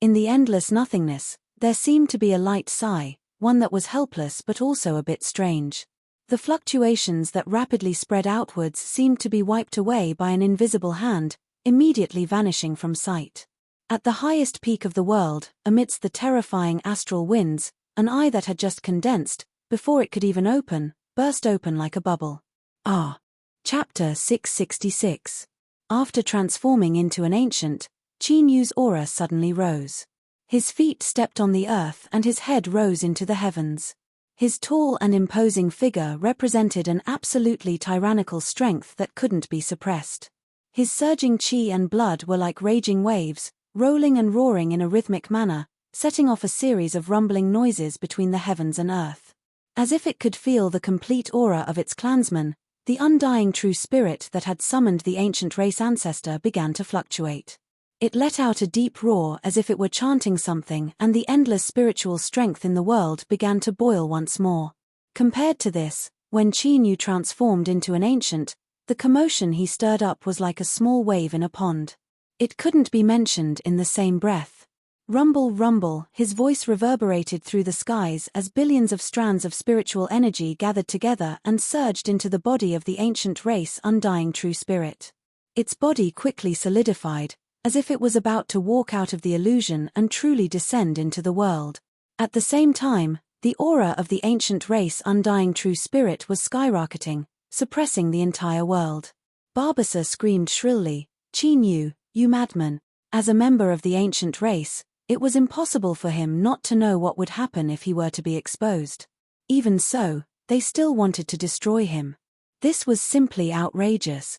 In the endless nothingness, there seemed to be a light sigh, one that was helpless but also a bit strange. The fluctuations that rapidly spread outwards seemed to be wiped away by an invisible hand, immediately vanishing from sight. At the highest peak of the world, amidst the terrifying astral winds, an eye that had just condensed, before it could even open, burst open like a bubble. Chapter 666. After transforming into an ancient, Qin Yu's aura suddenly rose. His feet stepped on the earth and his head rose into the heavens. His tall and imposing figure represented an absolutely tyrannical strength that couldn't be suppressed. His surging qi and blood were like raging waves, rolling and roaring in a rhythmic manner, setting off a series of rumbling noises between the heavens and earth. As if it could feel the complete aura of its clansman, the undying true spirit that had summoned the ancient race ancestor began to fluctuate. It let out a deep roar as if it were chanting something, and the endless spiritual strength in the world began to boil once more. Compared to this, when Qin Yu transformed into an ancient, the commotion he stirred up was like a small wave in a pond. It couldn't be mentioned in the same breath. Rumble, rumble, his voice reverberated through the skies as billions of strands of spiritual energy gathered together and surged into the body of the ancient race undying true spirit. Its body quickly solidified, as if it was about to walk out of the illusion and truly descend into the world. At the same time, the aura of the ancient race undying true spirit was skyrocketing, suppressing the entire world. Barbasa screamed shrilly, "Qin Yu, you madman!" As a member of the ancient race, it was impossible for him not to know what would happen if he were to be exposed. Even so, they still wanted to destroy him. This was simply outrageous.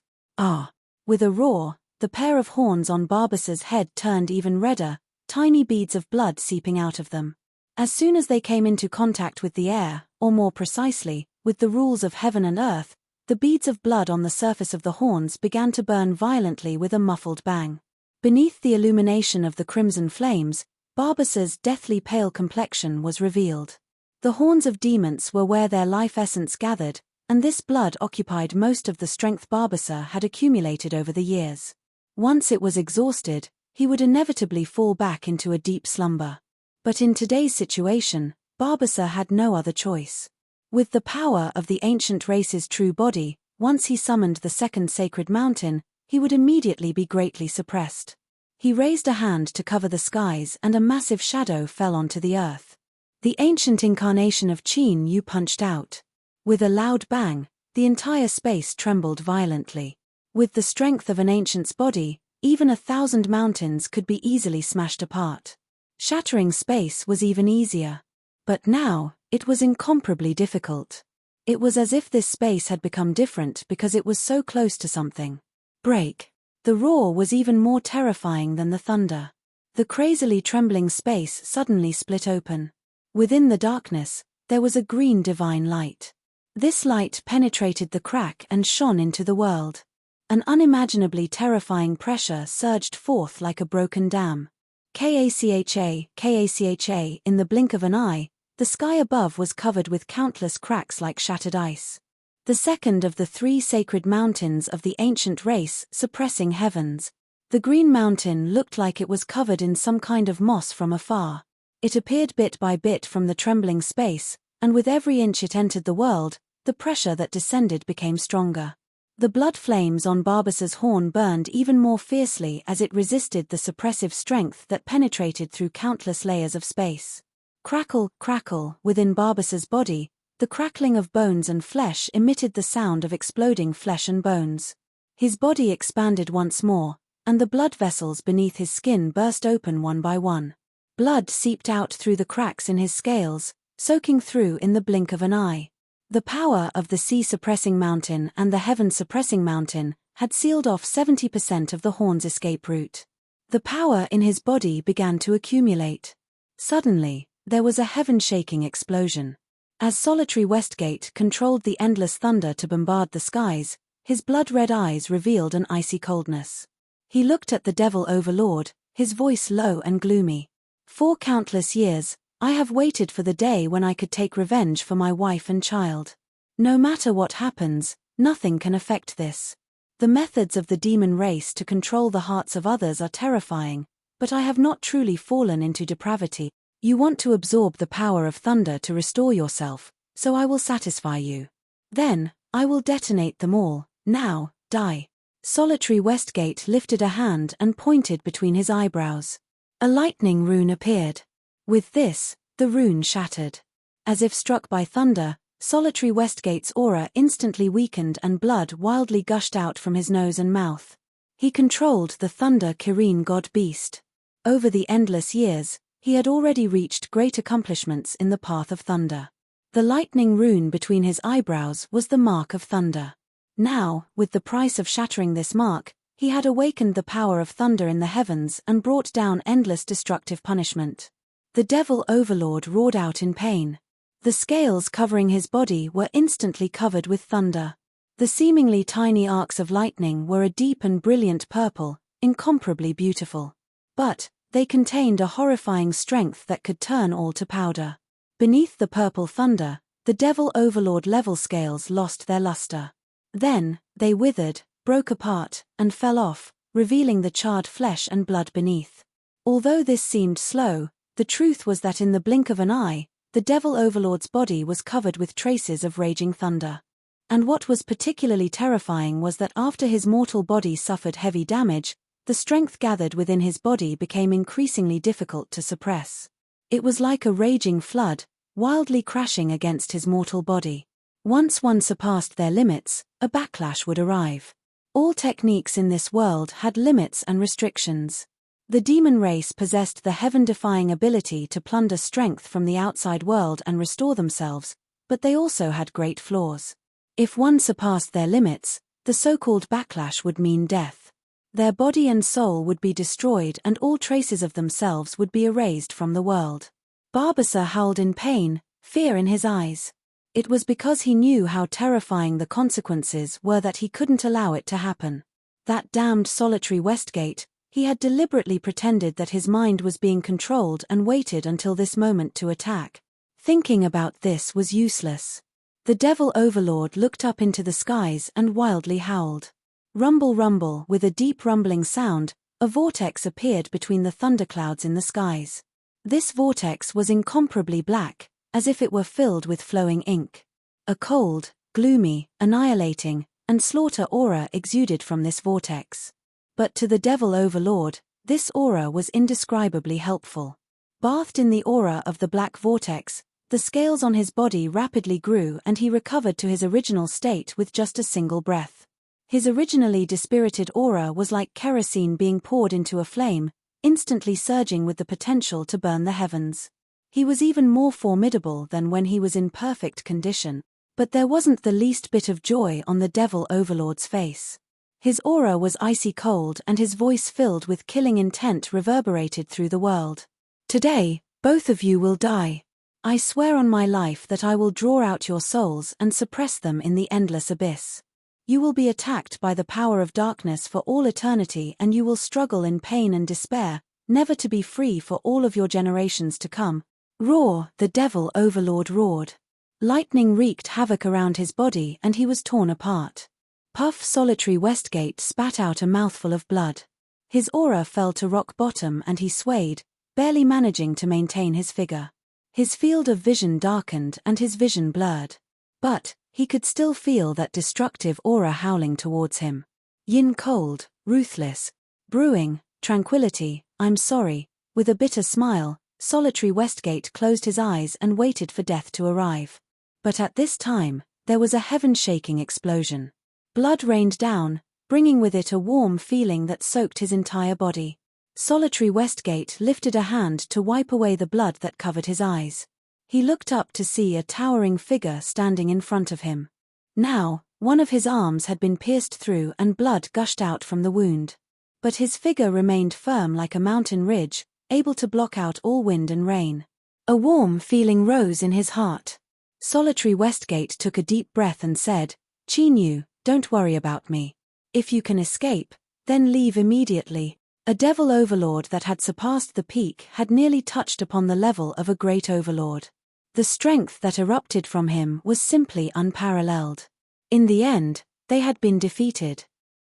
With a roar, the pair of horns on Barbasa's head turned even redder, tiny beads of blood seeping out of them. As soon as they came into contact with the air, or more precisely, with the rules of heaven and earth, the beads of blood on the surface of the horns began to burn violently with a muffled bang. Beneath the illumination of the crimson flames, Barbasa's deathly pale complexion was revealed. The horns of demons were where their life essence gathered, and this blood occupied most of the strength Barbasa had accumulated over the years. Once it was exhausted, he would inevitably fall back into a deep slumber. But in today's situation, Barbasa had no other choice. With the power of the ancient race's true body, once he summoned the second sacred mountain, he would immediately be greatly suppressed. He raised a hand to cover the skies and a massive shadow fell onto the earth. The ancient incarnation of Qin Yu punched out. With a loud bang, the entire space trembled violently. With the strength of an ancient's body, even 1,000 mountains could be easily smashed apart. Shattering space was even easier. But now, it was incomparably difficult. It was as if this space had become different because it was so close to something. Break. The roar was even more terrifying than the thunder. The crazily trembling space suddenly split open. Within the darkness, there was a green divine light. This light penetrated the crack and shone into the world. An unimaginably terrifying pressure surged forth like a broken dam. Kacha, kacha, in the blink of an eye, the sky above was covered with countless cracks like shattered ice. The second of the 3 sacred mountains of the ancient race suppressing heavens. The green mountain looked like it was covered in some kind of moss from afar. It appeared bit by bit from the trembling space, and with every inch it entered the world, the pressure that descended became stronger. The blood flames on Barbasa's horn burned even more fiercely as it resisted the suppressive strength that penetrated through countless layers of space. Crackle, crackle, within Barbasa's body, the crackling of bones and flesh emitted the sound of exploding flesh and bones. His body expanded once more, and the blood vessels beneath his skin burst open one by one. Blood seeped out through the cracks in his scales, soaking through in the blink of an eye. The power of the sea-suppressing mountain and the heaven-suppressing mountain had sealed off 70% of the horn's escape route. The power in his body began to accumulate. Suddenly, there was a heaven-shaking explosion. As solitary Westgate controlled the endless thunder to bombard the skies, his blood-red eyes revealed an icy coldness. He looked at the devil overlord, his voice low and gloomy. "For countless years, I have waited for the day when I could take revenge for my wife and child. No matter what happens, nothing can affect this. The methods of the demon race to control the hearts of others are terrifying, but I have not truly fallen into depravity. You want to absorb the power of thunder to restore yourself, so I will satisfy you. Then, I will detonate them all. Now, die." Solitary Westgate lifted a hand and pointed between his eyebrows. A lightning rune appeared. With this, the rune shattered. As if struck by thunder, Solitary Westgate's aura instantly weakened and blood wildly gushed out from his nose and mouth. He controlled the Thunder Kirene god beast. Over the endless years, he had already reached great accomplishments in the path of thunder. The lightning rune between his eyebrows was the mark of thunder. Now, with the price of shattering this mark, he had awakened the power of thunder in the heavens and brought down endless destructive punishment. The devil overlord roared out in pain. The scales covering his body were instantly covered with thunder. The seemingly tiny arcs of lightning were a deep and brilliant purple, incomparably beautiful. But they contained a horrifying strength that could turn all to powder. Beneath the purple thunder, the devil overlord level scales lost their luster. Then, they withered, broke apart, and fell off, revealing the charred flesh and blood beneath. Although this seemed slow, the truth was that in the blink of an eye, the devil overlord's body was covered with traces of raging thunder. And what was particularly terrifying was that after his mortal body suffered heavy damage, the strength gathered within his body became increasingly difficult to suppress. It was like a raging flood, wildly crashing against his mortal body. Once one surpassed their limits, a backlash would arrive. All techniques in this world had limits and restrictions. The demon race possessed the heaven-defying ability to plunder strength from the outside world and restore themselves, but they also had great flaws. If one surpassed their limits, the so-called backlash would mean death. Their body and soul would be destroyed and all traces of themselves would be erased from the world. Barbaza howled in pain, fear in his eyes. It was because he knew how terrifying the consequences were that he couldn't allow it to happen. That damned Solitary Westgate, he had deliberately pretended that his mind was being controlled and waited until this moment to attack. Thinking about this was useless. The devil overlord looked up into the skies and wildly howled. Rumble rumble, with a deep rumbling sound, a vortex appeared between the thunderclouds in the skies. This vortex was incomparably black, as if it were filled with flowing ink. A cold, gloomy, annihilating, and slaughter aura exuded from this vortex. But to the devil overlord, this aura was indescribably helpful. Bathed in the aura of the black vortex, the scales on his body rapidly grew and he recovered to his original state with just a single breath. His originally dispirited aura was like kerosene being poured into a flame, instantly surging with the potential to burn the heavens. He was even more formidable than when he was in perfect condition, but there wasn't the least bit of joy on the devil overlord's face. His aura was icy cold and his voice filled with killing intent reverberated through the world. "Today, both of you will die. I swear on my life that I will draw out your souls and suppress them in the endless abyss. You will be attacked by the power of darkness for all eternity and you will struggle in pain and despair, never to be free for all of your generations to come." Roar, the devil overlord roared. Lightning wreaked havoc around his body and he was torn apart. Puff Solitary Westgate spat out a mouthful of blood. His aura fell to rock bottom and he swayed, barely managing to maintain his figure. His field of vision darkened and his vision blurred. But he could still feel that destructive aura howling towards him. Yin cold, ruthless, brewing, tranquility, I'm sorry. With a bitter smile, Solitary Westgate closed his eyes and waited for death to arrive. But at this time, there was a heaven-shaking explosion. Blood rained down, bringing with it a warm feeling that soaked his entire body. Solitary Westgate lifted a hand to wipe away the blood that covered his eyes. He looked up to see a towering figure standing in front of him. Now, one of his arms had been pierced through and blood gushed out from the wound. But his figure remained firm like a mountain ridge, able to block out all wind and rain. A warm feeling rose in his heart. Solitary Westgate took a deep breath and said, "Chinyu, don't worry about me. If you can escape, then leave immediately. A devil overlord that had surpassed the peak had nearly touched upon the level of a great overlord. The strength that erupted from him was simply unparalleled. In the end, they had been defeated.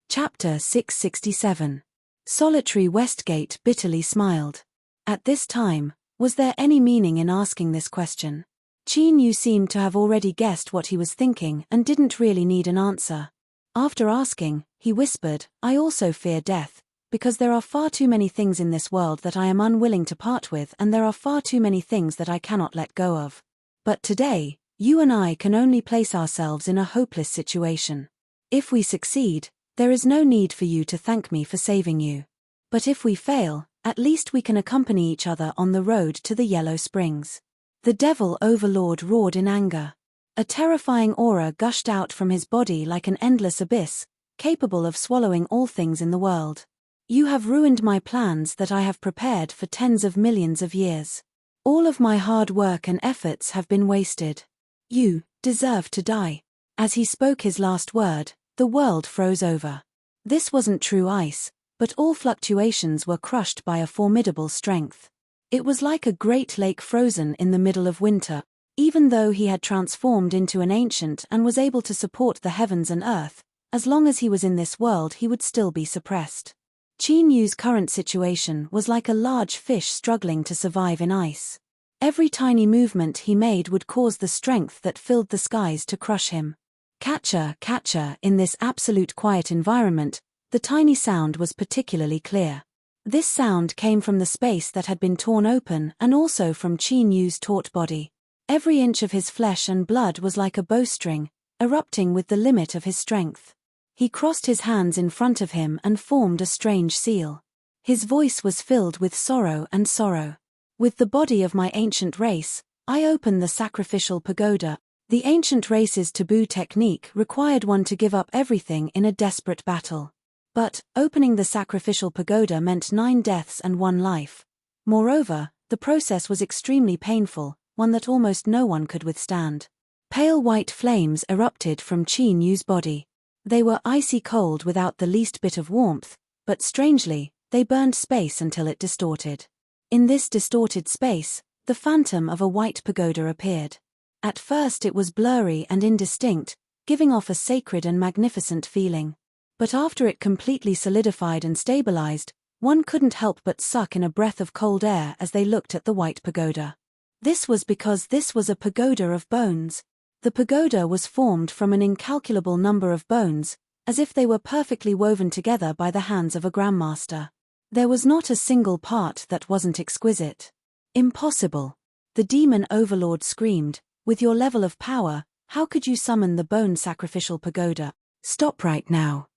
Chapter 667. Solitary Westgate bitterly smiled. At this time, was there any meaning in asking this question? Qin Yu seemed to have already guessed what he was thinking and didn't really need an answer. After asking, he whispered, "I also fear death, because there are far too many things in this world that I am unwilling to part with, and there are far too many things that I cannot let go of. But today, you and I can only place ourselves in a hopeless situation. If we succeed, there is no need for you to thank me for saving you. But if we fail, at least we can accompany each other on the road to the Yellow Springs." The devil overlord roared in anger. A terrifying aura gushed out from his body like an endless abyss, capable of swallowing all things in the world. "You have ruined my plans that I have prepared for tens of millions of years. All of my hard work and efforts have been wasted. You deserve to die." As he spoke his last word, the world froze over. This wasn't true ice, but all fluctuations were crushed by a formidable strength. It was like a great lake frozen in the middle of winter. Even though he had transformed into an ancient and was able to support the heavens and earth, as long as he was in this world he would still be suppressed. Qin Yu's current situation was like a large fish struggling to survive in ice. Every tiny movement he made would cause the strength that filled the skies to crush him. Catcher, catcher. In this absolute quiet environment, the tiny sound was particularly clear. This sound came from the space that had been torn open and also from Qin Yu's taut body. Every inch of his flesh and blood was like a bowstring, erupting with the limit of his strength. He crossed his hands in front of him and formed a strange seal. His voice was filled with sorrow and sorrow. "With the body of my ancient race, I open the sacrificial pagoda." The ancient race's taboo technique required one to give up everything in a desperate battle. But, opening the sacrificial pagoda meant 9 deaths and 1 life. Moreover, the process was extremely painful, one that almost no one could withstand. Pale white flames erupted from Qin Yu's body. They were icy cold without the least bit of warmth, but strangely, they burned space until it distorted. In this distorted space, the phantom of a white pagoda appeared. At first it was blurry and indistinct, giving off a sacred and magnificent feeling. But after it completely solidified and stabilized, one couldn't help but suck in a breath of cold air as they looked at the white pagoda. This was because this was a pagoda of bones. The pagoda was formed from an incalculable number of bones, as if they were perfectly woven together by the hands of a grandmaster. There was not a single part that wasn't exquisite. "Impossible!" the demon overlord screamed. "With your level of power, how could you summon the bone sacrificial pagoda? Stop right now.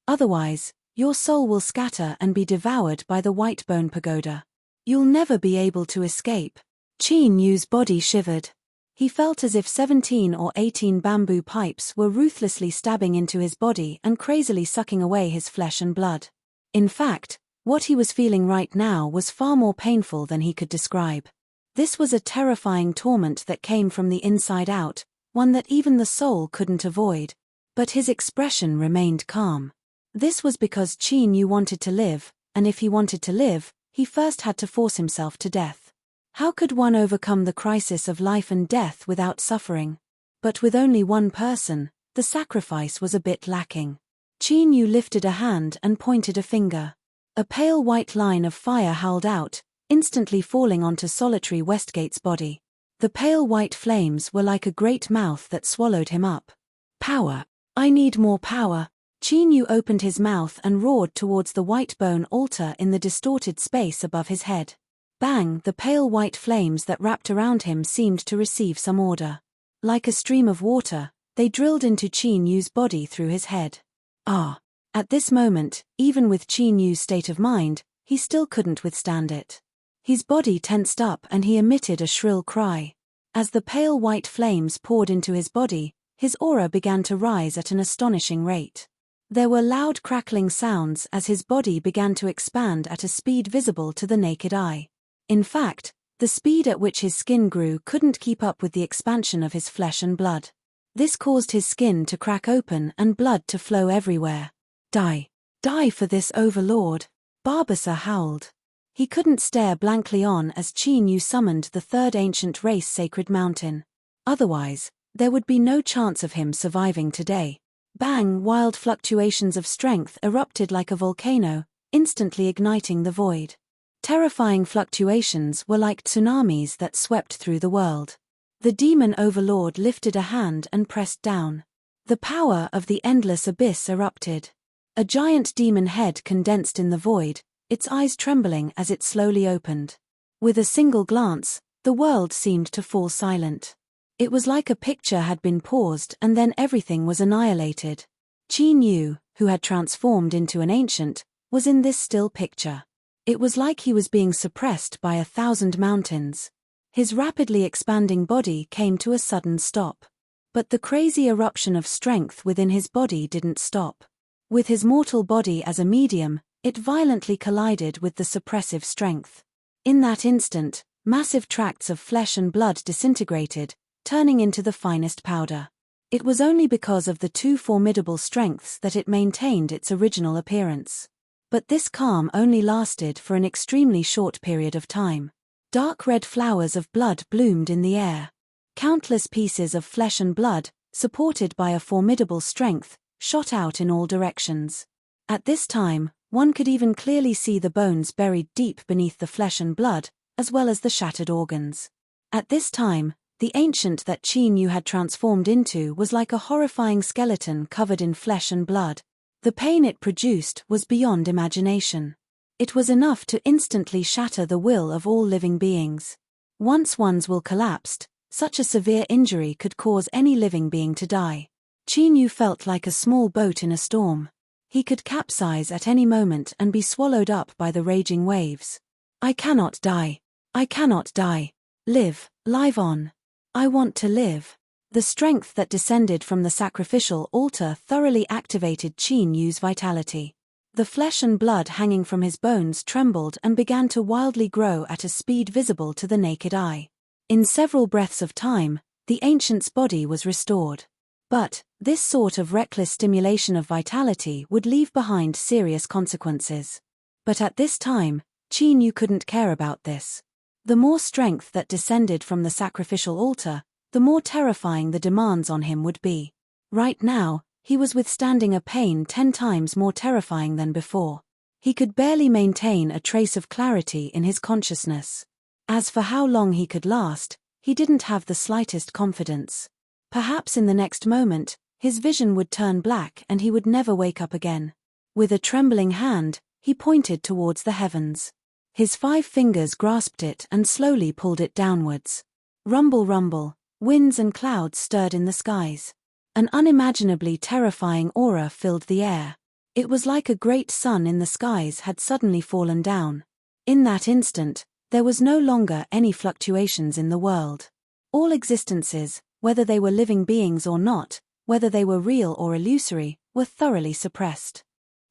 Otherwise, your soul will scatter and be devoured by the white bone pagoda. You'll never be able to escape." Qin Yu's body shivered. He felt as if 17 or 18 bamboo pipes were ruthlessly stabbing into his body and crazily sucking away his flesh and blood. In fact, what he was feeling right now was far more painful than he could describe. This was a terrifying torment that came from the inside out, one that even the soul couldn't avoid. But his expression remained calm. This was because Qin Yu wanted to live, and if he wanted to live, he first had to force himself to death. How could one overcome the crisis of life and death without suffering? But with only one person, the sacrifice was a bit lacking. Qin Yu lifted a hand and pointed a finger. A pale white line of fire howled out, instantly falling onto Solitary Westgate's body. The pale white flames were like a great mouth that swallowed him up. "Power! I need more power!" Qin Yu opened his mouth and roared towards the white bone altar in the distorted space above his head. Bang! The pale white flames that wrapped around him seemed to receive some order. Like a stream of water, they drilled into Qin Yu's body through his head. Ah! At this moment, even with Qin Yu's state of mind, he still couldn't withstand it. His body tensed up and he emitted a shrill cry. As the pale white flames poured into his body, his aura began to rise at an astonishing rate. There were loud crackling sounds as his body began to expand at a speed visible to the naked eye. In fact, the speed at which his skin grew couldn't keep up with the expansion of his flesh and blood. This caused his skin to crack open and blood to flow everywhere. "Die! Die for this overlord, Barbassa howled. He couldn't stare blankly on as Qin Yu summoned the third ancient race sacred mountain. Otherwise, there would be no chance of him surviving today. Bang! Wild fluctuations of strength erupted like a volcano, instantly igniting the void. Terrifying fluctuations were like tsunamis that swept through the world. The demon overlord lifted a hand and pressed down. The power of the endless abyss erupted. A giant demon head condensed in the void, its eyes trembling as it slowly opened. With a single glance, the world seemed to fall silent. It was like a picture had been paused and then everything was annihilated. Qin Yu, who had transformed into an ancient, was in this still picture. It was like he was being suppressed by 1,000 mountains. His rapidly expanding body came to a sudden stop. But the crazy eruption of strength within his body didn't stop. With his mortal body as a medium, it violently collided with the suppressive strength. In that instant, massive tracts of flesh and blood disintegrated, turning into the finest powder. It was only because of the two formidable strengths that it maintained its original appearance. But this calm only lasted for an extremely short period of time. Dark red flowers of blood bloomed in the air. Countless pieces of flesh and blood, supported by a formidable strength, shot out in all directions. At this time, one could even clearly see the bones buried deep beneath the flesh and blood, as well as the shattered organs. At this time, the ancient that Qin Yu had transformed into was like a horrifying skeleton covered in flesh and blood. The pain it produced was beyond imagination. It was enough to instantly shatter the will of all living beings. Once one's will collapsed, such a severe injury could cause any living being to die. Qin Yu felt like a small boat in a storm. He could capsize at any moment and be swallowed up by the raging waves. I cannot die. I cannot die. Live on. I want to live. The strength that descended from the sacrificial altar thoroughly activated Qin Yu's vitality. The flesh and blood hanging from his bones trembled and began to wildly grow at a speed visible to the naked eye. In several breaths of time, the ancient's body was restored. But this sort of reckless stimulation of vitality would leave behind serious consequences. But at this time, Qin Yu couldn't care about this. The more strength that descended from the sacrificial altar, the more terrifying the demands on him would be. Right now, he was withstanding a pain 10 times more terrifying than before. He could barely maintain a trace of clarity in his consciousness. As for how long he could last, he didn't have the slightest confidence. Perhaps in the next moment, his vision would turn black and he would never wake up again. With a trembling hand, he pointed towards the heavens. His 5 fingers grasped it and slowly pulled it downwards. Rumble, rumble, winds and clouds stirred in the skies. An unimaginably terrifying aura filled the air. It was like a great sun in the skies had suddenly fallen down. In that instant, there was no longer any fluctuations in the world. All existences, whether they were living beings or not, whether they were real or illusory, were thoroughly suppressed.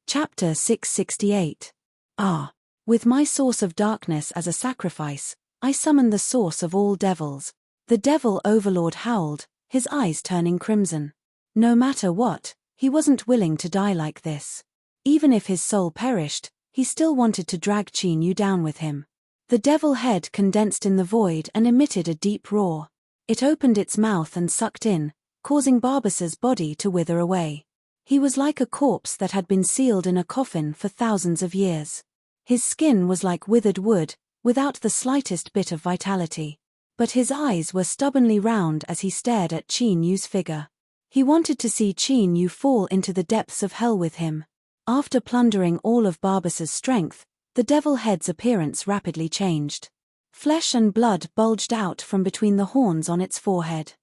Chapter 668. With my source of darkness as a sacrifice, I summon the source of all devils. The devil overlord howled, his eyes turning crimson. No matter what, he wasn't willing to die like this. Even if his soul perished, he still wanted to drag Qin Yu down with him. The devil head condensed in the void and emitted a deep roar. It opened its mouth and sucked in, causing Barbassa's body to wither away. He was like a corpse that had been sealed in a coffin for thousands of years. His skin was like withered wood, without the slightest bit of vitality. But his eyes were stubbornly round as he stared at Qin Yu's figure. He wanted to see Qin Yu fall into the depths of hell with him. After plundering all of Barbassa's strength, the devil head's appearance rapidly changed. Flesh and blood bulged out from between the horns on its forehead.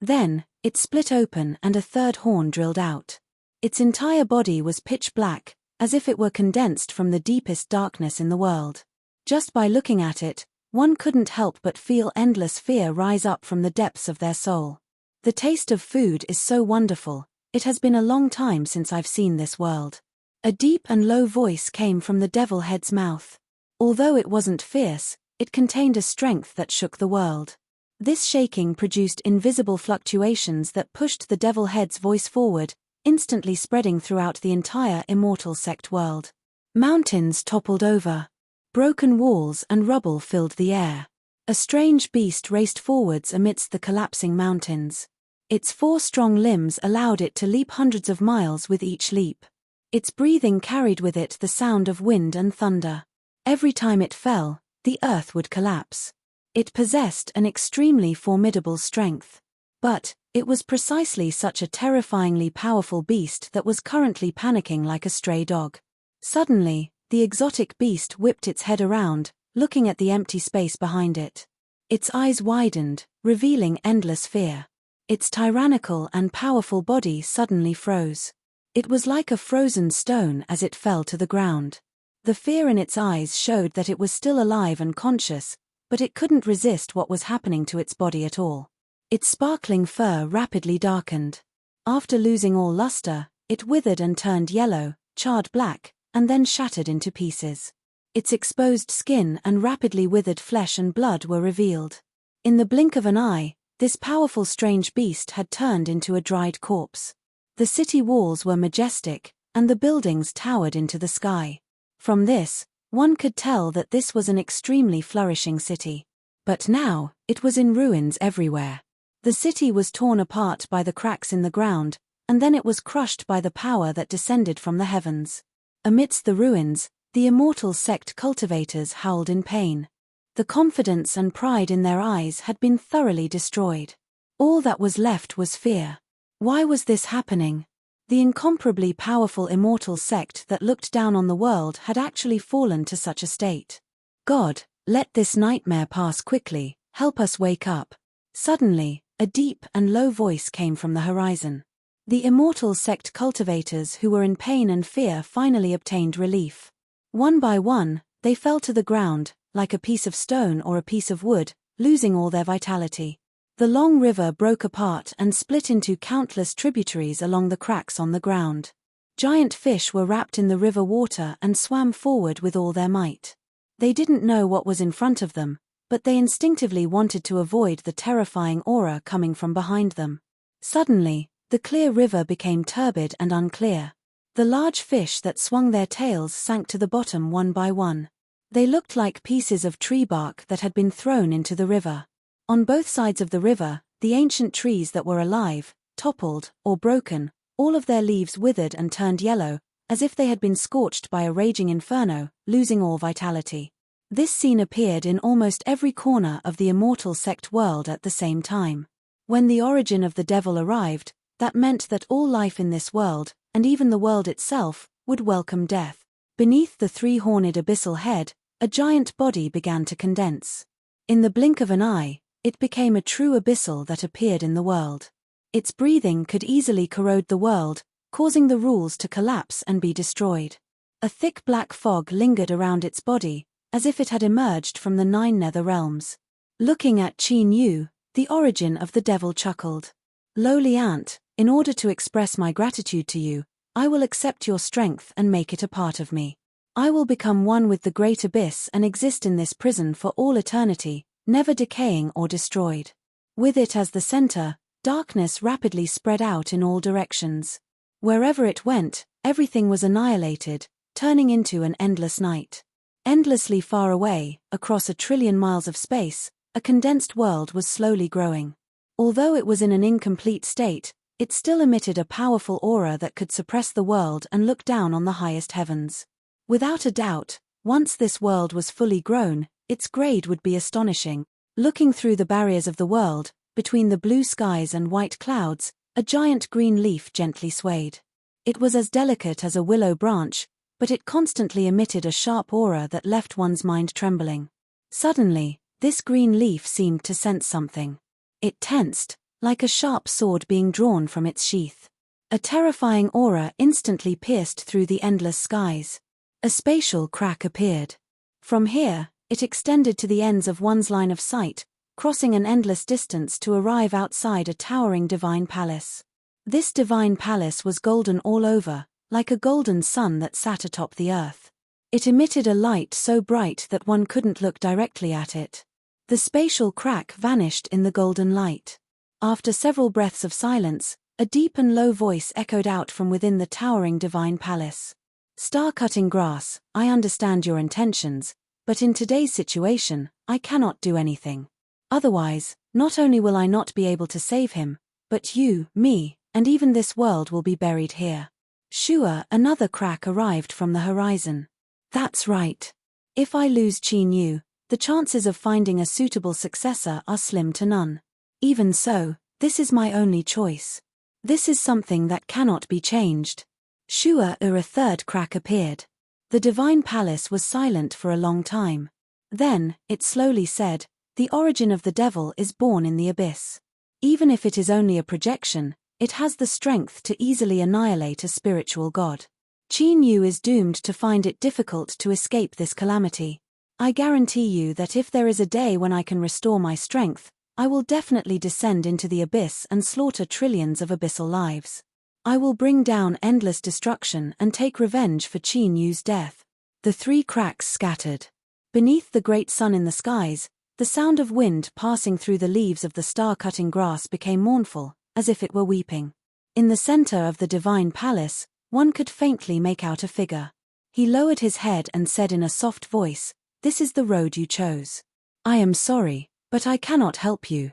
Then, it split open and a third horn drilled out. Its entire body was pitch black, as if it were condensed from the deepest darkness in the world. Just by looking at it, one couldn't help but feel endless fear rise up from the depths of their soul. The taste of food is so wonderful, it has been a long time since I've seen this world. A deep and low voice came from the devil head's mouth. Although it wasn't fierce, it contained a strength that shook the world. This shaking produced invisible fluctuations that pushed the devil head's voice forward, instantly spreading throughout the entire immortal sect world. Mountains toppled over. Broken walls and rubble filled the air. A strange beast raced forwards amidst the collapsing mountains. Its 4 strong limbs allowed it to leap hundreds of miles with each leap. Its breathing carried with it the sound of wind and thunder. Every time it fell, the earth would collapse. It possessed an extremely formidable strength. But it was precisely such a terrifyingly powerful beast that was currently panicking like a stray dog. Suddenly, the exotic beast whipped its head around, looking at the empty space behind it. Its eyes widened, revealing endless fear. Its tyrannical and powerful body suddenly froze. It was like a frozen stone as it fell to the ground. The fear in its eyes showed that it was still alive and conscious, but it couldn't resist what was happening to its body at all. Its sparkling fur rapidly darkened. After losing all luster, it withered and turned yellow, charred black, and then shattered into pieces. Its exposed skin and rapidly withered flesh and blood were revealed. In the blink of an eye, this powerful strange beast had turned into a dried corpse. The city walls were majestic, and the buildings towered into the sky. From this, one could tell that this was an extremely flourishing city. But now, it was in ruins everywhere. The city was torn apart by the cracks in the ground, and then it was crushed by the power that descended from the heavens. Amidst the ruins, the immortal sect cultivators howled in pain. The confidence and pride in their eyes had been thoroughly destroyed. All that was left was fear. Why was this happening? The incomparably powerful immortal sect that looked down on the world had actually fallen to such a state. God, let this nightmare pass quickly, help us wake up. Suddenly, a deep and low voice came from the horizon. The immortal sect cultivators who were in pain and fear finally obtained relief. One by one, they fell to the ground, like a piece of stone or a piece of wood, losing all their vitality. The long river broke apart and split into countless tributaries along the cracks on the ground. Giant fish were wrapped in the river water and swam forward with all their might. They didn't know what was in front of them, but they instinctively wanted to avoid the terrifying aura coming from behind them. Suddenly, the clear river became turbid and unclear. The large fish that swung their tails sank to the bottom one by one. They looked like pieces of tree bark that had been thrown into the river. On both sides of the river, the ancient trees that were alive, toppled, or broken, all of their leaves withered and turned yellow, as if they had been scorched by a raging inferno, losing all vitality. This scene appeared in almost every corner of the immortal sect world at the same time. When the origin of the devil arrived, that meant that all life in this world, and even the world itself, would welcome death. Beneath the 3-horned abyssal head, a giant body began to condense. In the blink of an eye, it became a true abyssal that appeared in the world. Its breathing could easily corrode the world, causing the rules to collapse and be destroyed. A thick black fog lingered around its body, as if it had emerged from the 9 nether realms. Looking at Qin Yu, the origin of the devil chuckled. Lowly ant, in order to express my gratitude to you, I will accept your strength and make it a part of me. I will become one with the great abyss and exist in this prison for all eternity, never decaying or destroyed. With it as the center, darkness rapidly spread out in all directions. Wherever it went, everything was annihilated, turning into an endless night. Endlessly far away, across 1 trillion miles of space, a condensed world was slowly growing. Although it was in an incomplete state, it still emitted a powerful aura that could suppress the world and look down on the highest heavens. Without a doubt, once this world was fully grown, its grade would be astonishing. Looking through the barriers of the world, between the blue skies and white clouds, a giant green leaf gently swayed. It was as delicate as a willow branch, but it constantly emitted a sharp aura that left one's mind trembling. Suddenly, this green leaf seemed to sense something. It tensed, like a sharp sword being drawn from its sheath. A terrifying aura instantly pierced through the endless skies. A spatial crack appeared. From here, it extended to the ends of one's line of sight, crossing an endless distance to arrive outside a towering divine palace. This divine palace was golden all over, like a golden sun that sat atop the earth. It emitted a light so bright that one couldn't look directly at it. The spatial crack vanished in the golden light. After several breaths of silence, A deep and low voice echoed out from within the towering divine palace. Star-cutting grass, I understand your intentions, but in today's situation, I cannot do anything. Otherwise, not only will I not be able to save him, but you, me, and even this world will be buried here. Sure, another crack arrived from the horizon. That's right. If I lose Qin Yu, the chances of finding a suitable successor are slim to none. Even so, this is my only choice. This is something that cannot be changed. Sure, a third crack appeared. The divine palace was silent for a long time. Then, it slowly said, "The origin of the devil is born in the abyss. Even if it is only a projection, it has the strength to easily annihilate a spiritual god. Qin Yu is doomed to find it difficult to escape this calamity. I guarantee you that if there is a day when I can restore my strength, I will definitely descend into the abyss and slaughter trillions of abyssal lives. I will bring down endless destruction and take revenge for Qin Yu's death." The three cracks scattered. Beneath the great sun in the skies, the sound of wind passing through the leaves of the star-cutting grass became mournful, as if it were weeping. In the center of the divine palace, one could faintly make out a figure. He lowered his head and said in a soft voice, "This is the road you chose. I am sorry, but I cannot help you."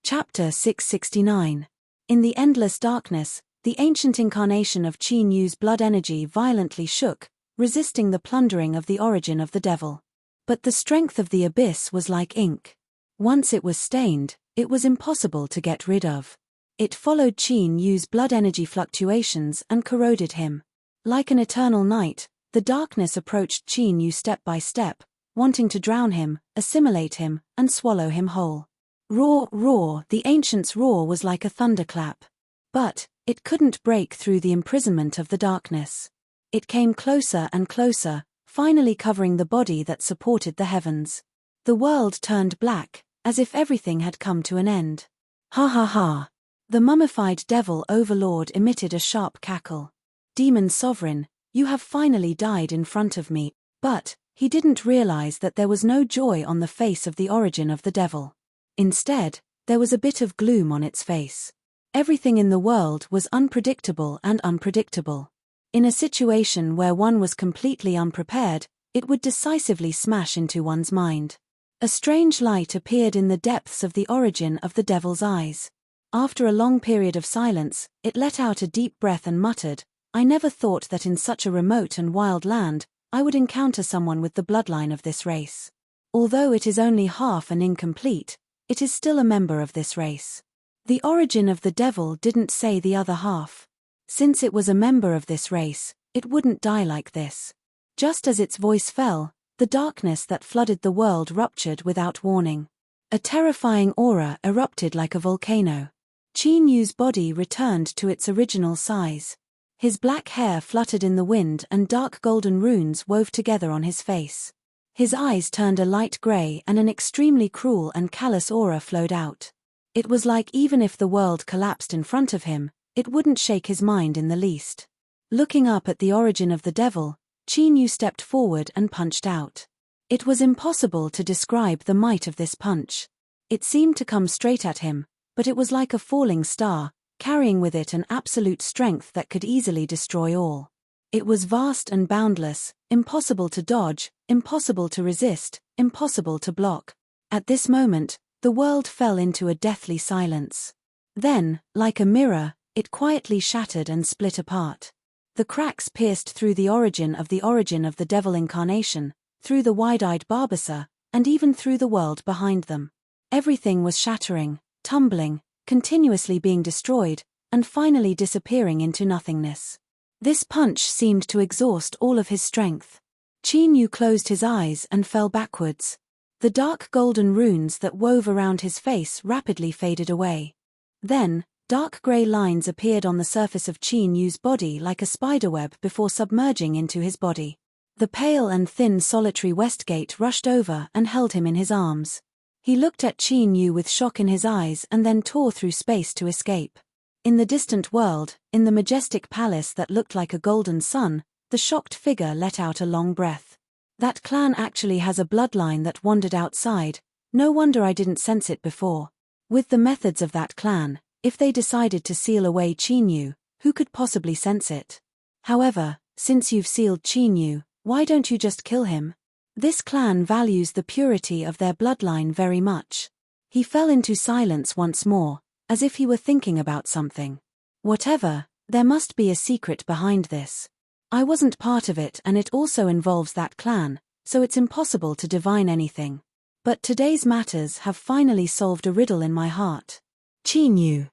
Chapter 669. In the endless darkness, the ancient incarnation of Qin Yu's blood energy violently shook, resisting the plundering of the origin of the devil. But the strength of the abyss was like ink. Once it was stained, it was impossible to get rid of. It followed Qin Yu's blood energy fluctuations and corroded him. Like an eternal night, the darkness approached Qin Yu step by step, wanting to drown him, assimilate him, and swallow him whole. Roar, roar, the ancient's roar was like a thunderclap. But it couldn't break through the imprisonment of the darkness. It came closer and closer, finally covering the body that supported the heavens. The world turned black, as if everything had come to an end. Ha ha ha! The mummified devil overlord emitted a sharp cackle. "Demon sovereign, you have finally died in front of me." But he didn't realize that there was no joy on the face of the origin of the devil. Instead, there was a bit of gloom on its face. Everything in the world was unpredictable and unpredictable. In a situation where one was completely unprepared, it would decisively smash into one's mind. A strange light appeared in the depths of the origin of the devil's eyes. After a long period of silence, it let out a deep breath and muttered, "I never thought that in such a remote and wild land, I would encounter someone with the bloodline of this race. Although it is only half and incomplete, it is still a member of this race." The origin of the devil didn't say the other half. Since it was a member of this race, it wouldn't die like this. Just as its voice fell, the darkness that flooded the world ruptured without warning. A terrifying aura erupted like a volcano. Qin Yu's body returned to its original size. His black hair fluttered in the wind and dark golden runes wove together on his face. His eyes turned a light gray and an extremely cruel and callous aura flowed out. It was like even if the world collapsed in front of him, it wouldn't shake his mind in the least. Looking up at the origin of the devil, Qin Yu stepped forward and punched out. It was impossible to describe the might of this punch. It seemed to come straight at him, but it was like a falling star, carrying with it an absolute strength that could easily destroy all. It was vast and boundless, impossible to dodge, impossible to resist, impossible to block. At this moment, the world fell into a deathly silence. Then, like a mirror, it quietly shattered and split apart. The cracks pierced through the origin of the devil incarnation, through the wide-eyed Barbasa, and even through the world behind them. Everything was shattering, tumbling, continuously being destroyed, and finally disappearing into nothingness. This punch seemed to exhaust all of his strength. Qin Yu closed his eyes and fell backwards. The dark golden runes that wove around his face rapidly faded away. Then, dark grey lines appeared on the surface of Qin Yu's body like a spiderweb before submerging into his body. The pale and thin solitary Westgate rushed over and held him in his arms. He looked at Qin Yu with shock in his eyes and then tore through space to escape. In the distant world, in the majestic palace that looked like a golden sun, the shocked figure let out a long breath. That clan actually has a bloodline that wandered outside. No wonder I didn't sense it before. With the methods of that clan, If they decided to seal away Qin Yu, who could possibly sense it? However, since you've sealed Qin Yu, why don't you just kill him? This clan values the purity of their bloodline very much. He fell into silence once more, as if he were thinking about something. Whatever, there must be a secret behind this. I wasn't part of it, and it also involves that clan, so it's impossible to divine anything. But today's matters have finally solved a riddle in my heart. Qin Yu.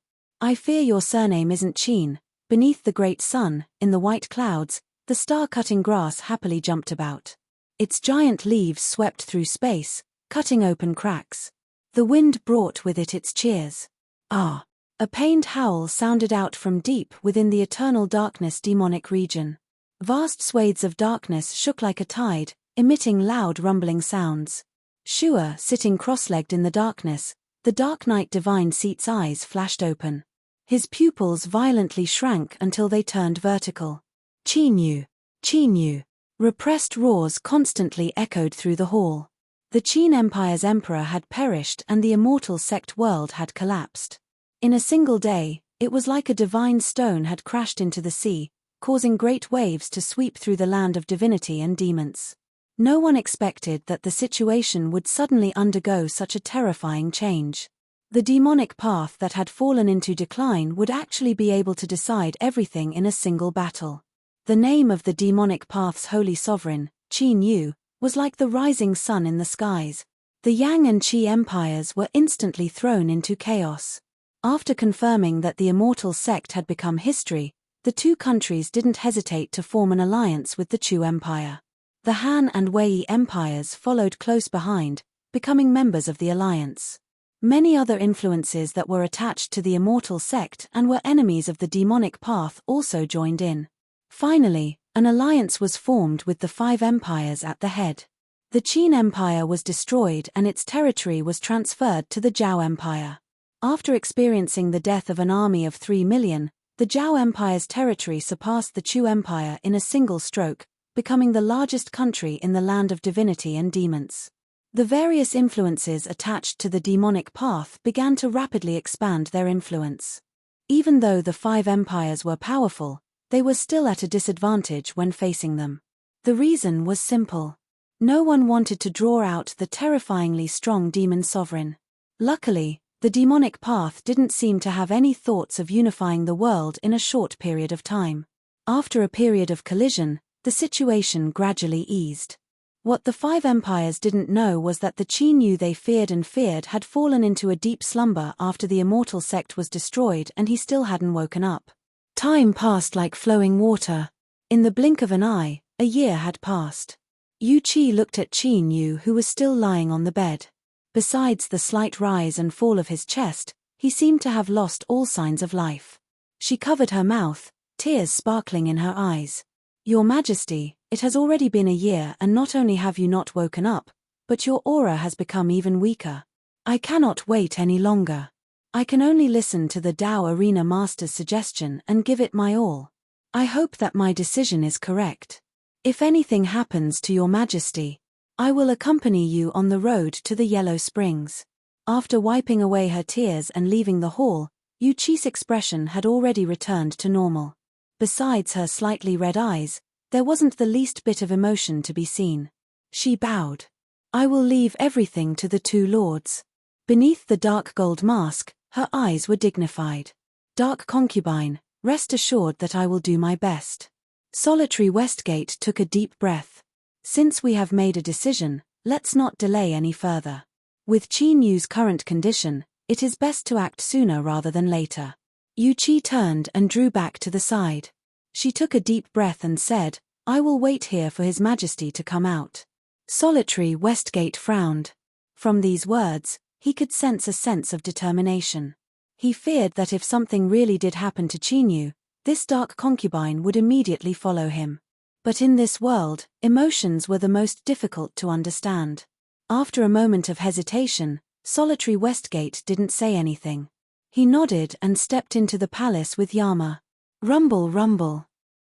I fear your surname isn't Qin. Beneath the great sun, in the white clouds, the star-cutting grass happily jumped about. Its giant leaves swept through space, cutting open cracks. The wind brought with it its cheers. Ah! A pained howl sounded out from deep within the eternal darkness demonic region. Vast swathes of darkness shook like a tide, emitting loud rumbling sounds. Shua, sitting cross-legged in the darkness, the dark night divine seat's eyes flashed open. His pupils violently shrank until they turned vertical. Qin Yu! Qin Yu! Repressed roars constantly echoed through the hall. The Qin Empire's emperor had perished and the immortal sect world had collapsed. In a single day, it was like a divine stone had crashed into the sea, causing great waves to sweep through the land of divinity and demons. No one expected that the situation would suddenly undergo such a terrifying change. The demonic path that had fallen into decline would actually be able to decide everything in a single battle. The name of the demonic path's holy sovereign, Qin Yu, was like the rising sun in the skies. The Yang and Qi empires were instantly thrown into chaos. After confirming that the immortal sect had become history, the two countries didn't hesitate to form an alliance with the Chu Empire. The Han and Wei empires followed close behind, becoming members of the alliance. Many other influences that were attached to the immortal sect and were enemies of the demonic path also joined in. Finally, an alliance was formed with the 5 empires at the head. The Qin Empire was destroyed and its territory was transferred to the Zhao Empire. After experiencing the death of an army of 3 million, the Zhao Empire's territory surpassed the Chu Empire in a single stroke, becoming the largest country in the land of divinity and demons. The various influences attached to the demonic path began to rapidly expand their influence. Even though the 5 empires were powerful, they were still at a disadvantage when facing them. The reason was simple. No one wanted to draw out the terrifyingly strong demon sovereign. Luckily, the demonic path didn't seem to have any thoughts of unifying the world in a short period of time. After a period of collision, the situation gradually eased. What the 5 empires didn't know was that the Qin Yu they feared had fallen into a deep slumber after the immortal sect was destroyed and he still hadn't woken up. Time passed like flowing water. In the blink of an eye, a year had passed. Yu Qi looked at Qin Yu who was still lying on the bed. Besides the slight rise and fall of his chest, he seemed to have lost all signs of life. She covered her mouth, tears sparkling in her eyes. Your Majesty, it has already been a year and not only have you not woken up, but your aura has become even weaker. I cannot wait any longer. I can only listen to the Dao Arena Master's suggestion and give it my all. I hope that my decision is correct. If anything happens to your Majesty, I will accompany you on the road to the Yellow Springs. After wiping away her tears and leaving the hall, Yu Qi's expression had already returned to normal. Besides her slightly red eyes, there wasn't the least bit of emotion to be seen. She bowed. I will leave everything to the 2 lords. Beneath the dark gold mask, her eyes were dignified. Dark concubine, rest assured that I will do my best. Solitary Westgate took a deep breath. Since we have made a decision, let's not delay any further. With Qin Yu's current condition, it is best to act sooner rather than later. Yu Qi turned and drew back to the side. She took a deep breath and said, I will wait here for His Majesty to come out. Solitary Westgate frowned. From these words, he could sense a sense of determination. He feared that if something really did happen to Qin Yu, this dark concubine would immediately follow him. But in this world, emotions were the most difficult to understand. After a moment of hesitation, Solitary Westgate didn't say anything. He nodded and stepped into the palace with Yama. Rumble rumble.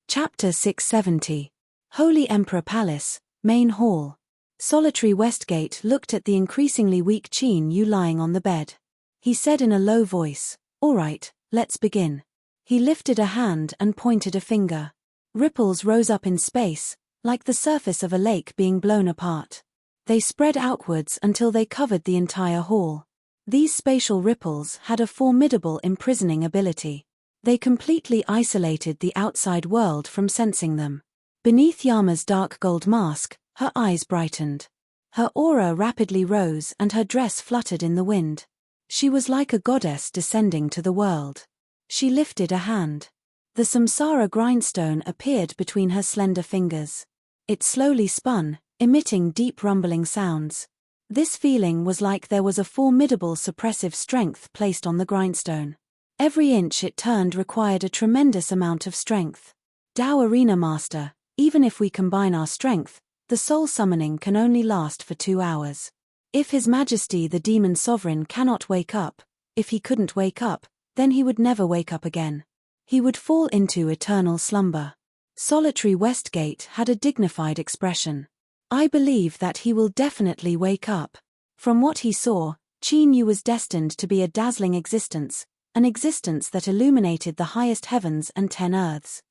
Chapter 670. Holy Emperor Palace, Main Hall. Solitary Westgate looked at the increasingly weak Qin Yu lying on the bed. He said in a low voice, All right, let's begin. He lifted a hand and pointed a finger. Ripples rose up in space, like the surface of a lake being blown apart. They spread outwards until they covered the entire hall. These spatial ripples had a formidable imprisoning ability. They completely isolated the outside world from sensing them. Beneath Yama's dark gold mask, her eyes brightened. Her aura rapidly rose and her dress fluttered in the wind. She was like a goddess descending to the world. She lifted a hand. The samsara grindstone appeared between her slender fingers. It slowly spun, emitting deep rumbling sounds. This feeling was like there was a formidable suppressive strength placed on the grindstone. Every inch it turned required a tremendous amount of strength. Tao Arena Master, even if we combine our strength, the soul summoning can only last for 2 hours. If His Majesty the Demon Sovereign cannot wake up, if he couldn't wake up, then he would never wake up again. He would fall into eternal slumber. Solitary Westgate had a dignified expression. I believe that he will definitely wake up. From what he saw, Qin Yu was destined to be a dazzling existence, an existence that illuminated the highest heavens and 10 earths.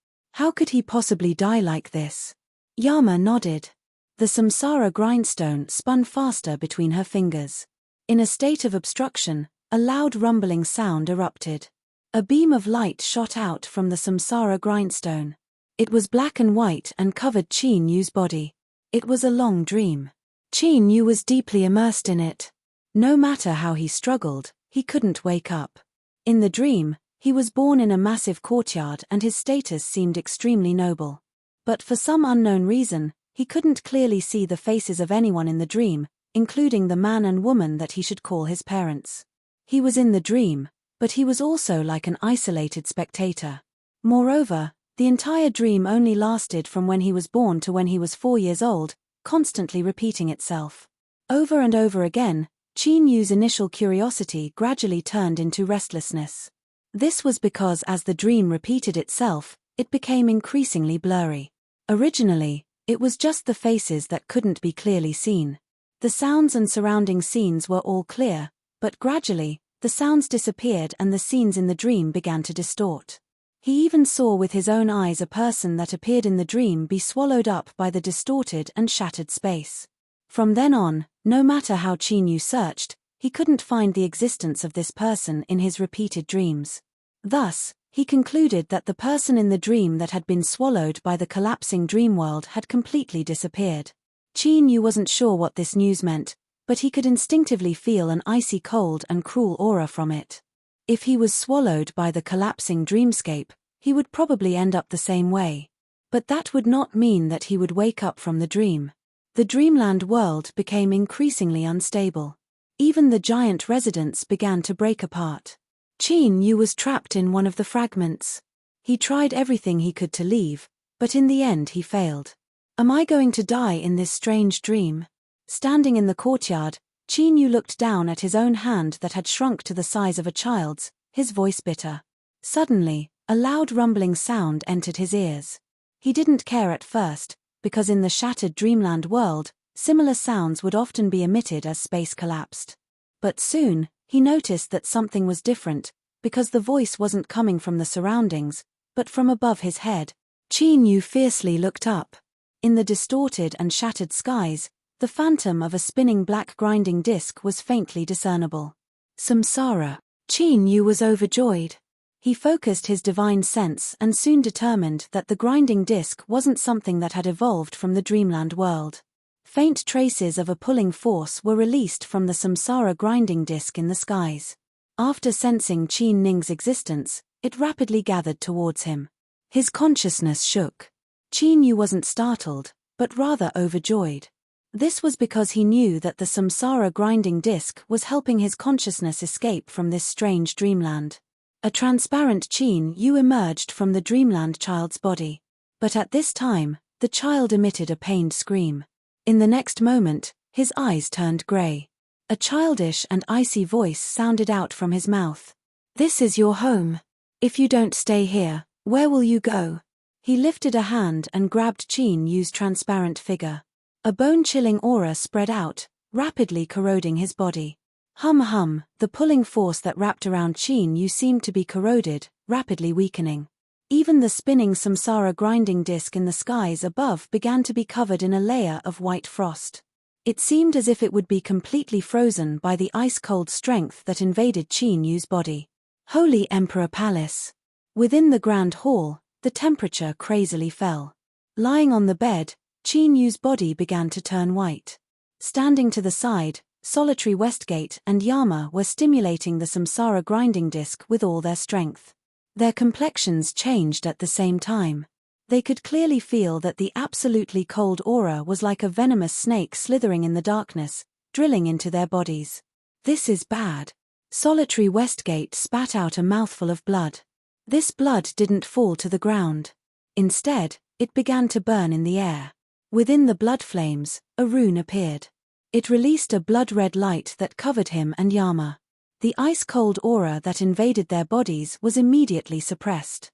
How could he possibly die like this? Yama nodded. The samsara grindstone spun faster between her fingers. In a state of obstruction, a loud rumbling sound erupted. A beam of light shot out from the samsara grindstone. It was black and white and covered Qin Yu's body. It was a long dream. Qin Yu was deeply immersed in it. No matter how he struggled, he couldn't wake up. In the dream, he was born in a massive courtyard and his status seemed extremely noble. But for some unknown reason, he couldn't clearly see the faces of anyone in the dream, including the man and woman that he should call his parents. He was in the dream, but he was also like an isolated spectator. Moreover, the entire dream only lasted from when he was born to when he was 4 years old, constantly repeating itself. Over and over again, Qin Yu's initial curiosity gradually turned into restlessness. This was because as the dream repeated itself, it became increasingly blurry. Originally, it was just the faces that couldn't be clearly seen. The sounds and surrounding scenes were all clear, but gradually, the sounds disappeared and the scenes in the dream began to distort. He even saw with his own eyes a person that appeared in the dream be swallowed up by the distorted and shattered space. From then on, no matter how Qin Yu searched, he couldn't find the existence of this person in his repeated dreams. Thus, he concluded that the person in the dream that had been swallowed by the collapsing dream world had completely disappeared. Qin Yu wasn't sure what this news meant, but he could instinctively feel an icy cold and cruel aura from it. If he was swallowed by the collapsing dreamscape, he would probably end up the same way. But that would not mean that he would wake up from the dream. The dreamland world became increasingly unstable. Even the giant residence began to break apart. Qin Yu was trapped in one of the fragments. He tried everything he could to leave, but in the end he failed. Am I going to die in this strange dream? Standing in the courtyard, Qin Yu looked down at his own hand that had shrunk to the size of a child's, his voice bitter. Suddenly, a loud rumbling sound entered his ears. He didn't care at first, because in the shattered dreamland world, similar sounds would often be emitted as space collapsed. But soon, he noticed that something was different, because the voice wasn't coming from the surroundings, but from above his head. Qin Yu fiercely looked up. In the distorted and shattered skies, the phantom of a spinning black grinding disc was faintly discernible. Samsara. Qin Yu was overjoyed. He focused his divine sense and soon determined that the grinding disc wasn't something that had evolved from the dreamland world. Faint traces of a pulling force were released from the samsara grinding disc in the skies. After sensing Qin Ning's existence, it rapidly gathered towards him. His consciousness shook. Qin Yu wasn't startled, but rather overjoyed. This was because he knew that the samsara grinding disc was helping his consciousness escape from this strange dreamland. A transparent Qin Yu emerged from the dreamland child's body. But at this time, the child emitted a pained scream. In the next moment, his eyes turned grey. A childish and icy voice sounded out from his mouth. "This is your home. If you don't stay here, where will you go?" He lifted a hand and grabbed Qin Yu's transparent figure. A bone-chilling aura spread out, rapidly corroding his body. Hum hum, the pulling force that wrapped around Qin Yu seemed to be corroded, rapidly weakening. Even the spinning samsara grinding disk in the skies above began to be covered in a layer of white frost. It seemed as if it would be completely frozen by the ice-cold strength that invaded Qin Yu's body. Holy Emperor Palace. Within the Grand Hall, the temperature crazily fell. Lying on the bed, Qin Yu's body began to turn white. Standing to the side, Solitary Westgate and Yama were stimulating the samsara grinding disk with all their strength. Their complexions changed at the same time. They could clearly feel that the absolutely cold aura was like a venomous snake slithering in the darkness, drilling into their bodies. This is bad. Solitary Westgate spat out a mouthful of blood. This blood didn't fall to the ground. Instead, it began to burn in the air. Within the blood flames, a rune appeared. It released a blood-red light that covered him and Yama. The ice-cold aura that invaded their bodies was immediately suppressed.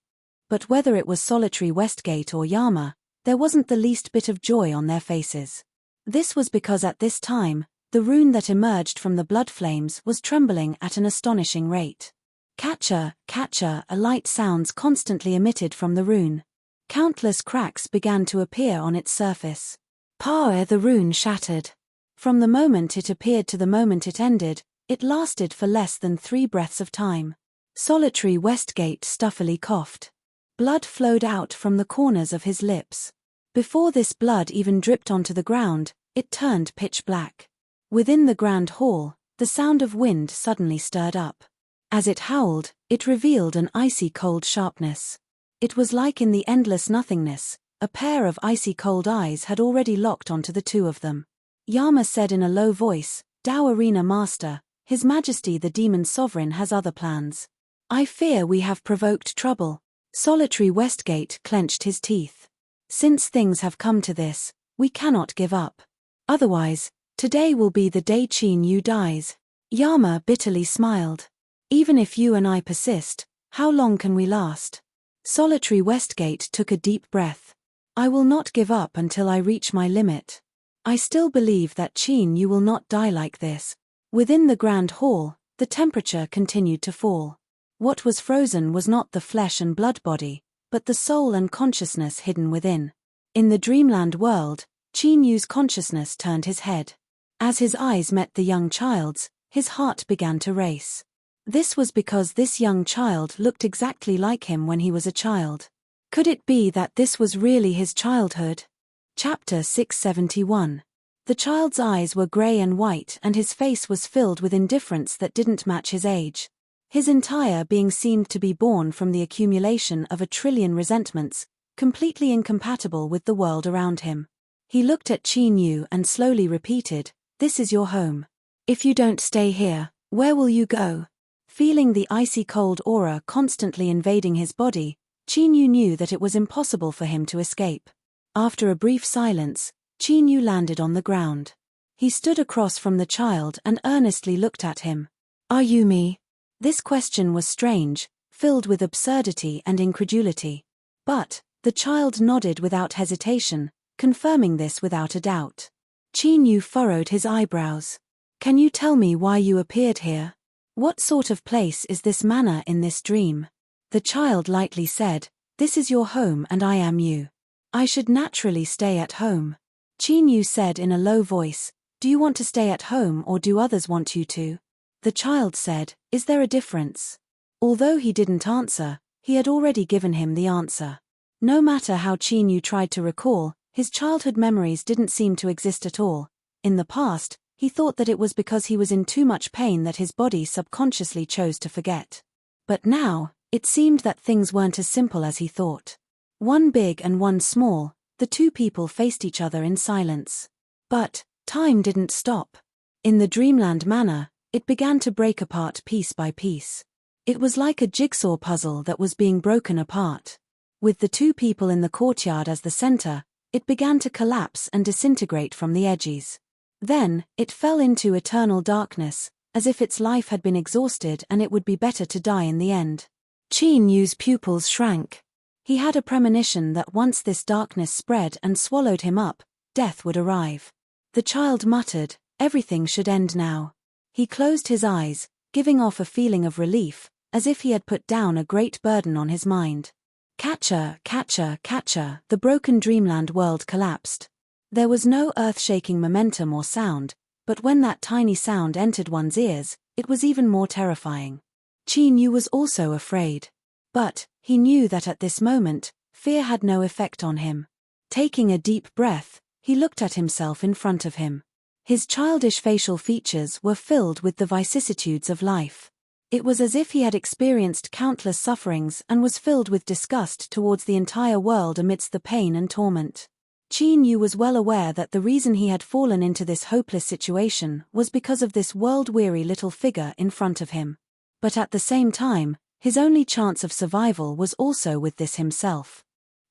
But whether it was Solitary Westgate or Yama, there wasn't the least bit of joy on their faces. This was because at this time, the rune that emerged from the blood flames was trembling at an astonishing rate. Catcher, catcher, a light sounds constantly emitted from the rune. Countless cracks began to appear on its surface. Power, the rune shattered. From the moment it appeared to the moment it ended, it lasted for less than 3 breaths of time. Solitary Westgate stuffily coughed. Blood flowed out from the corners of his lips. Before this blood even dripped onto the ground, it turned pitch black. Within the Grand Hall, the sound of wind suddenly stirred up. As it howled, it revealed an icy cold sharpness. It was like in the endless nothingness, a pair of icy cold eyes had already locked onto the two of them. Yama said in a low voice, "Dao Arena Master, His Majesty the Demon Sovereign has other plans. I fear we have provoked trouble." Solitary Westgate clenched his teeth. "Since things have come to this, we cannot give up. Otherwise, today will be the day Qin Yu dies." Yama bitterly smiled. "Even if you and I persist, how long can we last?" Solitary Westgate took a deep breath. "I will not give up until I reach my limit. I still believe that Qin Yu will not die like this." Within the Grand Hall, the temperature continued to fall. What was frozen was not the flesh and blood body, but the soul and consciousness hidden within. In the dreamland world, Qin Yu's consciousness turned his head. As his eyes met the young child's, his heart began to race. This was because this young child looked exactly like him when he was a child. Could it be that this was really his childhood? Chapter 671. The child's eyes were grey and white and his face was filled with indifference that didn't match his age. His entire being seemed to be born from the accumulation of 1,000,000,000,000 resentments, completely incompatible with the world around him. He looked at Qin Yu and slowly repeated, "This is your home. If you don't stay here, where will you go?" Feeling the icy cold aura constantly invading his body, Qin Yu knew that it was impossible for him to escape. After a brief silence, Qin Yu landed on the ground. He stood across from the child and earnestly looked at him. "Are you me?" This question was strange, filled with absurdity and incredulity. But the child nodded without hesitation, confirming this without a doubt. Qin Yu furrowed his eyebrows. "Can you tell me why you appeared here? What sort of place is this manor in this dream?" The child lightly said, "This is your home and I am you. I should naturally stay at home." Qin Yu said in a low voice, "Do you want to stay at home or do others want you to?" The child said, "Is there a difference?" Although he didn't answer, he had already given him the answer. No matter how Qin Yu tried to recall, his childhood memories didn't seem to exist at all. In the past, he thought that it was because he was in too much pain that his body subconsciously chose to forget. But now, it seemed that things weren't as simple as he thought. One big and one small, the two people faced each other in silence. But time didn't stop. In the Dreamland Manor, it began to break apart piece by piece. It was like a jigsaw puzzle that was being broken apart. With the two people in the courtyard as the center, it began to collapse and disintegrate from the edges. Then, it fell into eternal darkness, as if its life had been exhausted and it would be better to die in the end. Qin Yu's pupils shrank. He had a premonition that once this darkness spread and swallowed him up, death would arrive. The child muttered, "Everything should end now." He closed his eyes, giving off a feeling of relief, as if he had put down a great burden on his mind. Catcher, catcher, catcher, the broken dreamland world collapsed. There was no earth-shaking momentum or sound, but when that tiny sound entered one's ears, it was even more terrifying. Qin Yu was also afraid. But he knew that at this moment, fear had no effect on him. Taking a deep breath, he looked at himself in front of him. His childish facial features were filled with the vicissitudes of life. It was as if he had experienced countless sufferings and was filled with disgust towards the entire world amidst the pain and torment. Qin Yu was well aware that the reason he had fallen into this hopeless situation was because of this world-weary little figure in front of him. But at the same time, his only chance of survival was also with this himself.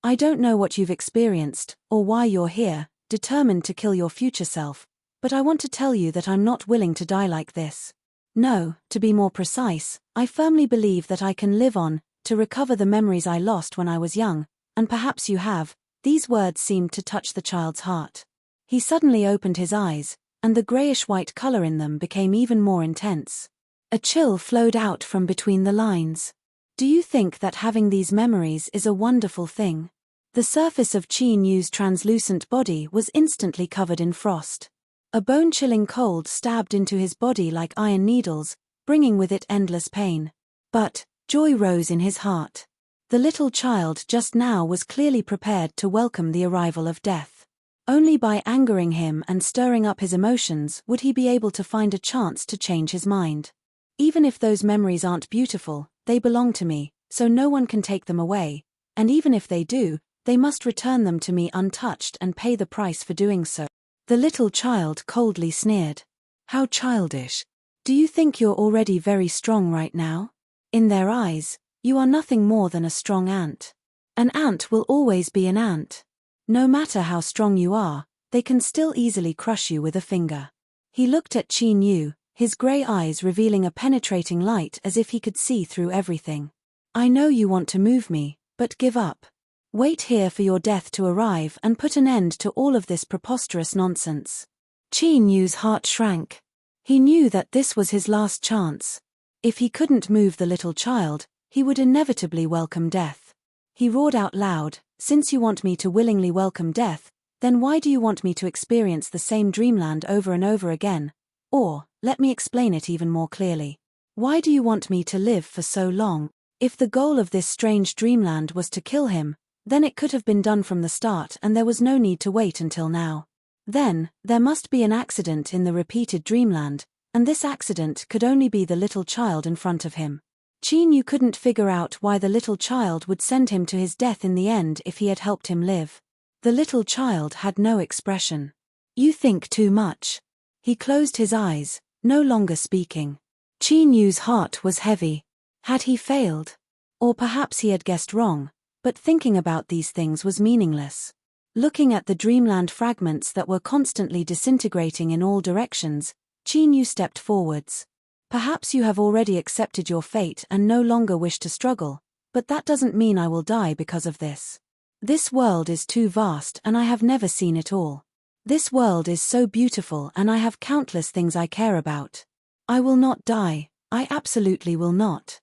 I don't know what you've experienced, or why you're here, determined to kill your future self, but I want to tell you that I'm not willing to die like this. No, to be more precise, I firmly believe that I can live on, to recover the memories I lost when I was young, and perhaps you have. These words seemed to touch the child's heart. He suddenly opened his eyes, and the grayish-white color in them became even more intense. A chill flowed out from between the lines. Do you think that having these memories is a wonderful thing? The surface of Qin Yu's translucent body was instantly covered in frost. A bone-chilling cold stabbed into his body like iron needles, bringing with it endless pain. But joy rose in his heart. The little child just now was clearly prepared to welcome the arrival of death. Only by angering him and stirring up his emotions would he be able to find a chance to change his mind. Even if those memories aren't beautiful, they belong to me, so no one can take them away, and even if they do, they must return them to me untouched and pay the price for doing so. The little child coldly sneered. How childish. Do you think you're already very strong right now? In their eyes, you are nothing more than a strong ant. An ant will always be an ant. No matter how strong you are, they can still easily crush you with a finger. He looked at Qin Yu, his grey eyes revealing a penetrating light as if he could see through everything. I know you want to move me, but give up. Wait here for your death to arrive and put an end to all of this preposterous nonsense. Qin Yu's heart shrank. He knew that this was his last chance. If he couldn't move the little child, he would inevitably welcome death. He roared out loud, since you want me to willingly welcome death, then why do you want me to experience the same dreamland over and over again? Or, let me explain it even more clearly. Why do you want me to live for so long? If the goal of this strange dreamland was to kill him, then it could have been done from the start and there was no need to wait until now. Then, there must be an accident in the repeated dreamland, and this accident could only be the little child in front of him. Qin Yu couldn't figure out why the little child would send him to his death in the end if he had helped him live. The little child had no expression. You think too much. He closed his eyes, no longer speaking. Qin Yu's heart was heavy. Had he failed? Or perhaps he had guessed wrong, but thinking about these things was meaningless. Looking at the dreamland fragments that were constantly disintegrating in all directions, Qin Yu stepped forwards. Perhaps you have already accepted your fate and no longer wish to struggle, but that doesn't mean I will die because of this. This world is too vast and I have never seen it all. This world is so beautiful and I have countless things I care about. I will not die, I absolutely will not.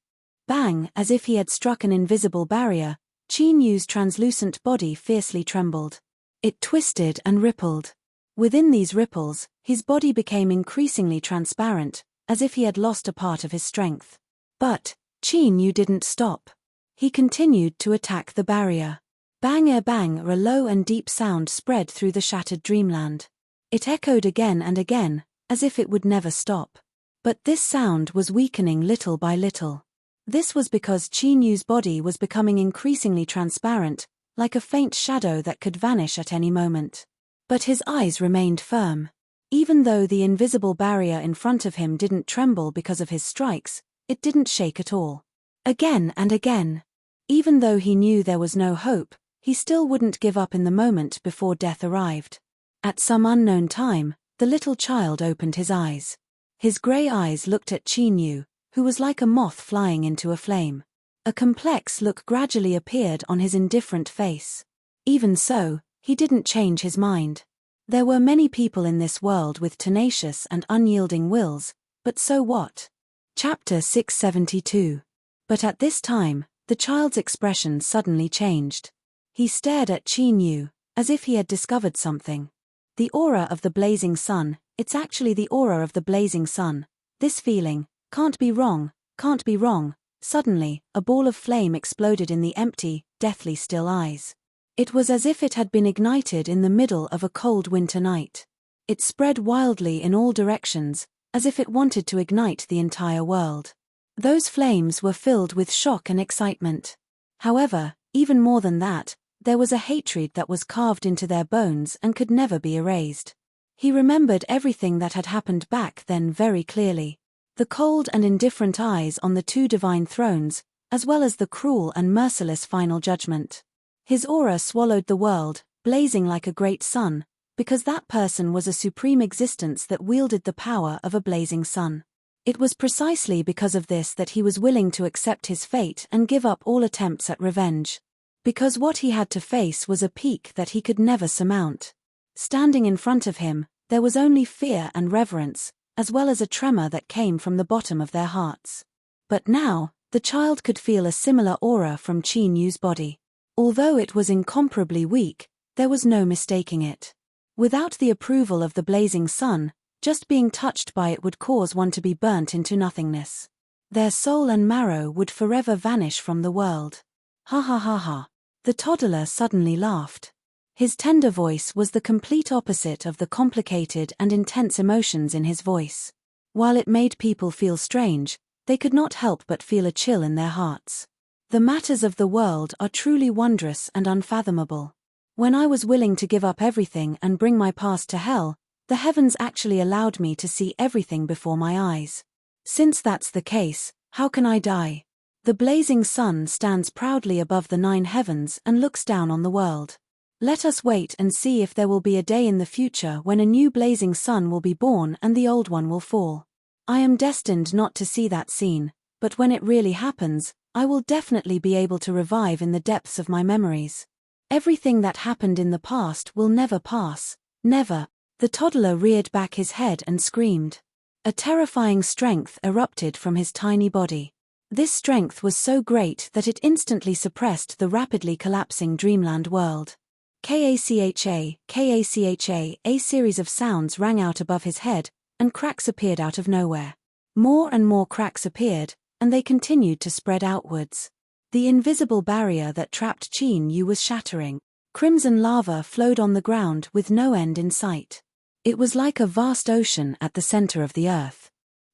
Bang, as if he had struck an invisible barrier, Qin Yu's translucent body fiercely trembled. It twisted and rippled. Within these ripples, his body became increasingly transparent, as if he had lost a part of his strength. But Qin Yu didn't stop. He continued to attack the barrier. Bang, a low and deep sound spread through the shattered dreamland. It echoed again and again, as if it would never stop. But this sound was weakening little by little. This was because Qin Yu's body was becoming increasingly transparent, like a faint shadow that could vanish at any moment. But his eyes remained firm. Even though the invisible barrier in front of him didn't tremble because of his strikes, it didn't shake at all. Again and again. Even though he knew there was no hope, he still wouldn't give up in the moment before death arrived. At some unknown time, the little child opened his eyes. His grey eyes looked at Qin Yu, who was like a moth flying into a flame. A complex look gradually appeared on his indifferent face. Even so, he didn't change his mind. There were many people in this world with tenacious and unyielding wills, But so what? Chapter 672. But at this time, the child's expression suddenly changed. He stared at Qin Yu, as if he had discovered something. The aura of the blazing sun, it's actually the aura of the blazing sun. This feeling, can't be wrong, can't be wrong. Suddenly, a ball of flame exploded in the empty, deathly still eyes. It was as if it had been ignited in the middle of a cold winter night. It spread wildly in all directions, as if it wanted to ignite the entire world. Those flames were filled with shock and excitement. However, even more than that, there was a hatred that was carved into their bones and could never be erased. He remembered everything that had happened back then very clearly. The cold and indifferent eyes on the two divine thrones, as well as the cruel and merciless final judgment. His aura swallowed the world, blazing like a great sun, because that person was a supreme existence that wielded the power of a blazing sun. It was precisely because of this that he was willing to accept his fate and give up all attempts at revenge. Because what he had to face was a peak that he could never surmount. Standing in front of him, there was only fear and reverence, as well as a tremor that came from the bottom of their hearts. But now, the child could feel a similar aura from Qin Yu's body. Although it was incomparably weak, there was no mistaking it. Without the approval of the blazing sun, just being touched by it would cause one to be burnt into nothingness. Their soul and marrow would forever vanish from the world. Ha ha ha ha. The toddler suddenly laughed. His tender voice was the complete opposite of the complicated and intense emotions in his voice. While it made people feel strange, they could not help but feel a chill in their hearts. The matters of the world are truly wondrous and unfathomable. When I was willing to give up everything and bring my past to hell, the heavens actually allowed me to see everything before my eyes. Since that's the case, how can I die? The blazing sun stands proudly above the 9 heavens and looks down on the world. Let us wait and see if there will be a day in the future when a new blazing sun will be born and the old one will fall. I am destined not to see that scene, but when it really happens, I will definitely be able to revive in the depths of my memories. Everything that happened in the past will never pass, never. The toddler reared back his head and screamed. A terrifying strength erupted from his tiny body. This strength was so great that it instantly suppressed the rapidly collapsing dreamland world. Kacha, kacha, a series of sounds rang out above his head, and cracks appeared out of nowhere. More and more cracks appeared, and they continued to spread outwards. The invisible barrier that trapped Qin Yu was shattering. Crimson lava flowed on the ground with no end in sight. It was like a vast ocean at the center of the earth.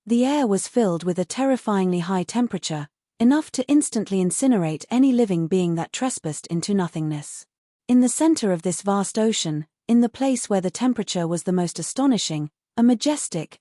The air was filled with a terrifyingly high temperature, enough to instantly incinerate any living being that trespassed into nothingness. In the center of this vast ocean, in the place where the temperature was the most astonishing, a majestic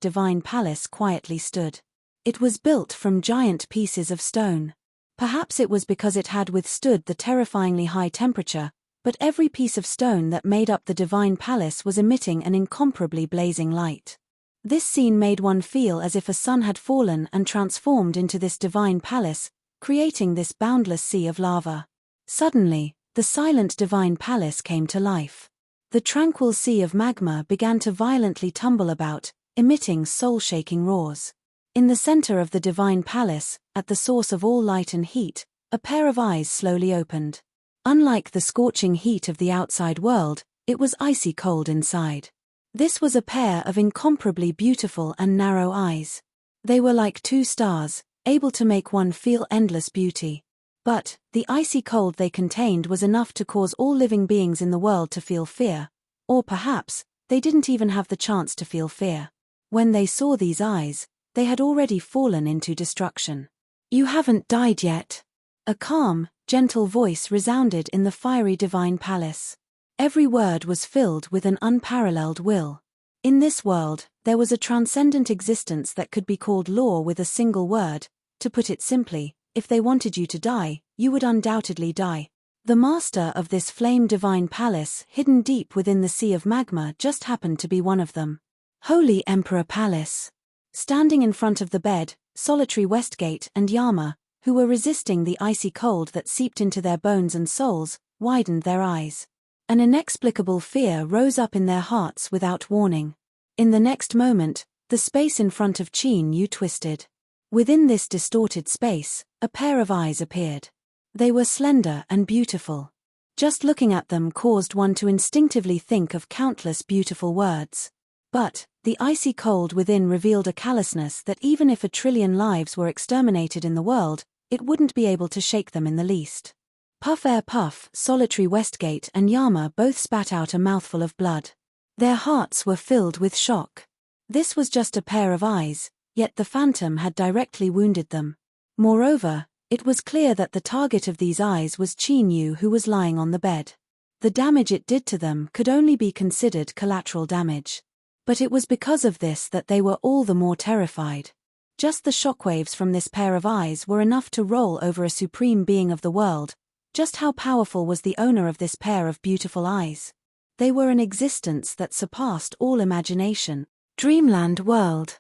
divine palace quietly stood. It was built from giant pieces of stone. Perhaps it was because it had withstood the terrifyingly high temperature, but every piece of stone that made up the divine palace was emitting an incomparably blazing light. This scene made one feel as if a sun had fallen and transformed into this divine palace, creating this boundless sea of lava. Suddenly, the silent divine palace came to life. The tranquil sea of magma began to violently tumble about, emitting soul-shaking roars. In the center of the divine palace, at the source of all light and heat, a pair of eyes slowly opened. Unlike the scorching heat of the outside world, it was icy cold inside. This was a pair of incomparably beautiful and narrow eyes. They were like 2 stars, able to make one feel endless beauty. But, the icy cold they contained was enough to cause all living beings in the world to feel fear. Or perhaps, they didn't even have the chance to feel fear. When they saw these eyes, they had already fallen into destruction. "You haven't died yet." A calm, gentle voice resounded in the fiery divine palace. Every word was filled with an unparalleled will. In this world, there was a transcendent existence that could be called law with a single word. To put it simply, if they wanted you to die, you would undoubtedly die. The master of this flame divine palace, hidden deep within the sea of magma, just happened to be one of them. Holy Emperor Palace. Standing in front of the bed, solitary Westgate and Yama, who were resisting the icy cold that seeped into their bones and souls, widened their eyes. An inexplicable fear rose up in their hearts without warning. In the next moment, The space in front of Qin Yu twisted. Within this distorted space, a pair of eyes appeared. They were slender and beautiful. Just looking at them caused one to instinctively think of countless beautiful words. But the icy cold within revealed a callousness that even if 1,000,000,000,000 lives were exterminated in the world, it wouldn't be able to shake them in the least. Puff Air Puff, Solitary Westgate and Yama both spat out a mouthful of blood. Their hearts were filled with shock. This was just a pair of eyes, yet the phantom had directly wounded them. Moreover, it was clear that the target of these eyes was Qin Yu, who was lying on the bed. The damage it did to them could only be considered collateral damage. But it was because of this that they were all the more terrified. Just the shockwaves from this pair of eyes were enough to roll over a supreme being of the world. Just how powerful was the owner of this pair of beautiful eyes? They were an existence that surpassed all imagination. Dreamland world.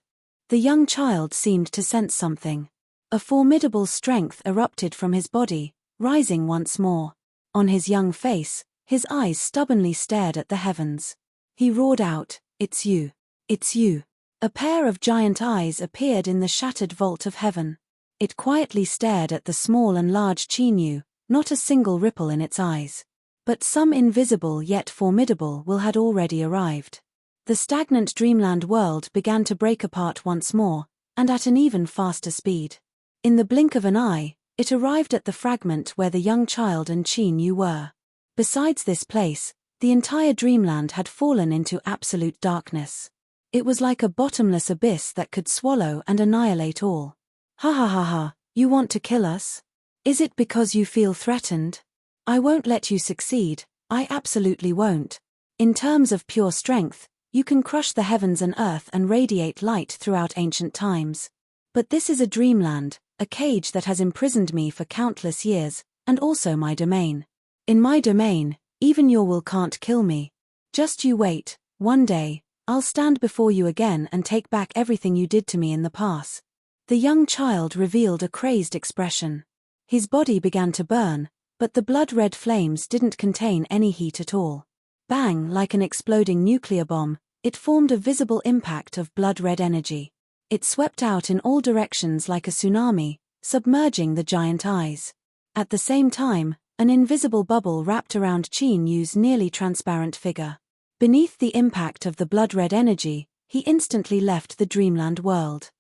The young child seemed to sense something. A formidable strength erupted from his body, rising once more. On his young face, his eyes stubbornly stared at the heavens. He roared out, "It's you. It's you." A pair of giant eyes appeared in the shattered vault of heaven. It quietly stared at the small and large Qin Yu, not a single ripple in its eyes. But some invisible yet formidable will had already arrived. The stagnant dreamland world began to break apart once more, and at an even faster speed. In the blink of an eye, it arrived at the fragment where the young child and Qin Yu were. Besides this place, the entire dreamland had fallen into absolute darkness. It was like a bottomless abyss that could swallow and annihilate all. Ha ha ha ha, you want to kill us? Is it because you feel threatened? I won't let you succeed, I absolutely won't. In terms of pure strength, you can crush the heavens and earth and radiate light throughout ancient times. But this is a dreamland, a cage that has imprisoned me for countless years, and also my domain. In my domain, even your will can't kill me. Just you wait, one day, I'll stand before you again and take back everything you did to me in the past. The young child revealed a crazed expression. His body began to burn, but the blood-red flames didn't contain any heat at all. Bang, like an exploding nuclear bomb, it formed a visible impact of blood-red energy. It swept out in all directions like a tsunami, submerging the giant eyes. At the same time, an invisible bubble wrapped around Qin Yu's nearly transparent figure. Beneath the impact of the blood-red energy, he instantly left the dreamland world.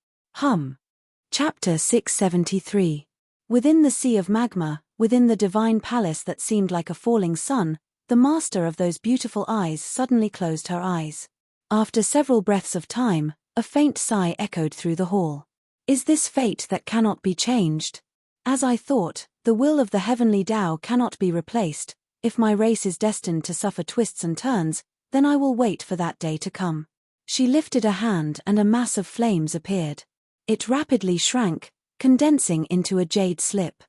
Chapter 673. Within the sea of magma, within the divine palace that seemed like a falling sun, the master of those beautiful eyes suddenly closed her eyes. After several breaths of time, a faint sigh echoed through the hall. Is this fate that cannot be changed? As I thought, the will of the heavenly Tao cannot be replaced. If my race is destined to suffer twists and turns, then I will wait for that day to come. She lifted a hand and a mass of flames appeared. It rapidly shrank, condensing into a jade slip.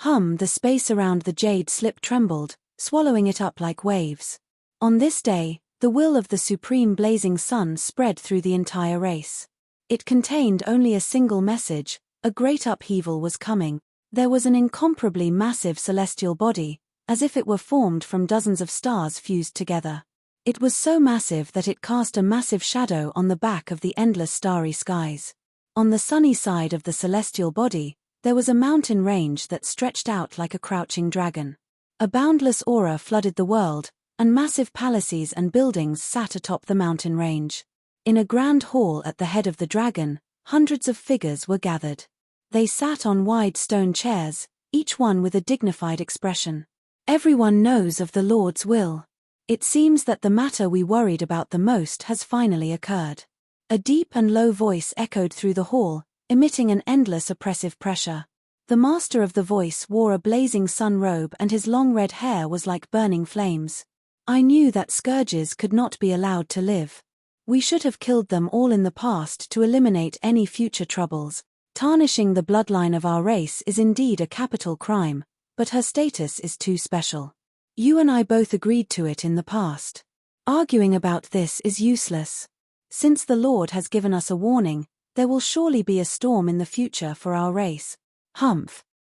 The space around the jade slip trembled, swallowing it up like waves. On this day, the will of the supreme blazing sun spread through the entire race. It contained only a single message: a great upheaval was coming. There was an incomparably massive celestial body, as if it were formed from dozens of stars fused together. It was so massive that it cast a massive shadow on the back of the endless starry skies. On the sunny side of the celestial body, there was a mountain range that stretched out like a crouching dragon. A boundless aura flooded the world, and massive palaces and buildings sat atop the mountain range. In a grand hall at the head of the dragon, hundreds of figures were gathered. They sat on wide stone chairs, each one with a dignified expression. Everyone knows of the Lord's will. It seems that the matter we worried about the most has finally occurred. A deep and low voice echoed through the hall, emitting an endless oppressive pressure. The master of the voice wore a blazing sun robe and his long red hair was like burning flames. I knew that scourges could not be allowed to live. We should have killed them all in the past to eliminate any future troubles. Tarnishing the bloodline of our race is indeed a capital crime, but her status is too special. You and I both agreed to it in the past. Arguing about this is useless. Since the Lord has given us a warning, there will surely be a storm in the future for our race.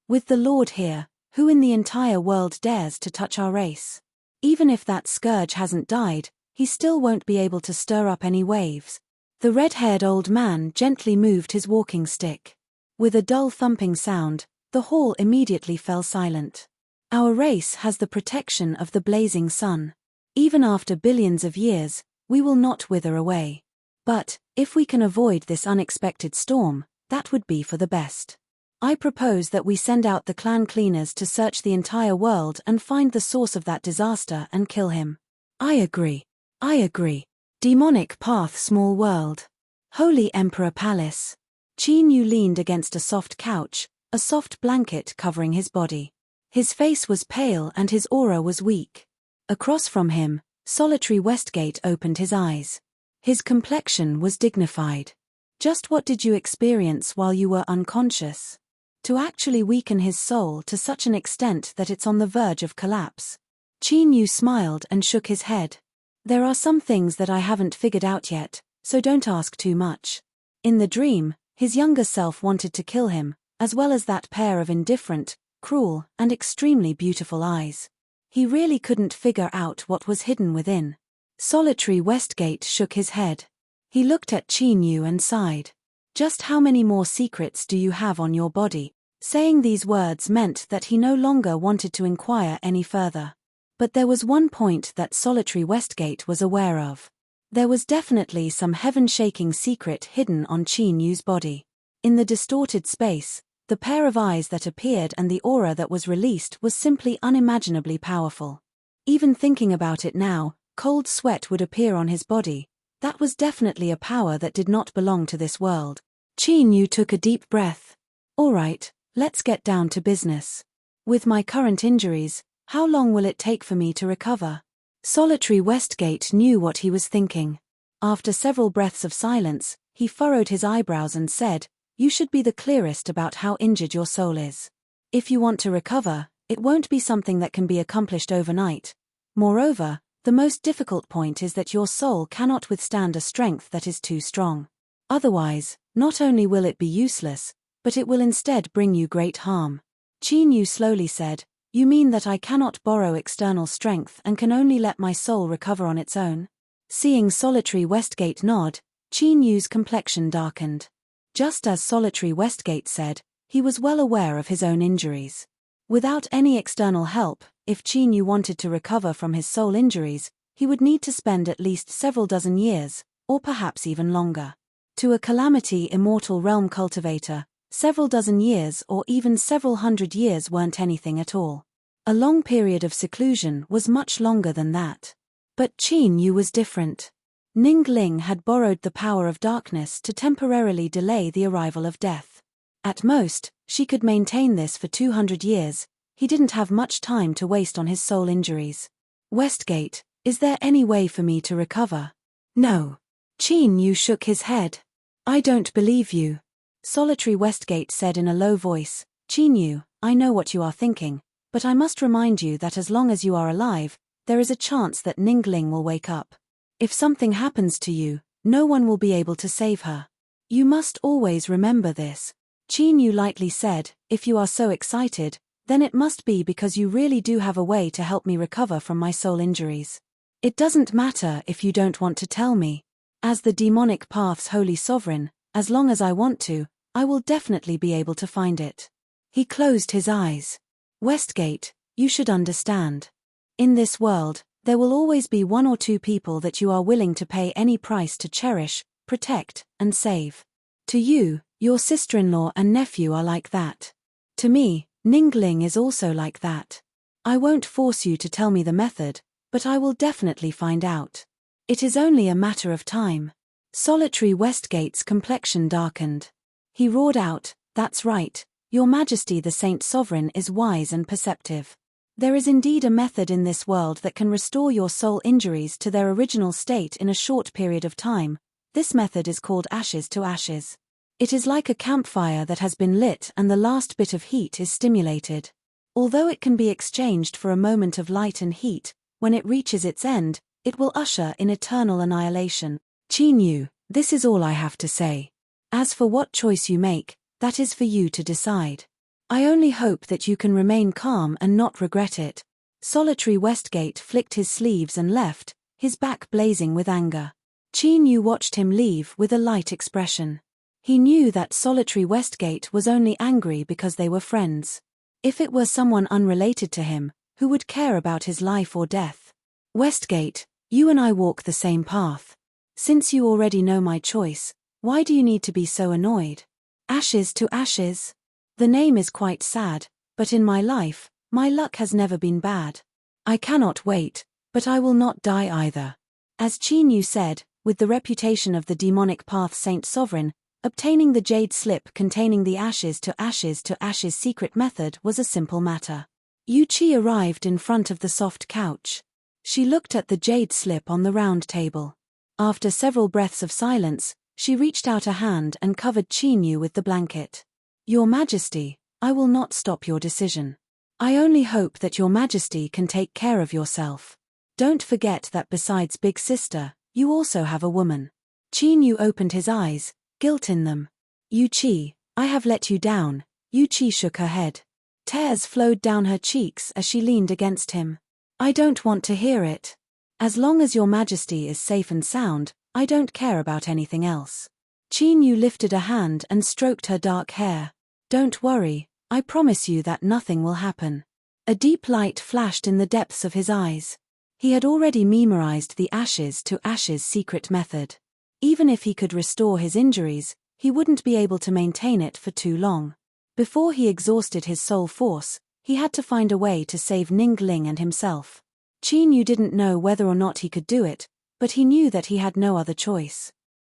With the Lord here, who in the entire world dares to touch our race? Even if that scourge hasn't died, he still won't be able to stir up any waves. The red-haired old man gently moved his walking stick. With a dull thumping sound, the hall immediately fell silent. Our race has the protection of the blazing sun. Even after billions of years, we will not wither away. But, if we can avoid this unexpected storm, that would be for the best. I propose that we send out the clan cleaners to search the entire world and find the source of that disaster and kill him. I agree. I agree. Demonic path, small world. Holy Emperor Palace. Qin Yu leaned against a soft couch, a soft blanket covering his body. His face was pale and his aura was weak. Across from him, solitary Westgate opened his eyes. His complexion was dignified. Just what did you experience while you were unconscious? To actually weaken his soul to such an extent that it's on the verge of collapse. Qin Yu smiled and shook his head. There are some things that I haven't figured out yet, so don't ask too much. In the dream, his younger self wanted to kill him, as well as that pair of indifferent, cruel, and extremely beautiful eyes. He really couldn't figure out what was hidden within. Solitary Westgate shook his head. He looked at Qin Yu and sighed. Just how many more secrets do you have on your body? Saying these words meant that he no longer wanted to inquire any further. But there was one point that Solitary Westgate was aware of. There was definitely some heaven-shaking secret hidden on Qin Yu's body. In the distorted space, the pair of eyes that appeared and the aura that was released was simply unimaginably powerful. Even thinking about it now, cold sweat would appear on his body. That was definitely a power that did not belong to this world. Qin Yu took a deep breath. All right, let's get down to business. With my current injuries, how long will it take for me to recover? Solitary Westgate knew what he was thinking. After several breaths of silence, he furrowed his eyebrows and said, You should be the clearest about how injured your soul is. If you want to recover, it won't be something that can be accomplished overnight. Moreover, the most difficult point is that your soul cannot withstand a strength that is too strong. Otherwise, not only will it be useless, but it will instead bring you great harm. Qin Yu slowly said, You mean that I cannot borrow external strength and can only let my soul recover on its own? Seeing Solitary Westgate nod, Qin Yu's complexion darkened. Just as Solitary Westgate said, he was well aware of his own injuries. Without any external help, if Qin Yu wanted to recover from his soul injuries, he would need to spend at least several dozen years, or perhaps even longer. To a Calamity Immortal Realm cultivator, several dozen years or even several hundred years weren't anything at all. A long period of seclusion was much longer than that. But Qin Yu was different. Ning had borrowed the power of darkness to temporarily delay the arrival of death. At most, she could maintain this for 200 years. He didn't have much time to waste on his soul injuries. Westgate, is there any way for me to recover? No. Qin Yu shook his head. I don't believe you. Solitary Westgate said in a low voice, Qin Yu, I know what you are thinking, but I must remind you that as long as you are alive, there is a chance that Ning will wake up. If something happens to you, no one will be able to save her. You must always remember this. Qin Yu lightly said, If you are so excited, then it must be because you really do have a way to help me recover from my soul injuries. It doesn't matter if you don't want to tell me. As the demonic path's holy sovereign, as long as I want to, I will definitely be able to find it. He closed his eyes. Westgate, you should understand. In this world, there will always be one or two people that you are willing to pay any price to cherish, protect, and save. To you, your sister-in-law and nephew are like that. To me, Ning is also like that. I won't force you to tell me the method, but I will definitely find out. It is only a matter of time. Solitary Westgate's complexion darkened. He roared out, That's right, Your Majesty the Saint Sovereign is wise and perceptive. There is indeed a method in this world that can restore your soul injuries to their original state in a short period of time. This method is called ashes to ashes. It is like a campfire that has been lit and the last bit of heat is stimulated. Although it can be exchanged for a moment of light and heat, when it reaches its end, it will usher in eternal annihilation. Qin Yu, this is all I have to say. As for what choice you make, that is for you to decide. I only hope that you can remain calm and not regret it. Solitary Westgate flicked his sleeves and left, his back blazing with anger. Qin Yu watched him leave with a light expression. He knew that solitary Westgate was only angry because they were friends. If it were someone unrelated to him, who would care about his life or death? Westgate, you and I walk the same path. Since you already know my choice, why do you need to be so annoyed? Ashes to ashes. The name is quite sad, but in my life, my luck has never been bad. I cannot wait, but I will not die either. As Qin Yu said, with the reputation of the demonic path Saint Sovereign, obtaining the jade slip containing the ashes to ashes secret method was a simple matter. Yu Qi arrived in front of the soft couch. She looked at the jade slip on the round table. After several breaths of silence, she reached out a hand and covered Qin Yu with the blanket. Your Majesty, I will not stop your decision. I only hope that your Majesty can take care of yourself. Don't forget that besides Big Sister, you also have a woman. Qin Yu opened his eyes, guilt in them. Yu Qi, I have let you down. Yu Qi shook her head. Tears flowed down her cheeks as she leaned against him. I don't want to hear it. As long as your Majesty is safe and sound, I don't care about anything else. Qin Yu lifted a hand and stroked her dark hair. Don't worry, I promise you that nothing will happen. A deep light flashed in the depths of his eyes. He had already memorized the ashes to ashes secret method. Even if he could restore his injuries, he wouldn't be able to maintain it for too long. Before he exhausted his soul force, he had to find a way to save Ningling and himself. Qin Yu didn't know whether or not he could do it, but he knew that he had no other choice.